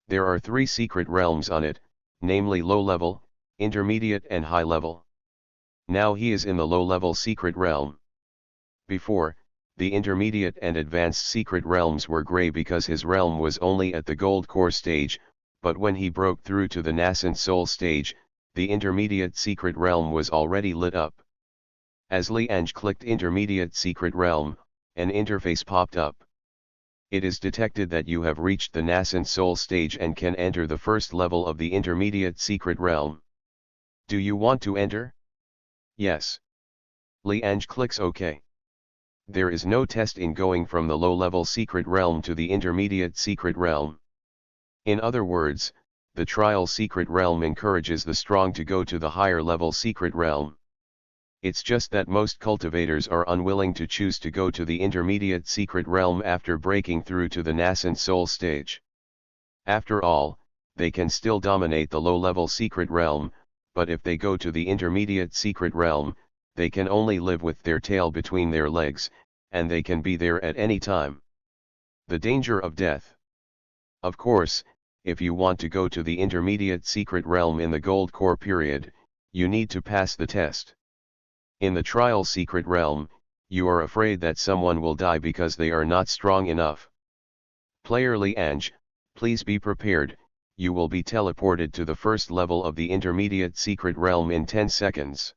There are 3 secret realms on it, namely low-level, intermediate and high-level. Now he is in the low-level secret realm. Before, the intermediate and advanced secret realms were gray because his realm was only at the gold core stage, but when he broke through to the nascent soul stage, the intermediate secret realm was already lit up. As Li Ange clicked intermediate secret realm, an interface popped up. It is detected that you have reached the nascent soul stage and can enter the first level of the intermediate secret realm. Do you want to enter? Yes. Li Ange clicks OK. There is no test in going from the low-level secret realm to the intermediate secret realm. In other words, the trial secret realm encourages the strong to go to the higher level secret realm. It's just that most cultivators are unwilling to choose to go to the intermediate secret realm after breaking through to the nascent soul stage. After all, they can still dominate the low-level secret realm, but if they go to the intermediate secret realm, they can only live with their tail between their legs, and they can be there at any time. The danger of death. Of course, if you want to go to the intermediate secret realm in the gold core period, you need to pass the test. In the trial secret realm, you are afraid that someone will die because they are not strong enough. Player Li Ange, please be prepared, you will be teleported to the first level of the intermediate secret realm in 10 seconds.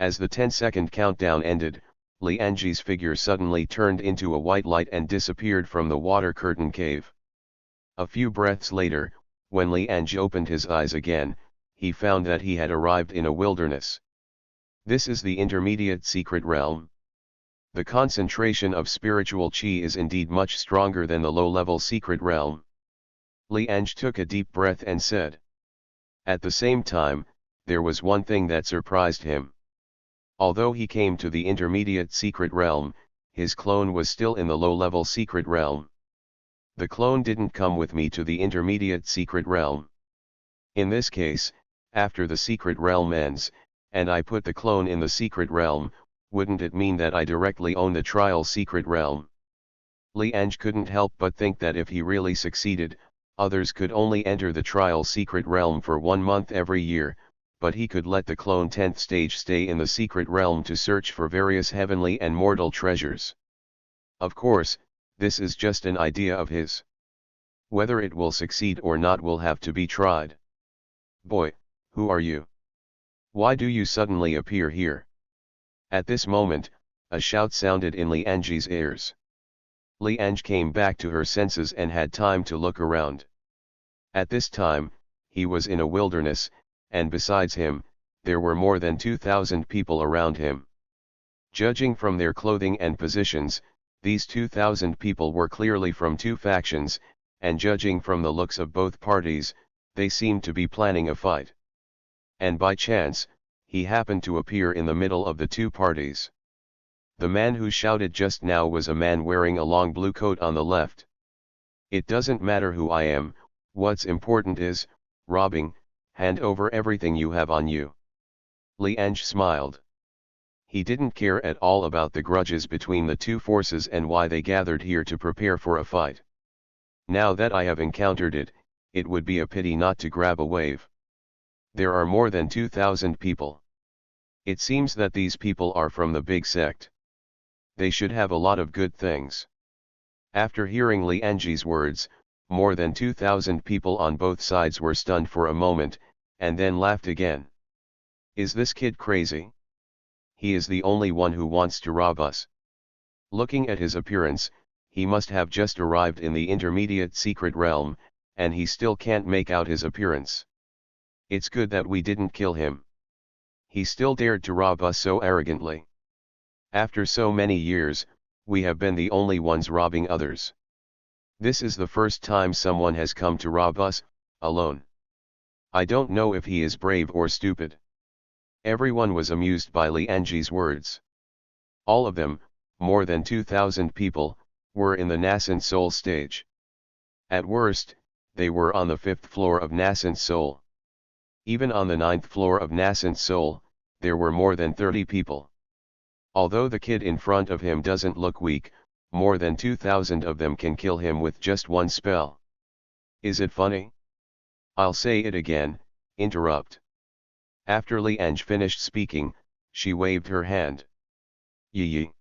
As the 10-second countdown ended, Li Ange's figure suddenly turned into a white light and disappeared from the water curtain cave. A few breaths later, when Li Ange opened his eyes again, he found that he had arrived in a wilderness. This is the intermediate secret realm. The concentration of spiritual chi is indeed much stronger than the low-level secret realm. Li Ange took a deep breath and said. At the same time, there was one thing that surprised him. Although he came to the intermediate secret realm, his clone was still in the low-level secret realm. The clone didn't come with me to the intermediate secret realm. In this case, after the secret realm ends, and I put the clone in the secret realm, wouldn't it mean that I directly own the trial secret realm? Li Ange couldn't help but think that if he really succeeded, others could only enter the trial secret realm for 1 month every year, but he could let the clone 10th stage stay in the secret realm to search for various heavenly and mortal treasures. Of course, this is just an idea of his. Whether it will succeed or not will have to be tried. Boy, who are you? Why do you suddenly appear here? At this moment, a shout sounded in Li Ange's ears. Li Ange came back to her senses and had time to look around. At this time, he was in a wilderness, and besides him, there were more than 2,000 people around him. Judging from their clothing and positions, these 2,000 people were clearly from two factions, and judging from the looks of both parties, they seemed to be planning a fight. And by chance, he happened to appear in the middle of the two parties. The man who shouted just now was a man wearing a long blue coat on the left. It doesn't matter who I am, what's important is, robbing, hand over everything you have on you. Li Ange smiled. He didn't care at all about the grudges between the two forces and why they gathered here to prepare for a fight. Now that I have encountered it, it would be a pity not to grab a wave. There are more than 2,000 people. It seems that these people are from the big sect. They should have a lot of good things. After hearing Li Ange's words, more than 2,000 people on both sides were stunned for a moment, and then laughed again. Is this kid crazy? He is the only one who wants to rob us. Looking at his appearance, he must have just arrived in the intermediate secret realm, and he still can't make out his appearance. It's good that we didn't kill him. He still dared to rob us so arrogantly. After so many years, we have been the only ones robbing others. This is the first time someone has come to rob us, alone. I don't know if he is brave or stupid. Everyone was amused by Li Ange's words. All of them, more than 2,000 people, were in the nascent soul stage. At worst, they were on the 5th floor of nascent soul. Even on the 9th floor of nascent soul, there were more than 30 people. Although the kid in front of him doesn't look weak, more than 2,000 of them can kill him with just one spell. Is it funny? I'll say it again, interrupt. After Li Ange finished speaking, she waved her hand. Yi.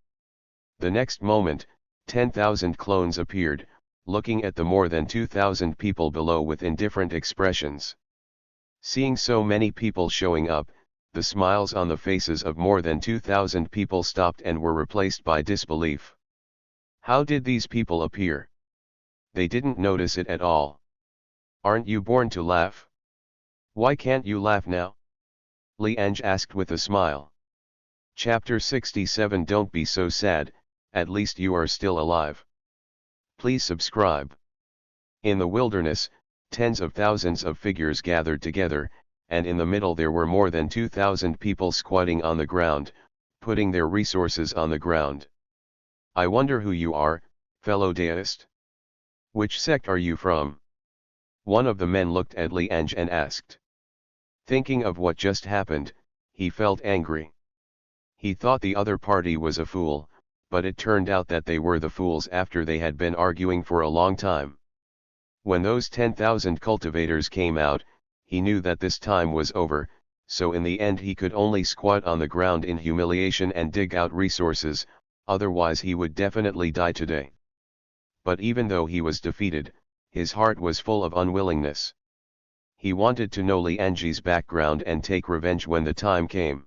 The next moment, 10,000 clones appeared, looking at the more than 2,000 people below with indifferent expressions. Seeing so many people showing up, the smiles on the faces of more than 2,000 people stopped and were replaced by disbelief. How did these people appear? They didn't notice it at all. Aren't you born to laugh? Why can't you laugh now? Li Ange asked with a smile. Chapter 67. Don't be so sad, At least you are still alive. Please subscribe. In the wilderness, tens of thousands of figures gathered together, and in the middle there were more than 2,000 people squatting on the ground, putting their resources on the ground. I wonder who you are, fellow deist. Which sect are you from? One of the men looked at Li Ange and asked. Thinking of what just happened, he felt angry. He thought the other party was a fool, but it turned out that they were the fools after they had been arguing for a long time. When those 10,000 cultivators came out, he knew that this time was over, so in the end he could only squat on the ground in humiliation and dig out resources, otherwise he would definitely die today. But even though he was defeated, his heart was full of unwillingness. He wanted to know Li Ange's background and take revenge when the time came.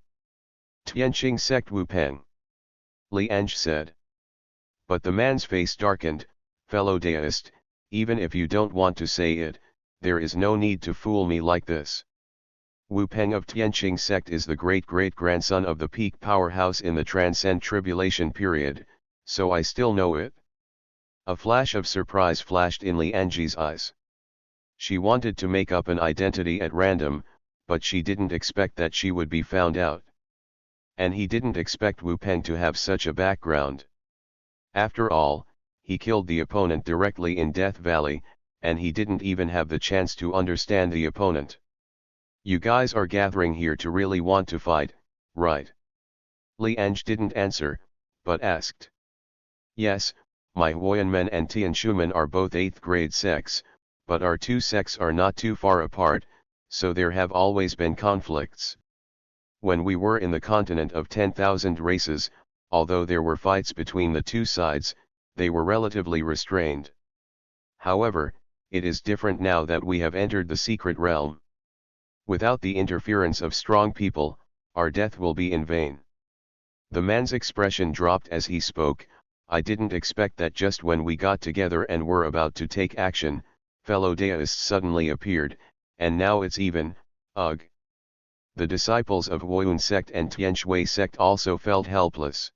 Tianqing sect Wu Peng. Li Ange said. But the man's face darkened. Fellow deist, even if you don't want to say it, there is no need to fool me like this. Wu Peng of Tianqing sect is the great-great-grandson of the peak powerhouse in the Transcend Tribulation period, so I still know it. A flash of surprise flashed in Li Ange's eyes. She wanted to make up an identity at random, but she didn't expect that she would be found out. And he didn't expect Wu Peng to have such a background. After all, he killed the opponent directly in Death Valley, and he didn't even have the chance to understand the opponent. You guys are gathering here to really want to fight, right? Li Ange didn't answer, but asked. Yes, my Huayanmen and Tianshumen are both 8th grade sects, but our two sects are not too far apart, so there have always been conflicts. When we were in the continent of 10,000 races, although there were fights between the two sides, they were relatively restrained. However, it is different now that we have entered the secret realm. Without the interference of strong people, our death will be in vain. The man's expression dropped as he spoke. I didn't expect that just when we got together and were about to take action, fellow deists suddenly appeared, and now it's even, ugh. The disciples of Huayun sect and Tianshui sect also felt helpless.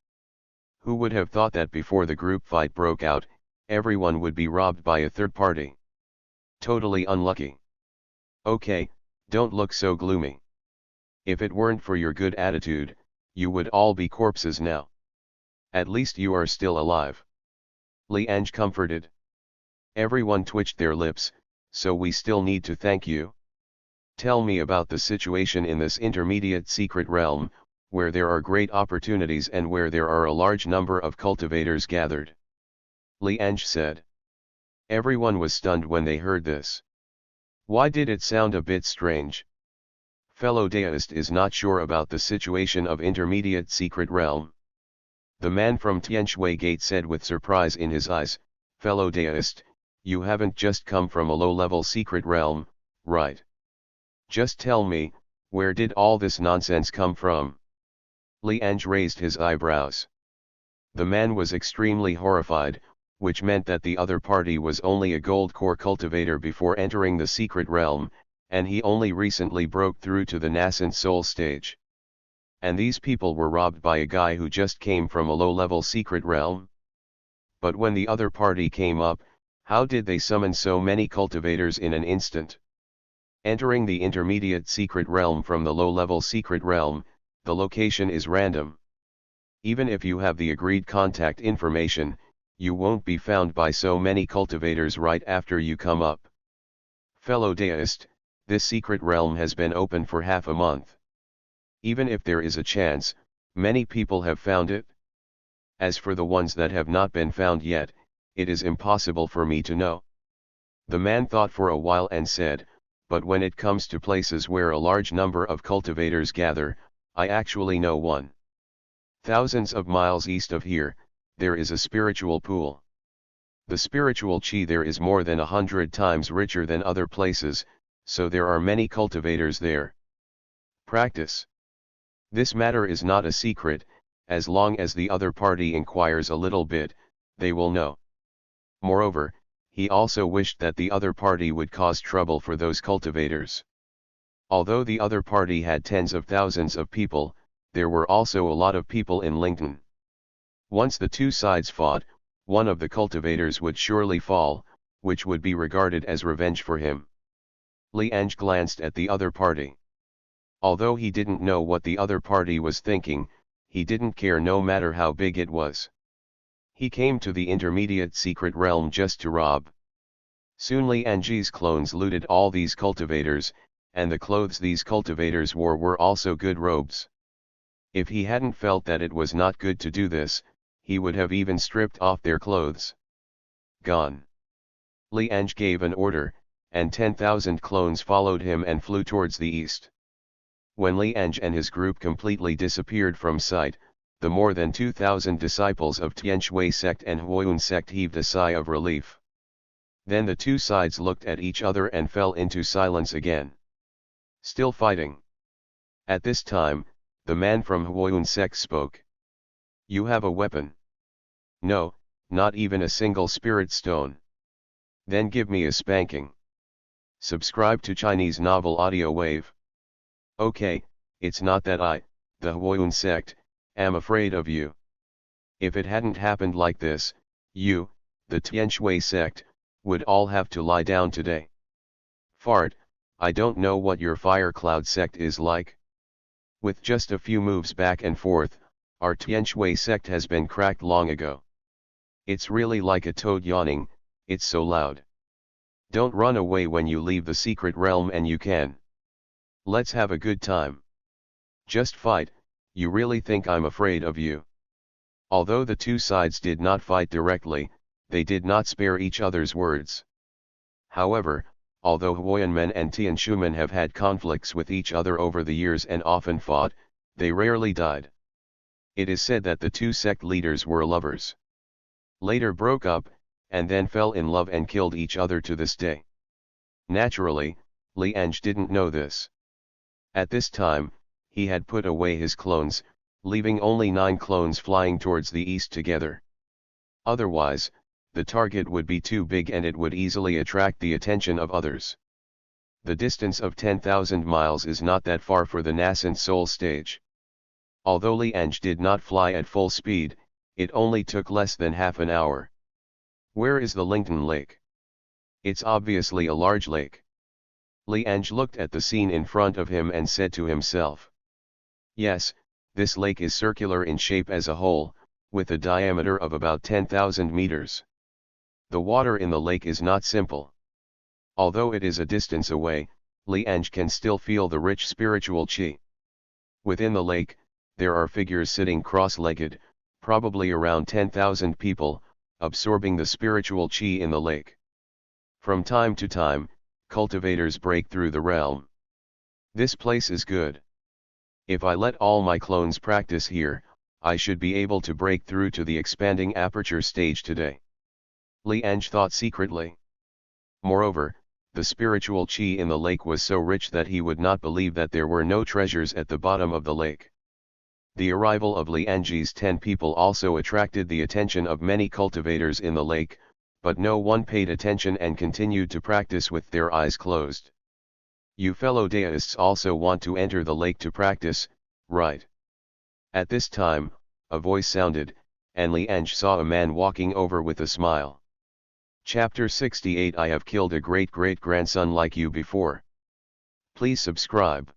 Who would have thought that before the group fight broke out, everyone would be robbed by a third party? Totally unlucky. Okay, don't look so gloomy. If it weren't for your good attitude, you would all be corpses now. At least you are still alive. Li Ange comforted. Everyone twitched their lips, so we still need to thank you. Tell me about the situation in this intermediate secret realm, where there are great opportunities and where there are a large number of cultivators gathered. Li Ange said. Everyone was stunned when they heard this. Why did it sound a bit strange? Fellow deist is not sure about the situation of intermediate secret realm. The man from Tianshui Gate said with surprise in his eyes, fellow deist, you haven't just come from a low-level secret realm, right? Just tell me, where did all this nonsense come from? Li Ange raised his eyebrows. The man was extremely horrified, which meant that the other party was only a gold core cultivator before entering the secret realm, and he only recently broke through to the nascent soul stage. And these people were robbed by a guy who just came from a low-level secret realm? But when the other party came up, how did they summon so many cultivators in an instant? Entering the intermediate secret realm from the low-level secret realm, the location is random. Even if you have the agreed contact information, you won't be found by so many cultivators right after you come up. Fellow deist, this secret realm has been open for half a month. Even if there is a chance, many people have found it. As for the ones that have not been found yet, it is impossible for me to know. The man thought for a while and said, but when it comes to places where a large number of cultivators gather, I actually know one. Thousands of miles east of here, there is a spiritual pool. The spiritual chi there is more than 100 times richer than other places, so there are many cultivators there. Practice. This matter is not a secret, as long as the other party inquires a little bit, they will know. Moreover, he also wished that the other party would cause trouble for those cultivators. Although the other party had tens of thousands of people, there were also a lot of people in Lincoln. Once the two sides fought, one of the cultivators would surely fall, which would be regarded as revenge for him. Li Ange glanced at the other party. Although he didn't know what the other party was thinking, he didn't care no matter how big it was. He came to the intermediate secret realm just to rob. Soon Li Ange's clones looted all these cultivators, and the clothes these cultivators wore were also good robes. If he hadn't felt that it was not good to do this, he would have even stripped off their clothes. Gone. Li Ange gave an order, and 10,000 clones followed him and flew towards the east. When Li Ange and his group completely disappeared from sight, the more than 2,000 disciples of Tianshui sect and Huoyun sect heaved a sigh of relief. Then the two sides looked at each other and fell into silence again. Still fighting. At this time, the man from Huoyun sect spoke. You have a weapon? No, not even a single spirit stone. Then give me a spanking. Subscribe to Chinese Novel Audio Wave. Okay, it's not that I, the Huoyun sect, am afraid of you. If it hadn't happened like this, you, the Tianshui sect, would all have to lie down today. Fart, I don't know what your fire cloud sect is like. With just a few moves back and forth, our Tianshui sect has been cracked long ago. It's really like a toad yawning, it's so loud. Don't run away when you leave the secret realm and you can. Let's have a good time. Just fight, you really think I'm afraid of you? Although the two sides did not fight directly, they did not spare each other's words. However, although Huoyanmen and Tianshumen have had conflicts with each other over the years and often fought, they rarely died. It is said that the two sect leaders were lovers. Later broke up, and then fell in love and killed each other to this day. Naturally, Li Ange didn't know this. At this time, he had put away his clones, leaving only 9 clones flying towards the east together. Otherwise, the target would be too big and it would easily attract the attention of others. The distance of 10,000 miles is not that far for the nascent soul stage. Although Li Ange did not fly at full speed, it only took less than half an hour. Where is the Lington Lake? It's obviously a large lake. Li Ange looked at the scene in front of him and said to himself. Yes, this lake is circular in shape as a whole, with a diameter of about 10,000 meters. The water in the lake is not simple. Although it is a distance away, Li Ange can still feel the rich spiritual qi. Within the lake, there are figures sitting cross-legged, probably around 10,000 people, absorbing the spiritual qi in the lake. From time to time, cultivators break through the realm. This place is good. If I let all my clones practice here, I should be able to break through to the expanding aperture stage today. Li Ange thought secretly. Moreover, the spiritual qi in the lake was so rich that he would not believe that there were no treasures at the bottom of the lake. The arrival of Li Ange's 10 people also attracted the attention of many cultivators in the lake, but no one paid attention and continued to practice with their eyes closed. You fellow deists also want to enter the lake to practice, right? At this time, a voice sounded, and Li Ange saw a man walking over with a smile. Chapter 68 I have killed a great-great-grandson like you before. Please subscribe.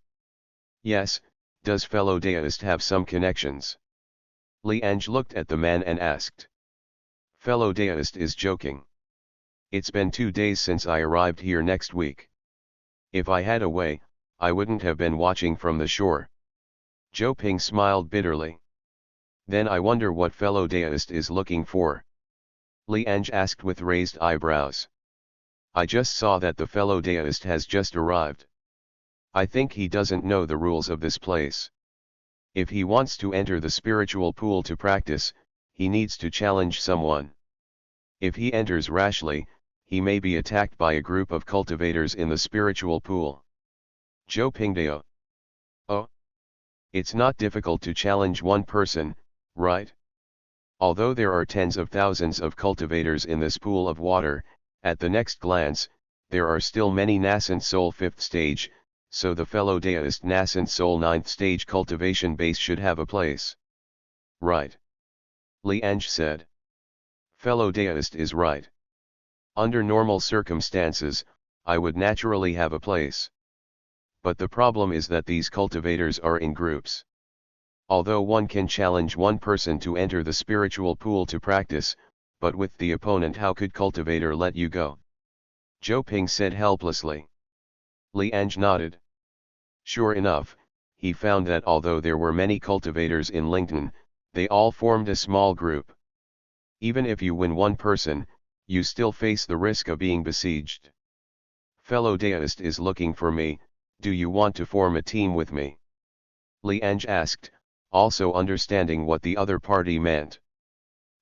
Yes, does fellow deist have some connections? Li Ange looked at the man and asked. Fellow deist is joking. It's been 2 days since I arrived here next week. If I had a way, I wouldn't have been watching from the shore. Zhou Ping smiled bitterly. Then I wonder what fellow deist is looking for. Li Ange asked with raised eyebrows. I just saw that the fellow deist has just arrived. I think he doesn't know the rules of this place. If he wants to enter the spiritual pool to practice, he needs to challenge someone. If he enters rashly, he may be attacked by a group of cultivators in the spiritual pool. Zhou Pingdao. Oh. It's not difficult to challenge one person, right? Although there are tens of thousands of cultivators in this pool of water, at the next glance, there are still many nascent soul 5th stage, so the fellow deist nascent soul 9th stage cultivation base should have a place. Right. Li Ange said. Fellow deist is right. Under normal circumstances, I would naturally have a place. But the problem is that these cultivators are in groups. Although one can challenge one person to enter the spiritual pool to practice, but with the opponent, how could cultivator let you go? Zhou Ping said helplessly. Li Ange nodded. Sure enough, he found that although there were many cultivators in Lington, they all formed a small group. Even if you win one person, you still face the risk of being besieged. Fellow deist is looking for me, do you want to form a team with me? Li Ange asked, also understanding what the other party meant.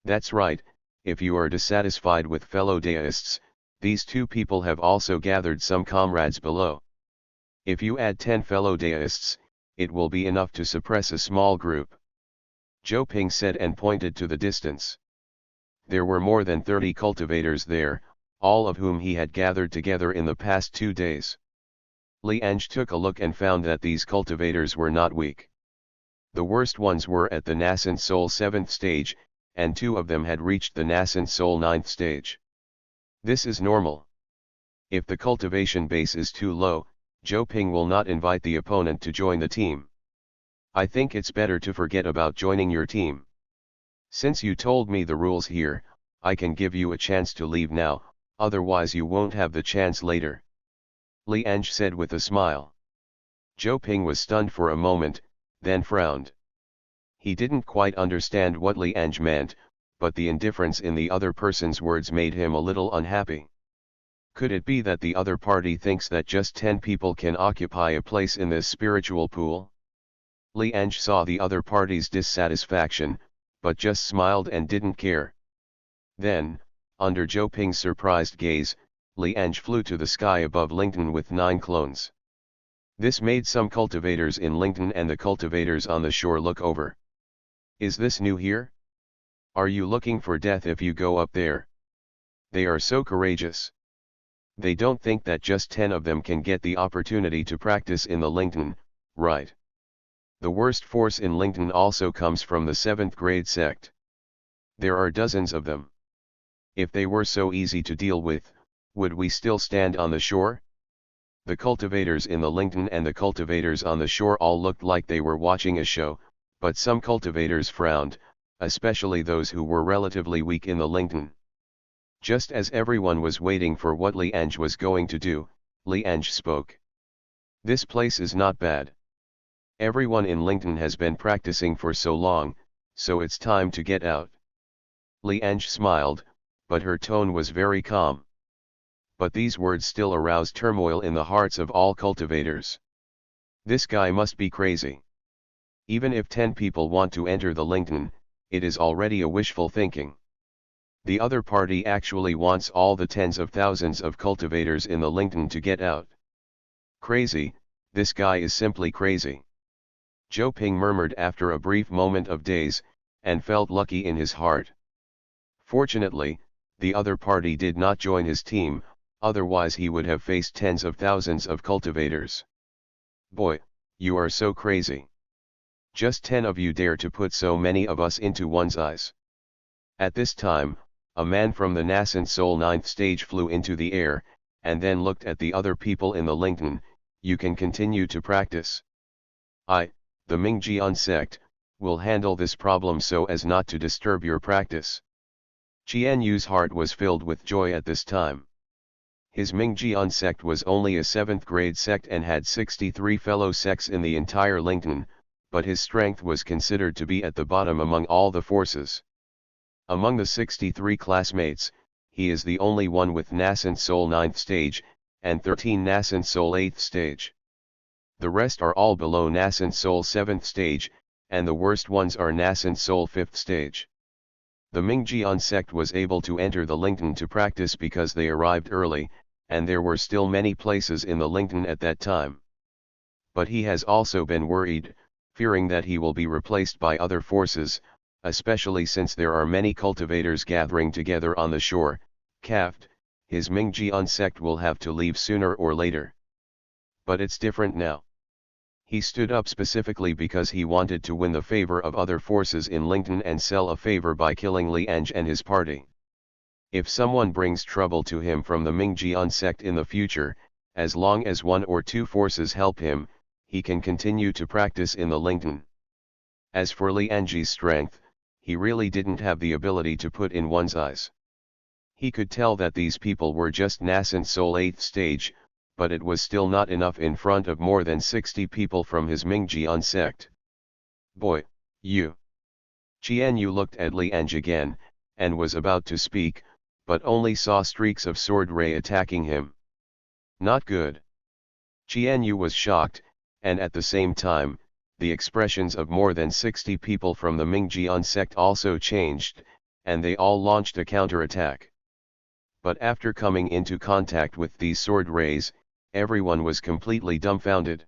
That's right, if you are dissatisfied with fellow deists, these two people have also gathered some comrades below. If you add 10 fellow deists, it will be enough to suppress a small group. Zhou Ping said and pointed to the distance. There were more than 30 cultivators there, all of whom he had gathered together in the past 2 days. Li Ange took a look and found that these cultivators were not weak. The worst ones were at the nascent soul 7th stage, and 2 of them had reached the nascent soul 9th stage. This is normal. If the cultivation base is too low, Zhou Ping will not invite the opponent to join the team. I think it's better to forget about joining your team. Since you told me the rules here, I can give you a chance to leave now, otherwise you won't have the chance later. Li Ange said with a smile. Zhou Ping was stunned for a moment, then frowned. He didn't quite understand what Li Ange meant, but the indifference in the other person's words made him a little unhappy. Could it be that the other party thinks that just 10 people can occupy a place in this spiritual pool? Li Ange saw the other party's dissatisfaction, but just smiled and didn't care. Then, under Zhou Ping's surprised gaze, Li Ange flew to the sky above Lington with 9 clones. This made some cultivators in Lington and the cultivators on the shore look over. Is this new here? Are you looking for death if you go up there? They are so courageous. They don't think that just 10 of them can get the opportunity to practice in the Lington, right? The worst force in Lington also comes from the 7th grade sect. There are dozens of them. If they were so easy to deal with, would we still stand on the shore? The cultivators in the Lington and the cultivators on the shore all looked like they were watching a show, but some cultivators frowned, especially those who were relatively weak in the Lington. Just as everyone was waiting for what Li Ange was going to do, Li Ange spoke. This place is not bad. Everyone in Lington has been practicing for so long, so it's time to get out. Li Ange smiled, but her tone was very calm. But these words still aroused turmoil in the hearts of all cultivators. This guy must be crazy. Even if 10 people want to enter the Lington, it is already a wishful thinking. The other party actually wants all the tens of thousands of cultivators in the Lington to get out. Crazy, this guy is simply crazy. Zhou Ping murmured after a brief moment of daze, and felt lucky in his heart. Fortunately, the other party did not join his team, otherwise he would have faced tens of thousands of cultivators. Boy, you are so crazy. Just 10 of you dare to put so many of us into one's eyes. At this time, a man from the nascent soul 9th stage flew into the air, and then looked at the other people in the Lington. You can continue to practice. I, the Mingjian sect, will handle this problem so as not to disturb your practice. Qian Yu's heart was filled with joy at this time. His Mingjian sect was only a 7th grade sect and had 63 fellow sects in the entire Lington, but his strength was considered to be at the bottom among all the forces. Among the 63 classmates, he is the only one with nascent soul 9th stage, and 13 nascent soul 8th stage. The rest are all below nascent soul 7th stage, and the worst ones are nascent soul 5th stage. The Mingjian sect was able to enter the Lington to practice because they arrived early, and there were still many places in the Lington at that time. But he has also been worried, fearing that he will be replaced by other forces, especially since there are many cultivators gathering together on the shore. Caft, his Mingjian sect will have to leave sooner or later. But it's different now. He stood up specifically because he wanted to win the favor of other forces in Lington and sell a favor by killing Li Ange and his party. If someone brings trouble to him from the Mingjian sect in the future, as long as one or two forces help him, he can continue to practice in the Lington. As for Li Ange's strength, he really didn't have the ability to put in one's eyes. He could tell that these people were just nascent soul 8th stage, but it was still not enough in front of more than 60 people from his Mingjian sect. Boy, you. Qianyu looked at Li Ange again, and was about to speak, but only saw streaks of sword ray attacking him. Not good. Qianyu was shocked, and at the same time, the expressions of more than 60 people from the Mingjian sect also changed, and they all launched a counterattack. But after coming into contact with these sword rays, everyone was completely dumbfounded.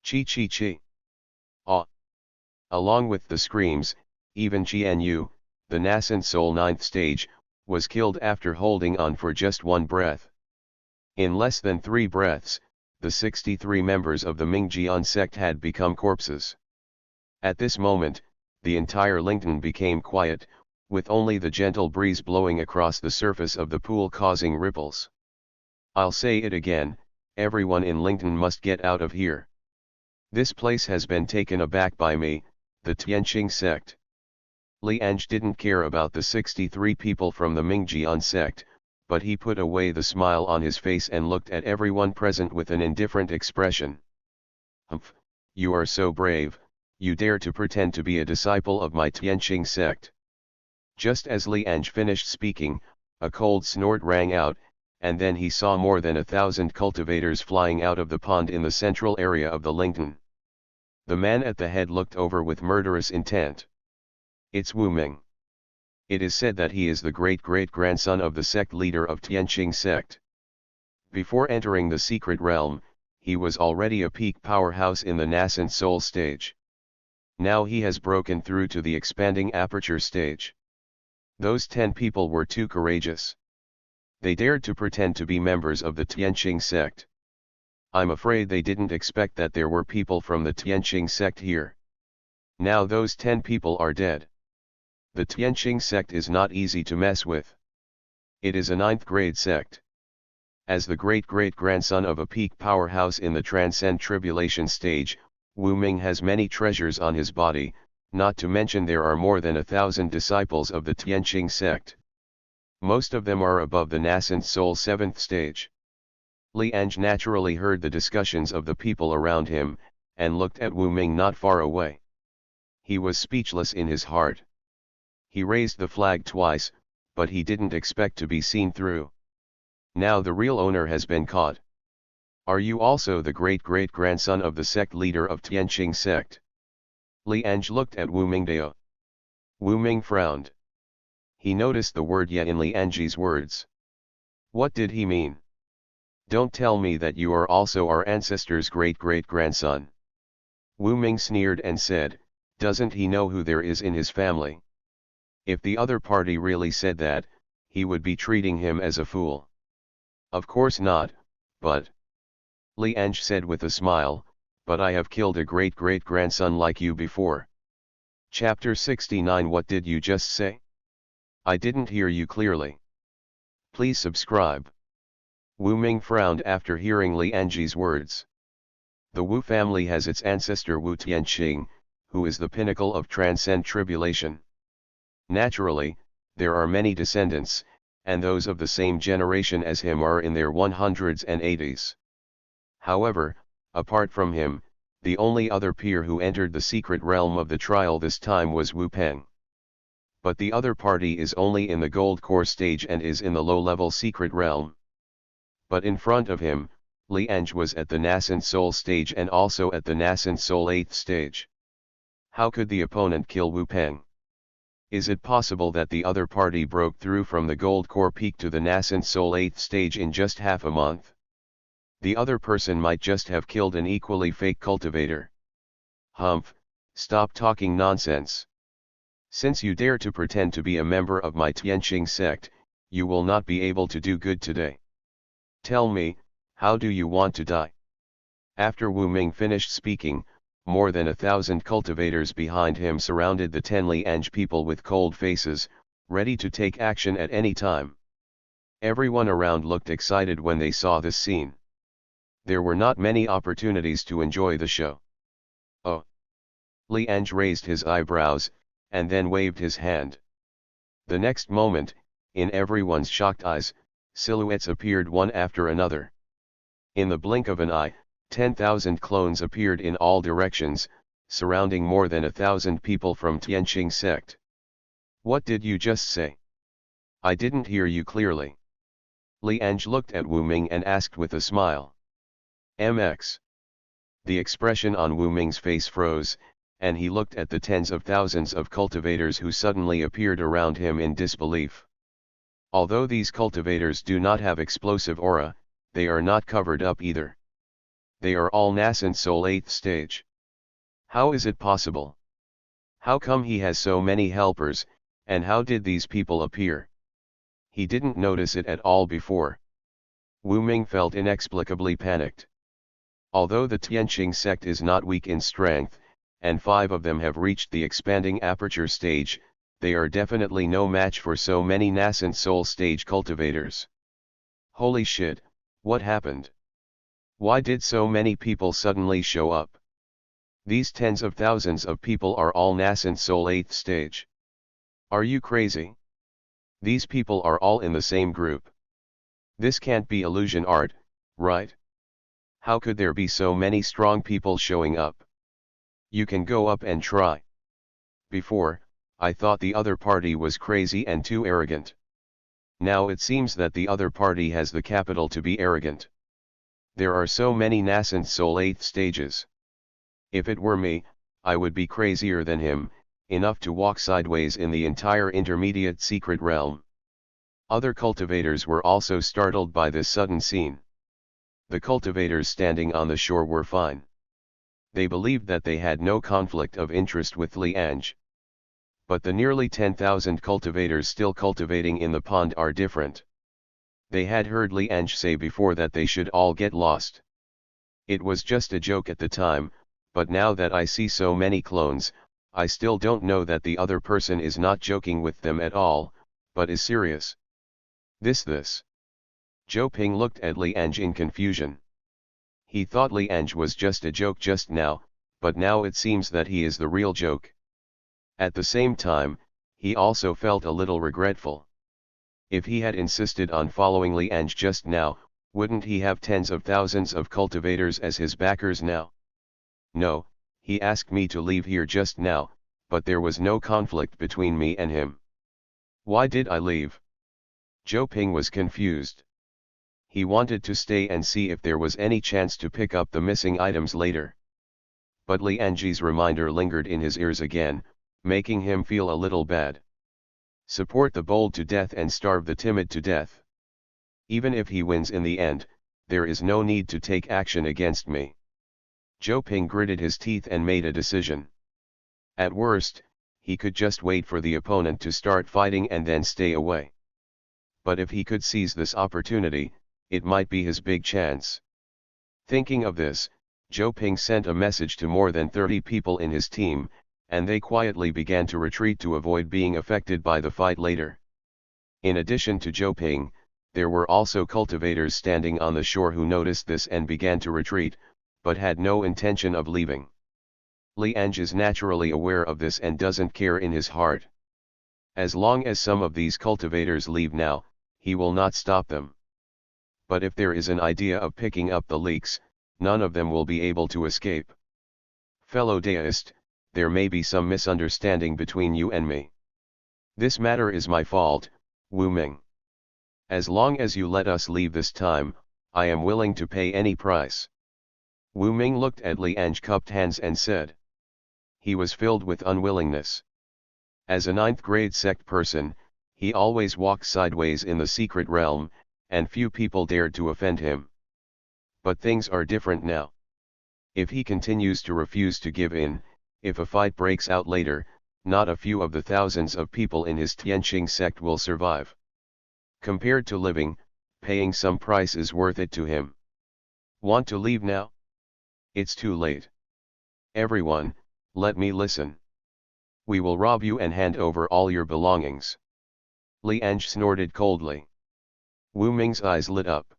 Chi chi chi. Ah. Along with the screams, even Qianyu, the nascent soul 9th stage, was killed after holding on for just one breath. In less than 3 breaths, the 63 members of the Mingjian sect had become corpses. At this moment, the entire Lington became quiet, with only the gentle breeze blowing across the surface of the pool causing ripples. I'll say it again, everyone in Lington must get out of here. This place has been taken aback by me, the Tianqing sect. Li Ange didn't care about the 63 people from the Mingjian sect, but he put away the smile on his face and looked at everyone present with an indifferent expression. Humph, you are so brave, you dare to pretend to be a disciple of my Tianqing sect. Just as Li Ange finished speaking, a cold snort rang out, and then he saw more than 1,000 cultivators flying out of the pond in the central area of the Lington. The man at the head looked over with murderous intent. It's Wu Ming. It is said that he is the great-great-grandson of the sect leader of Tianqing sect. Before entering the secret realm, he was already a peak powerhouse in the nascent soul stage. Now he has broken through to the expanding aperture stage. Those 10 people were too courageous. They dared to pretend to be members of the Tianqing sect. I'm afraid they didn't expect that there were people from the Tianqing sect here. Now those 10 people are dead. The Tianqing sect is not easy to mess with. It is a 9th grade sect. As the great-great-grandson of a peak powerhouse in the transcend tribulation stage, Wu Ming has many treasures on his body, not to mention there are more than 1,000 disciples of the Tianqing sect. Most of them are above the nascent soul 7th stage. Li Ange naturally heard the discussions of the people around him, and looked at Wu Ming not far away. He was speechless in his heart. He raised the flag twice, but he didn't expect to be seen through. Now the real owner has been caught. Are you also the great-great-grandson of the sect leader of Tianqing sect? Li Ange looked at Wu Mingdao. Wu Ming frowned. He noticed the word "ye" in Li Ange's words. What did he mean? Don't tell me that you are also our ancestor's great-great-grandson. Wu Ming sneered and said, doesn't he know who there is in his family? If the other party really said that, he would be treating him as a fool. Of course not, but... Li Ange said with a smile, but I have killed a great-great-grandson like you before. Chapter 69. What did you just say? I didn't hear you clearly. Please subscribe. Wu Ming frowned after hearing Li Ange's words. The Wu family has its ancestor Wu Tianqing, who is the pinnacle of transcend tribulation. Naturally, there are many descendants, and those of the same generation as him are in their 100s and 80s. However, apart from him, the only other peer who entered the secret realm of the trial this time was Wu Peng. But the other party is only in the gold core stage and is in the low-level secret realm. But in front of him, Li Ange was at the nascent soul stage and also at the nascent soul 8th stage. How could the opponent kill Wu Peng? Is it possible that the other party broke through from the gold core peak to the nascent soul 8th stage in just half a month? The other person might just have killed an equally fake cultivator. Humph, stop talking nonsense. Since you dare to pretend to be a member of my Tianqing sect, you will not be able to do good today. Tell me, how do you want to die? After Wu Ming finished speaking, more than 1,000 cultivators behind him surrounded the 10 Li Ange people with cold faces, ready to take action at any time. Everyone around looked excited when they saw this scene. There were not many opportunities to enjoy the show. Oh! Li Ange raised his eyebrows, and then waved his hand. The next moment, in everyone's shocked eyes, silhouettes appeared one after another. In the blink of an eye, 10,000 clones appeared in all directions, surrounding more than 1,000 people from Tianqing sect. What did you just say? I didn't hear you clearly. Li Ange looked at Wu Ming and asked with a smile. MX. The expression on Wu Ming's face froze, and he looked at the tens of thousands of cultivators who suddenly appeared around him in disbelief. Although these cultivators do not have explosive aura, they are not covered up either. They are all nascent soul 8th stage. How is it possible? How come he has so many helpers, and how did these people appear? He didn't notice it at all before. Wu Ming felt inexplicably panicked. Although the Tianqing sect is not weak in strength, and 5 of them have reached the expanding aperture stage, they are definitely no match for so many nascent soul stage cultivators. Holy shit, what happened? Why did so many people suddenly show up? These tens of thousands of people are all nascent soul 8th stage. Are you crazy? These people are all in the same group. This can't be illusion art, right? How could there be so many strong people showing up? You can go up and try. Before, I thought the other party was crazy and too arrogant. Now it seems that the other party has the capital to be arrogant. There are so many nascent soul 8th stages. If it were me, I would be crazier than him, enough to walk sideways in the entire intermediate secret realm. Other cultivators were also startled by this sudden scene. The cultivators standing on the shore were fine. They believed that they had no conflict of interest with Li Ange. But the nearly 10,000 cultivators still cultivating in the pond are different. They had heard Li Ange say before that they should all get lost. It was just a joke at the time, but now that I see so many clones, I still don't know that the other person is not joking with them at all, but is serious. This. Zhou Ping looked at Li Ange in confusion. He thought Li Ange was just a joke just now, but now it seems that he is the real joke. At the same time, he also felt a little regretful. If he had insisted on following Li Ange just now, wouldn't he have tens of thousands of cultivators as his backers now? No, he asked me to leave here just now, but there was no conflict between me and him. Why did I leave? Zhou Ping was confused. He wanted to stay and see if there was any chance to pick up the missing items later. But Li Ange's reminder lingered in his ears again, making him feel a little bad. Support the bold to death and starve the timid to death. Even if he wins in the end, there is no need to take action against me. Zhou Ping gritted his teeth and made a decision. At worst, he could just wait for the opponent to start fighting and then stay away. But if he could seize this opportunity, it might be his big chance. Thinking of this, Zhou Ping sent a message to more than 30 people in his team, and they quietly began to retreat to avoid being affected by the fight later. In addition to Zhou Ping, there were also cultivators standing on the shore who noticed this and began to retreat, but had no intention of leaving. Li Ange is naturally aware of this and doesn't care in his heart. As long as some of these cultivators leave now, he will not stop them. But if there is an idea of picking up the leaks, none of them will be able to escape. Fellow deist, there may be some misunderstanding between you and me. This matter is my fault, Wu Ming. As long as you let us leave this time, I am willing to pay any price. Wu Ming looked at Li Ange cupped hands and said. He was filled with unwillingness. As a 9th grade sect person, he always walked sideways in the secret realm, and few people dared to offend him. But things are different now. If he continues to refuse to give in, if a fight breaks out later, not a few of the thousands of people in his Tianqing sect will survive. Compared to living, paying some price is worth it to him. Want to leave now? It's too late. Everyone, let me listen. We will rob you and hand over all your belongings. Li Ange snorted coldly. Wu Ming's eyes lit up.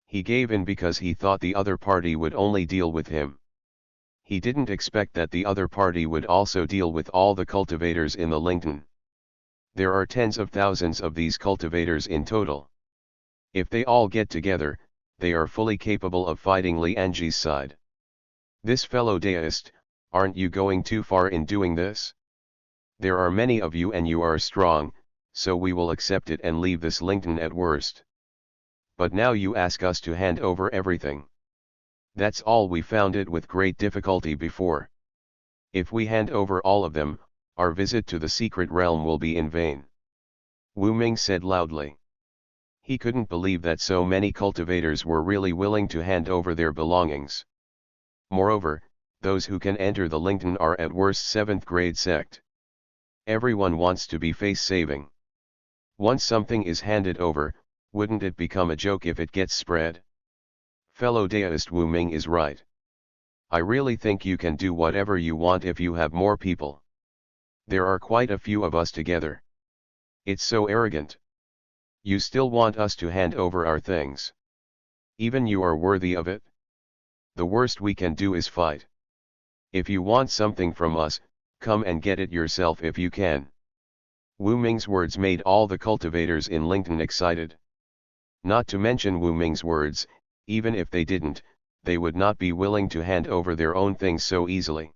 He gave in because he thought the other party would only deal with him. He didn't expect that the other party would also deal with all the cultivators in the Lington. There are tens of thousands of these cultivators in total. If they all get together, they are fully capable of fighting Li Ange's side. This fellow deist, aren't you going too far in doing this? There are many of you and you are strong, so we will accept it and leave this Lington at worst. But now you ask us to hand over everything. That's all we found it with great difficulty before. If we hand over all of them, our visit to the secret realm will be in vain. Wu Ming said loudly. He couldn't believe that so many cultivators were really willing to hand over their belongings. Moreover, those who can enter the Lington are at worst 7th grade sect. Everyone wants to be face-saving. Once something is handed over, wouldn't it become a joke if it gets spread? Fellow deist Wu Ming is right. I really think you can do whatever you want if you have more people. There are quite a few of us together. It's so arrogant. You still want us to hand over our things. Even you are worthy of it? The worst we can do is fight. If you want something from us, come and get it yourself if you can. Wu Ming's words made all the cultivators in Lington excited. Not to mention Wu Ming's words, even if they didn't, they would not be willing to hand over their own things so easily.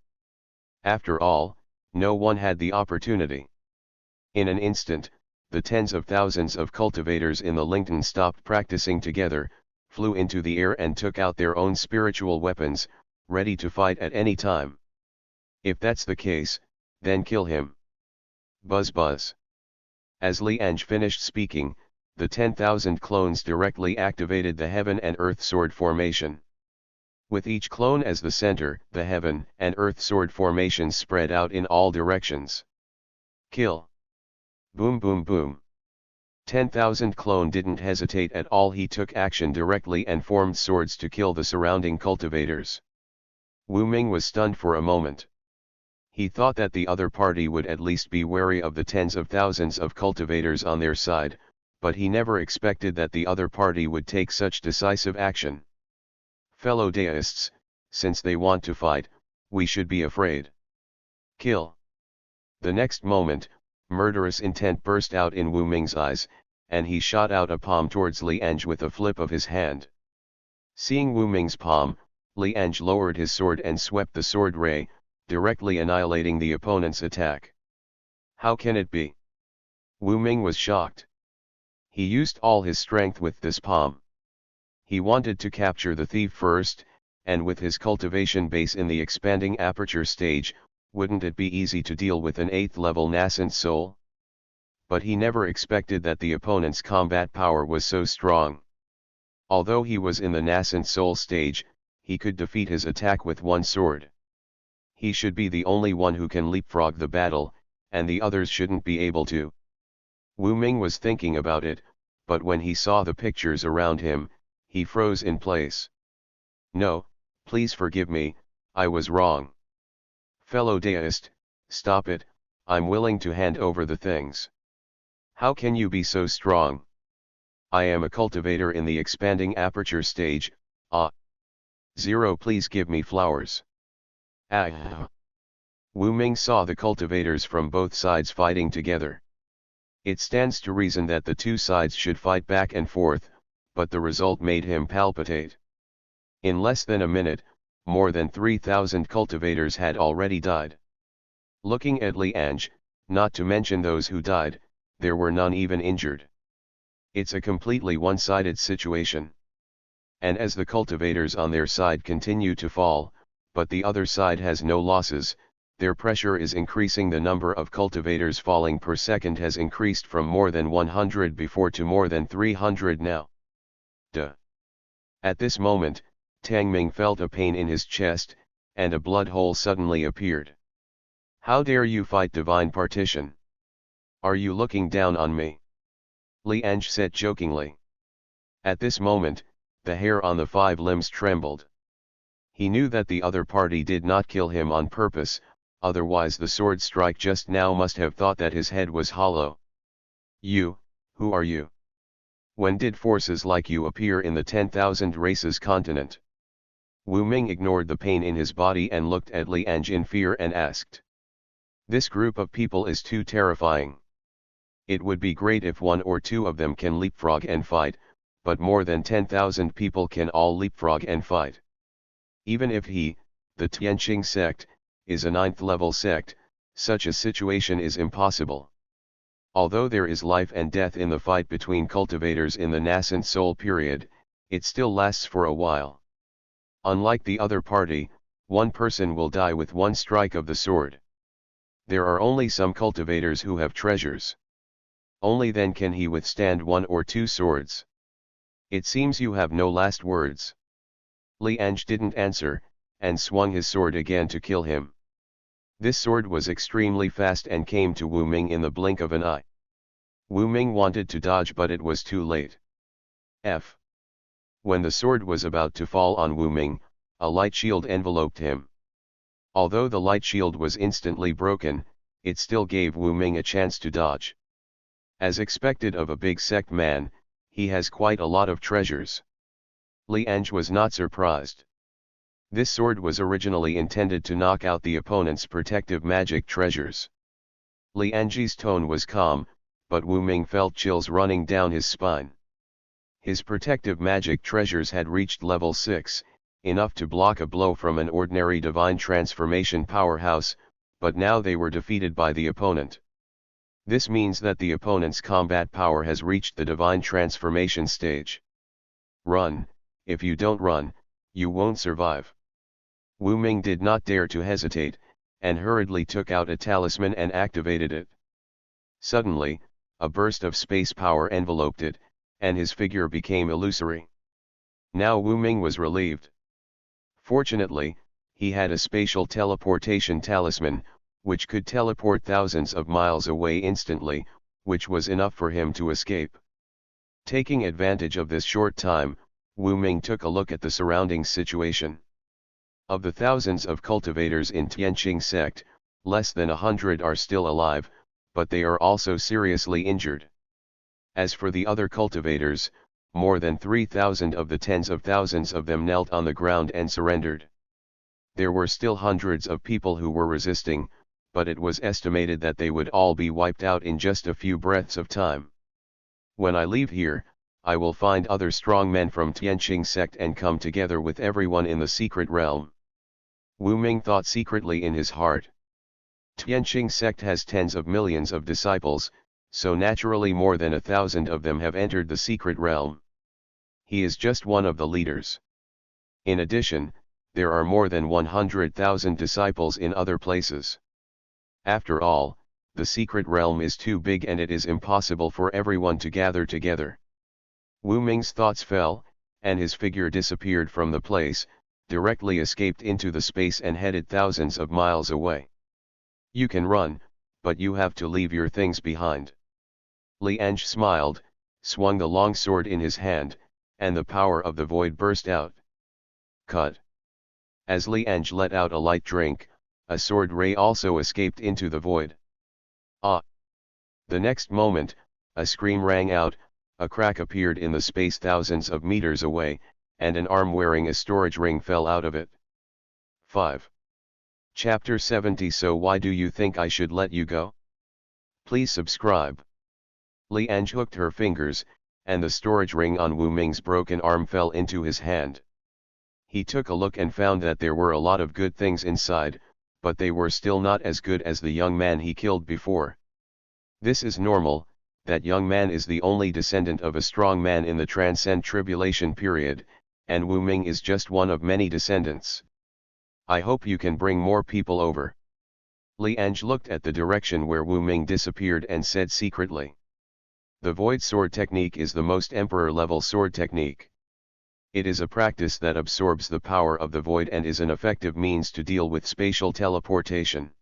After all, no one had the opportunity. In an instant, the tens of thousands of cultivators in the Lington stopped practicing together, flew into the air and took out their own spiritual weapons, ready to fight at any time. If that's the case, then kill him. Buzz buzz. As Li Ange finished speaking, the 10,000 clones directly activated the Heaven and Earth Sword formation. With each clone as the center, the Heaven and Earth Sword formations spread out in all directions. Kill. Boom boom boom. 10,000 clone didn't hesitate at all, he took action directly and formed swords to kill the surrounding cultivators. Wu Ming was stunned for a moment. He thought that the other party would at least be wary of the tens of thousands of cultivators on their side, but he never expected that the other party would take such decisive action. Fellow deists, since they want to fight, we should be afraid. Kill. The next moment, murderous intent burst out in Wu Ming's eyes, and he shot out a palm towards Li Ange with a flip of his hand. Seeing Wu Ming's palm, Li Ange lowered his sword and swept the sword ray, directly annihilating the opponent's attack. How can it be? Wu Ming was shocked. He used all his strength with this palm. He wanted to capture the thief first, and with his cultivation base in the expanding aperture stage, wouldn't it be easy to deal with an 8th level nascent soul? But he never expected that the opponent's combat power was so strong. Although he was in the nascent soul stage, he could defeat his attack with one sword. He should be the only one who can leapfrog the battle, and the others shouldn't be able to. Wu Ming was thinking about it, but when he saw the pictures around him, he froze in place. No, please forgive me, I was wrong. Fellow deist, stop it, I'm willing to hand over the things. How can you be so strong? I am a cultivator in the expanding aperture stage, Zero, please give me flowers. Wu Ming saw the cultivators from both sides fighting together. It stands to reason that the two sides should fight back and forth, but the result made him palpitate. In less than a minute, more than 3,000 cultivators had already died. Looking at Li Ange, not to mention those who died, there were none even injured. It's a completely one-sided situation. And as the cultivators on their side continue to fall, but the other side has no losses, their pressure is increasing. The number of cultivators falling per second has increased from more than 100 before to more than 300 now. Duh. At this moment, Tang Ming felt a pain in his chest, and a blood hole suddenly appeared. How dare you fight divine partition? Are you looking down on me? Li Ange said jokingly. At this moment, the hair on the 5 limbs trembled. He knew that the other party did not kill him on purpose, otherwise the sword strike just now must have thought that his head was hollow. You, who are you? When did forces like you appear in the 10,000 races continent? Wu Ming ignored the pain in his body and looked at Li Ange in fear and asked. This group of people is too terrifying. It would be great if one or two of them can leapfrog and fight, but more than 10,000 people can all leapfrog and fight. Even if he, the Tianqing sect, is a 9th level sect, such a situation is impossible. Although there is life and death in the fight between cultivators in the nascent soul period, it still lasts for a while. Unlike the other party, one person will die with one strike of the sword. There are only some cultivators who have treasures. Only then can he withstand one or two swords. It seems you have no last words. Li Ange didn't answer, and swung his sword again to kill him. This sword was extremely fast and came to Wu Ming in the blink of an eye. Wu Ming wanted to dodge but it was too late. When the sword was about to fall on Wu Ming, a light shield enveloped him. Although the light shield was instantly broken, it still gave Wu Ming a chance to dodge. As expected of a big sect man, he has quite a lot of treasures. Li Ange was not surprised. This sword was originally intended to knock out the opponent's protective magic treasures. Li Ange's tone was calm, but Wu Ming felt chills running down his spine. His protective magic treasures had reached level 6, enough to block a blow from an ordinary divine transformation powerhouse, but now they were defeated by the opponent. This means that the opponent's combat power has reached the divine transformation stage. Run, if you don't run, you won't survive. Wu Ming did not dare to hesitate, and hurriedly took out a talisman and activated it. Suddenly, a burst of space power enveloped it, and his figure became illusory. Now Wu Ming was relieved. Fortunately, he had a spatial teleportation talisman, which could teleport thousands of miles away instantly, which was enough for him to escape. Taking advantage of this short time, Wu Ming took a look at the surrounding situation. Of the thousands of cultivators in Tianqing sect, less than 100 are still alive, but they are also seriously injured. As for the other cultivators, more than 3,000 of the tens of thousands of them knelt on the ground and surrendered. There were still hundreds of people who were resisting, but it was estimated that they would all be wiped out in just a few breaths of time. When I leave here, I will find other strong men from Tianqing sect and come together with everyone in the secret realm. Wu Ming thought secretly in his heart. Tianqing sect has tens of millions of disciples, so naturally more than 1,000 of them have entered the secret realm. He is just one of the leaders. In addition, there are more than 100,000 disciples in other places. After all, the secret realm is too big and it is impossible for everyone to gather together. Wu Ming's thoughts fell, and his figure disappeared from the place, directly escaped into the space and headed thousands of miles away. You can run, but you have to leave your things behind. Li Ange smiled, swung the long sword in his hand, and the power of the void burst out. Cut. As Li Ange let out a light drink, a sword ray also escaped into the void. Ah! The next moment, a scream rang out, a crack appeared in the space thousands of meters away, and an arm wearing a storage ring fell out of it. 5. Chapter 70. So why do you think I should let you go? Please subscribe. Li Ange hooked her fingers, and the storage ring on Wu Ming's broken arm fell into his hand. He took a look and found that there were a lot of good things inside, but they were still not as good as the young man he killed before. This is normal. That young man is the only descendant of a strong man in the Transcend Tribulation period, and Wu Ming is just one of many descendants. I hope you can bring more people over. Li Ange looked at the direction where Wu Ming disappeared and said secretly. The Void Sword technique is the most Emperor-level sword technique. It is a practice that absorbs the power of the Void and is an effective means to deal with spatial teleportation.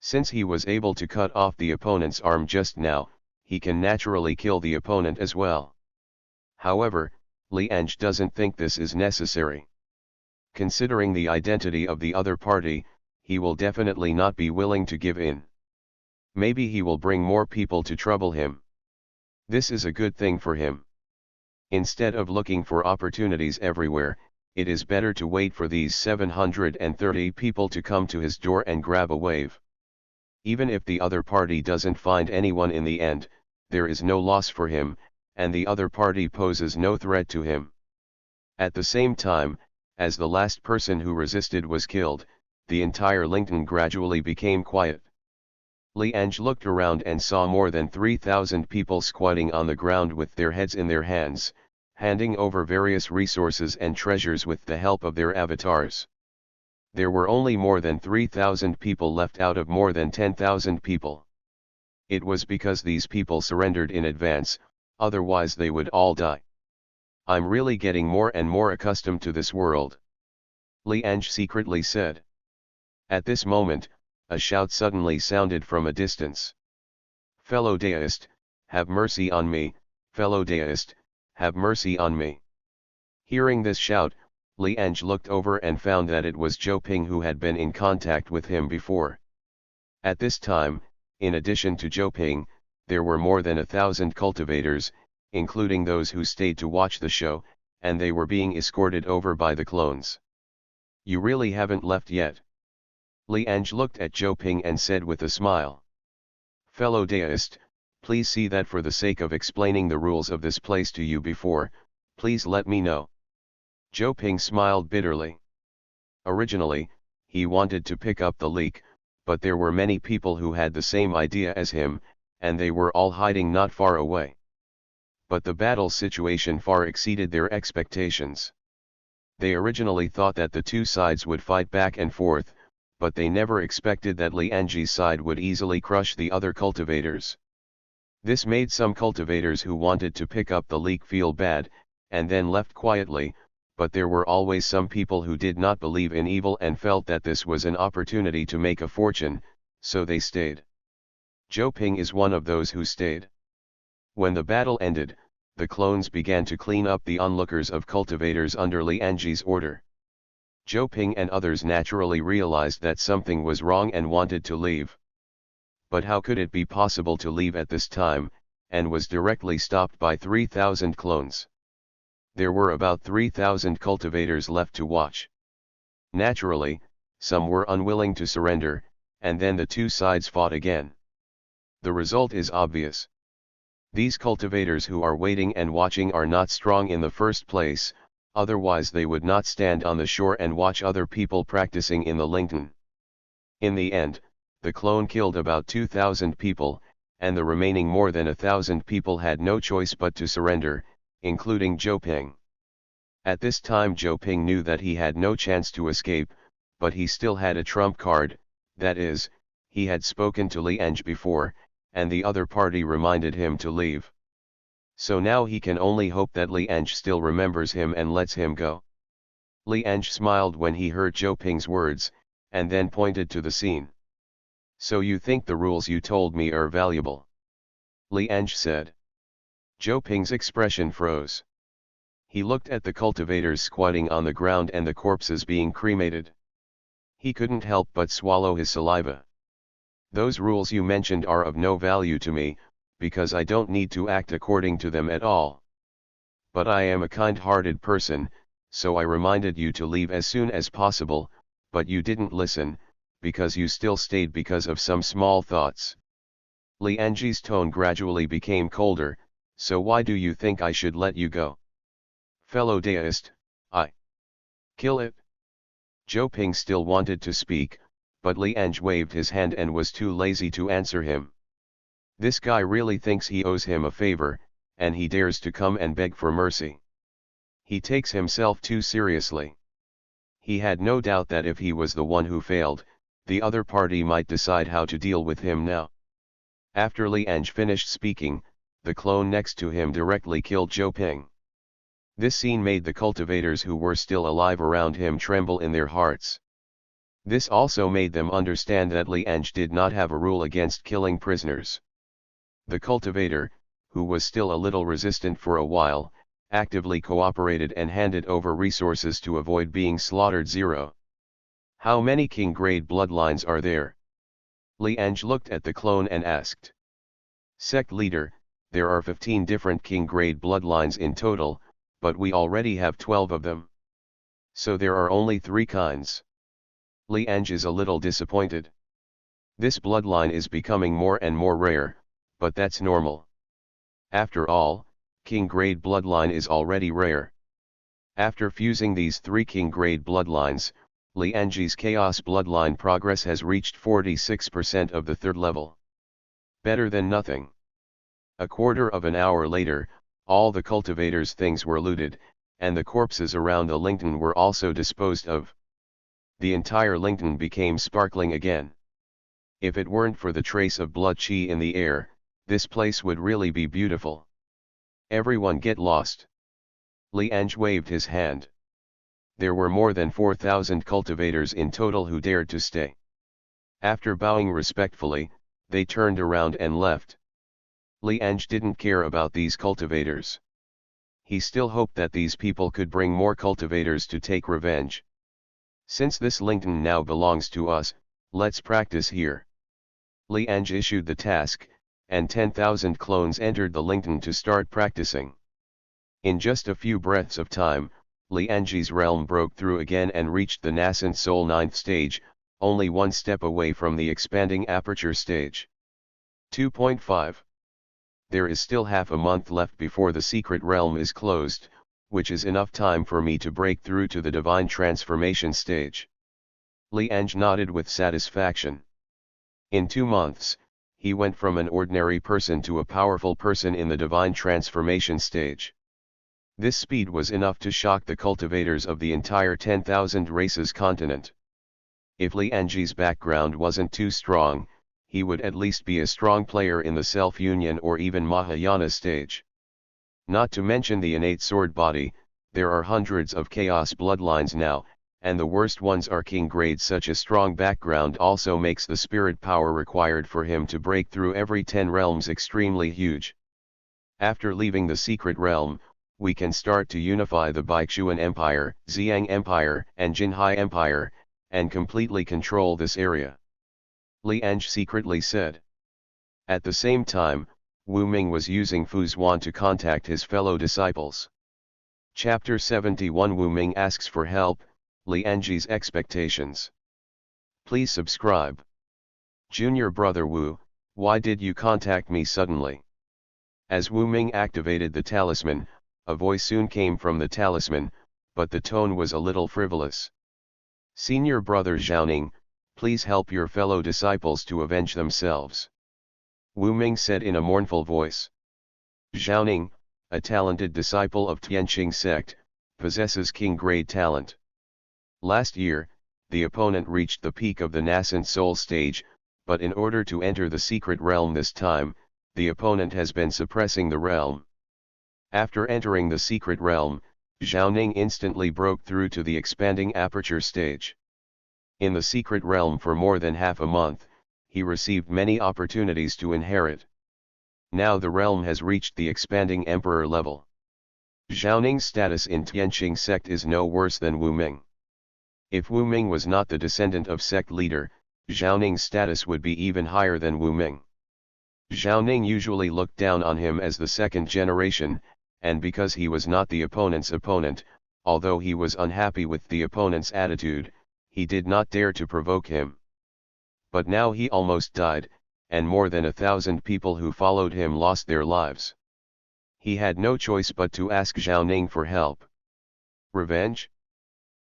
Since he was able to cut off the opponent's arm just now, he can naturally kill the opponent as well. However, Li Ange doesn't think this is necessary. Considering the identity of the other party, he will definitely not be willing to give in. Maybe he will bring more people to trouble him. This is a good thing for him. Instead of looking for opportunities everywhere, it is better to wait for these 730 people to come to his door and grab a wave. Even if the other party doesn't find anyone in the end, there is no loss for him, and the other party poses no threat to him. At the same time, as the last person who resisted was killed, the entire LinkedIn gradually became quiet. Li Ange looked around and saw more than 3,000 people squatting on the ground with their heads in their hands, handing over various resources and treasures with the help of their avatars. There were only more than 3,000 people left out of more than 10,000 people. It was because these people surrendered in advance, otherwise they would all die. I'm really getting more and more accustomed to this world, Li Ange secretly said. At this moment, a shout suddenly sounded from a distance. Fellow deist, have mercy on me, fellow deist, have mercy on me. Hearing this shout, Li Ange looked over and found that it was Zhou Ping who had been in contact with him before. At this time, in addition to Zhou Ping, there were more than 1,000 cultivators, including those who stayed to watch the show, and they were being escorted over by the clones. You really haven't left yet? Li Ange looked at Zhou Ping and said with a smile. Fellow deist, please see that for the sake of explaining the rules of this place to you before, please let me know. Zhou Ping smiled bitterly. Originally, he wanted to pick up the leak, but there were many people who had the same idea as him, and they were all hiding not far away. But the battle situation far exceeded their expectations. They originally thought that the two sides would fight back and forth, but they never expected that Li Ange's side would easily crush the other cultivators. This made some cultivators who wanted to pick up the leak feel bad, and then left quietly, but there were always some people who did not believe in evil and felt that this was an opportunity to make a fortune, so they stayed. Zhou Ping is one of those who stayed. When the battle ended, the clones began to clean up the onlookers of cultivators under Li Ange's order. Zhou Ping and others naturally realized that something was wrong and wanted to leave. But how could it be possible to leave at this time, and was directly stopped by 3,000 clones. There were about 3,000 cultivators left to watch. Naturally, some were unwilling to surrender, and then the two sides fought again. The result is obvious. These cultivators who are waiting and watching are not strong in the first place, otherwise they would not stand on the shore and watch other people practicing in the LinkedIn. In the end, the clone killed about 2,000 people, and the remaining more than 1,000 people had no choice but to surrender, including Zhou Ping. At this time Zhou Ping knew that he had no chance to escape, but he still had a trump card, that is, he had spoken to Li Ange before, and the other party reminded him to leave. So now he can only hope that Li Ange still remembers him and lets him go. Li Ange smiled when he heard Zhou Ping's words, and then pointed to the scene. So you think the rules you told me are valuable? Li Ange said. Zhou Ping's expression froze. He looked at the cultivators squatting on the ground and the corpses being cremated. He couldn't help but swallow his saliva. Those rules you mentioned are of no value to me, because I don't need to act according to them at all. But I am a kind-hearted person, so I reminded you to leave as soon as possible, but you didn't listen, because you still stayed because of some small thoughts. Li Ange's tone gradually became colder, so why do you think I should let you go? Fellow deist, I kill it. Zhou Ping still wanted to speak, but Li Ange waved his hand and was too lazy to answer him. This guy really thinks he owes him a favor, and he dares to come and beg for mercy. He takes himself too seriously. He had no doubt that if he was the one who failed, the other party might decide how to deal with him now. After Li Ange finished speaking, the clone next to him directly killed Zhou Ping. This scene made the cultivators who were still alive around him tremble in their hearts. This also made them understand that Li Ange did not have a rule against killing prisoners. The cultivator, who was still a little resistant for a while, actively cooperated and handed over resources to avoid being slaughtered. 0. How many king-grade bloodlines are there? Li Ange looked at the clone and asked. Sect leader, there are 15 different king-grade bloodlines in total, but we already have 12 of them. So there are only 3 kinds. Li Ange is a little disappointed. This bloodline is becoming more and more rare, but that's normal. After all, king-grade bloodline is already rare. After fusing these 3 king-grade bloodlines, Li Ange's chaos bloodline progress has reached 46% of the 3rd level. Better than nothing. A quarter of an hour later, all the cultivators' things were looted, and the corpses around the Lington were also disposed of. The entire Lington became sparkling again. If it weren't for the trace of blood chi in the air, this place would really be beautiful. Everyone get lost. Li Ange waved his hand. There were more than 4,000 cultivators in total who dared to stay. After bowing respectfully, they turned around and left. Li Ange didn't care about these cultivators. He still hoped that these people could bring more cultivators to take revenge. Since this Lington now belongs to us, let's practice here. Li Ange issued the task, and 10,000 clones entered the Lington to start practicing. In just a few breaths of time, Li Ange's realm broke through again and reached the nascent soul 9th stage, only one step away from the expanding aperture stage. 2.5. There is still half a month left before the secret realm is closed, which is enough time for me to break through to the divine transformation stage. Li Ange nodded with satisfaction. In 2 months, he went from an ordinary person to a powerful person in the divine transformation stage. This speed was enough to shock the cultivators of the entire 10,000 races continent. If Li Ange's background wasn't too strong, he would at least be a strong player in the self-union or even Mahayana stage. Not to mention the innate sword body, there are hundreds of chaos bloodlines now, and the worst ones are king grade. Such a strong background also makes the spirit power required for him to break through every 10 realms extremely huge. After leaving the secret realm, we can start to unify the Baichuan Empire, Xiang Empire, and Jinhai Empire, and completely control this area. Li Ange secretly said. At the same time, Wu Ming was using Fu's wand to contact his fellow disciples. Chapter 71 Wu Ming asks for help, Li Ange's expectations. Please subscribe. Junior brother Wu, why did you contact me suddenly? As Wu Ming activated the talisman, a voice soon came from the talisman, but the tone was a little frivolous. Senior brother Zhaoning, please help your fellow disciples to avenge themselves. Wu Ming said in a mournful voice. Zhaoning, a talented disciple of Tianqing sect, possesses king-grade talent. Last year, the opponent reached the peak of the nascent soul stage, but in order to enter the secret realm this time, the opponent has been suppressing the realm. After entering the secret realm, Zhaoning instantly broke through to the expanding aperture stage. In the secret realm for more than half a month, he received many opportunities to inherit. Now the realm has reached the expanding emperor level. Zhaoning's status in Tianqing sect is no worse than Wu Ming. If Wu Ming was not the descendant of sect leader, Zhaoning's status would be even higher than Wu Ming. Zhaoning usually looked down on him as the second generation, and because he was not the opponent's opponent, although he was unhappy with the opponent's attitude, he did not dare to provoke him. But now he almost died, and more than 1,000 people who followed him lost their lives. He had no choice but to ask Zhaoning for help. Revenge?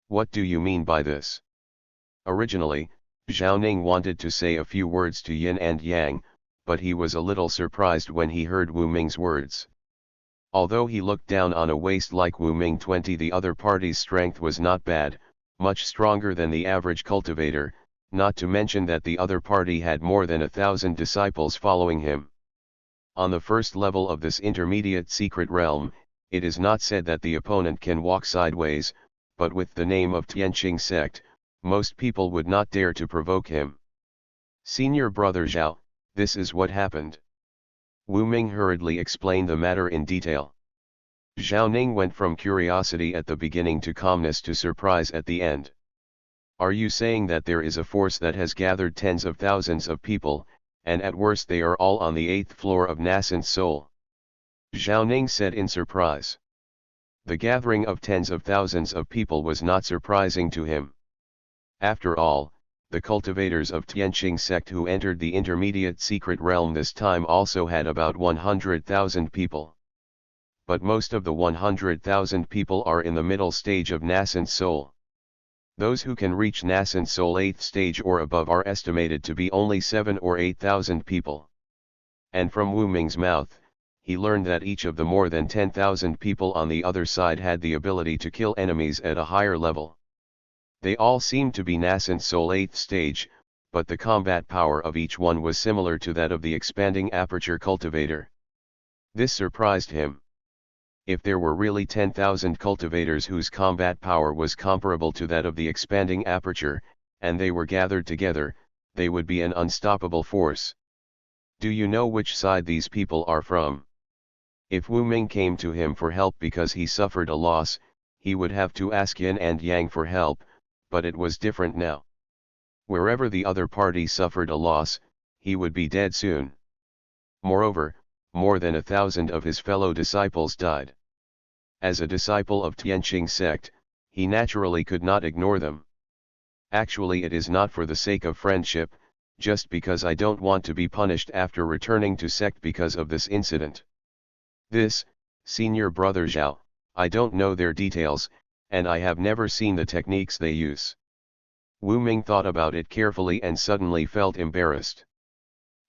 What do you mean by this? Originally, Zhaoning wanted to say a few words to Yin and Yang, but he was a little surprised when he heard Wu Ming's words. Although he looked down on a waste like Wu Ming 20, the other party's strength was not bad, much stronger than the average cultivator, not to mention that the other party had more than 1,000 disciples following him. On the first level of this intermediate secret realm, it is not said that the opponent can walk sideways, but with the name of Tianqing sect, most people would not dare to provoke him. Senior brother Zhao, this is what happened. Wu Ming hurriedly explained the matter in detail. Zhao Ning went from curiosity at the beginning to calmness to surprise at the end. Are you saying that there is a force that has gathered tens of thousands of people, and at worst they are all on the 8th floor of nascent soul? Zhao Ning said in surprise. The gathering of tens of thousands of people was not surprising to him. After all, the cultivators of Tianqing sect who entered the intermediate secret realm this time also had about 100,000 people. But most of the 100,000 people are in the middle stage of nascent soul. Those who can reach nascent soul 8th stage or above are estimated to be only 7 or 8,000 people. And from Wu Ming's mouth, he learned that each of the more than 10,000 people on the other side had the ability to kill enemies at a higher level. They all seemed to be nascent soul 8th stage, but the combat power of each one was similar to that of the expanding aperture cultivator. This surprised him. If there were really 10,000 cultivators whose combat power was comparable to that of the expanding aperture, and they were gathered together, they would be an unstoppable force. Do you know which side these people are from? If Wu Ming came to him for help because he suffered a loss, he would have to ask Yin and Yang for help, but it was different now. Wherever the other party suffered a loss, he would be dead soon. Moreover, more than 1,000 of his fellow disciples died. As a disciple of Tianqing sect, he naturally could not ignore them. Actually, it is not for the sake of friendship, just because I don't want to be punished after returning to sect because of this incident. This, senior brother Zhao, I don't know their details, and I have never seen the techniques they use. Wu Ming thought about it carefully and suddenly felt embarrassed.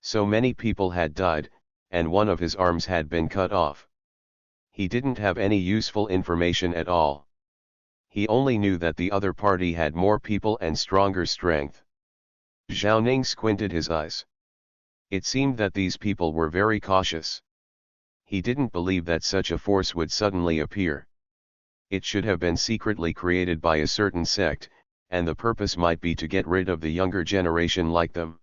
So many people had died, and one of his arms had been cut off. He didn't have any useful information at all. He only knew that the other party had more people and stronger strength. Zhao Ning squinted his eyes. It seemed that these people were very cautious. He didn't believe that such a force would suddenly appear. It should have been secretly created by a certain sect, and the purpose might be to get rid of the younger generation like them.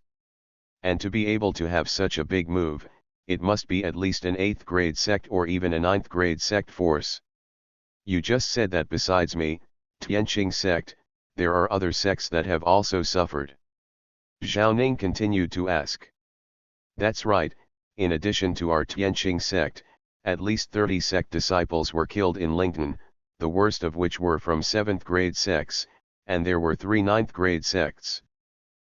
And to be able to have such a big move, it must be at least an 8th grade sect or even a 9th grade sect force. You just said that besides me, Tianqing sect, there are other sects that have also suffered. Zhao Ning continued to ask. That's right, in addition to our Tianqing sect, at least 30 sect disciples were killed in Lingtan, the worst of which were from 7th grade sects, and there were 3 9th grade sects.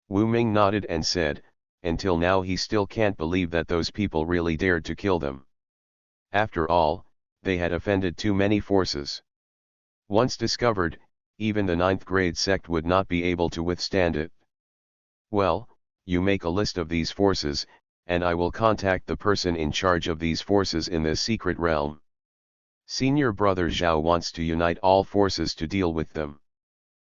Wu Ming nodded and said, until now he still can't believe that those people really dared to kill them. After all, they had offended too many forces. Once discovered, even the 9th grade sect would not be able to withstand it. Well, you make a list of these forces, and I will contact the person in charge of these forces in this secret realm. Senior brother Zhao wants to unite all forces to deal with them.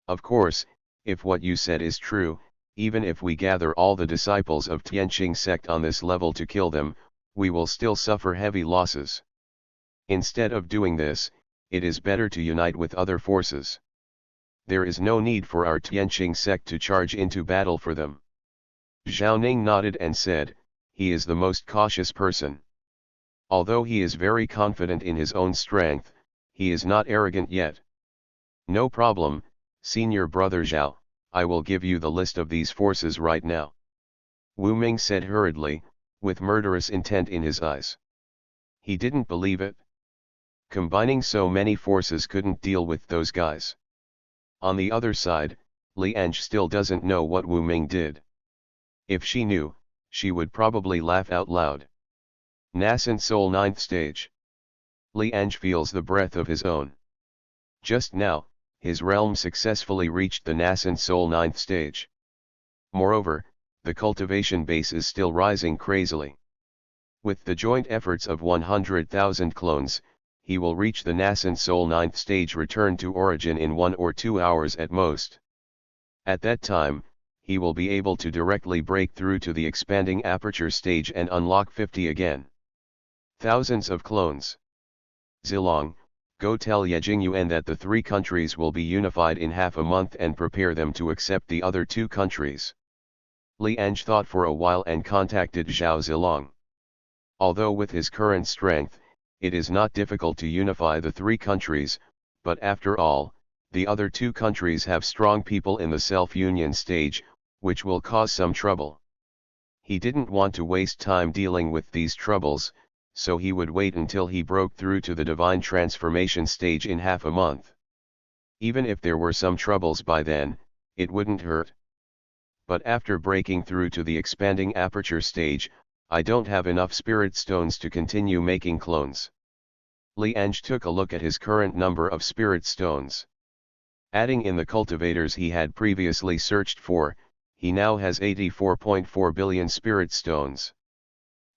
Of course, if what you said is true, even if we gather all the disciples of Tianqing sect on this level to kill them, we will still suffer heavy losses. Instead of doing this, it is better to unite with other forces. There is no need for our Tianqing sect to charge into battle for them. Zhao Ning nodded and said, he is the most cautious person. Although he is very confident in his own strength, he is not arrogant yet. No problem, senior brother Zhao, I will give you the list of these forces right now. Wu Ming said hurriedly, with murderous intent in his eyes. He didn't believe it. Combining so many forces couldn't deal with those guys. On the other side, Li Ange still doesn't know what Wu Ming did. If she knew, she would probably laugh out loud. Nascent Soul 9th stage. Li Ange feels the breath of his own. Just now, his realm successfully reached the Nascent Soul 9th stage. Moreover, the cultivation base is still rising crazily. With the joint efforts of 100,000 clones, he will reach the Nascent Soul 9th stage return to origin in 1 or 2 hours at most. At that time, he will be able to directly break through to the expanding aperture stage and unlock 50 again. Thousands of clones. Zilong, go tell Yejingyuan that the 3 countries will be unified in half a month and prepare them to accept the other 2 countries. Li Ange thought for a while and contacted Zhao Zilong. Although with his current strength, it is not difficult to unify the three countries, but after all, the other two countries have strong people in the self-union stage, which will cause some trouble. He didn't want to waste time dealing with these troubles, so he would wait until he broke through to the divine transformation stage in half a month. Even if there were some troubles by then, it wouldn't hurt. But after breaking through to the expanding aperture stage, I don't have enough spirit stones to continue making clones. Li Ange took a look at his current number of spirit stones. Adding in the cultivators he had previously searched for, he now has 84.4 billion spirit stones.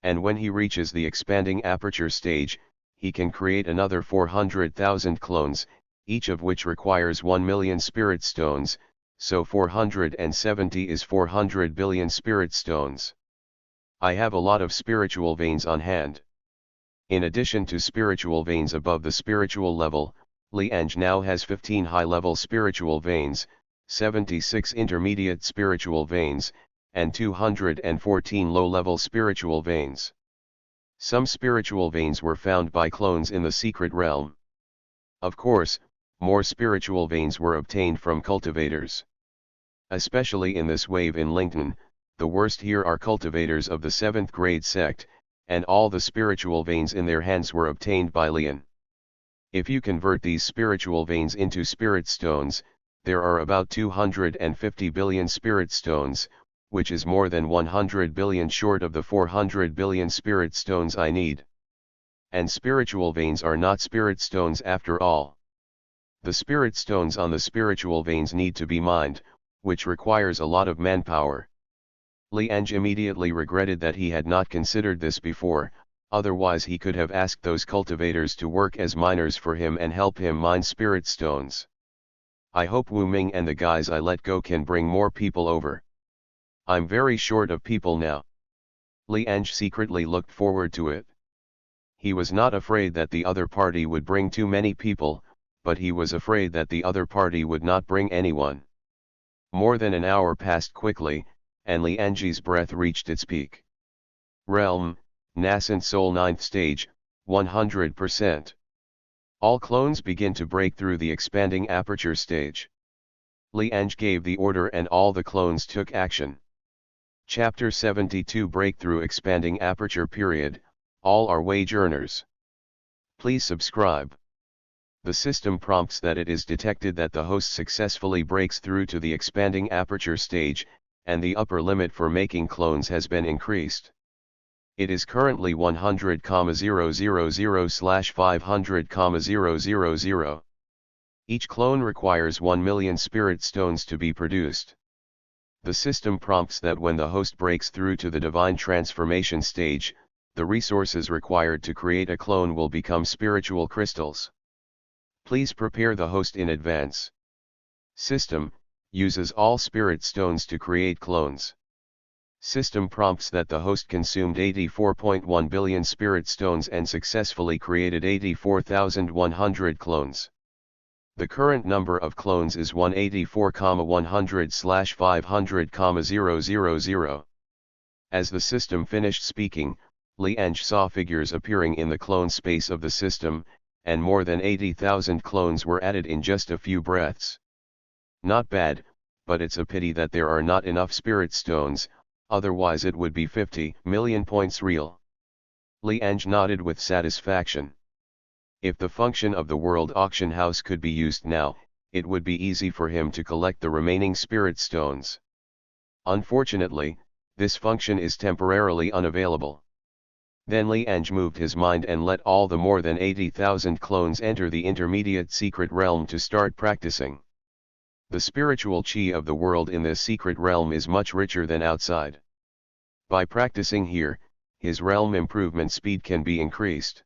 And when he reaches the expanding aperture stage, he can create another 400,000 clones, each of which requires 1 million spirit stones, so 470 is 400 billion spirit stones. I have a lot of spiritual veins on hand. In addition to spiritual veins above the spiritual level, Li Ange now has 15 high-level spiritual veins, 76 intermediate spiritual veins, and 214 low-level spiritual veins. Some spiritual veins were found by clones in the secret realm. Of course, more spiritual veins were obtained from cultivators. Especially in this wave in LinkedIn, the worst here are cultivators of the 7th grade sect, and all the spiritual veins in their hands were obtained by Li Ange. If you convert these spiritual veins into spirit stones, there are about 250 billion spirit stones, which is more than 100 billion short of the 400 billion spirit stones I need. And spiritual veins are not spirit stones after all. The spirit stones on the spiritual veins need to be mined, which requires a lot of manpower. Li Ange immediately regretted that he had not considered this before, otherwise he could have asked those cultivators to work as miners for him and help him mine spirit stones. I hope Wu Ming and the guys I let go can bring more people over. I'm very short of people now. Li Ange secretly looked forward to it. He was not afraid that the other party would bring too many people, but he was afraid that the other party would not bring anyone. More than an hour passed quickly, and Li Ange's breath reached its peak. Realm, Nascent Soul 9th stage, 100%. All clones begin to break through the expanding aperture stage. Li Ange gave the order and all the clones took action. Chapter 72 Breakthrough Expanding Aperture Period, all are wage earners. Please subscribe. The system prompts that it is detected that the host successfully breaks through to the expanding aperture stage, and the upper limit for making clones has been increased. It is currently 100,000/500,000. Each clone requires 1 million spirit stones to be produced. The system prompts that when the host breaks through to the divine transformation stage, the resources required to create a clone will become spiritual crystals. Please prepare the host in advance. System uses all spirit stones to create clones. System prompts that the host consumed 84.1 billion spirit stones and successfully created 84,100 clones. The current number of clones is 184,100/500,000. As the system finished speaking, Li Ange saw figures appearing in the clone space of the system, and more than 80,000 clones were added in just a few breaths. Not bad, but it's a pity that there are not enough spirit stones, otherwise it would be 50 million points real. Li Ange nodded with satisfaction. If the function of the world auction house could be used now, it would be easy for him to collect the remaining spirit stones. Unfortunately, this function is temporarily unavailable. Then Li Ange moved his mind and let all the more than 80,000 clones enter the intermediate secret realm to start practicing. The spiritual chi of the world in this secret realm is much richer than outside. By practicing here, his realm improvement speed can be increased.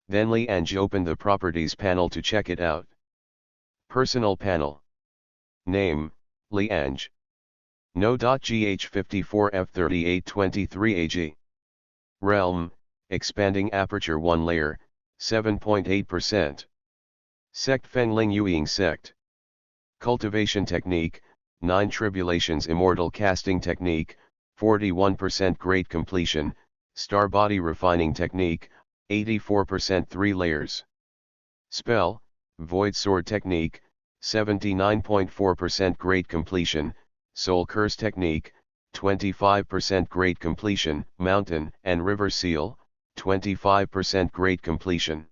Then Li Ange opened the properties panel to check it out. Personal panel. Name, Li Ange. No.gh54f3823ag. Realm, expanding aperture 1 layer, 7.8%. Sect Fengling Yueying Sect. Cultivation technique, 9 tribulations immortal casting technique, 41% great completion, star body refining technique, 84% 3 layers. Spell, Void Sword Technique, 79.4% Great Completion, Soul Curse Technique, 25% Great Completion, Mountain and River Seal, 25% Great Completion.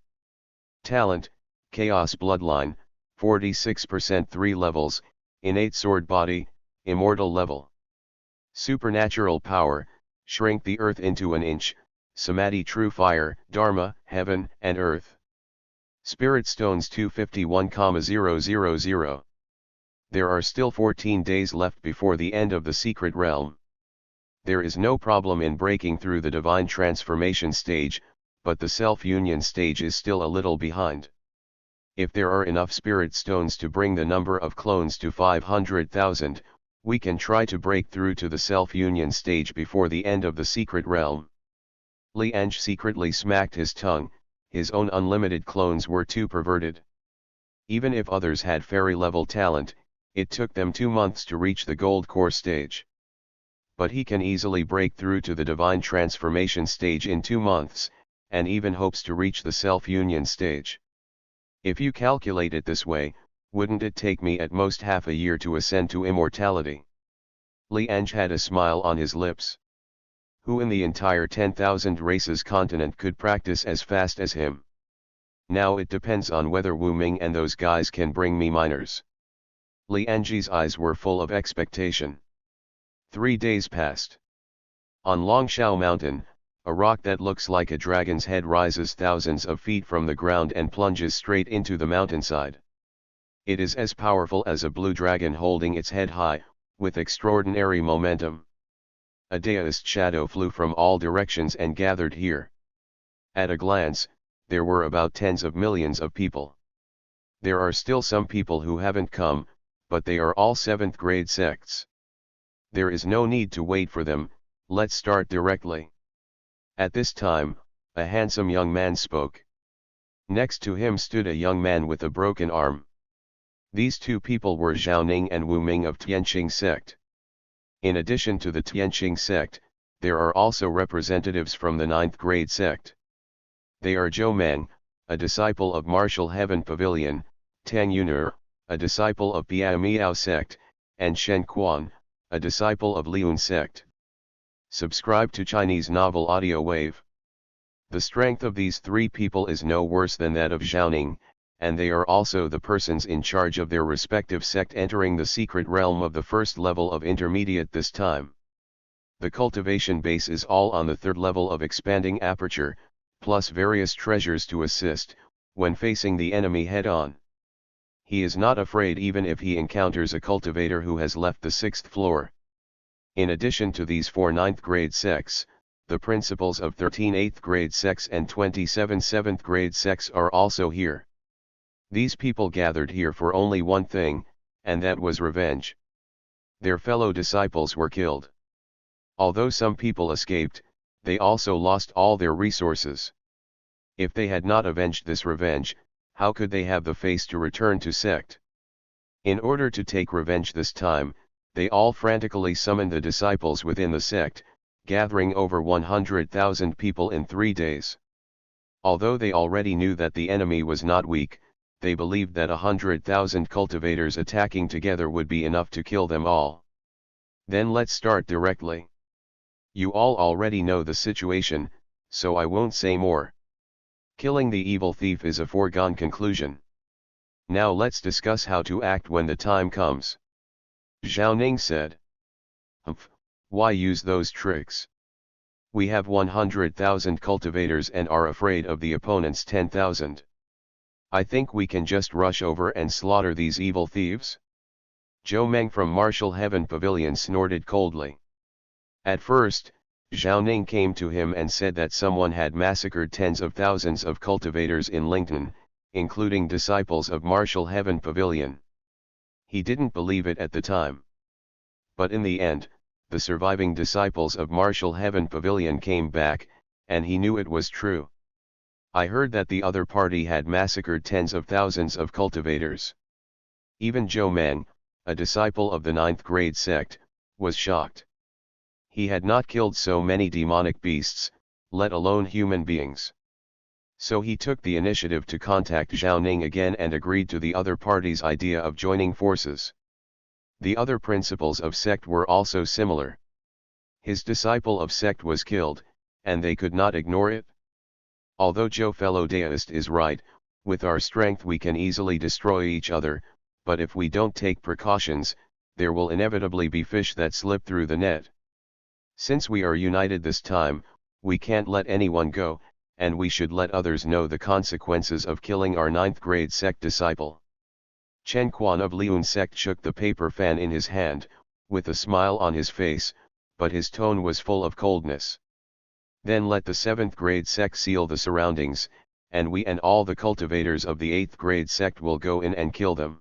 Talent, Chaos Bloodline, 46% 3 levels, Innate Sword Body, Immortal level. Supernatural Power, Shrink the Earth into an inch, Samadhi True Fire, Dharma, Heaven and Earth. Spirit Stones 251,000. There are still 14 days left before the end of the secret realm. There is no problem in breaking through the divine transformation stage, but the self-union stage is still a little behind. If there are enough spirit stones to bring the number of clones to 500,000, we can try to break through to the self-union stage before the end of the secret realm. Li Ange secretly smacked his tongue, his own unlimited clones were too perverted. Even if others had fairy-level talent, it took them 2 months to reach the gold core stage. But he can easily break through to the divine transformation stage in 2 months, and even hopes to reach the self-union stage. If you calculate it this way, wouldn't it take me at most half a year to ascend to immortality? Li Ange had a smile on his lips. Who in the entire 10,000 races continent could practice as fast as him? Now it depends on whether Wu Ming and those guys can bring me miners. Li Ange's eyes were full of expectation. 3 days passed. On Longshao Mountain, a rock that looks like a dragon's head rises thousands of feet from the ground and plunges straight into the mountainside. It is as powerful as a blue dragon holding its head high, with extraordinary momentum. A Daoist shadow flew from all directions and gathered here. At a glance, there were about tens of millions of people. There are still some people who haven't come, but they are all 7th grade sects. There is no need to wait for them, let's start directly. At this time, a handsome young man spoke. Next to him stood a young man with a broken arm. These two people were Zhao Ning and Wu Ming of Tianqing Sect. In addition to the Tianqing Sect, there are also representatives from the 9th grade sect. They are Zhou Meng, a disciple of Martial Heaven Pavilion, Tang Yun'er, a disciple of Biao Miao Sect, and Shen Quan, a disciple of Liun Sect. Subscribe to Chinese Novel Audio Wave. The strength of these 3 people is no worse than that of Zhao Ning, and they are also the persons in charge of their respective sect entering the secret realm of the first level of intermediate this time. The cultivation base is all on the 3rd level of expanding aperture, plus various treasures to assist, when facing the enemy head-on. He is not afraid even if he encounters a cultivator who has left the 6th floor. In addition to these 4 9th grade sects, the principals of 13 8th grade sects and 27 7th grade sects are also here. These people gathered here for only one thing, and that was revenge. Their fellow disciples were killed. Although some people escaped, they also lost all their resources. If they had not avenged this revenge, how could they have the face to return to sect? In order to take revenge this time, they all frantically summoned the disciples within the sect, gathering over 100,000 people in 3 days. Although they already knew that the enemy was not weak, they believed that 100,000 cultivators attacking together would be enough to kill them all. Then let's start directly. You all already know the situation, so I won't say more. Killing the evil thief is a foregone conclusion. Now let's discuss how to act when the time comes. Zhao Ning said. Humph, why use those tricks? We have 100,000 cultivators and are afraid of the opponent's 10,000. I think we can just rush over and slaughter these evil thieves. Zhou Meng from Martial Heaven Pavilion snorted coldly. At first, Zhao Ning came to him and said that someone had massacred tens of thousands of cultivators in Lingtan, including disciples of Martial Heaven Pavilion. He didn't believe it at the time. But in the end, the surviving disciples of Martial Heaven Pavilion came back, and he knew it was true. I heard that the other party had massacred tens of thousands of cultivators. Even Zhou Meng, a disciple of the 9th grade sect, was shocked. He had not killed so many demonic beasts, let alone human beings. So he took the initiative to contact Zhao Ning again and agreed to the other party's idea of joining forces. The other principles of Sect were also similar. His disciple of Sect was killed, and they could not ignore it. Although Joe fellow deist is right, with our strength we can easily destroy each other, but if we don't take precautions, there will inevitably be fish that slip through the net. Since we are united this time, we can't let anyone go, and we should let others know the consequences of killing our 9th grade Sect disciple. Chen Quan of Liun Sect shook the paper fan in his hand, with a smile on his face, but his tone was full of coldness. Then let the 7th grade Sect seal the surroundings, and we and all the cultivators of the 8th grade Sect will go in and kill them.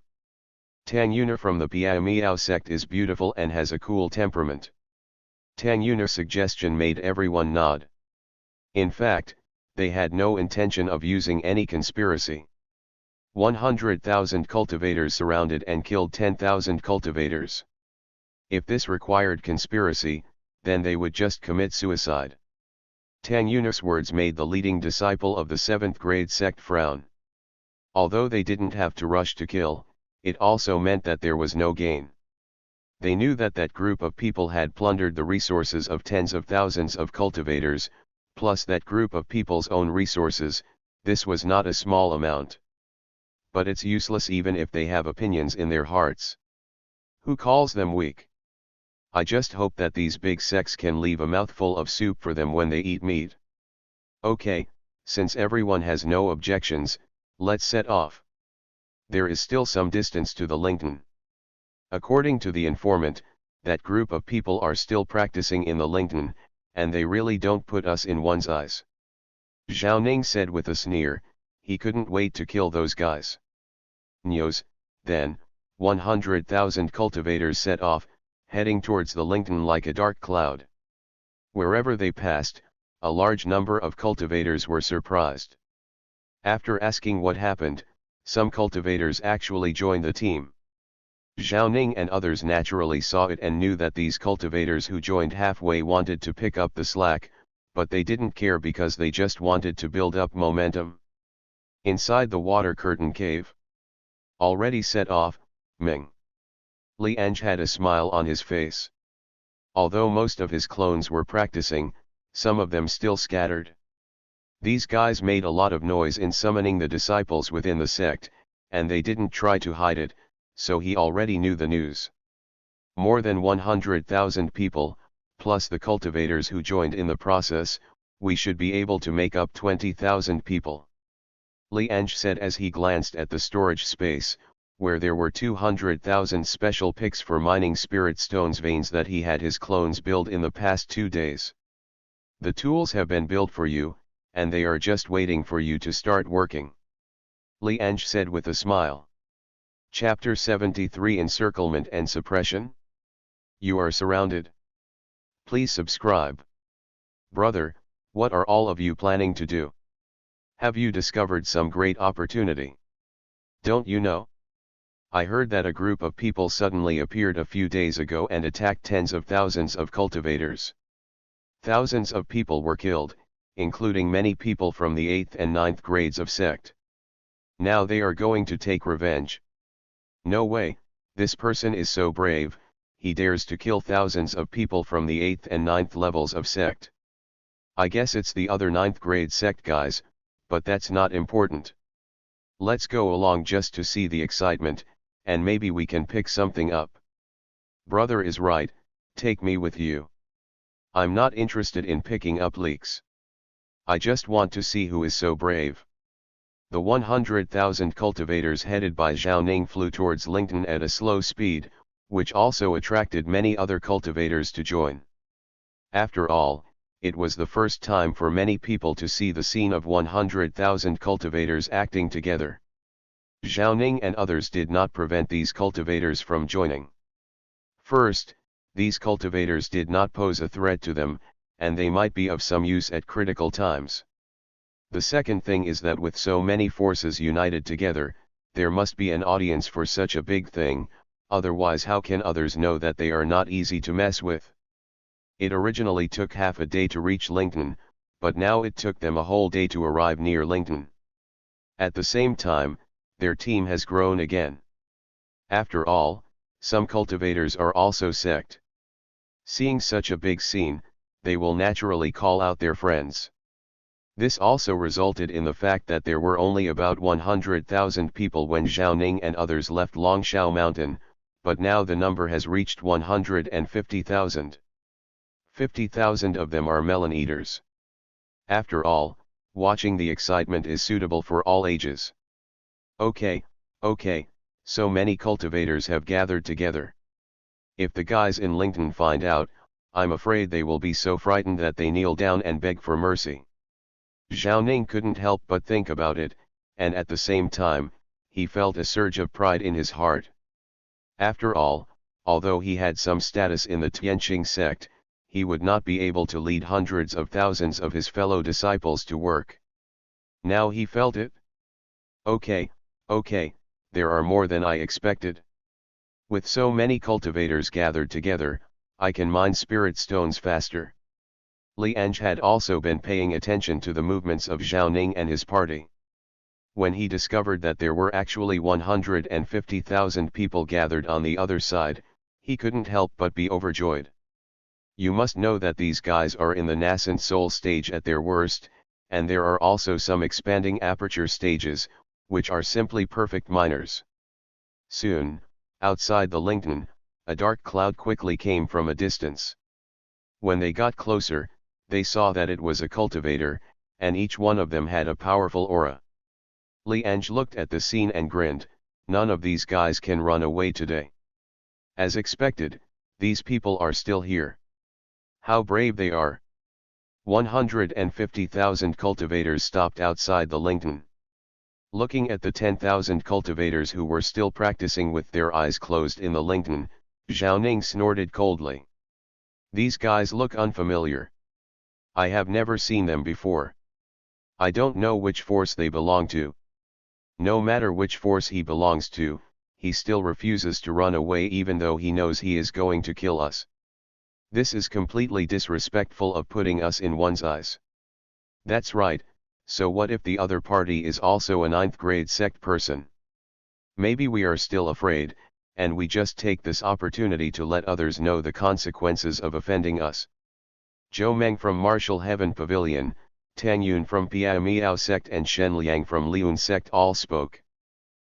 Tang Yuna from the Piao Miao Sect is beautiful and has a cool temperament. Tang Yuna's suggestion made everyone nod. In fact, they had no intention of using any conspiracy. 100,000 cultivators surrounded and killed 10,000 cultivators. If this required conspiracy, then they would just commit suicide. Tang Yuna's words made the leading disciple of the 7th grade Sect frown. Although they didn't have to rush to kill, it also meant that there was no gain. They knew that that group of people had plundered the resources of tens of thousands of cultivators, plus that group of people's own resources. This was not a small amount. But it's useless even if they have opinions in their hearts. Who calls them weak? I just hope that these big sects can leave a mouthful of soup for them when they eat meat. Okay, since everyone has no objections, let's set off. There is still some distance to the Lington. According to the informant, that group of people are still practicing in the Lington, and they really don't put us in one's eyes. Zhao Ning said with a sneer, he couldn't wait to kill those guys. Nyos, then, 100,000 cultivators set off, heading towards the Lington like a dark cloud. Wherever they passed, a large number of cultivators were surprised. After asking what happened, some cultivators actually joined the team. Zhao Ning and others naturally saw it and knew that these cultivators who joined halfway wanted to pick up the slack, but they didn't care because they just wanted to build up momentum. Inside the water curtain cave. Already set off, Ming. Li Ange had a smile on his face. Although most of his clones were practicing, some of them still scattered. These guys made a lot of noise in summoning the disciples within the sect, and they didn't try to hide it, so he already knew the news. More than 100,000 people, plus the cultivators who joined in the process, we should be able to make up 20,000 people. Li Ange said as he glanced at the storage space, where there were 200,000 special picks for mining spirit stones veins that he had his clones build in the past 2 days. The tools have been built for you, and they are just waiting for you to start working. Li Ange said with a smile. Chapter 73 Encirclement and Suppression. You are surrounded. Please subscribe. Brother, what are all of you planning to do? Have you discovered some great opportunity? Don't you know? I heard that a group of people suddenly appeared a few days ago and attacked tens of thousands of cultivators. Thousands of people were killed, including many people from the 8th and 9th grades of Sect. Now they are going to take revenge. No way, this person is so brave, he dares to kill thousands of people from the 8th and 9th levels of Sect. I guess it's the other 9th grade Sect guys, but that's not important. Let's go along just to see the excitement, and maybe we can pick something up. Brother is right, take me with you. I'm not interested in picking up leaks. I just want to see who is so brave. The 100,000 cultivators headed by Zhao Ning flew towards Lington at a slow speed, which also attracted many other cultivators to join. After all, it was the first time for many people to see the scene of 100,000 cultivators acting together. Zhao Ning and others did not prevent these cultivators from joining. First, these cultivators did not pose a threat to them, and they might be of some use at critical times. The second thing is that with so many forces united together, there must be an audience for such a big thing, otherwise how can others know that they are not easy to mess with? It originally took half a day to reach Lington, but now it took them a whole day to arrive near Lincoln. At the same time, their team has grown again. After all, some cultivators are also sect. Seeing such a big scene, they will naturally call out their friends. This also resulted in the fact that there were only about 100,000 people when Zhao Ning and others left Longshao Mountain, but now the number has reached 150,000. 50,000 of them are melon eaters. After all, watching the excitement is suitable for all ages. Okay, so many cultivators have gathered together. If the guys in Lincoln find out, I'm afraid they will be so frightened that they kneel down and beg for mercy. Zhao Ning couldn't help but think about it, and at the same time, he felt a surge of pride in his heart. After all, although he had some status in the Tianqing sect, he would not be able to lead hundreds of thousands of his fellow disciples to work. Now he felt it. Okay, there are more than I expected. With so many cultivators gathered together, I can mine spirit stones faster. Li Ange had also been paying attention to the movements of Zhao Ning and his party. When he discovered that there were actually 150,000 people gathered on the other side, he couldn't help but be overjoyed. You must know that these guys are in the nascent soul stage at their worst, and there are also some expanding aperture stages, which are simply perfect miners. Soon, outside the Lincoln, a dark cloud quickly came from a distance. When they got closer, they saw that it was a cultivator, and each one of them had a powerful aura. Li Ange looked at the scene and grinned, none of these guys can run away today. As expected, these people are still here. How brave they are. 150,000 cultivators stopped outside the Lincoln. Looking at the 10,000 cultivators who were still practicing with their eyes closed in the Lincoln, Zhao Ning snorted coldly. These guys look unfamiliar. I have never seen them before. I don't know which force they belong to. No matter which force he belongs to, he still refuses to run away even though he knows he is going to kill us. This is completely disrespectful of putting us in one's eyes. That's right, so what if the other party is also a 9th grade sect person? Maybe we are still afraid, and we just take this opportunity to let others know the consequences of offending us. Zhou Meng from Martial Heaven Pavilion, Tang Yun from Piao Miao sect and Shen Liang from Liun sect all spoke.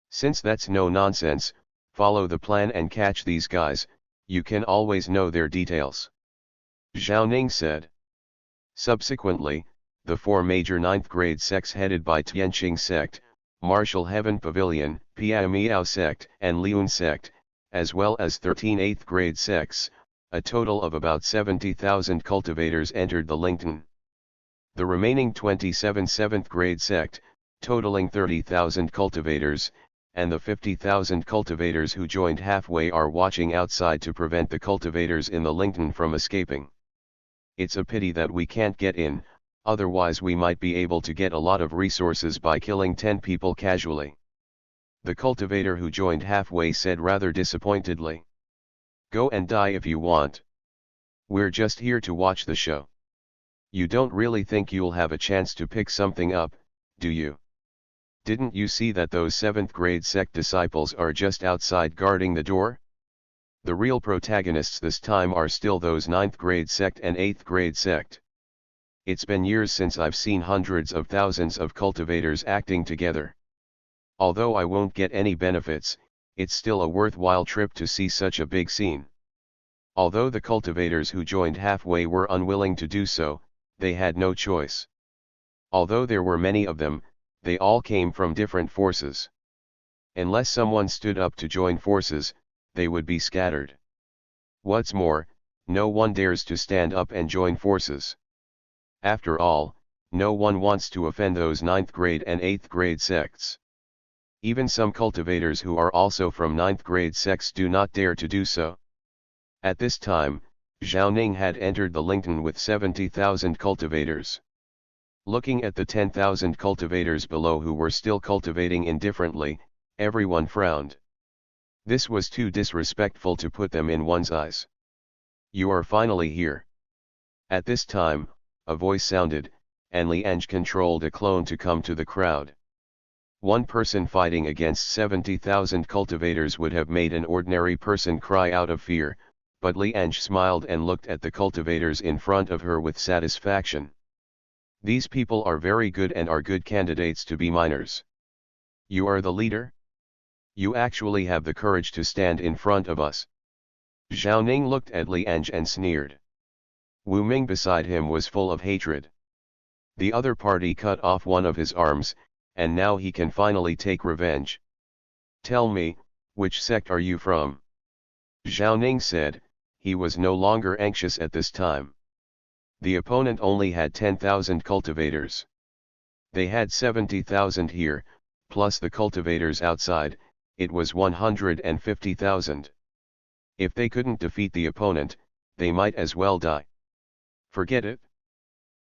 Since that's no nonsense, follow the plan and catch these guys, you can always know their details. Zhao Ning said. Subsequently, the 4 major 9th grade sects headed by Tianqing sect, Martial Heaven Pavilion, Piao Miao sect and Liun sect, as well as 13 8th grade sects, a total of about 70,000 cultivators entered the Lincoln. The remaining 27 7th grade sect, totaling 30,000 cultivators, and the 50,000 cultivators who joined halfway are watching outside to prevent the cultivators in the Lincoln from escaping. It's a pity that we can't get in, otherwise we might be able to get a lot of resources by killing 10 people casually. The cultivator who joined halfway said rather disappointedly. Go and die if you want. We're just here to watch the show. You don't really think you'll have a chance to pick something up, do you? Didn't you see that those 7th grade sect disciples are just outside guarding the door? The real protagonists this time are still those 9th grade sect and 8th grade sect. It's been years since I've seen hundreds of thousands of cultivators acting together. Although I won't get any benefits, it's still a worthwhile trip to see such a big scene. Although the cultivators who joined halfway were unwilling to do so, they had no choice. Although there were many of them, they all came from different forces. Unless someone stood up to join forces, they would be scattered. What's more, no one dares to stand up and join forces. After all, no one wants to offend those 9th grade and 8th grade sects. Even some cultivators who are also from 9th grade sects do not dare to do so. At this time, Zhao Ning had entered the Lincoln with 70,000 cultivators. Looking at the 10,000 cultivators below who were still cultivating indifferently, everyone frowned. This was too disrespectful to put them in one's eyes. You are finally here. At this time, a voice sounded, and Li Ange controlled a clone to come to the crowd. One person fighting against 70,000 cultivators would have made an ordinary person cry out of fear, but Li Ange smiled and looked at the cultivators in front of her with satisfaction. These people are very good and are good candidates to be minors. You are the leader? You actually have the courage to stand in front of us. Zhao Ning looked at Li Ange and sneered. Wu Ming beside him was full of hatred. The other party cut off one of his arms, and now he can finally take revenge. Tell me, which sect are you from? Zhao Ning said. He was no longer anxious at this time. The opponent only had 10,000 cultivators. They had 70,000 here, plus the cultivators outside, it was 150,000. If they couldn't defeat the opponent, they might as well die. Forget it.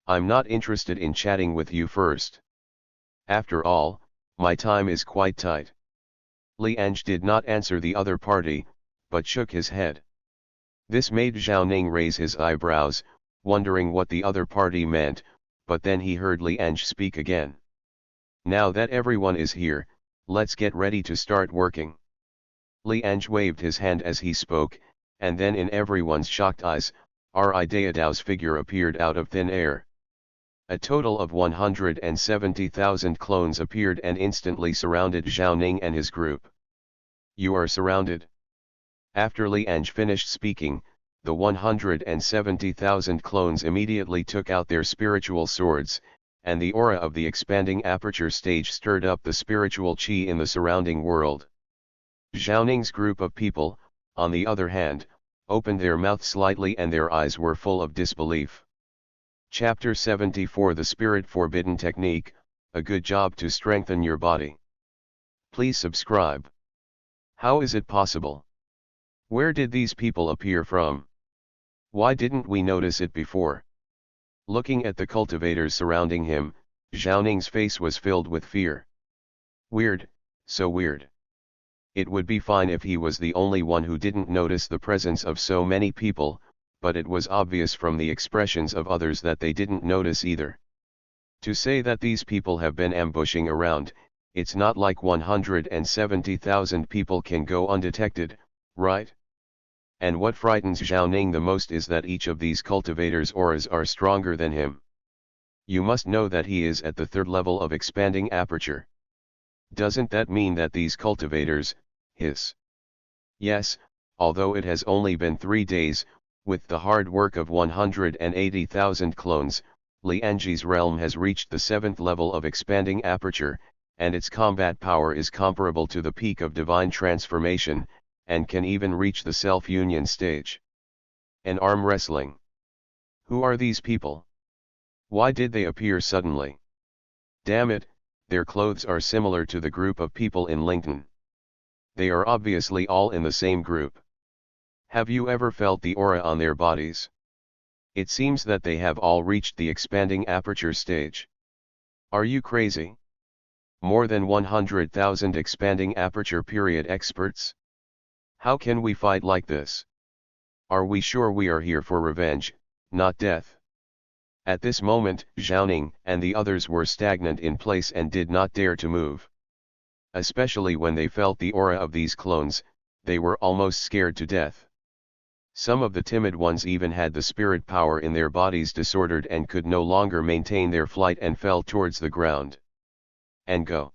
I'm not interested in chatting with you first. After all, my time is quite tight. Li Ange did not answer the other party, but shook his head. This made Zhao Ning raise his eyebrows, wondering what the other party meant, but then he heard Li Ange speak again. Now that everyone is here, let's get ready to start working. Li Ange waved his hand as he spoke, and then in everyone's shocked eyes, Daodao's figure appeared out of thin air. A total of 170,000 clones appeared and instantly surrounded Zhao Ning and his group. You are surrounded. After Li Ange finished speaking, the 170,000 clones immediately took out their spiritual swords, and the aura of the expanding aperture stage stirred up the spiritual qi in the surrounding world. Zhao Ning's group of people, on the other hand, opened their mouths slightly and their eyes were full of disbelief. Chapter 74 The Spirit Forbidden Technique, a good job to strengthen your body. Please subscribe. How is it possible? Where did these people appear from? Why didn't we notice it before? Looking at the cultivators surrounding him, Zhao Ning's face was filled with fear. Weird, so weird. It would be fine if he was the only one who didn't notice the presence of so many people, but it was obvious from the expressions of others that they didn't notice either. To say that these people have been ambushing around, it's not like 170,000 people can go undetected, right? And what frightens Zhao Ning the most is that each of these cultivators' auras are stronger than him. You must know that he is at the third level of expanding aperture. Doesn't that mean that these cultivators, his? Yes, although it has only been 3 days, with the hard work of 180,000 clones, Li Ange's realm has reached the 7th level of expanding aperture, and its combat power is comparable to the peak of divine transformation, and can even reach the self-union stage. An arm wrestling. Who are these people? Why did they appear suddenly? Damn it, their clothes are similar to the group of people in LinkedIn. They are obviously all in the same group. Have you ever felt the aura on their bodies? It seems that they have all reached the expanding aperture stage. Are you crazy? More than 100,000 expanding aperture period experts? How can we fight like this? Are we sure we are here for revenge, not death? At this moment, Zhao Ning and the others were stagnant in place and did not dare to move. Especially when they felt the aura of these clones, they were almost scared to death. Some of the timid ones even had the spirit power in their bodies disordered and could no longer maintain their flight and fell towards the ground. And go.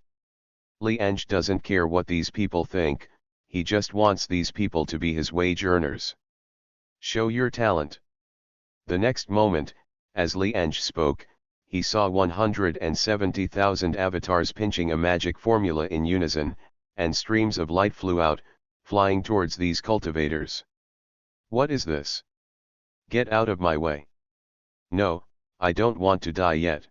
Li Ange doesn't care what these people think, he just wants these people to be his wage earners. Show your talent. The next moment, as Li Ange spoke, he saw 170,000 avatars pinching a magic formula in unison, and streams of light flew out, flying towards these cultivators. What is this? Get out of my way. No, I don't want to die yet.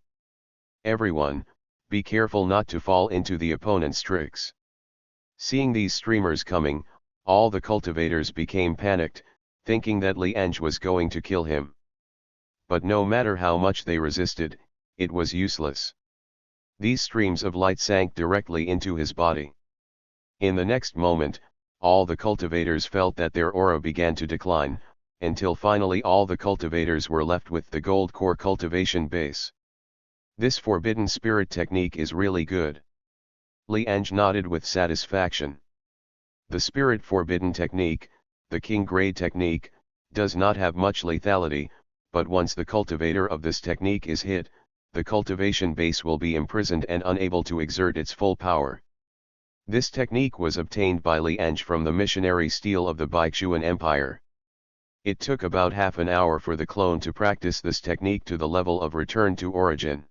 Everyone, be careful not to fall into the opponent's tricks. Seeing these streamers coming, all the cultivators became panicked, thinking that Li Ange was going to kill him. But no matter how much they resisted, it was useless. These streams of light sank directly into his body. In the next moment, all the cultivators felt that their aura began to decline, until finally all the cultivators were left with the gold core cultivation base. This forbidden spirit technique is really good. Li Ange nodded with satisfaction. The spirit forbidden technique, the king grade technique, does not have much lethality, but once the cultivator of this technique is hit, the cultivation base will be imprisoned and unable to exert its full power. This technique was obtained by Li Ange from the missionary stele of the Baichuan Empire. It took about half an hour for the clone to practice this technique to the level of return to origin.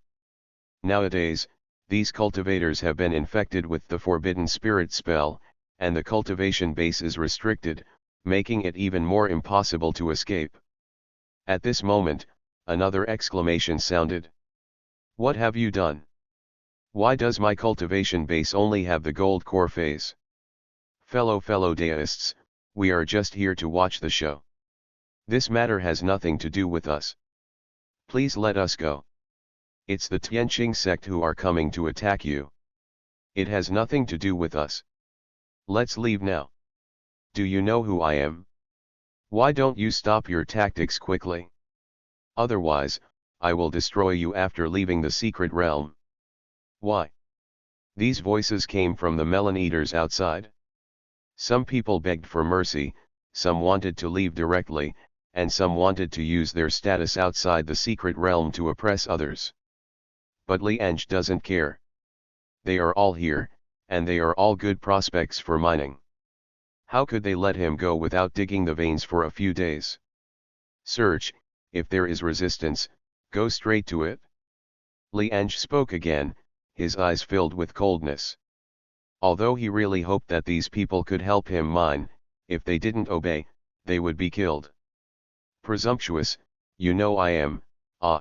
Nowadays, these cultivators have been infected with the forbidden spirit spell, and the cultivation base is restricted, making it even more impossible to escape. At this moment, another exclamation sounded. What have you done? Why does my cultivation base only have the gold core phase? Fellow deists, we are just here to watch the show. This matter has nothing to do with us. Please let us go. It's the Tianqing sect who are coming to attack you. It has nothing to do with us. Let's leave now. Do you know who I am? Why don't you stop your tactics quickly? Otherwise, I will destroy you after leaving the secret realm. Why? These voices came from the melon eaters outside. Some people begged for mercy, some wanted to leave directly, and some wanted to use their status outside the secret realm to oppress others. But Li Ange doesn't care. They are all here, and they are all good prospects for mining. How could they let him go without digging the veins for a few days? Search, if there is resistance, go straight to it. Li Ange spoke again, his eyes filled with coldness. Although he really hoped that these people could help him mine, if they didn't obey, they would be killed. Presumptuous, you know I am, ah.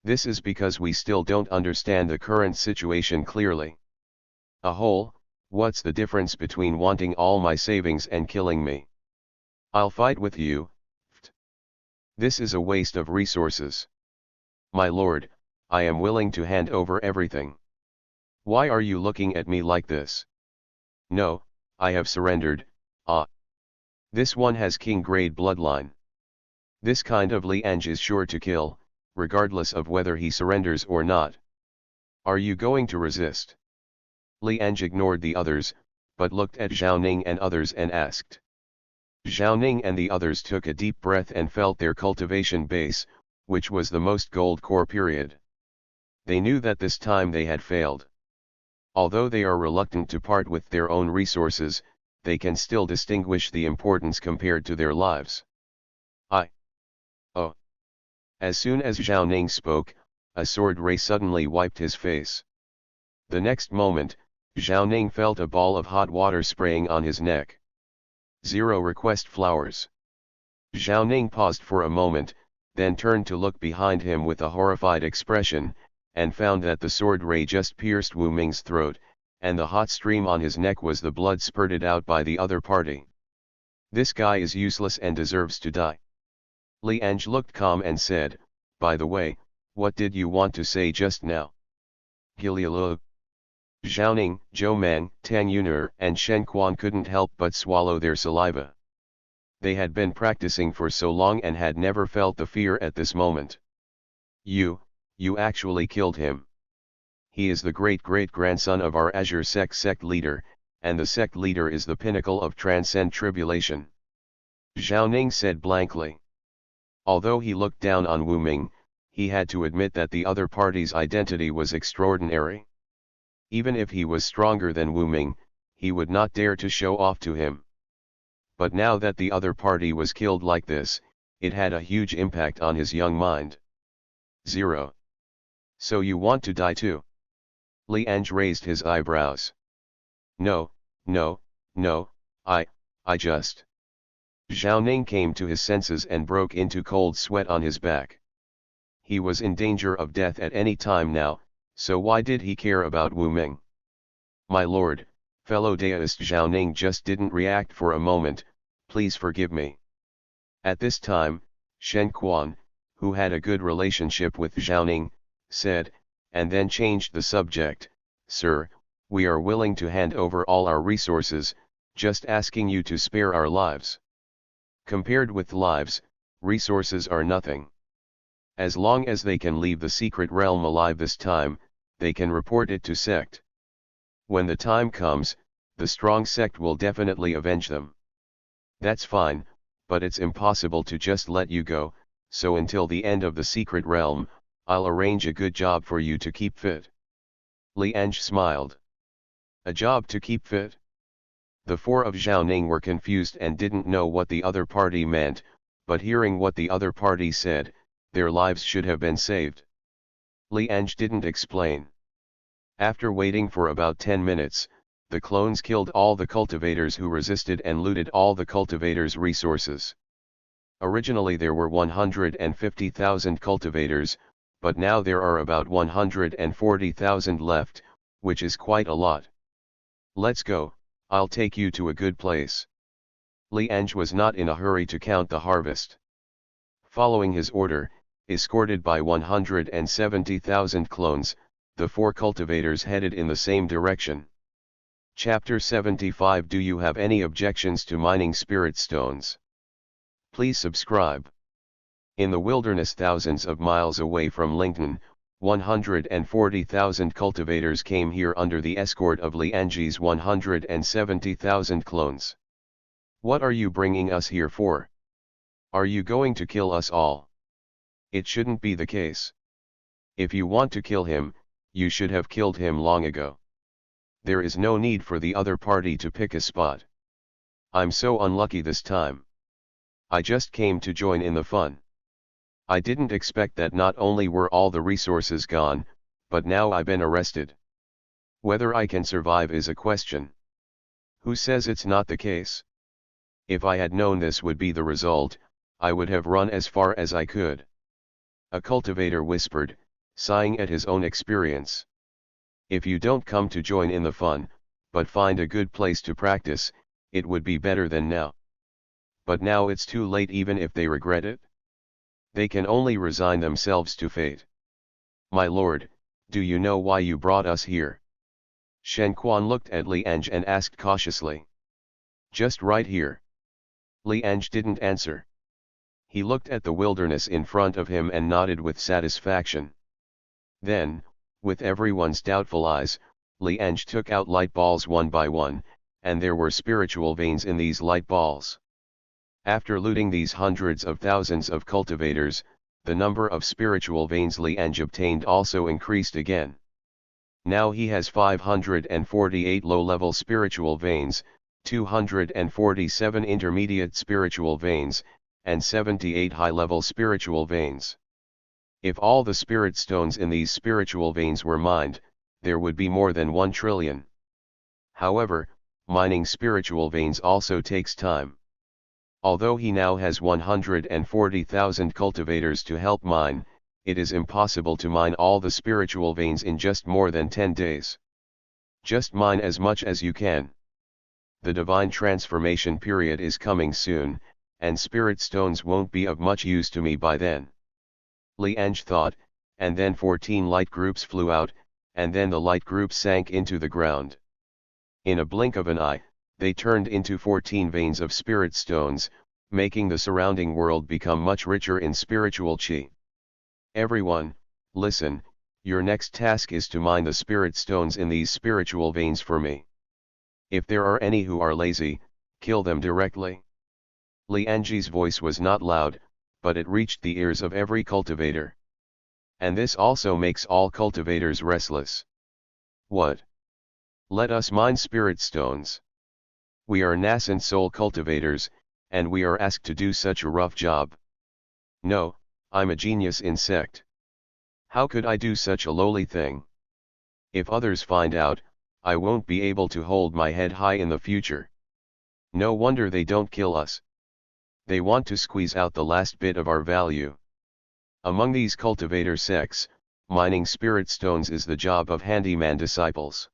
This is because we still don't understand the current situation clearly. A hole, what's the difference between wanting all my savings and killing me? I'll fight with you. This is a waste of resources. My lord, I am willing to hand over everything. Why are you looking at me like this? No, I have surrendered, ah. This one has king-grade bloodline. This kind of Li Ange is sure to kill, regardless of whether he surrenders or not. Are you going to resist? Li Ange ignored the others, but looked at Zhao Ning and others and asked. Zhao Ning and the others took a deep breath and felt their cultivation base, which was the most gold core period. They knew that this time they had failed. Although they are reluctant to part with their own resources, they can still distinguish the importance compared to their lives. Oh. As soon as Zhao Ning spoke, a sword ray suddenly wiped his face. The next moment, Zhao Ning felt a ball of hot water spraying on his neck. 0 request flowers. Zhao Ning paused for a moment, then turned to look behind him with a horrified expression, and found that the sword ray just pierced Wu Ming's throat, and the hot stream on his neck was the blood spurted out by the other party. This guy is useless and deserves to die. Li Ange looked calm and said, by the way, what did you want to say just now? Gilialo. Zhao Ning, Zhou Man, Tang Yuner and Shen Quan couldn't help but swallow their saliva. They had been practicing for so long and had never felt the fear at this moment. You actually killed him. He is the great-great-grandson of our Azure sect leader, and the sect leader is the pinnacle of transcend tribulation. Zhao Ning said blankly. Although he looked down on Wu Ming, he had to admit that the other party's identity was extraordinary. Even if he was stronger than Wu Ming, he would not dare to show off to him. But now that the other party was killed like this, it had a huge impact on his young mind. 0. So you want to die too? Li Ange raised his eyebrows. No, I just... Zhao Ning came to his senses and broke into cold sweat on his back. He was in danger of death at any time now, so why did he care about Wu Ming? My lord, fellow deist Zhao Ning just didn't react for a moment, please forgive me. At this time, Shen Quan, who had a good relationship with Zhao Ning, said, and then changed the subject, Sir, we are willing to hand over all our resources, just asking you to spare our lives. Compared with lives, resources are nothing. As long as they can leave the secret realm alive this time, they can report it to Sect. When the time comes, the strong Sect will definitely avenge them. That's fine, but it's impossible to just let you go, so until the end of the secret realm, I'll arrange a good job for you to keep fit. Li Ange smiled. A job to keep fit? The four of Zhao were confused and didn't know what the other party meant, but hearing what the other party said, their lives should have been saved. Li Ange didn't explain. After waiting for about 10 minutes, the clones killed all the cultivators who resisted and looted all the cultivators' resources. Originally there were 150,000 cultivators, but now there are about 140,000 left, which is quite a lot. Let's go, I'll take you to a good place. Li Ange was not in a hurry to count the harvest. Following his order, escorted by 170,000 clones, the four cultivators headed in the same direction. Chapter 75. Do you have any objections to mining spirit stones? Please subscribe. In the wilderness thousands of miles away from Lincoln, 140,000 cultivators came here under the escort of Li Ange's 170,000 clones. What are you bringing us here for? Are you going to kill us all? It shouldn't be the case. If you want to kill him, you should have killed him long ago. There is no need for the other party to pick a spot. I'm so unlucky this time. I just came to join in the fun. I didn't expect that not only were all the resources gone, but now I've been arrested. Whether I can survive is a question. Who says it's not the case? If I had known this would be the result, I would have run as far as I could. A cultivator whispered, sighing at his own experience. If you don't come to join in the fun, but find a good place to practice, it would be better than now. But now it's too late even if they regret it. They can only resign themselves to fate. My lord, do you know why you brought us here? Shen Quan looked at Li Ange and asked cautiously. Just right here. Li Ange didn't answer. He looked at the wilderness in front of him and nodded with satisfaction. Then, with everyone's doubtful eyes, Li Ange took out light balls one by one, and there were spiritual veins in these light balls. After looting these hundreds of thousands of cultivators, the number of spiritual veins Li Ange obtained also increased again. Now he has 548 low-level spiritual veins, 247 intermediate spiritual veins, and 78 high-level spiritual veins. If all the spirit stones in these spiritual veins were mined, there would be more than 1 trillion. However, mining spiritual veins also takes time. Although he now has 140,000 cultivators to help mine, it is impossible to mine all the spiritual veins in just more than 10 days. Just mine as much as you can. The divine transformation period is coming soon, and spirit stones won't be of much use to me by then. Li Ange thought, and then 14 light groups flew out, and then the light groups sank into the ground. In a blink of an eye, they turned into 14 veins of spirit stones, making the surrounding world become much richer in spiritual chi. Everyone, listen, your next task is to mine the spirit stones in these spiritual veins for me. If there are any who are lazy, kill them directly. Li Ange's voice was not loud, but it reached the ears of every cultivator. And this also makes all cultivators restless. What? Let us mine spirit stones. We are nascent soul cultivators, and we are asked to do such a rough job. No, I'm a genius in Sect. How could I do such a lowly thing? If others find out, I won't be able to hold my head high in the future. No wonder they don't kill us. They want to squeeze out the last bit of our value. Among these cultivator sects, mining spirit stones is the job of handyman disciples.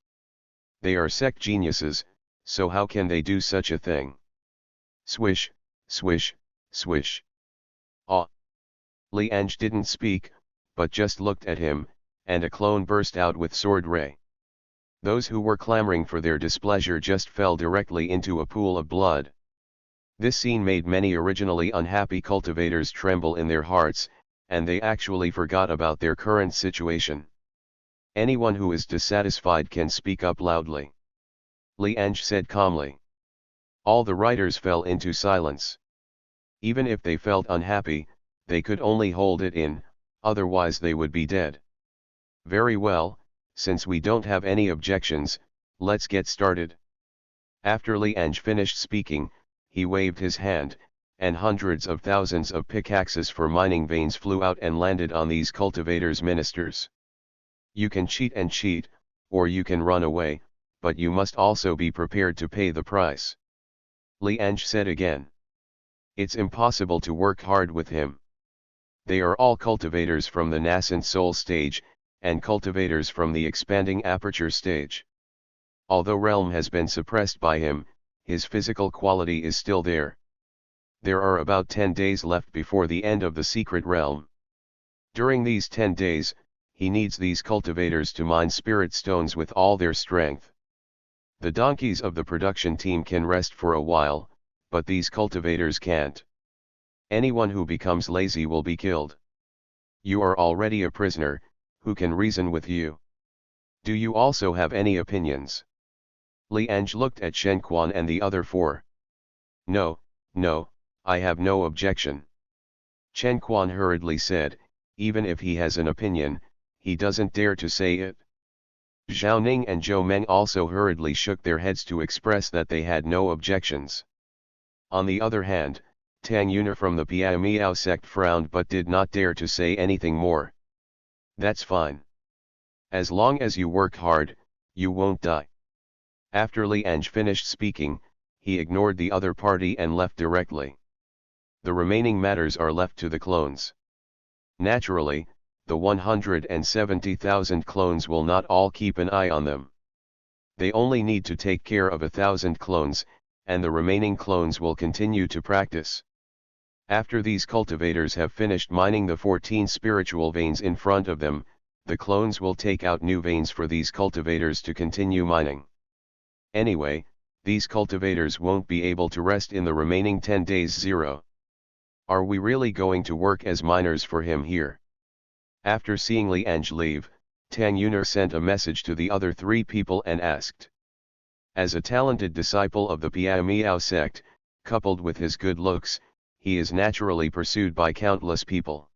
They are sect geniuses, so how can they do such a thing? Swish, swish, swish. Ah! Li Ange didn't speak, but just looked at him, and a clone burst out with sword ray. Those who were clamoring for their displeasure just fell directly into a pool of blood. This scene made many originally unhappy cultivators tremble in their hearts, and they actually forgot about their current situation. Anyone who is dissatisfied can speak up loudly. Li Ange said calmly. All the writers fell into silence. Even if they felt unhappy, they could only hold it in, otherwise they would be dead. Very well, since we don't have any objections, let's get started. After Li Ange finished speaking, he waved his hand, and hundreds of thousands of pickaxes for mining veins flew out and landed on these cultivators' ministers. You can cheat and cheat, or you can run away, but you must also be prepared to pay the price. Li Ange said again. It's impossible to work hard with him. They are all cultivators from the nascent soul stage, and cultivators from the expanding aperture stage. Although realm has been suppressed by him, his physical quality is still there. There are about 10 days left before the end of the secret realm. During these 10 days, he needs these cultivators to mine spirit stones with all their strength. The donkeys of the production team can rest for a while, but these cultivators can't. Anyone who becomes lazy will be killed. You are already a prisoner, who can reason with you? Do you also have any opinions? Li Ange looked at Shen Quan and the other four. No, I have no objection. Chen Quan hurriedly said, even if he has an opinion, he doesn't dare to say it. Zhao Ning and Zhou Meng also hurriedly shook their heads to express that they had no objections. On the other hand, Tang Yunar from the Piao Miao sect frowned but did not dare to say anything more. That's fine. As long as you work hard, you won't die. After Li Ange finished speaking, he ignored the other party and left directly. The remaining matters are left to the clones. Naturally, the 170,000 clones will not all keep an eye on them. They only need to take care of 1,000 clones, and the remaining clones will continue to practice. After these cultivators have finished mining the 14 spiritual veins in front of them, the clones will take out new veins for these cultivators to continue mining. Anyway, these cultivators won't be able to rest in the remaining 10 days. 0. Are we really going to work as miners for him here? After seeing Li Ange leave, Tang Yunar sent a message to the other 3 people and asked. As a talented disciple of the Piao Miao sect, coupled with his good looks, he is naturally pursued by countless people.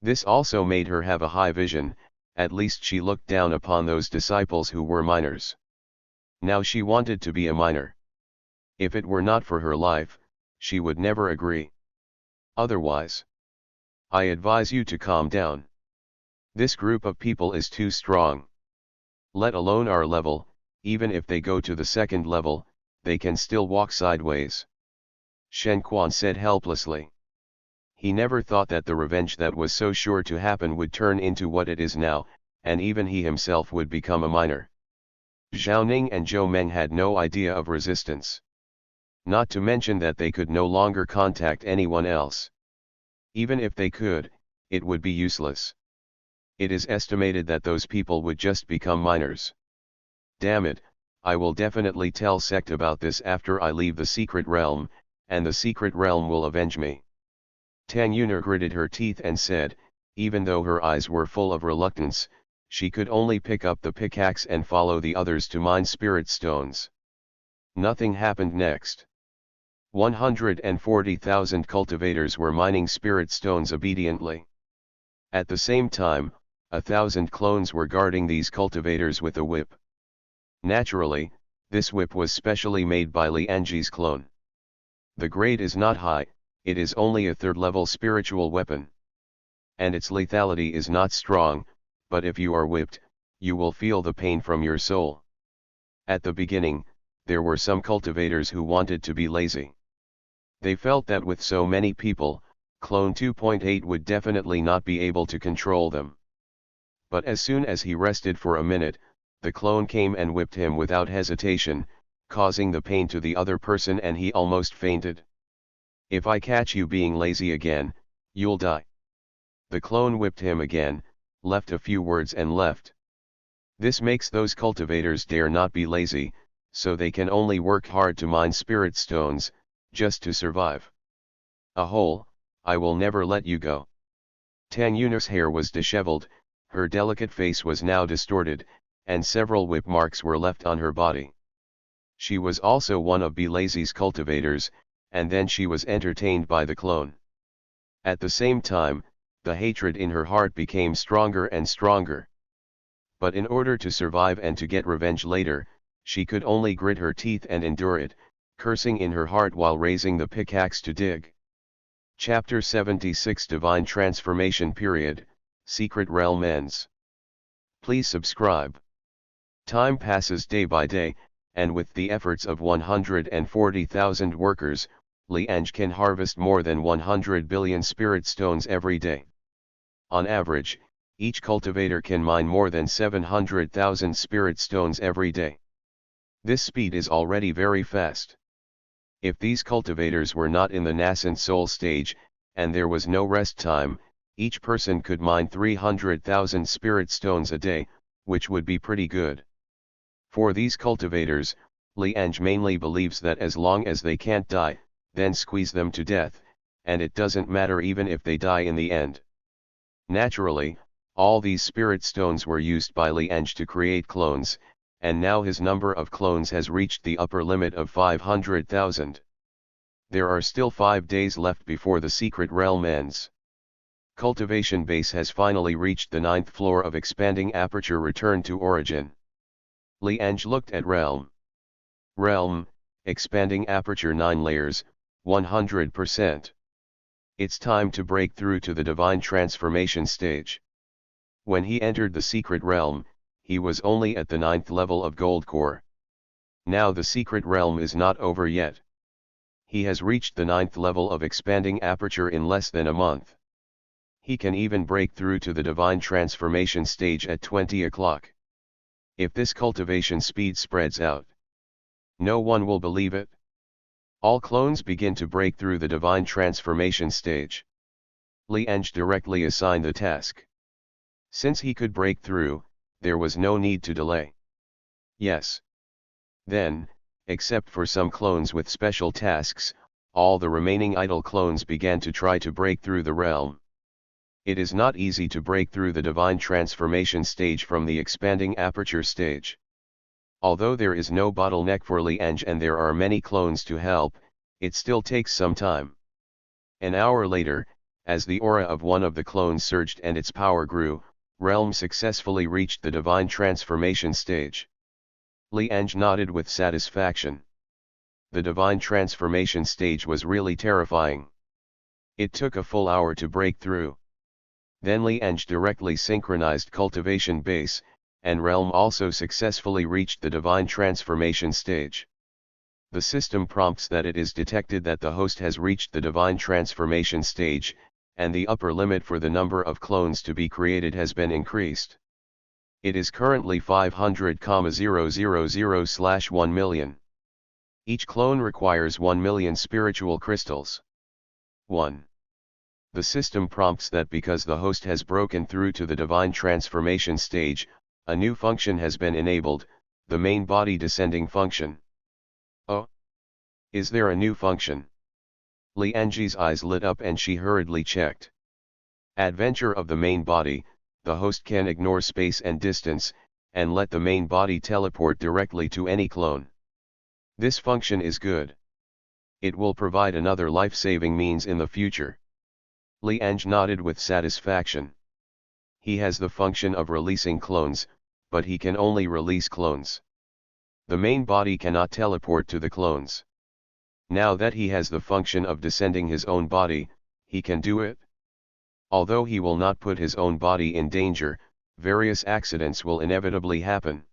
This also made her have a high vision, at least she looked down upon those disciples who were miners. Now she wanted to be a miner. If it were not for her life, she would never agree. Otherwise, I advise you to calm down. This group of people is too strong. Let alone our level, even if they go to the second level, they can still walk sideways. Shen Quan said helplessly. He never thought that the revenge that was so sure to happen would turn into what it is now, and even he himself would become a miner. Zhao Ning and Zhou Meng had no idea of resistance. Not to mention that they could no longer contact anyone else. Even if they could, it would be useless. It is estimated that those people would just become miners. Damn it, I will definitely tell Sect about this after I leave the secret realm, and the secret realm will avenge me. Tang Yunar gritted her teeth and said, even though her eyes were full of reluctance, she could only pick up the pickaxe and follow the others to mine spirit stones. Nothing happened next. 140,000 cultivators were mining spirit stones obediently. At the same time, 1,000 clones were guarding these cultivators with a whip. Naturally, this whip was specially made by Li Ange's clone. The grade is not high, it is only a 3rd-level spiritual weapon. And its lethality is not strong, but if you are whipped, you will feel the pain from your soul. At the beginning, there were some cultivators who wanted to be lazy. They felt that with so many people, Clone 2.8 would definitely not be able to control them. But as soon as he rested for a minute, the clone came and whipped him without hesitation, causing the pain to the other person and he almost fainted. If I catch you being lazy again, you'll die. The clone whipped him again, left a few words and left. This makes those cultivators dare not be lazy, so they can only work hard to mine spirit stones, just to survive. I will never let you go. Tang Yunus' hair was disheveled, her delicate face was now distorted, and several whip marks were left on her body. She was also one of Belazy's cultivators, and then she was entertained by the clone. At the same time, the hatred in her heart became stronger and stronger. But in order to survive and to get revenge later, she could only grit her teeth and endure it, cursing in her heart while raising the pickaxe to dig. Chapter 76 Divine Transformation Period, Secret Realm ends. Please subscribe. Time passes day by day, and with the efforts of 140,000 workers, Li Ange can harvest more than 100 billion spirit stones every day. On average, each cultivator can mine more than 700,000 spirit stones every day. This speed is already very fast. If these cultivators were not in the nascent soul stage, and there was no rest time, each person could mine 300,000 spirit stones a day, which would be pretty good. For these cultivators, Li Ange mainly believes that as long as they can't die, then squeeze them to death, and it doesn't matter even if they die in the end. Naturally, all these spirit stones were used by Li Ange to create clones, and now his number of clones has reached the upper limit of 500,000. There are still 5 days left before the secret realm ends. Cultivation base has finally reached the 9th floor of expanding aperture return to origin. Li Ange looked at realm. Realm, expanding aperture 9 layers, 100%. It's time to break through to the divine transformation stage. When he entered the secret realm, he was only at the 9th level of gold core. Now the secret realm is not over yet. He has reached the 9th level of expanding aperture in less than a month. He can even break through to the divine transformation stage at 20 o'clock. If this cultivation speed spreads out, no one will believe it. All clones begin to break through the divine transformation stage. Li Ange directly assigned the task. Since he could break through, there was no need to delay. Yes. Then, except for some clones with special tasks, all the remaining idle clones began to try to break through the realm. It is not easy to break through the divine transformation stage from the expanding aperture stage. Although there is no bottleneck for Li Ange and there are many clones to help, it still takes some time. An hour later, as the aura of one of the clones surged and its power grew, realm successfully reached the divine transformation stage. Li Ange nodded with satisfaction. The divine transformation stage was really terrifying. It took a full hour to break through. Then Li Ange directly synchronized cultivation base, and realm also successfully reached the divine transformation stage. The system prompts that it is detected that the host has reached the divine transformation stage, and the upper limit for the number of clones to be created has been increased. It is currently 500,000/1 million. Each clone requires 1 million spiritual crystals. 1. The system prompts that because the host has broken through to the divine transformation stage, a new function has been enabled, the main body descending function. Oh? Is there a new function? Li Ange's eyes lit up and she hurriedly checked. Adventure of the main body, the host can ignore space and distance, and let the main body teleport directly to any clone. This function is good. It will provide another life-saving means in the future. Li Ange nodded with satisfaction. He has the function of releasing clones, but he can only release clones. The main body cannot teleport to the clones. Now that he has the function of descending his own body, he can do it. Although he will not put his own body in danger, various accidents will inevitably happen.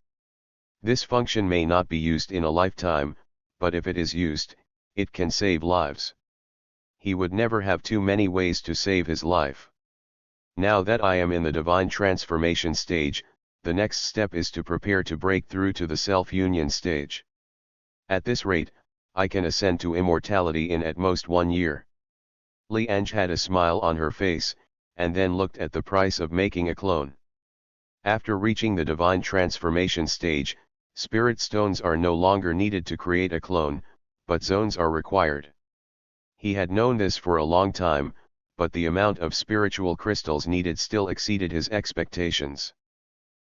This function may not be used in a lifetime, but if it is used, it can save lives. He would never have too many ways to save his life. Now that I am in the divine transformation stage, the next step is to prepare to break through to the self-union stage. At this rate, I can ascend to immortality in at most 1 year. Li Ange had a smile on her face, and then looked at the price of making a clone. After reaching the divine transformation stage, spirit stones are no longer needed to create a clone, but zones are required. He had known this for a long time, but the amount of spiritual crystals needed still exceeded his expectations.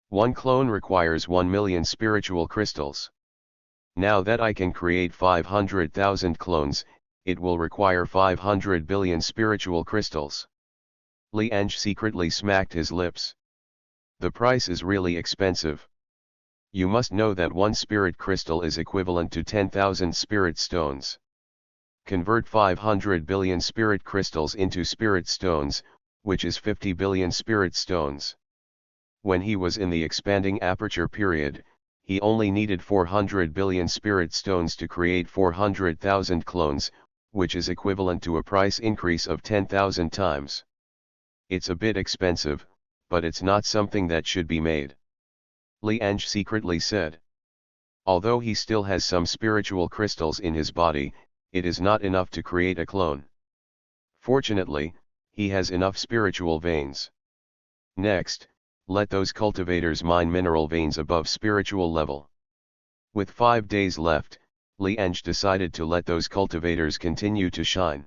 One clone requires 1 million spiritual crystals. Now that I can create 500,000 clones, it will require 500 billion spiritual crystals. Li Ange secretly smacked his lips. The price is really expensive. You must know that one spirit crystal is equivalent to 10,000 spirit stones. Convert 500 billion spirit crystals into spirit stones, which is 50 billion spirit stones. When he was in the expanding aperture period, he only needed 400 billion spirit stones to create 400,000 clones, which is equivalent to a price increase of 10,000 times. It's a bit expensive, but it's not something that should be made. Li Ange secretly said. Although he still has some spiritual crystals in his body, it is not enough to create a clone. Fortunately, he has enough spiritual veins. Next, let those cultivators mine mineral veins above spiritual level. With 5 days left, Li Ange decided to let those cultivators continue to shine.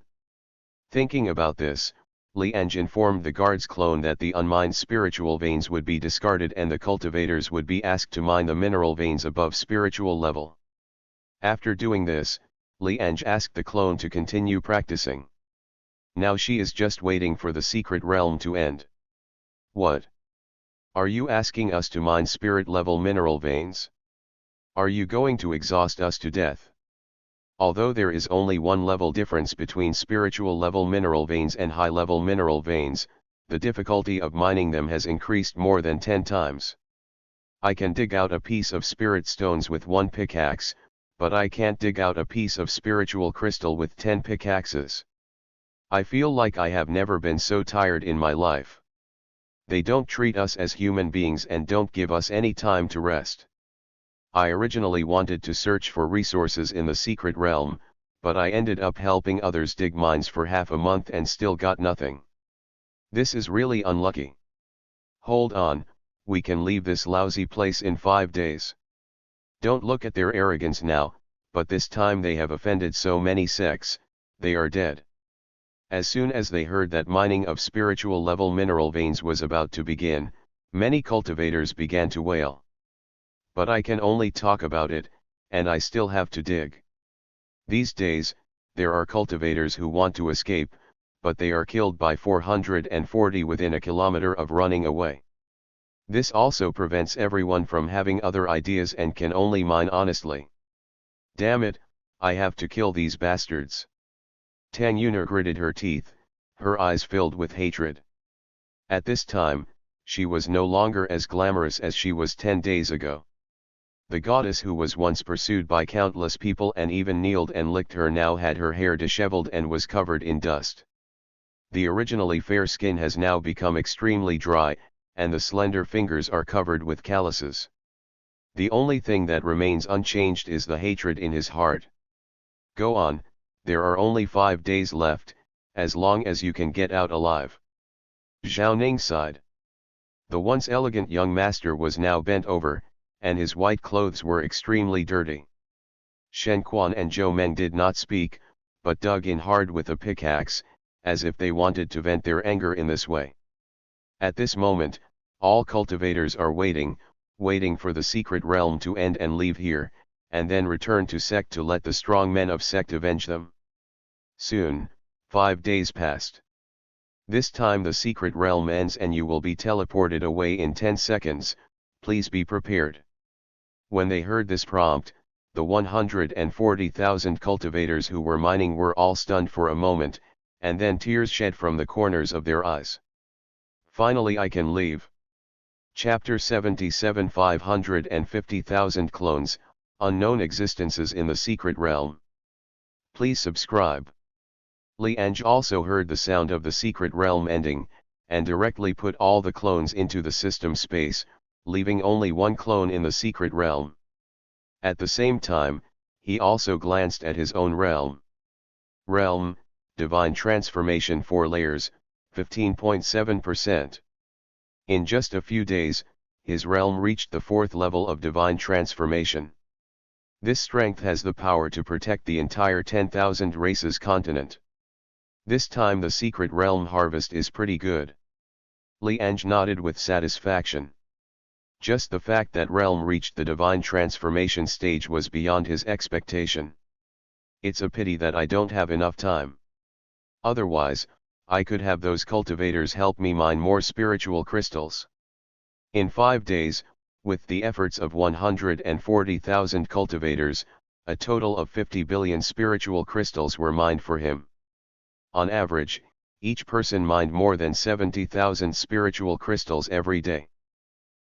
Thinking about this, Li Ange informed the guard's clone that the unmined spiritual veins would be discarded and the cultivators would be asked to mine the mineral veins above spiritual level. After doing this, Li Ange asked the clone to continue practicing. Now she is just waiting for the secret realm to end. What? Are you asking us to mine spirit-level mineral veins? Are you going to exhaust us to death? Although there is only one level difference between spiritual-level mineral veins and high-level mineral veins, the difficulty of mining them has increased more than 10 times. I can dig out a piece of spirit stones with 1 pickaxe, but I can't dig out a piece of spiritual crystal with 10 pickaxes. I feel like I have never been so tired in my life. They don't treat us as human beings and don't give us any time to rest. I originally wanted to search for resources in the secret realm, but I ended up helping others dig mines for half a month and still got nothing. This is really unlucky. Hold on, we can leave this lousy place in 5 days. Don't look at their arrogance now, but this time they have offended so many sects, they are dead. As soon as they heard that mining of spiritual level mineral veins was about to begin, many cultivators began to wail. But I can only talk about it, and I still have to dig. These days, there are cultivators who want to escape, but they are killed by 440 within a kilometer of running away. This also prevents everyone from having other ideas and can only mine honestly. Damn it, I have to kill these bastards. Tang Yunar gritted her teeth, her eyes filled with hatred. At this time, she was no longer as glamorous as she was 10 days ago. The goddess who was once pursued by countless people and even kneeled and licked her now had her hair disheveled and was covered in dust. The originally fair skin has now become extremely dry, and the slender fingers are covered with calluses. The only thing that remains unchanged is the hatred in his heart. Go on, there are only 5 days left, as long as you can get out alive. Zhao Ning sighed. The once elegant young master was now bent over, and his white clothes were extremely dirty. Shen Quan and Zhou Meng did not speak, but dug in hard with a pickaxe, as if they wanted to vent their anger in this way. At this moment, all cultivators are waiting for the secret realm to end and leave here, and then return to Sect to let the strong men of Sect avenge them. Soon, 5 days passed. This time the secret realm ends and you will be teleported away in 10 seconds, please be prepared. When they heard this prompt, the 140,000 cultivators who were mining were all stunned for a moment, and then tears shed from the corners of their eyes. Finally I can leave. Chapter 77 550,000 clones, unknown existences in the secret realm. Please subscribe. Li Ange also heard the sound of the secret realm ending, and directly put all the clones into the system space, leaving only one clone in the secret realm. At the same time, he also glanced at his own realm. Realm, Divine Transformation 4 layers, 15.7%. In just a few days, his realm reached the 4th level of Divine Transformation. This strength has the power to protect the entire 10,000 races continent. This time the secret realm harvest is pretty good. Li Ange nodded with satisfaction. Just the fact that realm reached the divine transformation stage was beyond his expectation. It's a pity that I don't have enough time. Otherwise, I could have those cultivators help me mine more spiritual crystals. In 5 days, with the efforts of 140,000 cultivators, a total of 50 billion spiritual crystals were mined for him. On average, each person mined more than 70,000 spiritual crystals every day.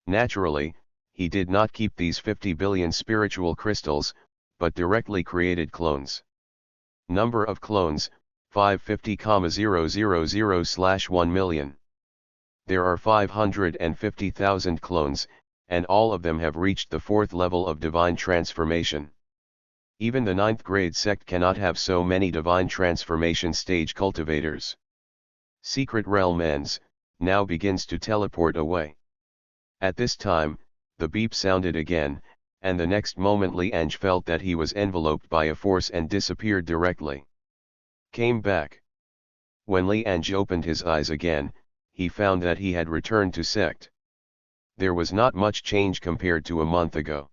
Naturally, he did not keep these 50 billion spiritual crystals, but directly created clones. Number of clones, 550,000/1 million. There are 550,000 clones, and all of them have reached the 4th level of divine transformation. Even the 9th grade sect cannot have so many divine transformation stage cultivators. Secret realm ends, now begins to teleport away. At this time, the beep sounded again, and the next moment Li Ange felt that he was enveloped by a force and disappeared directly. Came back. When Li Ange opened his eyes again, he found that he had returned to Sect. There was not much change compared to a month ago.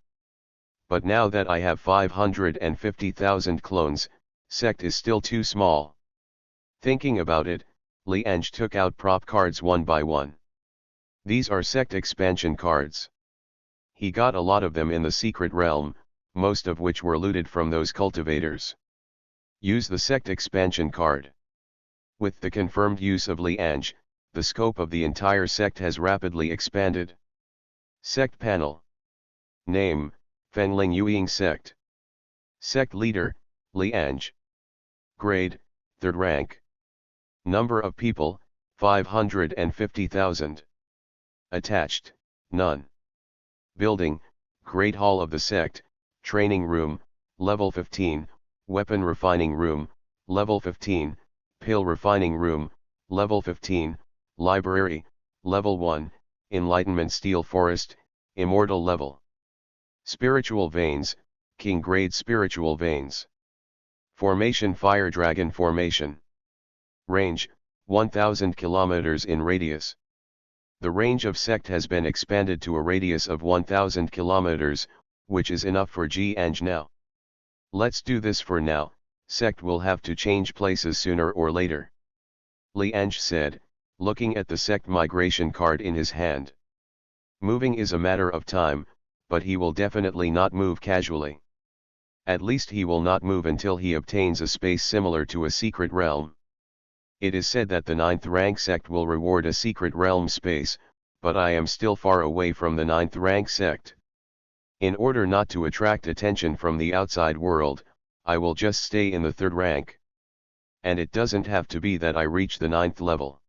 But now that I have 550,000 clones, Sect is still too small. Thinking about it, Li Ange took out prop cards one by one. These are Sect expansion cards. He got a lot of them in the secret realm, most of which were looted from those cultivators. Use the Sect expansion card. With the confirmed use of Li Ange, the scope of the entire sect has rapidly expanded. Sect panel. Name, Fenling Yueying Sect. Sect leader, Li Ange. Grade, 3rd rank. Number of people, 550,000. Attached, none. Building, Great Hall of the Sect, Training Room, Level 15, Weapon Refining Room, Level 15, Pill Refining Room, Level 15, Library, Level 1, Enlightenment Steel Forest, Immortal Level. Spiritual Veins, King Grade Spiritual Veins. Formation Fire Dragon Formation. Range, 1000 kilometers in radius. The range of Sect has been expanded to a radius of 1000 kilometers, which is enough for Li Ange now. Let's do this for now, Sect will have to change places sooner or later. Li Ange said, looking at the Sect migration card in his hand. Moving is a matter of time, but he will definitely not move casually. At least he will not move until he obtains a space similar to a secret realm. It is said that the 9th rank sect will reward a secret realm space, but I am still far away from the 9th rank sect. In order not to attract attention from the outside world, I will just stay in the 3rd rank. And it doesn't have to be that I reach the 9th level.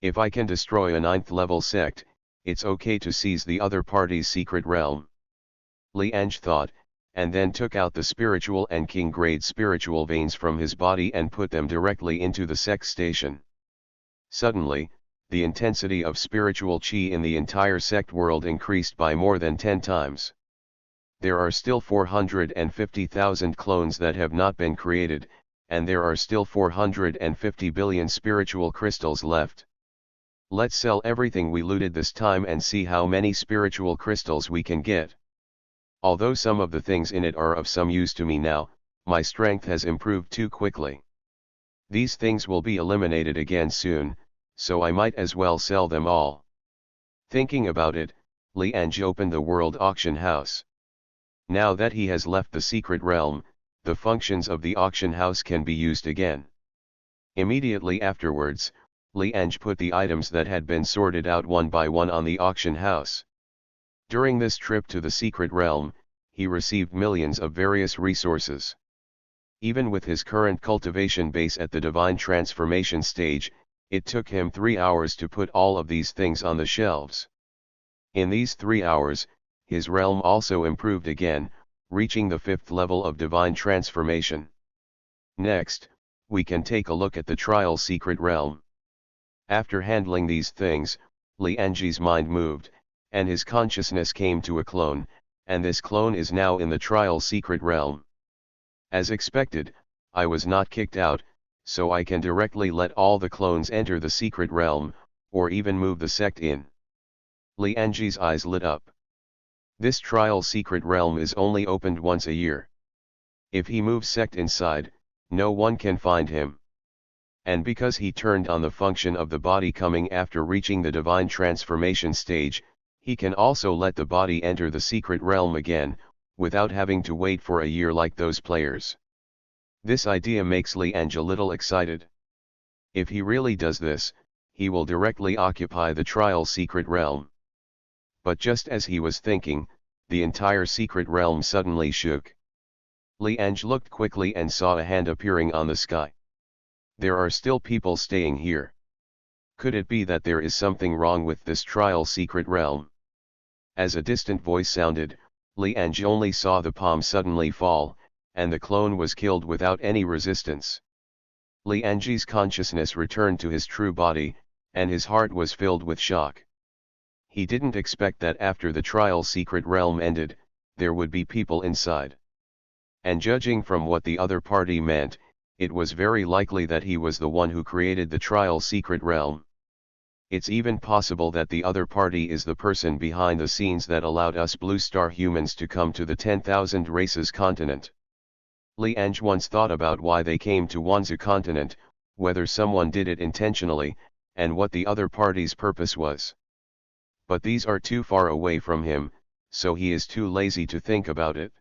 If I can destroy a 9th level sect, it's okay to seize the other party's secret realm. Li Ange thought, and then took out the spiritual and king grade spiritual veins from his body and put them directly into the sect station. Suddenly, the intensity of spiritual chi in the entire sect world increased by more than 10 times. There are still 450,000 clones that have not been created, and there are still 450 billion spiritual crystals left. Let's sell everything we looted this time and see how many spiritual crystals we can get. Although some of the things in it are of some use to me now, my strength has improved too quickly. These things will be eliminated again soon, so I might as well sell them all. Thinking about it, Li Ange opened the world auction house. Now that he has left the secret realm, the functions of the auction house can be used again. Immediately afterwards, Li Ange put the items that had been sorted out one by one on the auction house. During this trip to the secret realm, he received millions of various resources. Even with his current cultivation base at the divine transformation stage, it took him 3 hours to put all of these things on the shelves. In these 3 hours, his realm also improved again, reaching the 5th level of divine transformation. Next, we can take a look at the trial secret realm. After handling these things, Li Ange's mind moved, and his consciousness came to a clone, and this clone is now in the trial secret realm. As expected, I was not kicked out, so I can directly let all the clones enter the secret realm, or even move the sect in. Li Ange's eyes lit up. This trial secret realm is only opened once a year. If he moves sect inside, no one can find him. And because he turned on the function of the body coming after reaching the divine transformation stage, he can also let the body enter the secret realm again, without having to wait for a year like those players. This idea makes Li Ange a little excited. If he really does this, he will directly occupy the trial secret realm. But just as he was thinking, the entire secret realm suddenly shook. Li Ange looked quickly and saw a hand appearing on the sky. There are still people staying here. Could it be that there is something wrong with this trial secret realm? As a distant voice sounded, Li Ange only saw the palm suddenly fall, and the clone was killed without any resistance. Li Ange's consciousness returned to his true body, and his heart was filled with shock. He didn't expect that after the trial secret realm ended, there would be people inside. And judging from what the other party meant, it was very likely that he was the one who created the trial secret realm. It's even possible that the other party is the person behind the scenes that allowed us Blue Star humans to come to the 10,000 races continent. Li Ange once thought about why they came to Wanzu continent, whether someone did it intentionally, and what the other party's purpose was. But these are too far away from him, so he is too lazy to think about it.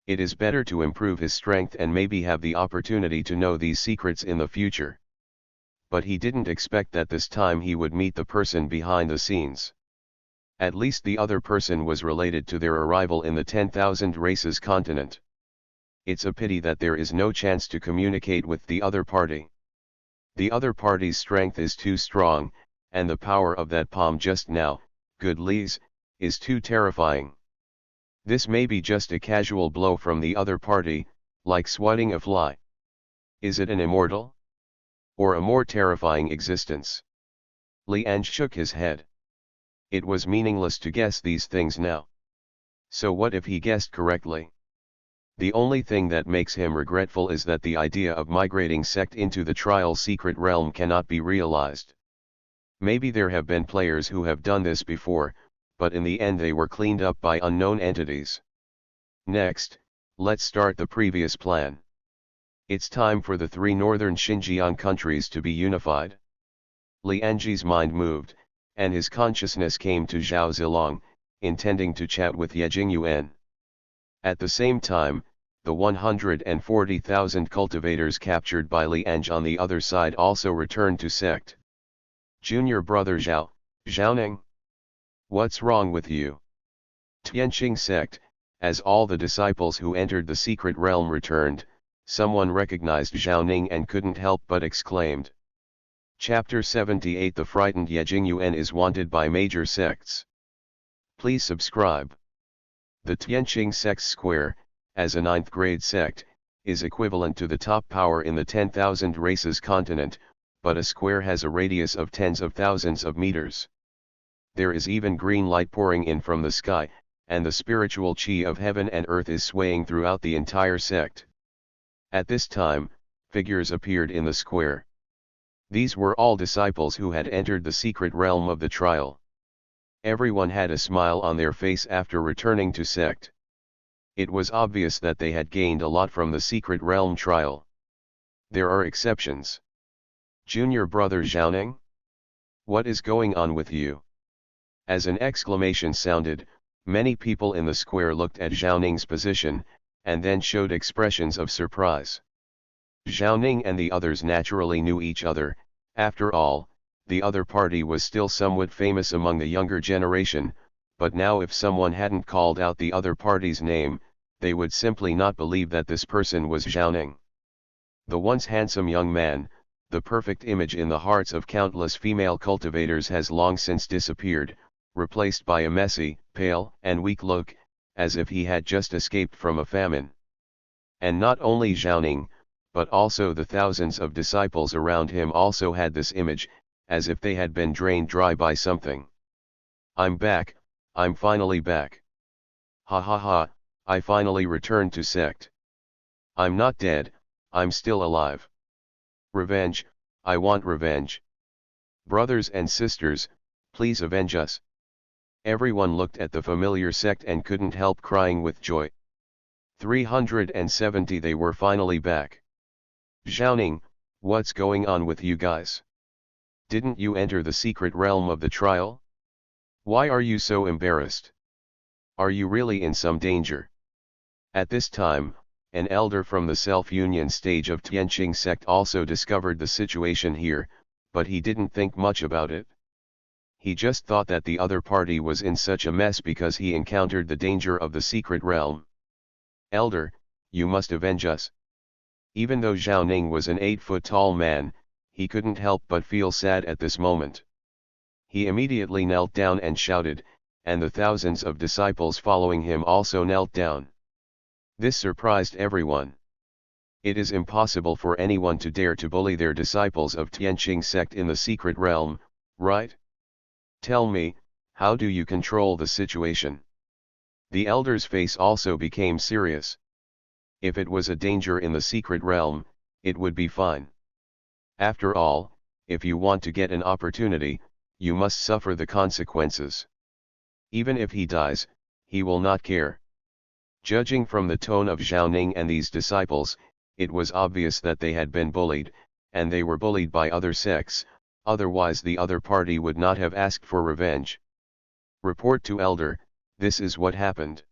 It is better to improve his strength and maybe have the opportunity to know these secrets in the future. But he didn't expect that this time he would meet the person behind the scenes. At least the other person was related to their arrival in the 10,000 races continent. It's a pity that there is no chance to communicate with the other party. The other party's strength is too strong, and the power of that palm just now, good Li's, is too terrifying. This may be just a casual blow from the other party, like swatting a fly. Is it an immortal? Or a more terrifying existence? Li Ange shook his head. It was meaningless to guess these things now. So what if he guessed correctly? The only thing that makes him regretful is that the idea of migrating sect into the trial secret realm cannot be realized. Maybe there have been players who have done this before, but in the end they were cleaned up by unknown entities. Next, let's start the previous plan. It's time for the 3 northern Xinjiang countries to be unified. Li Ange's mind moved, and his consciousness came to Zhao Zilong, intending to chat with Ye Jingyuan. At the same time, the 140,000 cultivators captured by Li Ange on the other side also returned to Sect. Junior brother Zhao, Zhaoning? What's wrong with you? Tianqing Sect, as all the disciples who entered the secret realm returned, someone recognized Zhaoning and couldn't help but exclaimed. Chapter 78 The frightened Ye Jingyuan is wanted by major sects. Please subscribe. The Tianqing Sect Square, as a 9th grade sect, is equivalent to the top power in the 10,000 races continent, but a square has a radius of tens of thousands of meters. There is even green light pouring in from the sky, and the spiritual chi of heaven and earth is swaying throughout the entire sect. At this time, figures appeared in the square. These were all disciples who had entered the secret realm of the trial. Everyone had a smile on their face after returning to Sect. It was obvious that they had gained a lot from the secret realm trial. There are exceptions. Junior brother Zhaoning? What is going on with you? As an exclamation sounded, many people in the square looked at Zhaoning's position, and then showed expressions of surprise. Zhaoning and the others naturally knew each other. After all, the other party was still somewhat famous among the younger generation, but now if someone hadn't called out the other party's name, they would simply not believe that this person was Zhaoning. The once handsome young man, the perfect image in the hearts of countless female cultivators, has long since disappeared, replaced by a messy, pale, and weak look, as if he had just escaped from a famine. And not only Zhaoning, but also the thousands of disciples around him also had this image, as if they had been drained dry by something. I'm back, I'm finally back. Ha ha ha, I finally returned to Sect. I'm not dead, I'm still alive. Revenge, I want revenge. Brothers and sisters, please avenge us. Everyone looked at the familiar sect and couldn't help crying with joy. 370 They were finally back. Zhaoning, what's going on with you guys? Didn't you enter the secret realm of the trial? Why are you so embarrassed? Are you really in some danger? At this time, an elder from the self-union stage of Tianqing sect also discovered the situation here, but he didn't think much about it. He just thought that the other party was in such a mess because he encountered the danger of the secret realm. Elder, you must avenge us. Even though Zhao Ning was an 8-foot-tall man, he couldn't help but feel sad at this moment. He immediately knelt down and shouted, and the thousands of disciples following him also knelt down. This surprised everyone. It is impossible for anyone to dare to bully their disciples of Tianqing sect in the secret realm, right? Tell me, how do you control the situation? The elder's face also became serious. If it was a danger in the secret realm, it would be fine. After all, if you want to get an opportunity, you must suffer the consequences. Even if he dies, he will not care. Judging from the tone of Zhao Ning and these disciples, it was obvious that they had been bullied, and they were bullied by other sects, otherwise the other party would not have asked for revenge. Report to Elder, this is what happened.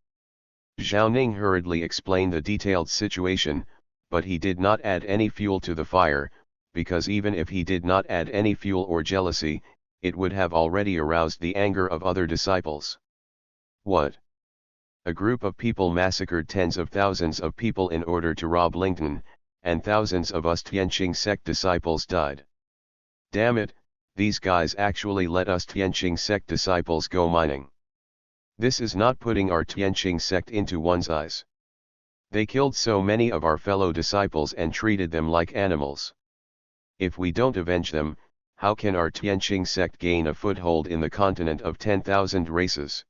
Zhao Ning hurriedly explained the detailed situation, but he did not add any fuel to the fire, because even if he did not add any fuel or jealousy, it would have already aroused the anger of other disciples. What? A group of people massacred tens of thousands of people in order to rob Lington, and thousands of us Tianqing sect disciples died. Damn it, these guys actually let us Tianqing sect disciples go mining. This is not putting our Tianqing sect into one's eyes. They killed so many of our fellow disciples and treated them like animals. If we don't avenge them, how can our Tianqing sect gain a foothold in the continent of 10,000 races?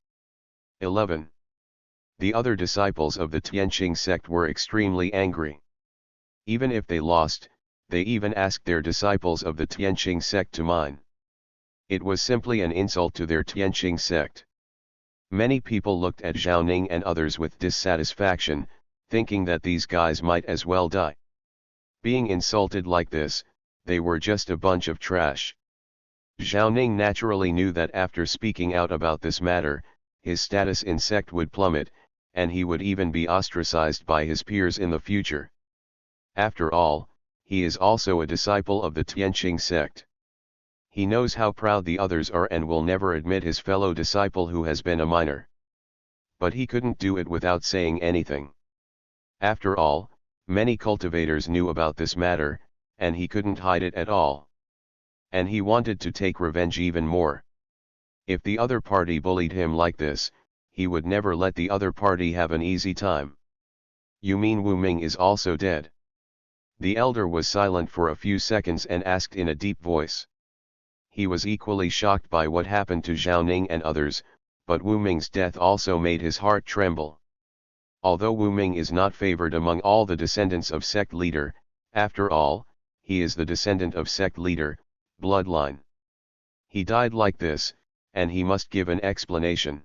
11. The other disciples of the Tianqing sect were extremely angry. Even if they lost, they even asked their disciples of the Tianqing sect to mine. It was simply an insult to their Tianqing sect. Many people looked at Zhao Ning and others with dissatisfaction, thinking that these guys might as well die. Being insulted like this, they were just a bunch of trash. Zhao Ning naturally knew that after speaking out about this matter, his status in sect would plummet, and he would even be ostracized by his peers in the future. After all, he is also a disciple of the Tianqing sect. He knows how proud the others are and will never admit his fellow disciple who has been a miner. But he couldn't do it without saying anything. After all, many cultivators knew about this matter, and he couldn't hide it at all. And he wanted to take revenge even more. If the other party bullied him like this, he would never let the other party have an easy time. You mean Wu Ming is also dead? The elder was silent for a few seconds and asked in a deep voice. He was equally shocked by what happened to Zhao Ning and others, but Wu Ming's death also made his heart tremble. Although Wu Ming is not favored among all the descendants of sect leader, after all, he is the descendant of sect leader, bloodline. He died like this, and he must give an explanation.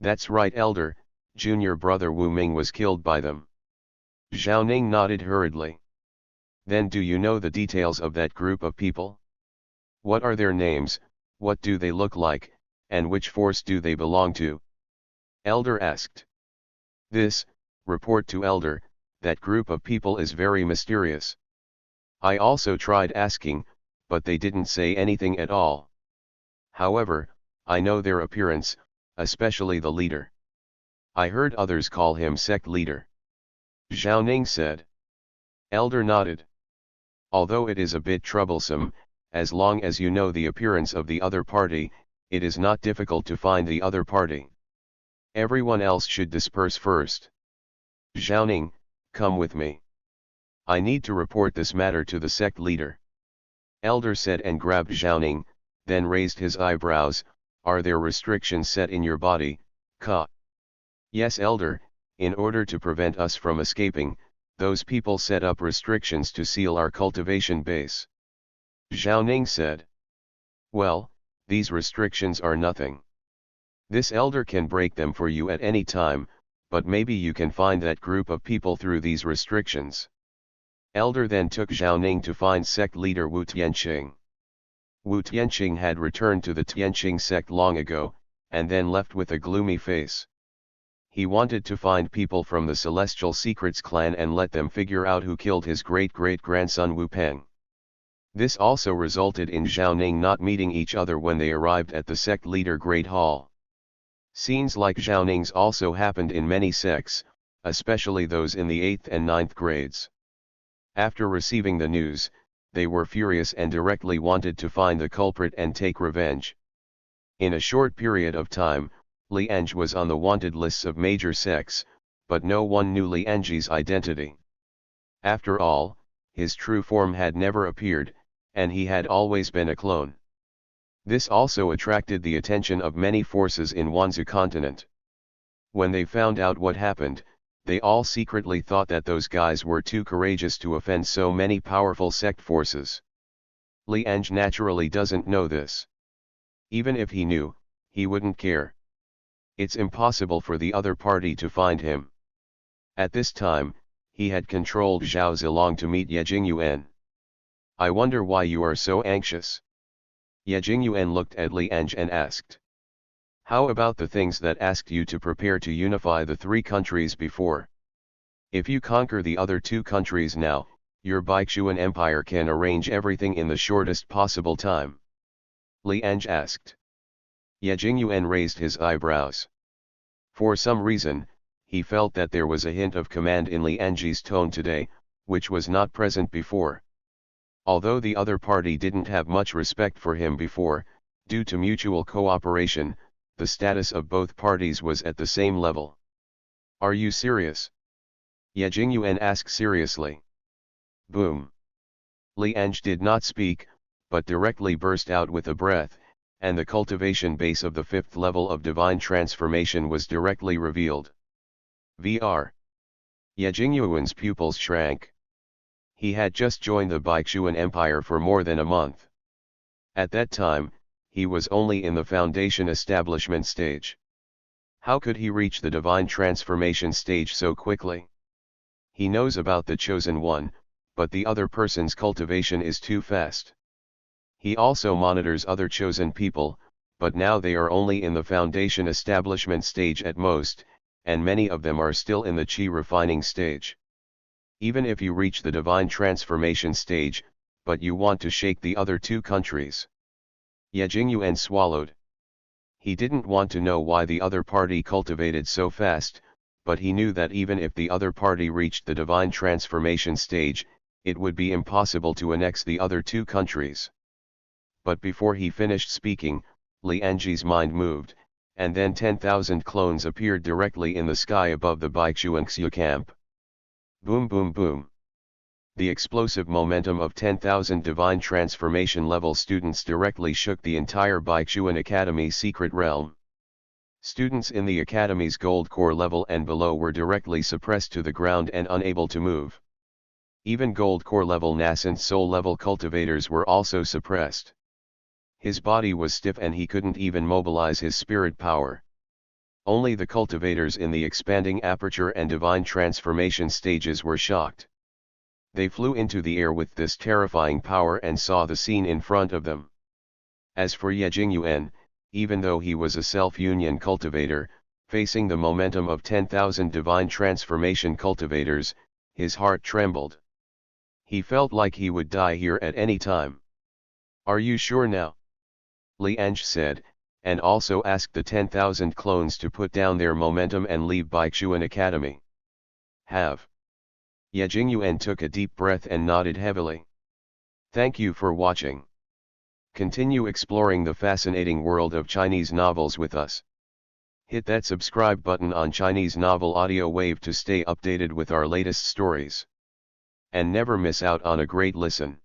That's right, elder, junior brother Wu Ming was killed by them. Zhao Ning nodded hurriedly. Then do you know the details of that group of people? What are their names, what do they look like, and which force do they belong to? Elder asked. This, report to elder, that group of people is very mysterious. I also tried asking, but they didn't say anything at all. However, I know their appearance, especially the leader. I heard others call him sect leader. Zhao Ning said. Elder nodded. Although it is a bit troublesome, as long as you know the appearance of the other party, it is not difficult to find the other party. Everyone else should disperse first. Zhao Ning, come with me. I need to report this matter to the sect leader. Elder said and grabbed Zhao Ning, then raised his eyebrows. Are there restrictions set in your body, Ka? Yes, elder, in order to prevent us from escaping, Those people set up restrictions to seal our cultivation base. Zhao Ning said. Well, these restrictions are nothing. This elder can break them for you at any time, but maybe you can find that group of people through these restrictions. Elder then took Zhao Ning to find sect leader Wu Tianqing. Wu Tianqing had returned to the Tianqing sect long ago, and then left with a gloomy face. He wanted to find people from the Celestial Secrets clan and let them figure out who killed his great-great-grandson Wu Peng. This also resulted in Zhao Ning not meeting each other when they arrived at the sect leader Great Hall. Scenes like Zhao Ning's also happened in many sects, especially those in the 8th and 9th grades. After receiving the news, they were furious and directly wanted to find the culprit and take revenge. In a short period of time, Li Ange was on the wanted lists of major sects, but no one knew Li Ange's identity. After all, his true form had never appeared, and he had always been a clone. This also attracted the attention of many forces in Wanzhou continent. When they found out what happened, they all secretly thought that those guys were too courageous to offend so many powerful sect forces. Li Ange naturally doesn't know this. Even if he knew, he wouldn't care. It's impossible for the other party to find him. At this time, he had controlled Zhao Zilong to meet Ye Jingyuan. I wonder why you are so anxious. Ye Jingyuan looked at Li Ange and asked. How about the things that asked you to prepare to unify the 3 countries before? If you conquer the other 2 countries now, your Baixuan Empire can arrange everything in the shortest possible time. Li Ange asked. Ye Jingyuan raised his eyebrows. For some reason, he felt that there was a hint of command in Li Ange's tone today, which was not present before. Although the other party didn't have much respect for him before, due to mutual cooperation, the status of both parties was at the same level. Are you serious? Ye Jingyuan asked seriously. Boom. Li Ange did not speak, but directly burst out with a breath, and the cultivation base of the 5th level of divine transformation was directly revealed. VR. Ye Jingyuan's pupils shrank. He had just joined the Baixuan Empire for more than a month. At that time, he was only in the foundation establishment stage. How could he reach the divine transformation stage so quickly? He knows about the chosen one, but the other person's cultivation is too fast. He also monitors other chosen people, but now they are only in the foundation establishment stage at most, and many of them are still in the chi refining stage. Even if you reach the divine transformation stage, but you want to shake the other 2 countries. Ye Jingyuan swallowed. He didn't want to know why the other party cultivated so fast, but he knew that even if the other party reached the divine transformation stage, it would be impossible to annex the other 2 countries. But before he finished speaking, Li Ange's mind moved, and then 10,000 clones appeared directly in the sky above the Baixuan Xu camp. Boom boom boom. The explosive momentum of 10,000 divine transformation level students directly shook the entire Baixuan Academy's secret realm. Students in the Academy's gold core level and below were directly suppressed to the ground and unable to move. Even gold core level nascent soul level cultivators were also suppressed. His body was stiff and he couldn't even mobilize his spirit power. Only the cultivators in the expanding aperture and divine transformation stages were shocked. They flew into the air with this terrifying power and saw the scene in front of them. As for Ye Jingyuan, even though he was a self-union cultivator, facing the momentum of 10,000 divine transformation cultivators, his heart trembled. He felt like he would die here at any time. Are you sure now? Li Ange said, and also asked the 10,000 clones to put down their momentum and leave Baixuan Academy. Have. Ye Jingyuan took a deep breath and nodded heavily. Thank you for watching. Continue exploring the fascinating world of Chinese novels with us. Hit that subscribe button on Chinese Novel Audio Wave to stay updated with our latest stories. And never miss out on a great listen.